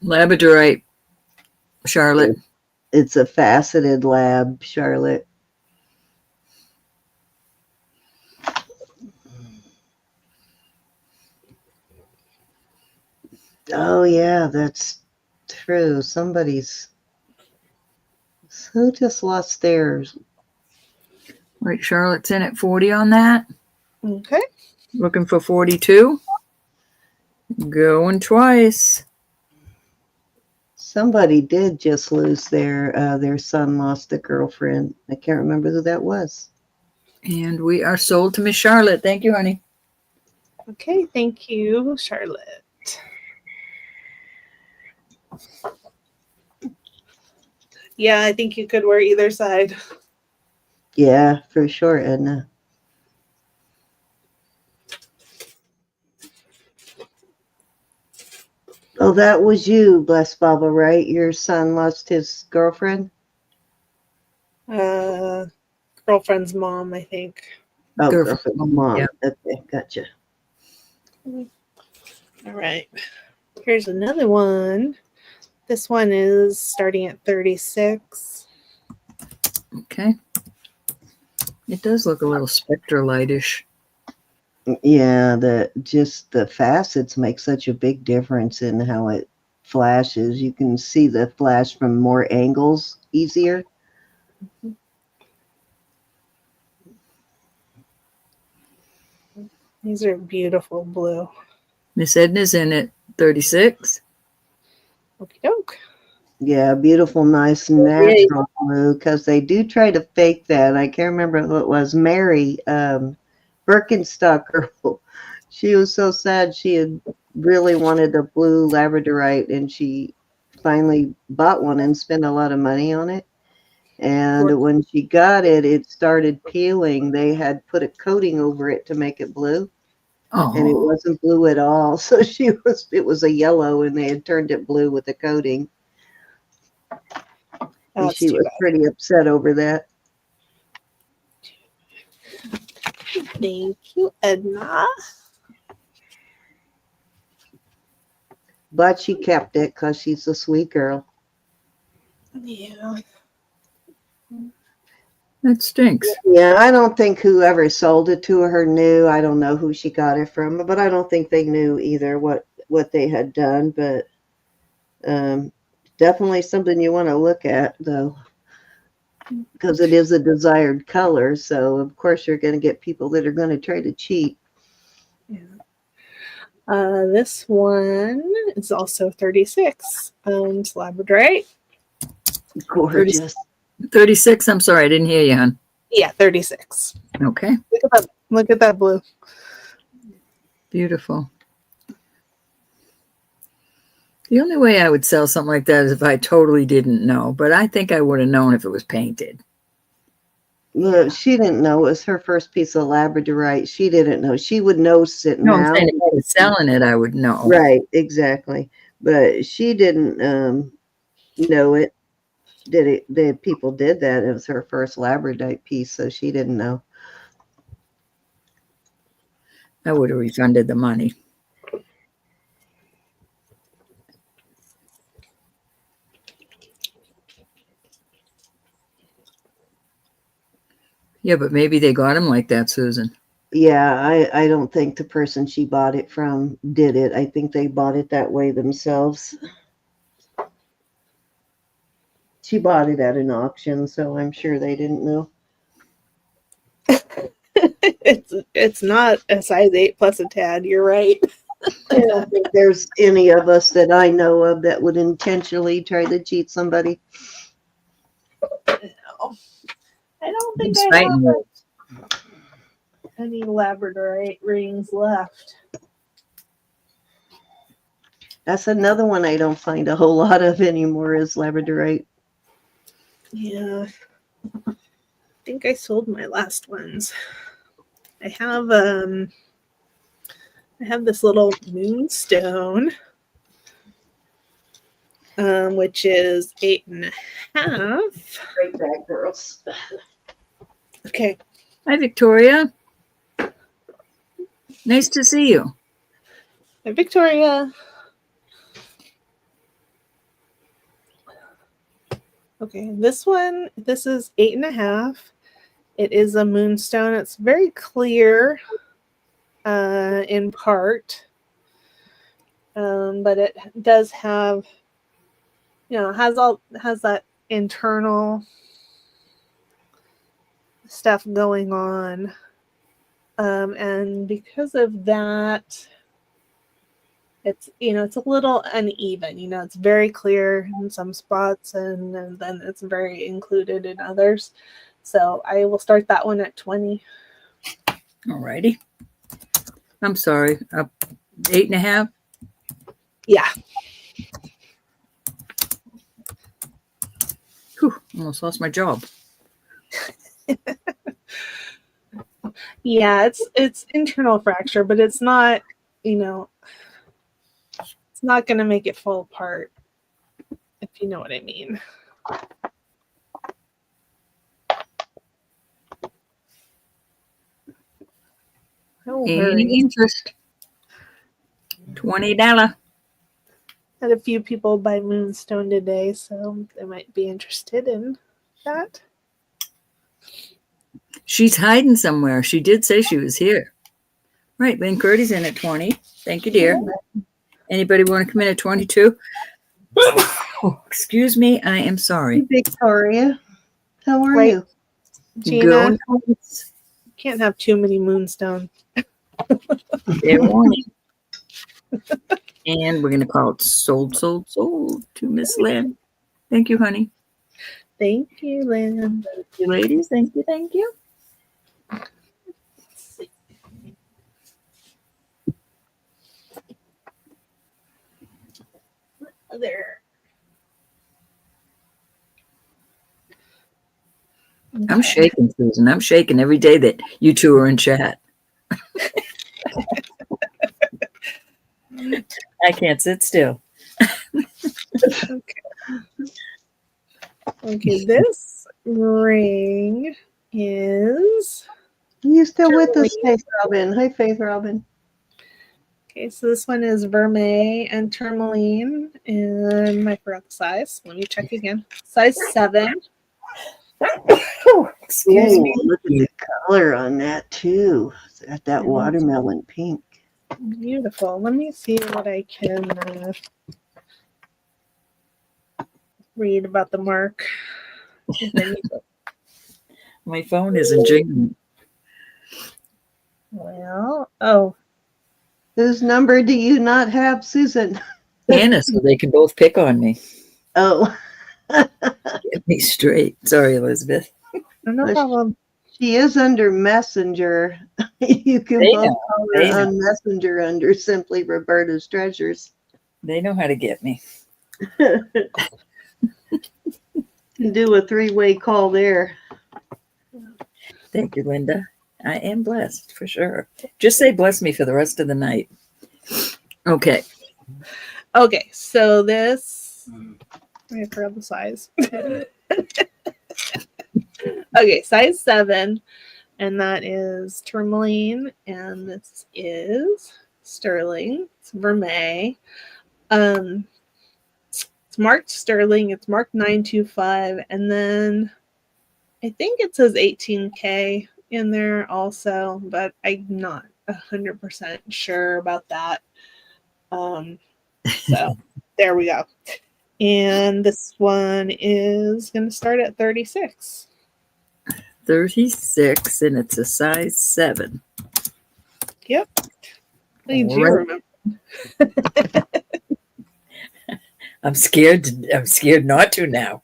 Labradorite, Charlotte. It's a faceted lab, Charlotte. Oh, yeah, that's true. Who just lost theirs? Right, Charlotte's in at 40 on that. Okay. Looking for 42. Going twice. Somebody did just lose their son lost a girlfriend. I can't remember who that was. And we are sold to Miss Charlotte. Thank you, honey. Okay, thank you, Charlotte. Yeah, I think you could wear either side. Yeah, for sure, Edna. Oh, that was you, Bless Baba, right? Your son lost his girlfriend? Girlfriend's mom, I think. Oh, Girlfriend. girlfriend's mom. Yeah. Okay, gotcha. All right. Here's another one. This one is starting at 36. Okay. It does look a little spectralite-ish. Yeah, the facets make such a big difference in how it flashes. You can see the flash from more angles easier. These are beautiful blue. Miss Edna's in at 36. Okie doke. Yeah, beautiful, nice, natural blue, because they do try to fake that. I can't remember who it was. Mary, Birkenstock girl. She was so sad. She had really wanted a blue Labradorite, and she finally bought one and spent a lot of money on it. And when she got it, it started peeling. They had put a coating over it to make it blue, and it Oh, wasn't blue at all. So it was a yellow, and they had turned it blue with the coating. And That's she too was bad. pretty upset over that. Thank you, Edna. But she kept it because she's a sweet girl. Yeah. that stinks. Yeah, I don't think whoever sold it to her knew. I don't know who she got it from, but I don't think they knew either what they had done. But definitely something you want to look at, though, because it is a desired color. So, of course, you're going to get people that are going to try to cheat. Yeah. This one is also 36. It's Labradorite. Gorgeous. 36. I'm sorry, I didn't hear you, hon. Yeah, 36. Okay, Look at that. Look at that blue. beautiful. The only way I would sell something like that is if I totally didn't know, but I think I would have known if it was painted. Look, she didn't know it was her first piece of Labradorite. She didn't know. She would know sitting No, I'm out. saying if I was selling it, I would know. Right, exactly. But she didn't know it. The people did that. It was her first Labradorite piece, so she didn't know. I would have refunded the money. Yeah, but maybe they got him like that, Susan. Yeah, I don't think the person she bought it from did it. I think they bought it that way themselves. She bought it at an auction, so I'm sure they didn't know. It's not a size 8 plus a tad. You're right. I don't think there's any of us that I know of that would intentionally try to cheat somebody. No. I don't think It's I have fighting words. any Labradorite rings left. That's another one I don't find a whole lot of anymore is Labradorite. Yeah. I think I sold my last ones. I have this little Moonstone, which is 8.5. Right back, girls. Okay. Hi, Victoria. Nice to see you. Hi, Victoria. Okay, this is 8.5. It is a Moonstone. It's very clear in part, but it does have, has that internal stuff going on, and because of that, it's it's a little uneven. It's very clear in some spots, and then it's very included in others. So I will start that one at 20. Alrighty. I'm sorry. 8.5. Yeah. Whew, almost lost my job. Yeah, it's internal fracture, but it's not, it's not going to make it fall apart, if you know what I mean. Oh, Any interest? $20. Had a few people buy Moonstone today, so they might be interested in that. She's hiding somewhere. She did say she was here. Right, Lynn Curdy's in at 20. Thank you, dear. Anybody want to come in at 22? Oh, excuse me. I am sorry. Victoria, how are Right. you? Gina, Go. can't have too many Moonstone. Fair warning. And we're going to call it sold, sold, sold to Miss Lynn. Thank you, honey. Thank you, Lynn. Thank you, ladies. Thank you. Thank you. Let's see. There. I'm shaking, Susan. I'm shaking every day that you two are in chat. I can't sit still. Okay, this ring is You still with us, tourmaline. Faith Robin? Hi, Faith Robin. Okay, so this one is vermeil and tourmaline, and I forgot the size. Let me check again. Size 7. Excuse Ooh, me. look at the color on that too. It's got that Yeah. watermelon pink. Beautiful. Let me see what I can read about the mark. If I need to- My phone isn't jingling. Well, oh, Whose number do you not have, Susan? Anna, so they can both pick on me. Oh, Get me straight. Sorry, Elizabeth. no Well, problem. she is under Messenger. You can They both know. call They her know. on Messenger under simply Roberta's Treasures. They know how to get me. Can do a 3-way call there. Thank you, Linda. I am blessed for sure. Just say bless me for the rest of the night. Okay. Okay, so this I forgot the size. Okay, size 7, and that is tourmaline, and this is sterling. It's vermeil. It's marked sterling. It's marked 925, and then I think it says 18K in there also, but I'm not 100% sure about that. So there we go. And this one is going to start at 36. 36, and it's a size 7. Yep. I do Right. remember. I'm scared. I'm scared not to now.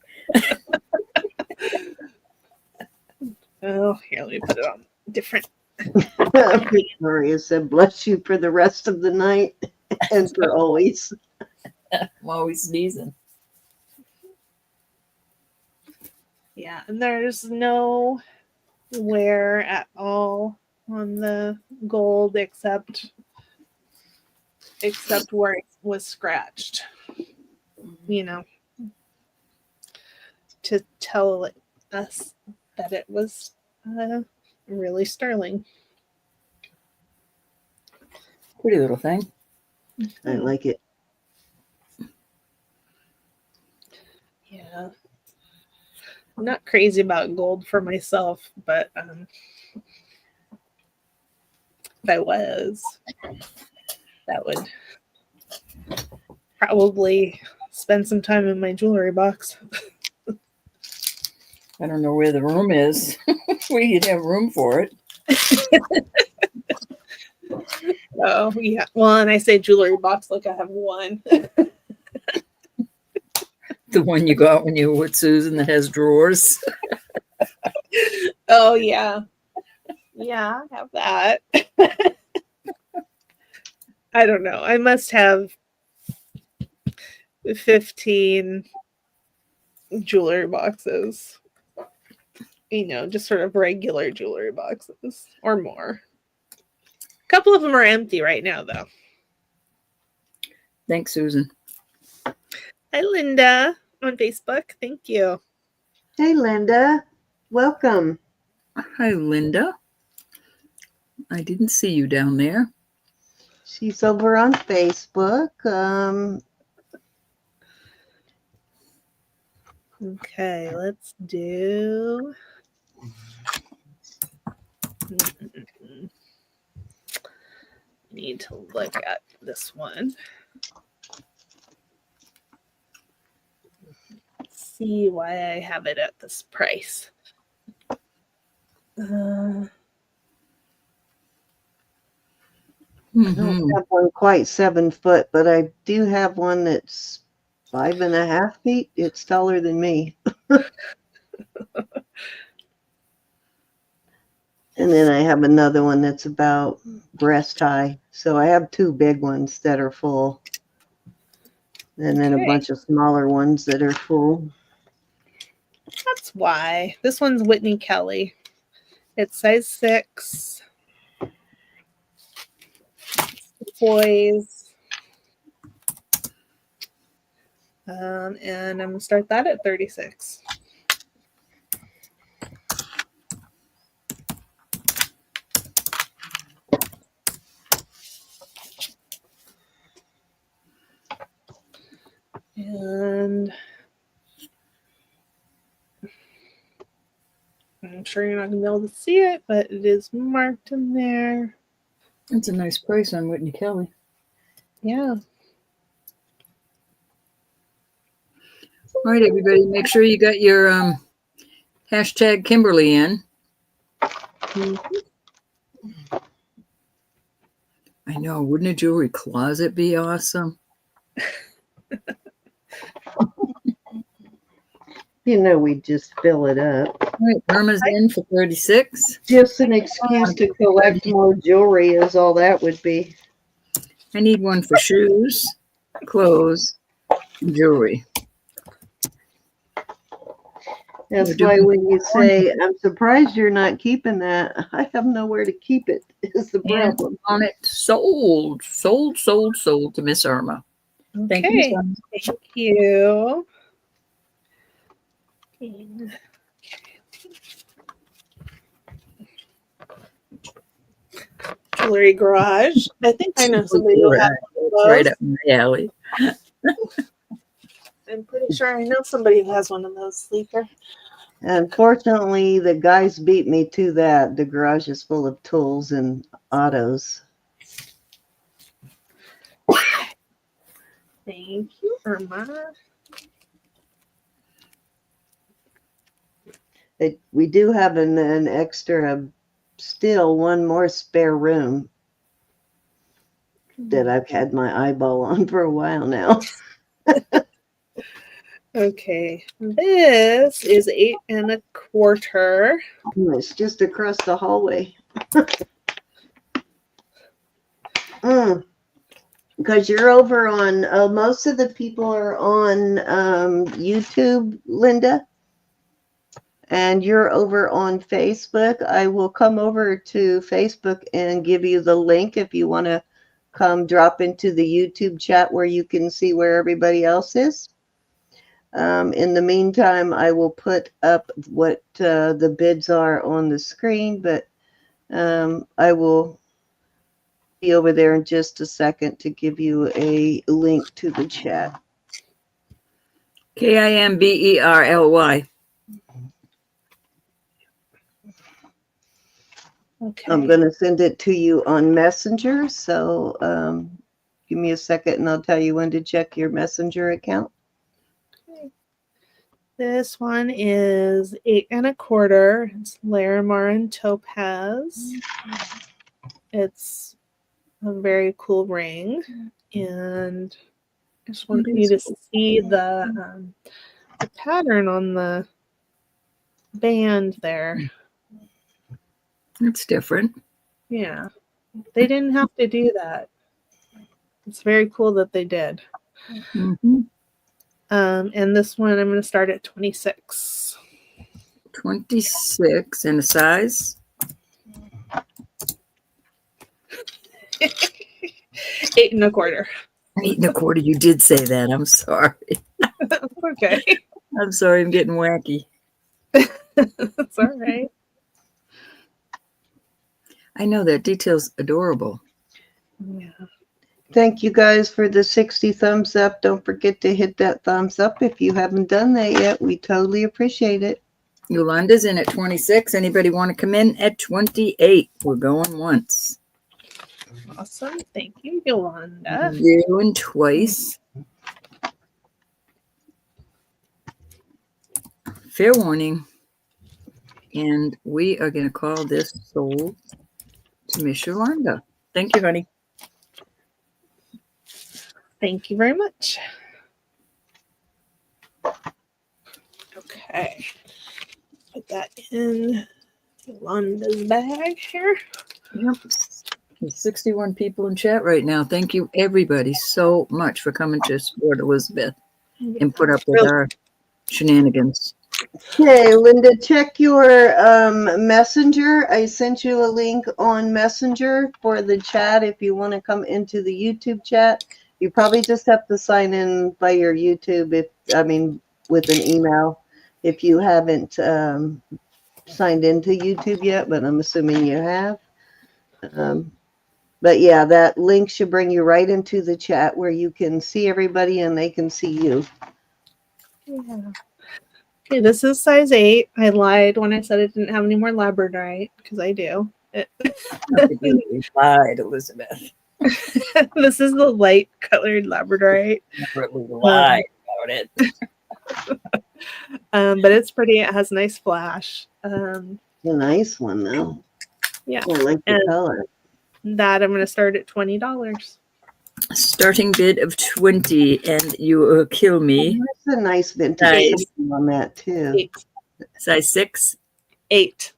Oh, here, let me put it on different. Victoria said, bless you for the rest of the night and for always. I'm always sneezing. Yeah, and there's no wear at all on the gold except where it was scratched. You know, to tell us that it was really sterling. Pretty little thing. I like it. Yeah. I'm not crazy about gold for myself, but if I was, that would probably spend some time in my jewelry box. I don't know where the room is. Where you'd have room for it. Oh, yeah. Well, and I say jewelry box like I have one. The one you got when you were with Susan that has drawers. Oh, yeah. Yeah, I have that. I don't know. I must have 15 jewelry boxes. You know, just sort of regular jewelry boxes or more. A couple of them are empty right now, though. Thanks, Susan. Hi, Linda on Facebook. Thank you. Hey, Linda. Welcome. Hi, Linda. I didn't see you down there. She's over on Facebook. Okay, let's do. Need to look at this one. See why I have it at this price. I don't Mhm. have one quite 7 foot, but I do have one that's 5.5 feet. It's taller than me. And then I have another one that's about breast high. So I have 2 big ones that are full. And then a Okay. bunch of smaller ones that are full. That's why. This one's Whitney Kelly. It's size 6. Turquoise. And I'm going to start that at 36. And I'm sure you're not going to be able to see it, but it is marked in there. That's a nice price on Whitney Kelly. Yeah. All right, everybody, make sure you got your hashtag Kimberly in. I know, wouldn't a jewelry closet be awesome? You know, we just fill it up. All right, Irma's in for 36. Just an excuse to collect more jewelry is all that would be. I need one for shoes, clothes, and jewelry. That's We're why doing- when you say, I'm surprised you're not keeping that, I have nowhere to keep it, is the And problem. on it, sold to Miss Irma. Thank you, Okay. son. Thank you. Jewelry Garage. I think I know somebody who'll have one of It's right those. up my alley. I'm pretty sure I know somebody who has one of those, Sleeper. Unfortunately, the guys beat me to that. The garage is full of tools and autos. Thank you, Irma. We do have an extra, still one more spare room that I've had my eyeball on for a while now. Okay, this is 8 1/4. It's just across the hallway. Because you're over on, most of the people are on YouTube, Linda, and you're over on Facebook. I will come over to Facebook and give you the link if you want to come drop into the YouTube chat where you can see where everybody else is. In the meantime, I will put up what the bids are on the screen, but I will be over there in just a second to give you a link to the chat. Kimberly. Okay. I'm going to send it to you on Messenger, so give me a second and I'll tell you when to check your Messenger account. Okay. This one is 8 1/4. It's Larimar and Topaz. It's a very cool ring, and I just want you to see the pattern on the band there. It's different. Yeah, they didn't have to do that. It's very cool that they did. Mm-hmm. And this one I'm going to start at 26. 26 and a size. 8 1/4. 8 1/4. You did say that. I'm sorry. Okay. I'm sorry. I'm getting wacky. That's all right. I know that detail's adorable. Yeah. Thank you guys for the 60 thumbs up. Don't forget to hit that thumbs up if you haven't done that yet. We totally appreciate it. Yolanda's in at 26. Anybody want to come in at 28? We're going once. Awesome. Thank you, Yolanda. Doing twice. Fair warning. And we are going to call this sold to Miss Yolanda. Thank you, honey. Thank you very much. Okay. Put that in Yolanda's bag here. Yep. There's 61 people in chat right now. Thank you, everybody, so much for coming to support Elizabeth and put up with our shenanigans. Okay, Linda, check your messenger. I sent you a link on Messenger for the chat if you want to come into the YouTube chat. You probably just have to sign in by your YouTube, with an email if you haven't signed into YouTube yet, but I'm assuming you have. But yeah, that link should bring you right into the chat where you can see everybody and they can see you. Yeah. Okay, this is size 8. I lied when I said it didn't have any more Labradorite, because I do. You lied, Elizabeth. This is the light colored Labradorite. Never lied about it. But it's pretty. It has a nice flash. A nice one, though. Yeah. I like the color. That I'm going to start at $20. Starting bid of 20, and you will kill me. That's a nice vintage Nice. on that, too. 8. Size 6. 8.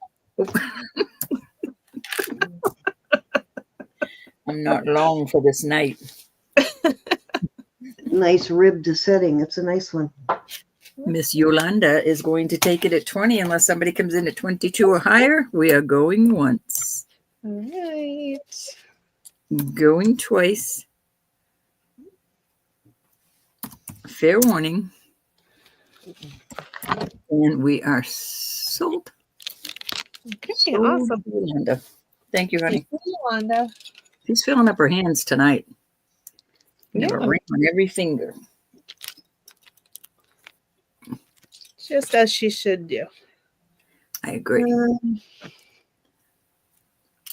I'm not long for this night. Nice ribbed setting. It's a nice one. Miss Yolanda is going to take it at 20 unless somebody comes in at 22 or higher. We are going once. All right. Going twice. Fair warning. And we are sold. Okay, Sold, awesome. Yolanda. Thank you, honey. Thank you, Yolanda. She's filling up her hands tonight. You have a Yeah. ring on every finger. Just as she should do. I agree.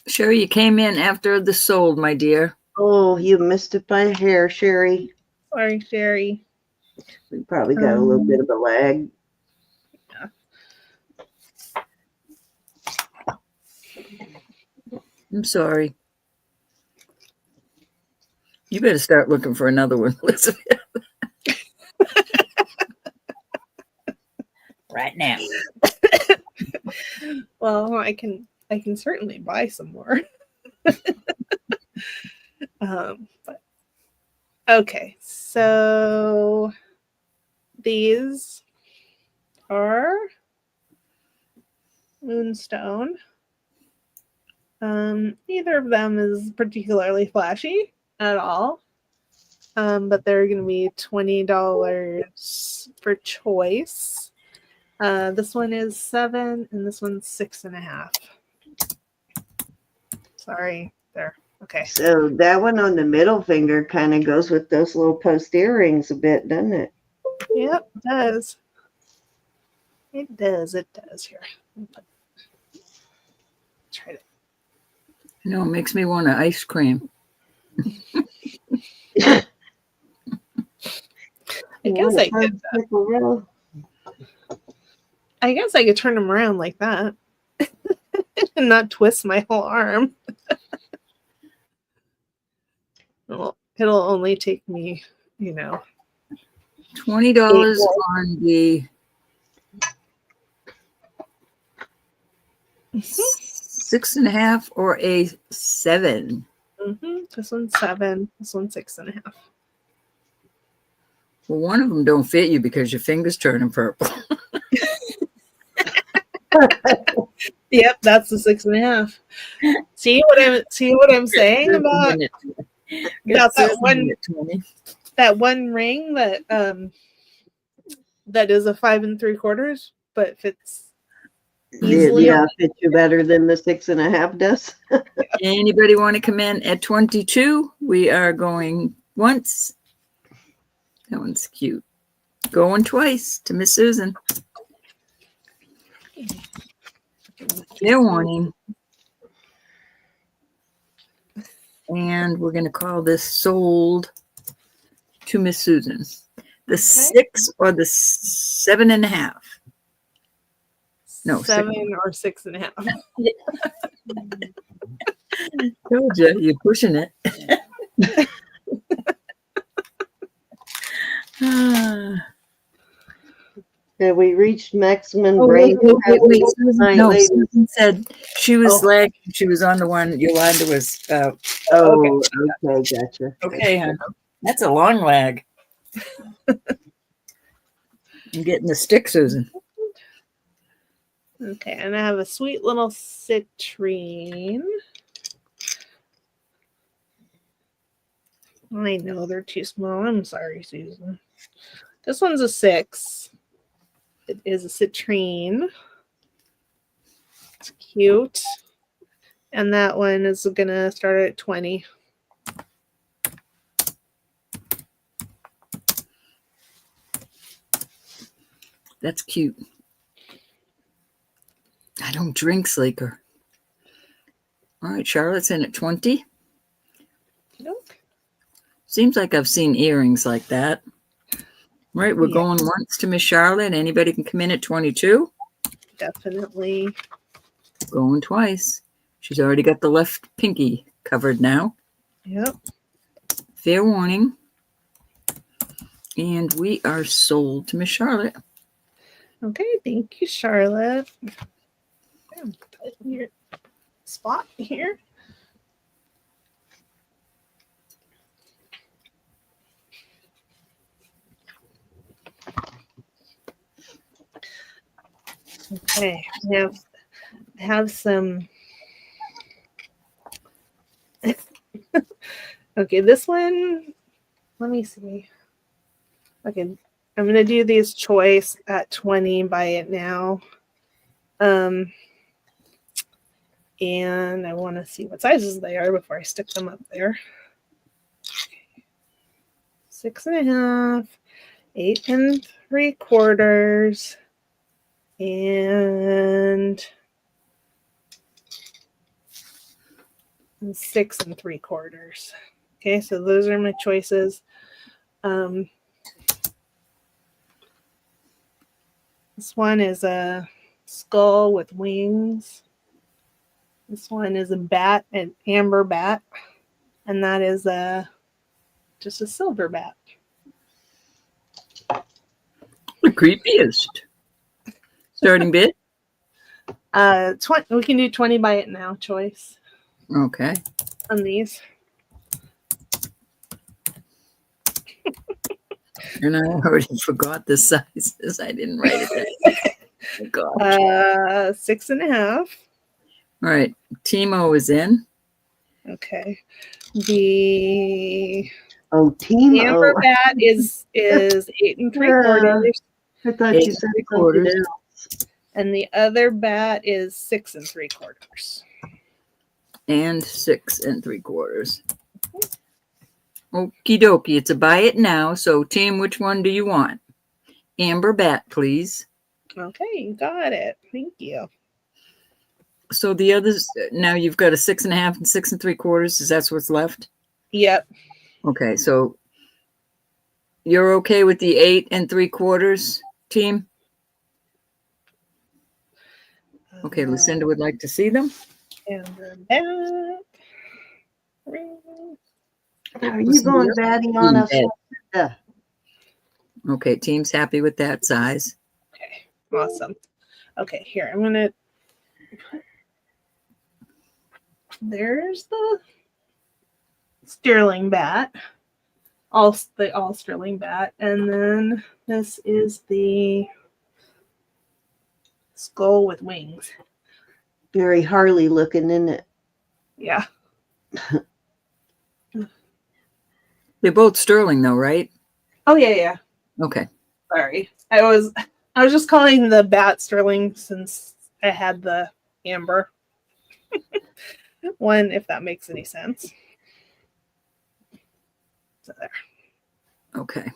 Sherry, you came in after the sold, my dear. Oh, you missed it by a hair, Sherry. Sorry, Sherry. We probably got a little bit of a lag. I'm sorry. You better start looking for another one, Elizabeth. Right now. Well, I can certainly buy some more. But okay, so these are Moonstone. Neither of them is particularly flashy at all. But they're going to be $20 for choice. This one is 7 and this one's 6.5. Sorry, there. Okay. So that one on the middle finger kind of goes with those little post earrings a bit, doesn't it? Yep, it does. It does. It does. Here. Try it. No, it makes me want an ice cream. I guess I could turn them around like that and not twist my whole arm. Well, it'll only take me, $20 on the 6.5 or a 7. This one's 7. This one's 6.5. Well, one of them don't fit you because your finger's turning purple. Yep, that's the 6.5. See what I'm saying about that one ring that is a 5 3/4, but fits easily. Yeah, fits you better than the 6.5 does. Anybody want to come in at 22? We are going once. That one's cute. Going twice to Miss Susan. Fair warning. And we're going to call this sold to Miss Susan. The 6 or the 7.5? No, 7 or 6.5. Told you, you're pushing it. Have we reached maximum Oh, brain wait. capacity Susan, tonight, no, ladies? Susan said she was Oh. like, she was on the one Yolanda was. Oh, okay, gotcha. Okay, hon. That's a long lag. I'm getting the stick, Susan. Okay, and I have a sweet little citrine. I know they're too small. I'm sorry, Susan. This one's a 6. It is a citrine. It's cute. And that one is going to start at 20. That's cute. I don't drink Slaker. All right, Charlotte's in at 20. Nope. Seems like I've seen earrings like that. Right, we're Yeah. going once to Miss Charlotte. Anybody can come in at 22. Definitely. Going twice. She's already got the left pinky covered now. Yep. Fair warning. And we are sold to Miss Charlotte. Okay, thank you, Charlotte. Put your spot here. Okay, now have some. Okay, this one. Let me see. Okay, I'm gonna do these choice at 20. Buy it now. And I want to see what sizes they are before I stick them up there. 6.5, 8 3/4, and 6 3/4. Okay, so those are my choices. This one is a skull with wings. This one is a bat, an amber bat, and that is just a silver bat. The creepiest. Starting bid? 20. We can do 20 buy it now choice Okay. on these. And I already forgot the sizes. I didn't write it down. Oh, gosh. 6.5. All right. Timo is in. Okay. The Team amber O. bat is 8 3/4, I thought Eight you said and something 3/4. else. and the other bat is 6 3/4. And 6 3/4. Okie dokie. It's a buy it now. So, team, which one do you want? Amber bat, please. Okay, you got it. Thank you. So the others now you've got a 6.5 and 6 3/4. Is that what's left? Yep. Okay, so you're okay with the 8 3/4 team? Okay, Lucinda would like to see them. Amber bat. Are you going batting on us? Okay, team's happy with that size. Okay, awesome. Okay, here I'm gonna. There's the sterling bat, all sterling bat, and then this is the skull with wings. Very Harley looking, isn't it? Yeah. They're both sterling though, right? Oh yeah. Okay. Sorry, I was just calling the bat sterling since I had the amber one, if that makes any sense. So there. Okay.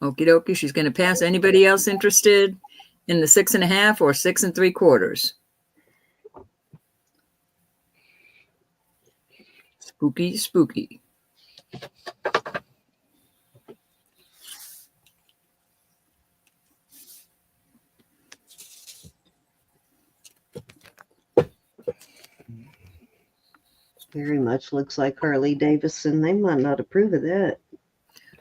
Okie dokie. She's going to pass. Anybody else interested in the 6.5 or 6 3/4? Spooky, spooky. Very much looks like Harley Davidson. They might not approve of that.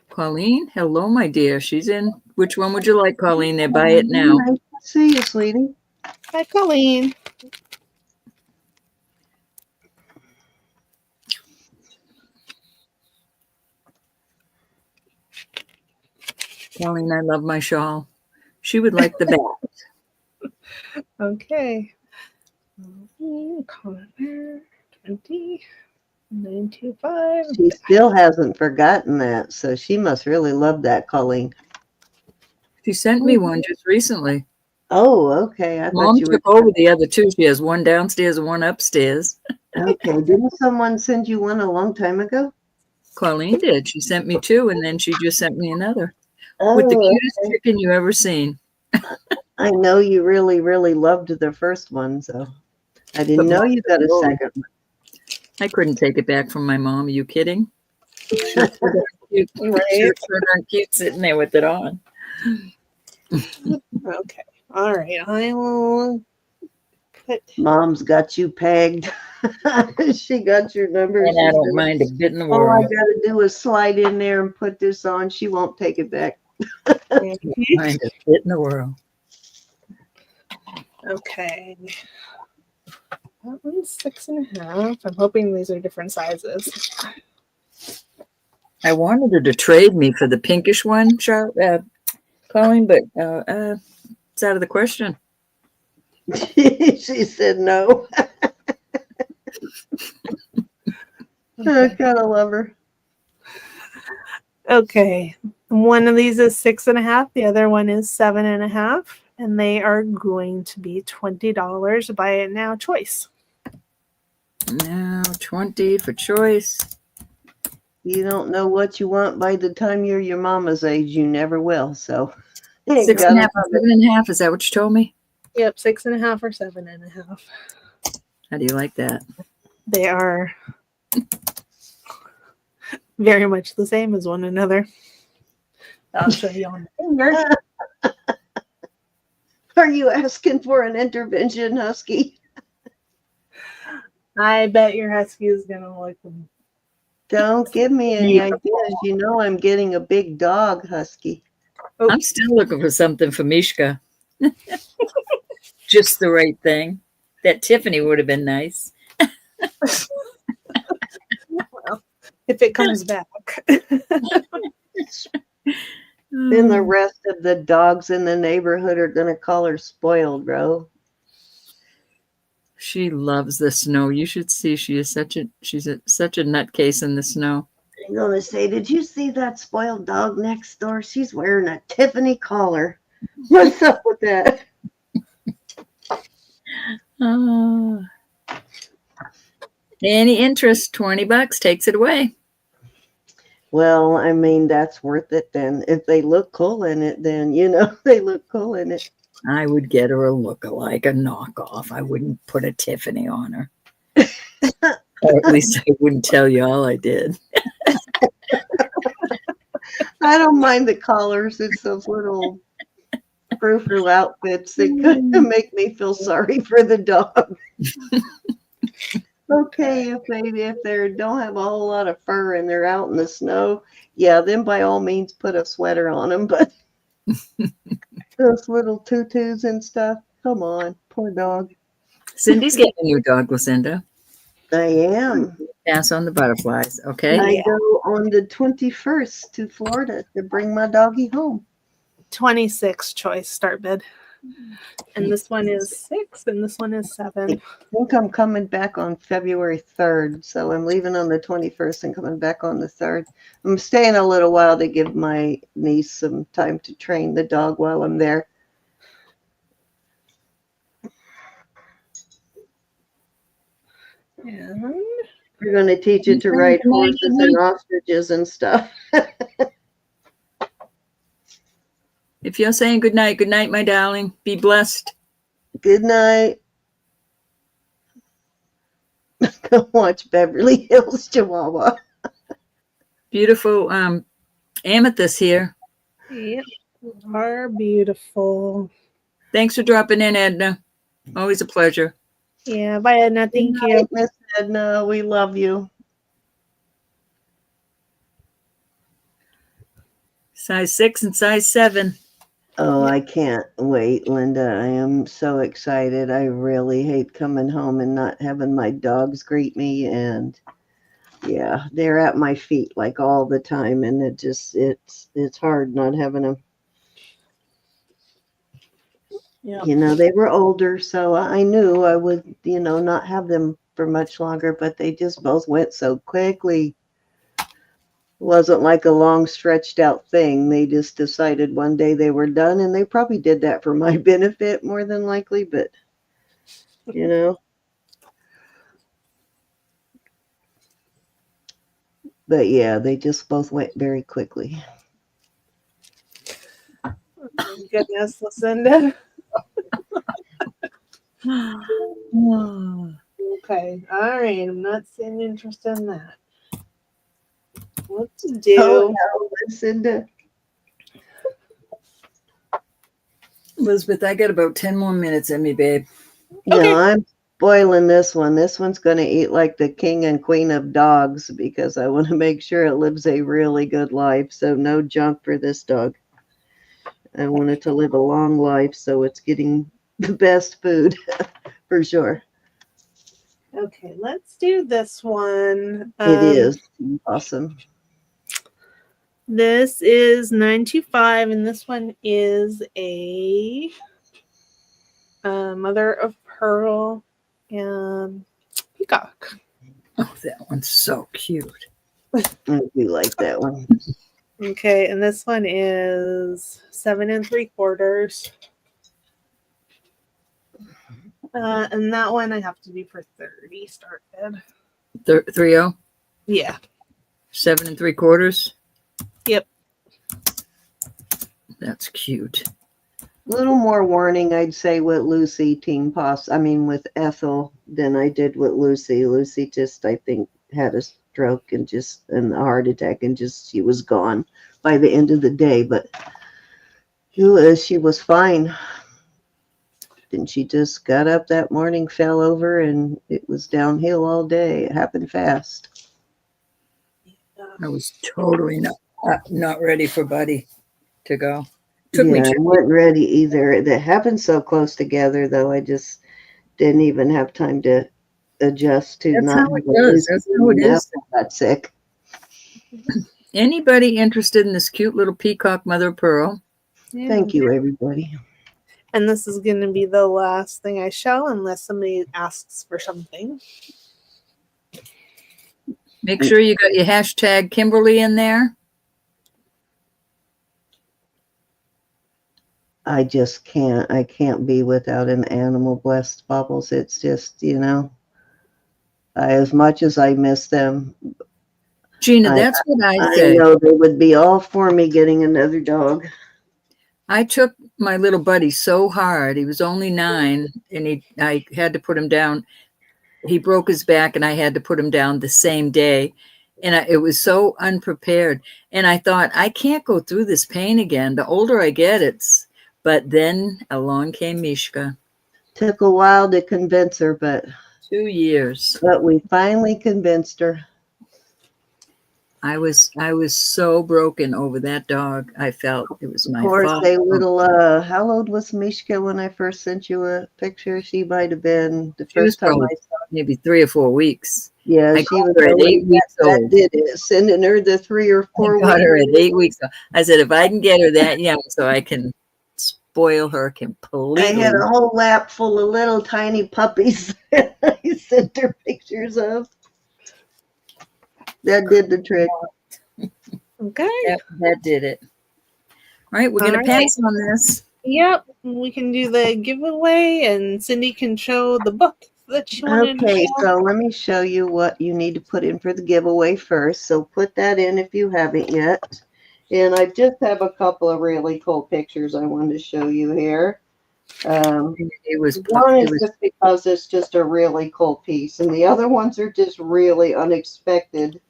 Colleen, hello, my dear. She's in. Which one would you like, Colleen? They're by it now. Nice to see you, sweetie. Hi, Colleen. Colleen, I love my shawl. She would like the back. Okay. Connor, 20, 925. She still hasn't forgotten that, so she must really love that, Colleen. She sent me one just recently. Oh, okay. I thought Mom you were took over the other two. She has one downstairs and one upstairs. okay. Didn't someone send you one a long time ago? Colleen did. She sent me two, and then she just sent me another. Oh, With the cutest okay. chicken you ever seen. I know you really, really loved the first one, so I didn't But know you got a Mom- second one. I couldn't take it back from my mom. Are you kidding? Sure cute. Right. Sure darn cute sitting there with it on. Okay. All right. I will put. Mom's got you pegged. She got your number. And She I don't said, mind a bit in the all I world. gotta do is slide in there and put this on. She won't take it back. Mind a bit in the world. Okay. That one's 6.5. I'm hoping these are different sizes. I wanted her to trade me for the pinkish one, Colleen, but it's out of the question. She said no. I kind of love her. Okay. One of these is 6.5. The other one is 7.5. And they are going to be $20. Buy it now choice. Now 20 for choice. You don't know what you want by the time you're your mama's age. You never will. So, you 6.5 gotta and love it. 7.5. Is that what you told me? Yep, 6.5 or 7.5. How do you like that? They are very much the same as one another. I'll show you on the finger. Are you asking for an intervention, Husky? I bet your husky is gonna look. Don't give me any ideas. You know I'm getting a big dog, Husky. I'm still looking for something for Mishka. Just the right thing. That Tiffany would have been nice. Well, if it comes back. Then the rest of the dogs in the neighborhood are gonna call her spoiled, bro. She loves the snow. You should see she's such a nutcase in the snow. I'm gonna say, did you see that spoiled dog next door? She's wearing a Tiffany collar. What's up with that? Any interest, $20 takes it away. Well, I mean, that's worth it then. If they look cool in it, then, you know, they look cool in it. I would get her a look-alike, a knockoff. I wouldn't put a Tiffany on her. Or at least I wouldn't tell you all I did. I don't mind the collars. It's those little frou-frou outfits that kind of make me feel sorry for the dog. Okay, if they don't have a whole lot of fur and they're out in the snow, yeah, then by all means put a sweater on them. But those little tutus and stuff, come on, poor dog. Cindy's getting a new dog, Lucinda. I am. Pass on the butterflies, okay? I go on the 21st to Florida to bring my doggy home. 26 choice start bid. And this one is 6 and this one is 7. I think I'm coming back on February 3rd. So I'm leaving on the 21st and coming back on the 3rd. I'm staying a little while to give my niece some time to train the dog while I'm there. And We're going to teach it to ride horses and ostriches and stuff. If you're saying good night, my darling. Be blessed. Good night. Go watch Beverly Hills Chihuahua. Beautiful amethyst here. yep, are beautiful. Thanks for dropping in, Edna. Always a pleasure. Yeah, bye Edna. Thank Good you. night, Miss Edna. We love you. Size 6 and size 7. Oh, I can't wait, Linda. I am so excited. I really hate coming home and not having my dogs greet me. And yeah, they're at my feet like all the time. And it's hard not having them. Yeah. You know, they were older, so I knew I would, not have them for much longer, but they just both went so quickly. Wasn't like a long stretched out thing. They just decided one day they were done, and they probably did that for my benefit more than likely, but but yeah, they just both went very quickly. Oh, goodness, Lucinda. Okay, all right. I'm not seeing interest in that. What to do? Oh, no, Lucinda. Elizabeth, I got about 10 more minutes in me, babe. No, Okay. I'm boiling this one. This one's going to eat like the king and queen of dogs because I want to make sure it lives a really good life. So no junk for this dog. I want it to live a long life, so it's getting the best food for sure. Okay, let's do this one. It is awesome. This is 925, and this one is a mother of pearl and peacock. Oh, that one's so cute. I do like that one. Okay, and this one is 7 3/4. And that one I have to do for 30 started. 3-0? Yeah. 7 3/4? Yep. That's cute. A little more warning, I'd say, with Lucy with Ethel than I did with Lucy. Lucy just, I think, had a stroke and a heart attack and she was gone by the end of the day. But she was fine. Then she just got up that morning, fell over, and it was downhill all day. It happened fast. I was totally not ready for Buddy to go. Took me I wasn't ready either. It happened so close together, though. I just didn't even have time to adjust to That's not how it does. That's how it is. Got sick. Anybody interested in this cute little peacock mother of pearl? Yeah. Thank you, everybody. And this is going to be the last thing I show unless somebody asks for something. Make sure you got your hashtag Kimberly in there. I just can't. I can't be without an animal blessed bubbles. It's just, as much as I miss them, Gina, that's what I I say. know they would be all for me getting another dog. I took my little buddy so hard. He was only 9, and I had to put him down. He broke his back, and I had to put him down the same day. And it was so unprepared. And I thought, I can't go through this pain again. The older I get, But then along came Mishka. Took a while to convince her, but 2 years. But we finally convinced her. I was so broken over that dog. I felt it was my fault. Of course, how old was Mishka when I first sent you a picture? She might have been the first time I saw her. Maybe 3 or 4 weeks. Yeah, I she was got her at 8 weeks old. That did it. Sending her the 3 or 4 weeks. I got her at 8 weeks old. I said, if I can get her that young so I can spoil her completely. I had a whole lap full of little tiny puppies that I sent her pictures of. That did the trick. Okay. That did it. All right, we're going to pass on this. Yep. We can do the giveaway, and Cindy can show the book that she wanted to show. Okay, so let me show you what you need to put in for the giveaway first. So put that in if you haven't yet. And I just have a couple of really cool pictures I wanted to show you here. One is just because it's just a really cool piece, and the other ones are just really unexpected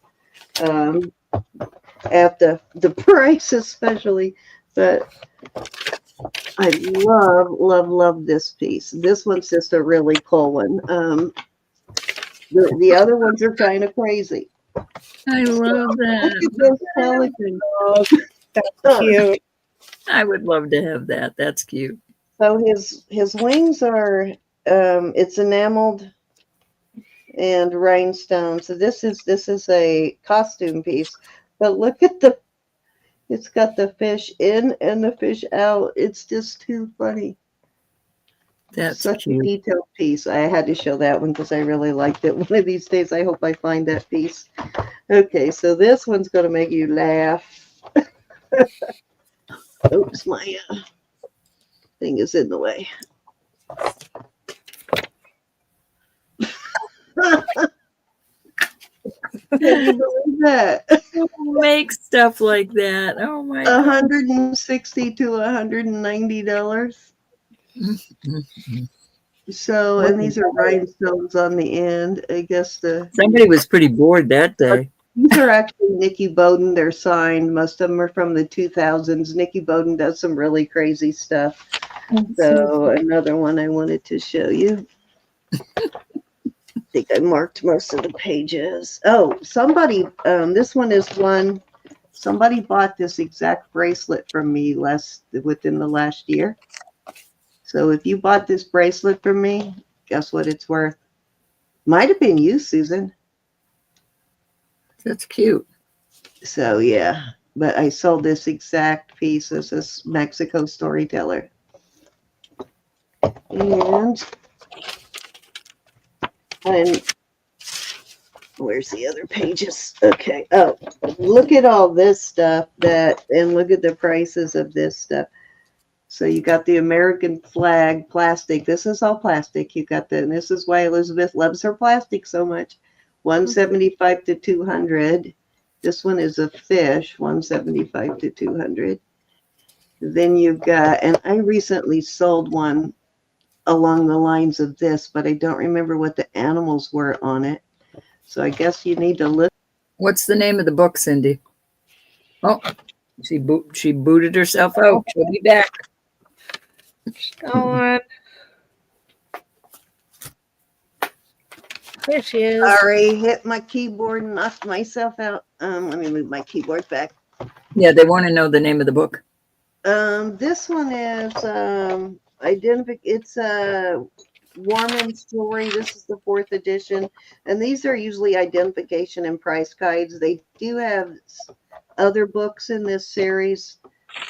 at the price especially. But I love this piece. This one's just a really cool one. The other ones are kind of crazy. I love Look that. at those pelicans. Oh, that's cute. I would love to have that. That's cute. So his wings are it's enameled and rhinestone. So this is a costume piece. But look at it's got the fish in and the fish out. It's just too funny. That's Such a cute. detailed piece. I had to show that one because I really liked it. One of these days, I hope I find that piece. Okay, so this one's going to make you laugh. Oops, my thing is in the way. Can you believe that? Make stuff like that. Oh my God. $160 to $190. So, and these are rhinestones on the end. I guess Somebody was pretty bored that day. these are actually Nikki Bowden. They're signed. Most of them are from the 2000s. Nikki Bowden does some really crazy stuff. So another one I wanted to show you. I think I marked most of the pages. Oh, somebody, this one is one, somebody bought this exact bracelet from me within the last year. So if you bought this bracelet from me, guess what it's worth? Might have been you, Susan. That's cute. So yeah, but I sold this exact piece. This is Mexico Storyteller. And where's the other pages? Okay. Oh, look at all this stuff and look at the prices of this stuff. So you got the American flag plastic. This is all plastic. You got and this is why Elizabeth loves her plastic so much. 175 to 200. This one is a fish, 175 to 200. Then you've got, and I recently sold one along the lines of this, but I don't remember what the animals were on it. So I guess you need to look. What's the name of the book, Cindy? Oh, she booted herself out. She'll be back. Going. There she is. Sorry, hit my keyboard and knocked myself out. Let me move my keyboard back. Yeah, they want to know the name of the book. This one is it's Warman's Jewelry. This is the 4th edition, and these are usually identification and price guides. They do have other books in this series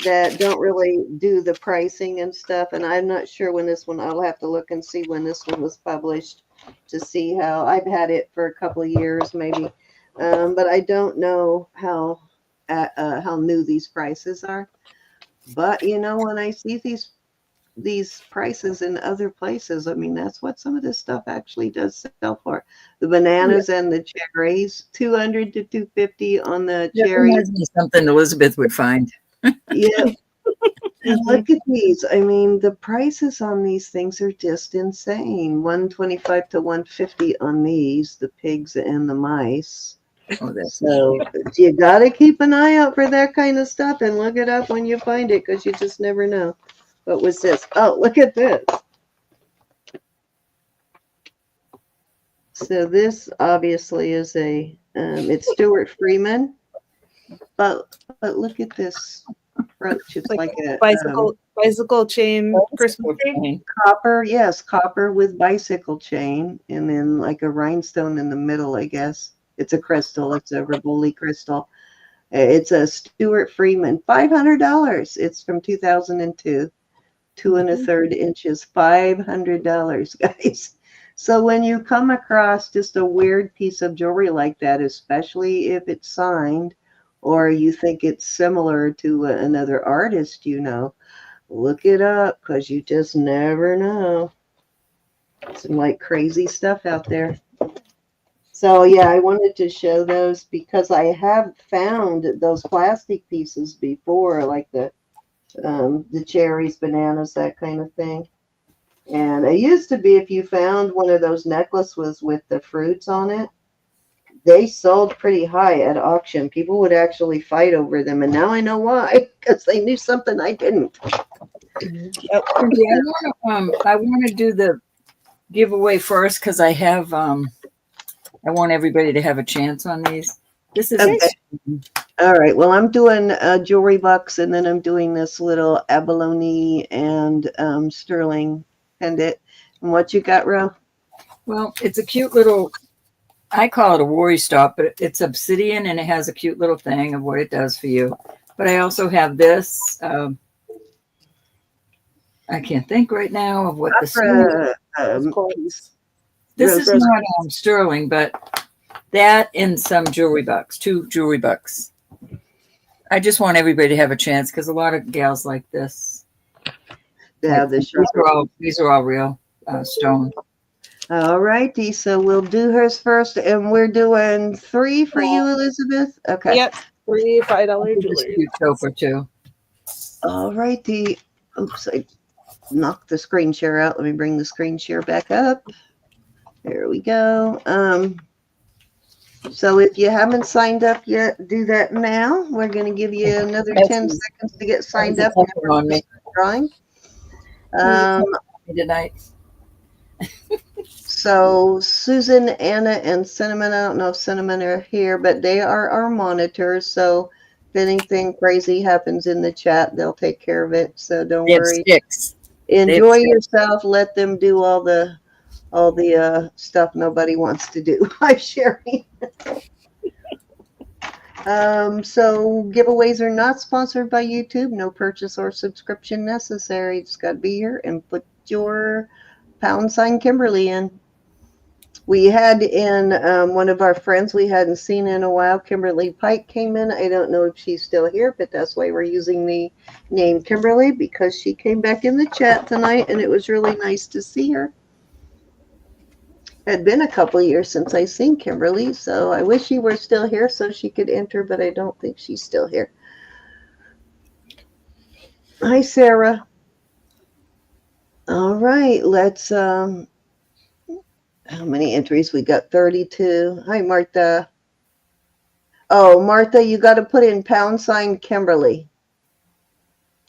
that don't really do the pricing and stuff, and I'm not sure when this one, I'll have to look and see when this one was published to see how. I've had it for a couple of years maybe, but I don't know how new these prices are. But you know, when I see these prices in other places, I mean, that's what some of this stuff actually does sell for. The bananas and the cherries, 200 to 250 on the cherries. Reminds me of something Elizabeth would find. Yeah. And look at these. I mean, the prices on these things are just insane. 125 to 150 on these, the pigs and the mice. Oh, that's So you got to keep an eye out for that kind of stuff and look it up when you find it, because you just never know. What was this? Oh, look at this. So this obviously is it's Stuart Freeman, but look at this brooch. It's like a bicycle chain Christmas tree. Copper, yes, copper with bicycle chain, and then like a rhinestone in the middle, I guess. It's a crystal. It's a Rivoli crystal. It's a Stuart Freeman, $500. It's from 2002, 2 1/3 inches, $500, guys. So when you come across just a weird piece of jewelry like that, especially if it's signed, or you think it's similar to another artist, you know, look it up, because you just never know. Some like crazy stuff out there. So yeah, I wanted to show those because I have found those plastic pieces before, like the cherries, bananas, that kind of thing. And it used to be, if you found one of those necklaces with the fruits on it, they sold pretty high at auction. People would actually fight over them, and now I know why, because they knew something I didn't. Yep. I want to do the giveaway first, because I have I want everybody to have a chance on these. This is Okay. All right. Well, I'm doing jewelry box, and then I'm doing this little abalone and sterling pendant. And what you got, Ro? well, it's a cute little. I call it a worry stop, but it's obsidian and it has a cute little thing of what it does for you. But I also have this. I can't think right now of what this is. This is not sterling, but that and some jewelry bucks, 2 jewelry bucks. I just want everybody to have a chance because a lot of gals like this. Yeah, these are all real stone. All righty. So we'll do hers first, and we're doing 3 for you, Elizabeth. Okay. Yep. 3 $5 This jewelry. cute choker too. All righty. Oops, I knocked the screen share out. Let me bring the screen share back up. There we go. So if you haven't signed up yet, do that now. We're going to give you another 10 seconds to get signed up. On me. Drawing. Tonight. So Susan, Anna, and Cinnamon, I don't know if Cinnamon are here, but they are our monitors. So if anything crazy happens in the chat, they'll take care of it. So don't They have worry. sticks. Enjoy yourself. Let them do all the stuff nobody wants to do. Hi, Sherry. So giveaways are not sponsored by YouTube. No purchase or subscription necessary. Just got to be here and put your # Kimberly in. We had in one of our friends we hadn't seen in a while, Kimberly Pike came in. I don't know if she's still here, but that's why we're using the name Kimberly, because she came back in the chat tonight and it was really nice to see her. It had been a couple of years since I seen Kimberly, so I wish she were still here so she could enter, but I don't think she's still here. Hi, Sarah. All right, let's how many entries we got? 32. Hi, Martha. Oh, Martha, you got to put in # Kimberly.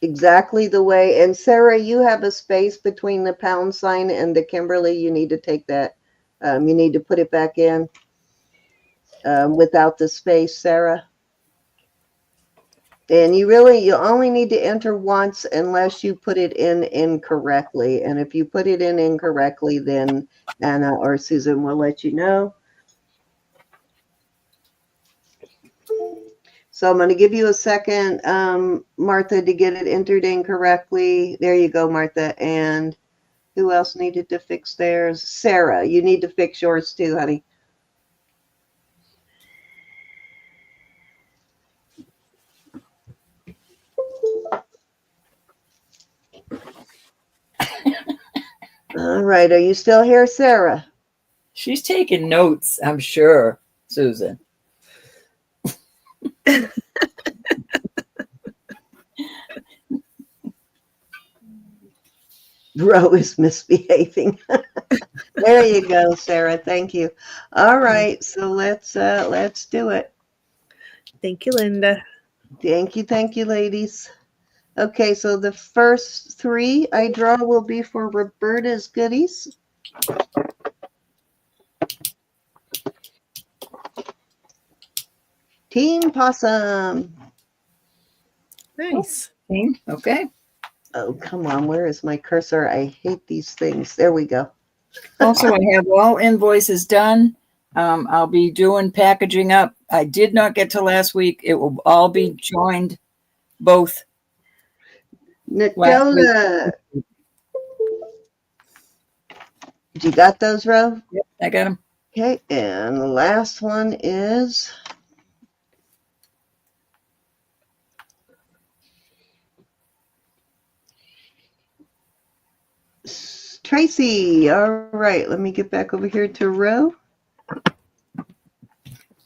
Exactly the way. And Sarah, you have a space between the # and the Kimberly. You need to take that. You need to put it back in without the space, Sarah. And you only need to enter once unless you put it in incorrectly. And if you put it in incorrectly, then Anna or Susan will let you know. So I'm going to give you a second, Martha, to get it entered incorrectly. There you go, Martha. And who else needed to fix theirs? Sarah, you need to fix yours too, honey. All right. Are you still here, Sarah? She's taking notes, I'm sure, Susan. Ro is misbehaving. There you go, Sarah. Thank you. All right. So let's do it. Thank you, Linda. Thank you, ladies. Okay, so the first 3 I draw will be for Roberta's goodies. Team Possum. Nice. Okay. Oh, come on. Where is my cursor? I hate these things. There we go. Also, I have all invoices done. I'll be doing packaging up. I did not get to last week. It will all be joined both. Nicola. You got those, Ro? Yep, I got them. Okay, and the last one is Tracy. All right, let me get back over here to Ro. All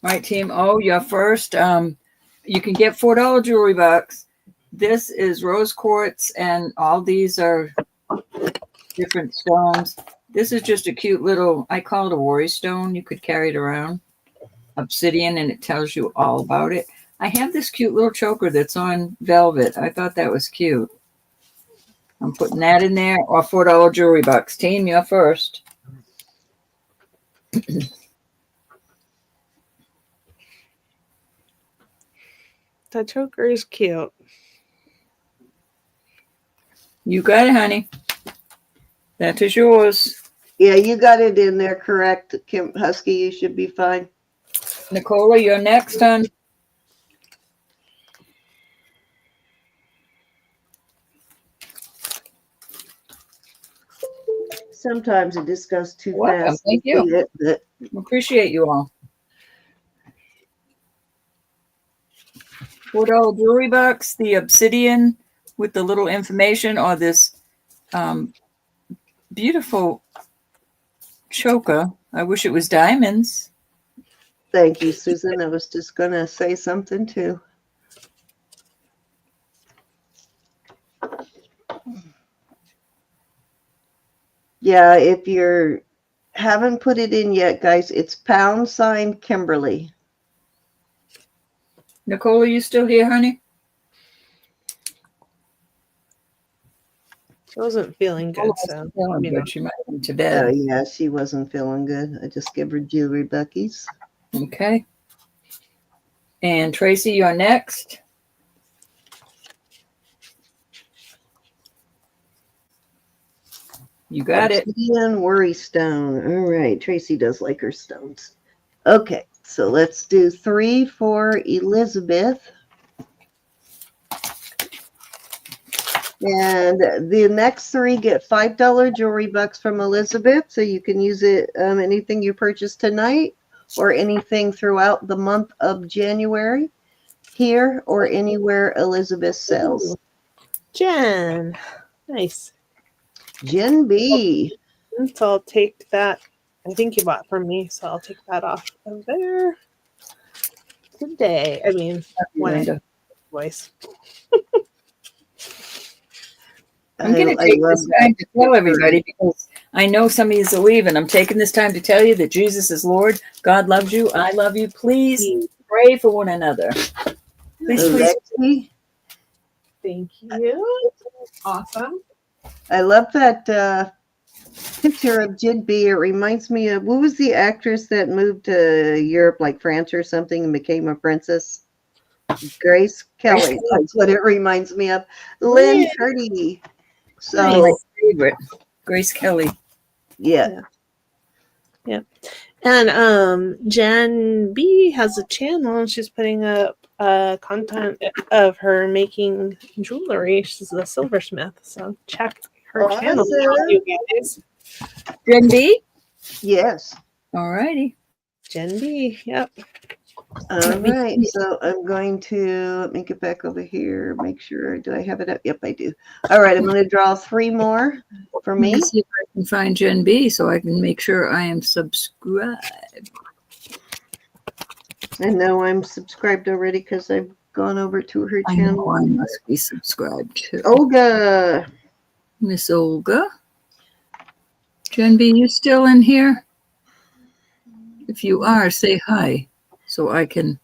right, team. Oh, you're first. You can get $4 jewelry box. This is rose quartz, and all these are different stones. This is just a cute little, I call it a worry stone. You could carry it around. Obsidian, and it tells you all about it. I have this cute little choker that's on velvet. I thought that was cute. I'm putting that in there, or $4 jewelry box. Team, you're first. That choker is cute. You got it, honey. That is yours. Yeah, you got it in there correct, Kim Husky. You should be fine. Nicola, you're next, hon. Sometimes it just goes too Welcome. fast. Thank you. But Appreciate you all. $4 jewelry box, the obsidian with the little information, or this beautiful choker. I wish it was diamonds. thank you, Susan. I was just going to say something too. Yeah, if you're haven't put it in yet, guys, it's # Kimberly. Nicole, are you still here, honey? She wasn't feeling good, so Feeling you know. good. She might have been to Oh, bed. yeah, she wasn't feeling good. I just give her jewelry buckies. Okay. And Tracy, you're next. You got it. Obsidian worry stone. All right, Tracy does like her stones. Okay, so let's do 3 for Elizabeth. And the next 3 get $5 jewelry bucks from Elizabeth, so you can use it anything you purchase tonight or anything throughout the month of January here or anywhere Elizabeth sells. Jen, nice. Jen B. So I'll take that. I think you bought from me, so I'll take that off of there today. I mean, when I voice. I'm going to take this time to tell everybody, because I know some of you will leave, and I'm taking this time to tell you that Jesus is Lord. God loves you. I love you. Please pray for one another. Please, please. Lexi, Thank you. Awesome. I love that picture of Jen B. It reminds me of, what was the actress that moved to Europe, like France or something, and became a princess? Grace Kelly. That's what it reminds me of. Lynn Purdy. So, My favorite, Grace Kelly. yeah. And Jen B has a channel, and she's putting up content of her making jewelry. She's a silversmith, so check her channel out, you guys. Jen B? Yes. All righty. Jen B, yep. All right, so I'm going to, let me get back over here, make sure, do I have it up? Yep, I do. All right, I'm going to draw 3 more for Let me me. see if I can find Jen B so I can make sure I am subscribed. I know I'm subscribed already because I've gone over to her I channel. know I must be subscribed too. Olga. Miss Olga. Jen B, you still in here? If you are, say hi so I can.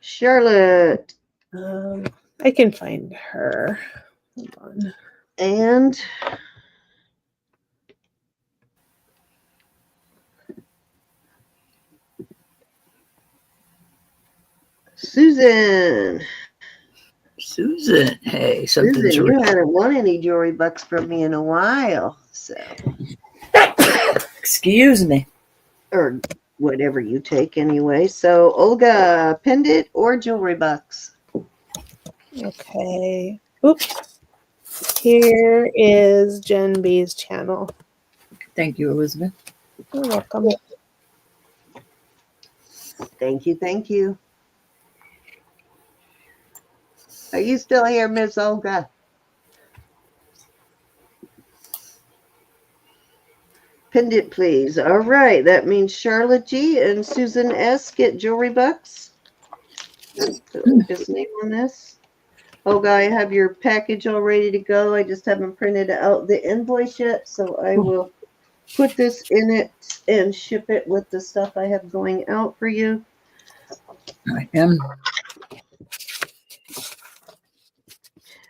Charlotte. I can find her. Hold on. And Susan. Susan, hey, something's Susan, you wrong. haven't won any jewelry bucks from me in a while, so. Excuse me. Or whatever you take anyway. So, Olga, pendant or jewelry bucks? Okay. Oops. Here is Jen B's channel. Thank you, Elizabeth. You're welcome. Thank you, thank you. Are you still here, Miss Olga? Pendant, please. All right, that means Charlotte G and Susan S get jewelry bucks. Put Olga's name on this. Olga, I have your package all ready to go. I just haven't printed out the invoice yet, so I will put this in it and ship it with the stuff I have going out for you. I am.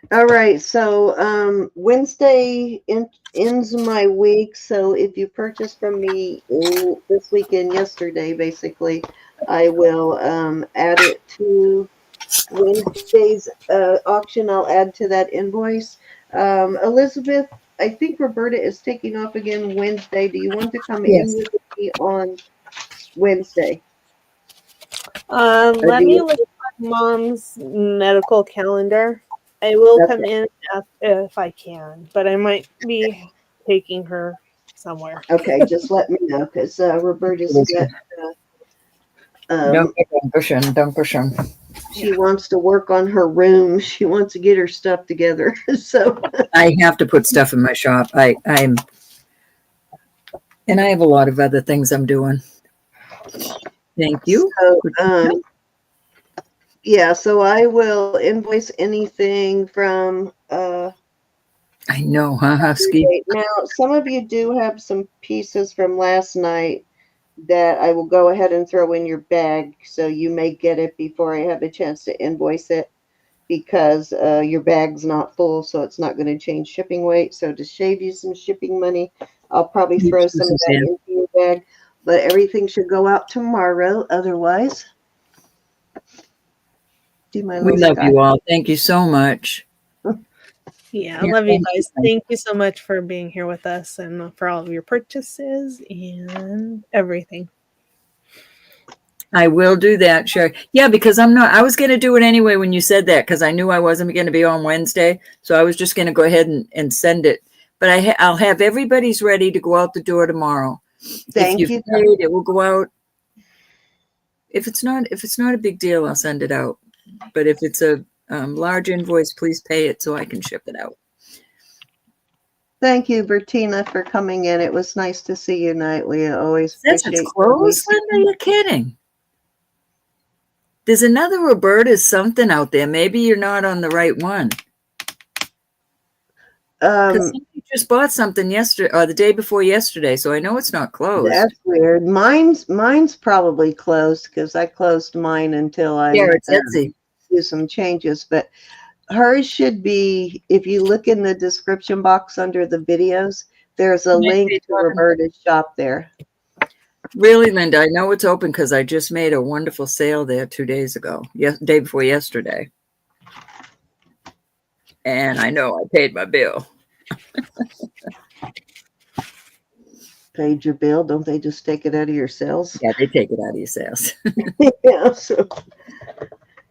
All right, so Wednesday ends my week. So if you purchase from me this weekend, yesterday, basically, I will add it to Wednesday's auction. I'll add to that invoice. Elizabeth, I think Roberta is taking off again Wednesday. Do you want to come in Yes. with me on Wednesday? Let me look at my mom's medical calendar. I will come in if I can, but I might be taking her somewhere. Okay, just let me know because Roberta's got. Dankeschön. She wants to work on her room. She wants to get her stuff together. So I have to put stuff in my shop. And I have a lot of other things I'm doing. Thank you. So, yeah, so I will invoice anything from I know, huh, Husky? now some of you do have some pieces from last night that I will go ahead and throw in your bag, so you may get it before I have a chance to invoice it, because your bag's not full, so it's not going to change shipping weight. So to save you some shipping money, I'll probably throw some of that into your bag, but everything should go out tomorrow. Otherwise, do my We little love you all. Thank you so much. Yeah, I love you guys. Thank you so much for being here with us and for all of your purchases and everything. I will do that, sure. Yeah, because I was going to do it anyway when you said that, because I knew I wasn't going to be on Wednesday. So I was just going to go ahead and send it. But I'll have everybody's ready to go out the door tomorrow. Thank if you. Paid, it will go out. If it's not a big deal, I'll send it out. But if it's a large invoice, please pay it so I can ship it out. Thank you, Bertina, for coming in. It was nice to see you, Night. We always appreciate It's closed, Linda? You're kidding. There's another Roberta something out there. Maybe you're not on the right one. Because you just bought something yesterday or the day before yesterday, so I know it's not closed. That's weird. Mine's probably closed because I closed mine until I do some changes. But hers should be, if you look in the description box under the videos, there's a link to Roberta's shop there. Really, Linda, I know it's open because I just made a wonderful sale there 2 days ago. Day before yesterday. And I know I paid my bill. Paid your bill? Don't they just take it out of your sales? Yeah, they take it out of your sales. Yeah, so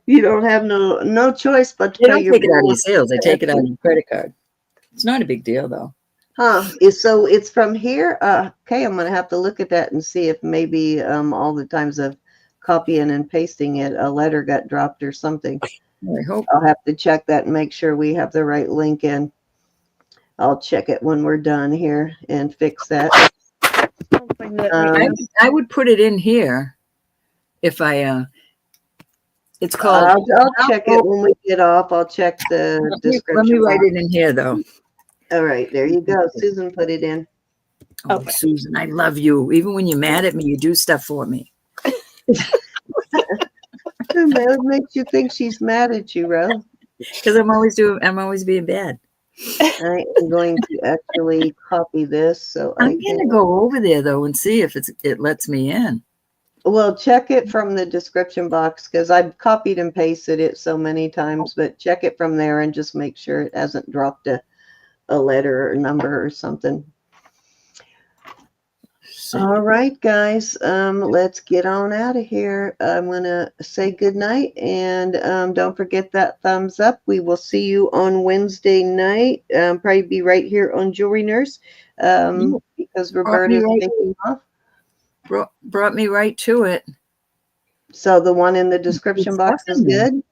you don't have no choice but to pay your bill. They don't take it out of your sales. They take it out of your credit card. It's not a big deal, though. Huh. So it's from here? Okay, I'm going to have to look at that and see if maybe all the times of copying and pasting it, a letter got dropped or something. I hope. I'll have to check that and make sure we have the right link in. I'll check it when we're done here and fix that. I would put it in here if I it's called I'll check it when we get off. I'll check the description. Let me write it in here though. All right, there you go. Susan put it in. Oh, okay. Susan, I love you. Even when you're mad at me, you do stuff for me. What makes you think she's mad at you, Ro? Because I'm always being bad. I am going to actually copy this, so I'm gonna go over there though and see if it lets me in. Well, check it from the description box because I've copied and pasted it so many times, but check it from there and just make sure it hasn't dropped a letter or number or something. All right, guys, let's get on out of here. I'm going to say good night, and don't forget that thumbs up. We will see you on Wednesday night. Probably be right here on Jewelry Nurse because Roberta's taking off. Brought me right to it. So the one in the description box is good?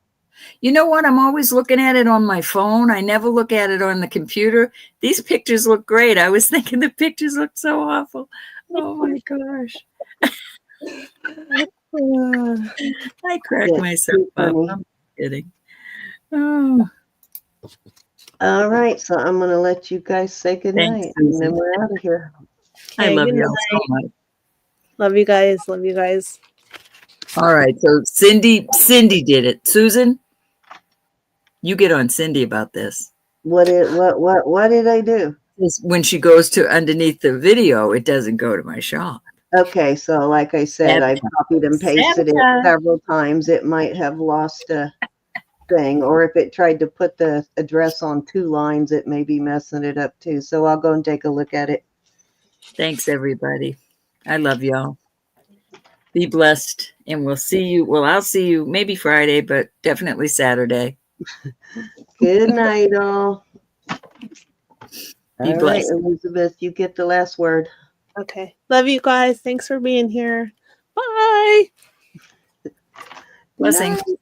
You know what? I'm always looking at it on my phone. I never look at it on the computer. These pictures look great. I was thinking the pictures look so awful. Oh my gosh. I crack myself up. I'm kidding. Oh. All right. So I'm going to let you guys say good night. And then we're out of here. I love you all so much. Love you guys. Love you guys. All right. So Cindy did it. Susan, you get on Cindy about this. What did I do? Because when she goes to underneath the video, it doesn't go to my shop. Okay, so like I said, I copied and pasted it Santa. several times. It might have lost a thing, or if it tried to put the address on 2 lines, it may be messing it up too. So I'll go and take a look at it. Thanks, everybody. I love y'all. Be blessed, and we'll see you. Well, I'll see you maybe Friday, but definitely Saturday. Good night, all. Be All right, blessed. Elizabeth, you get the last word. Okay. Love you guys. Thanks for being here. Bye. Blessings. Night.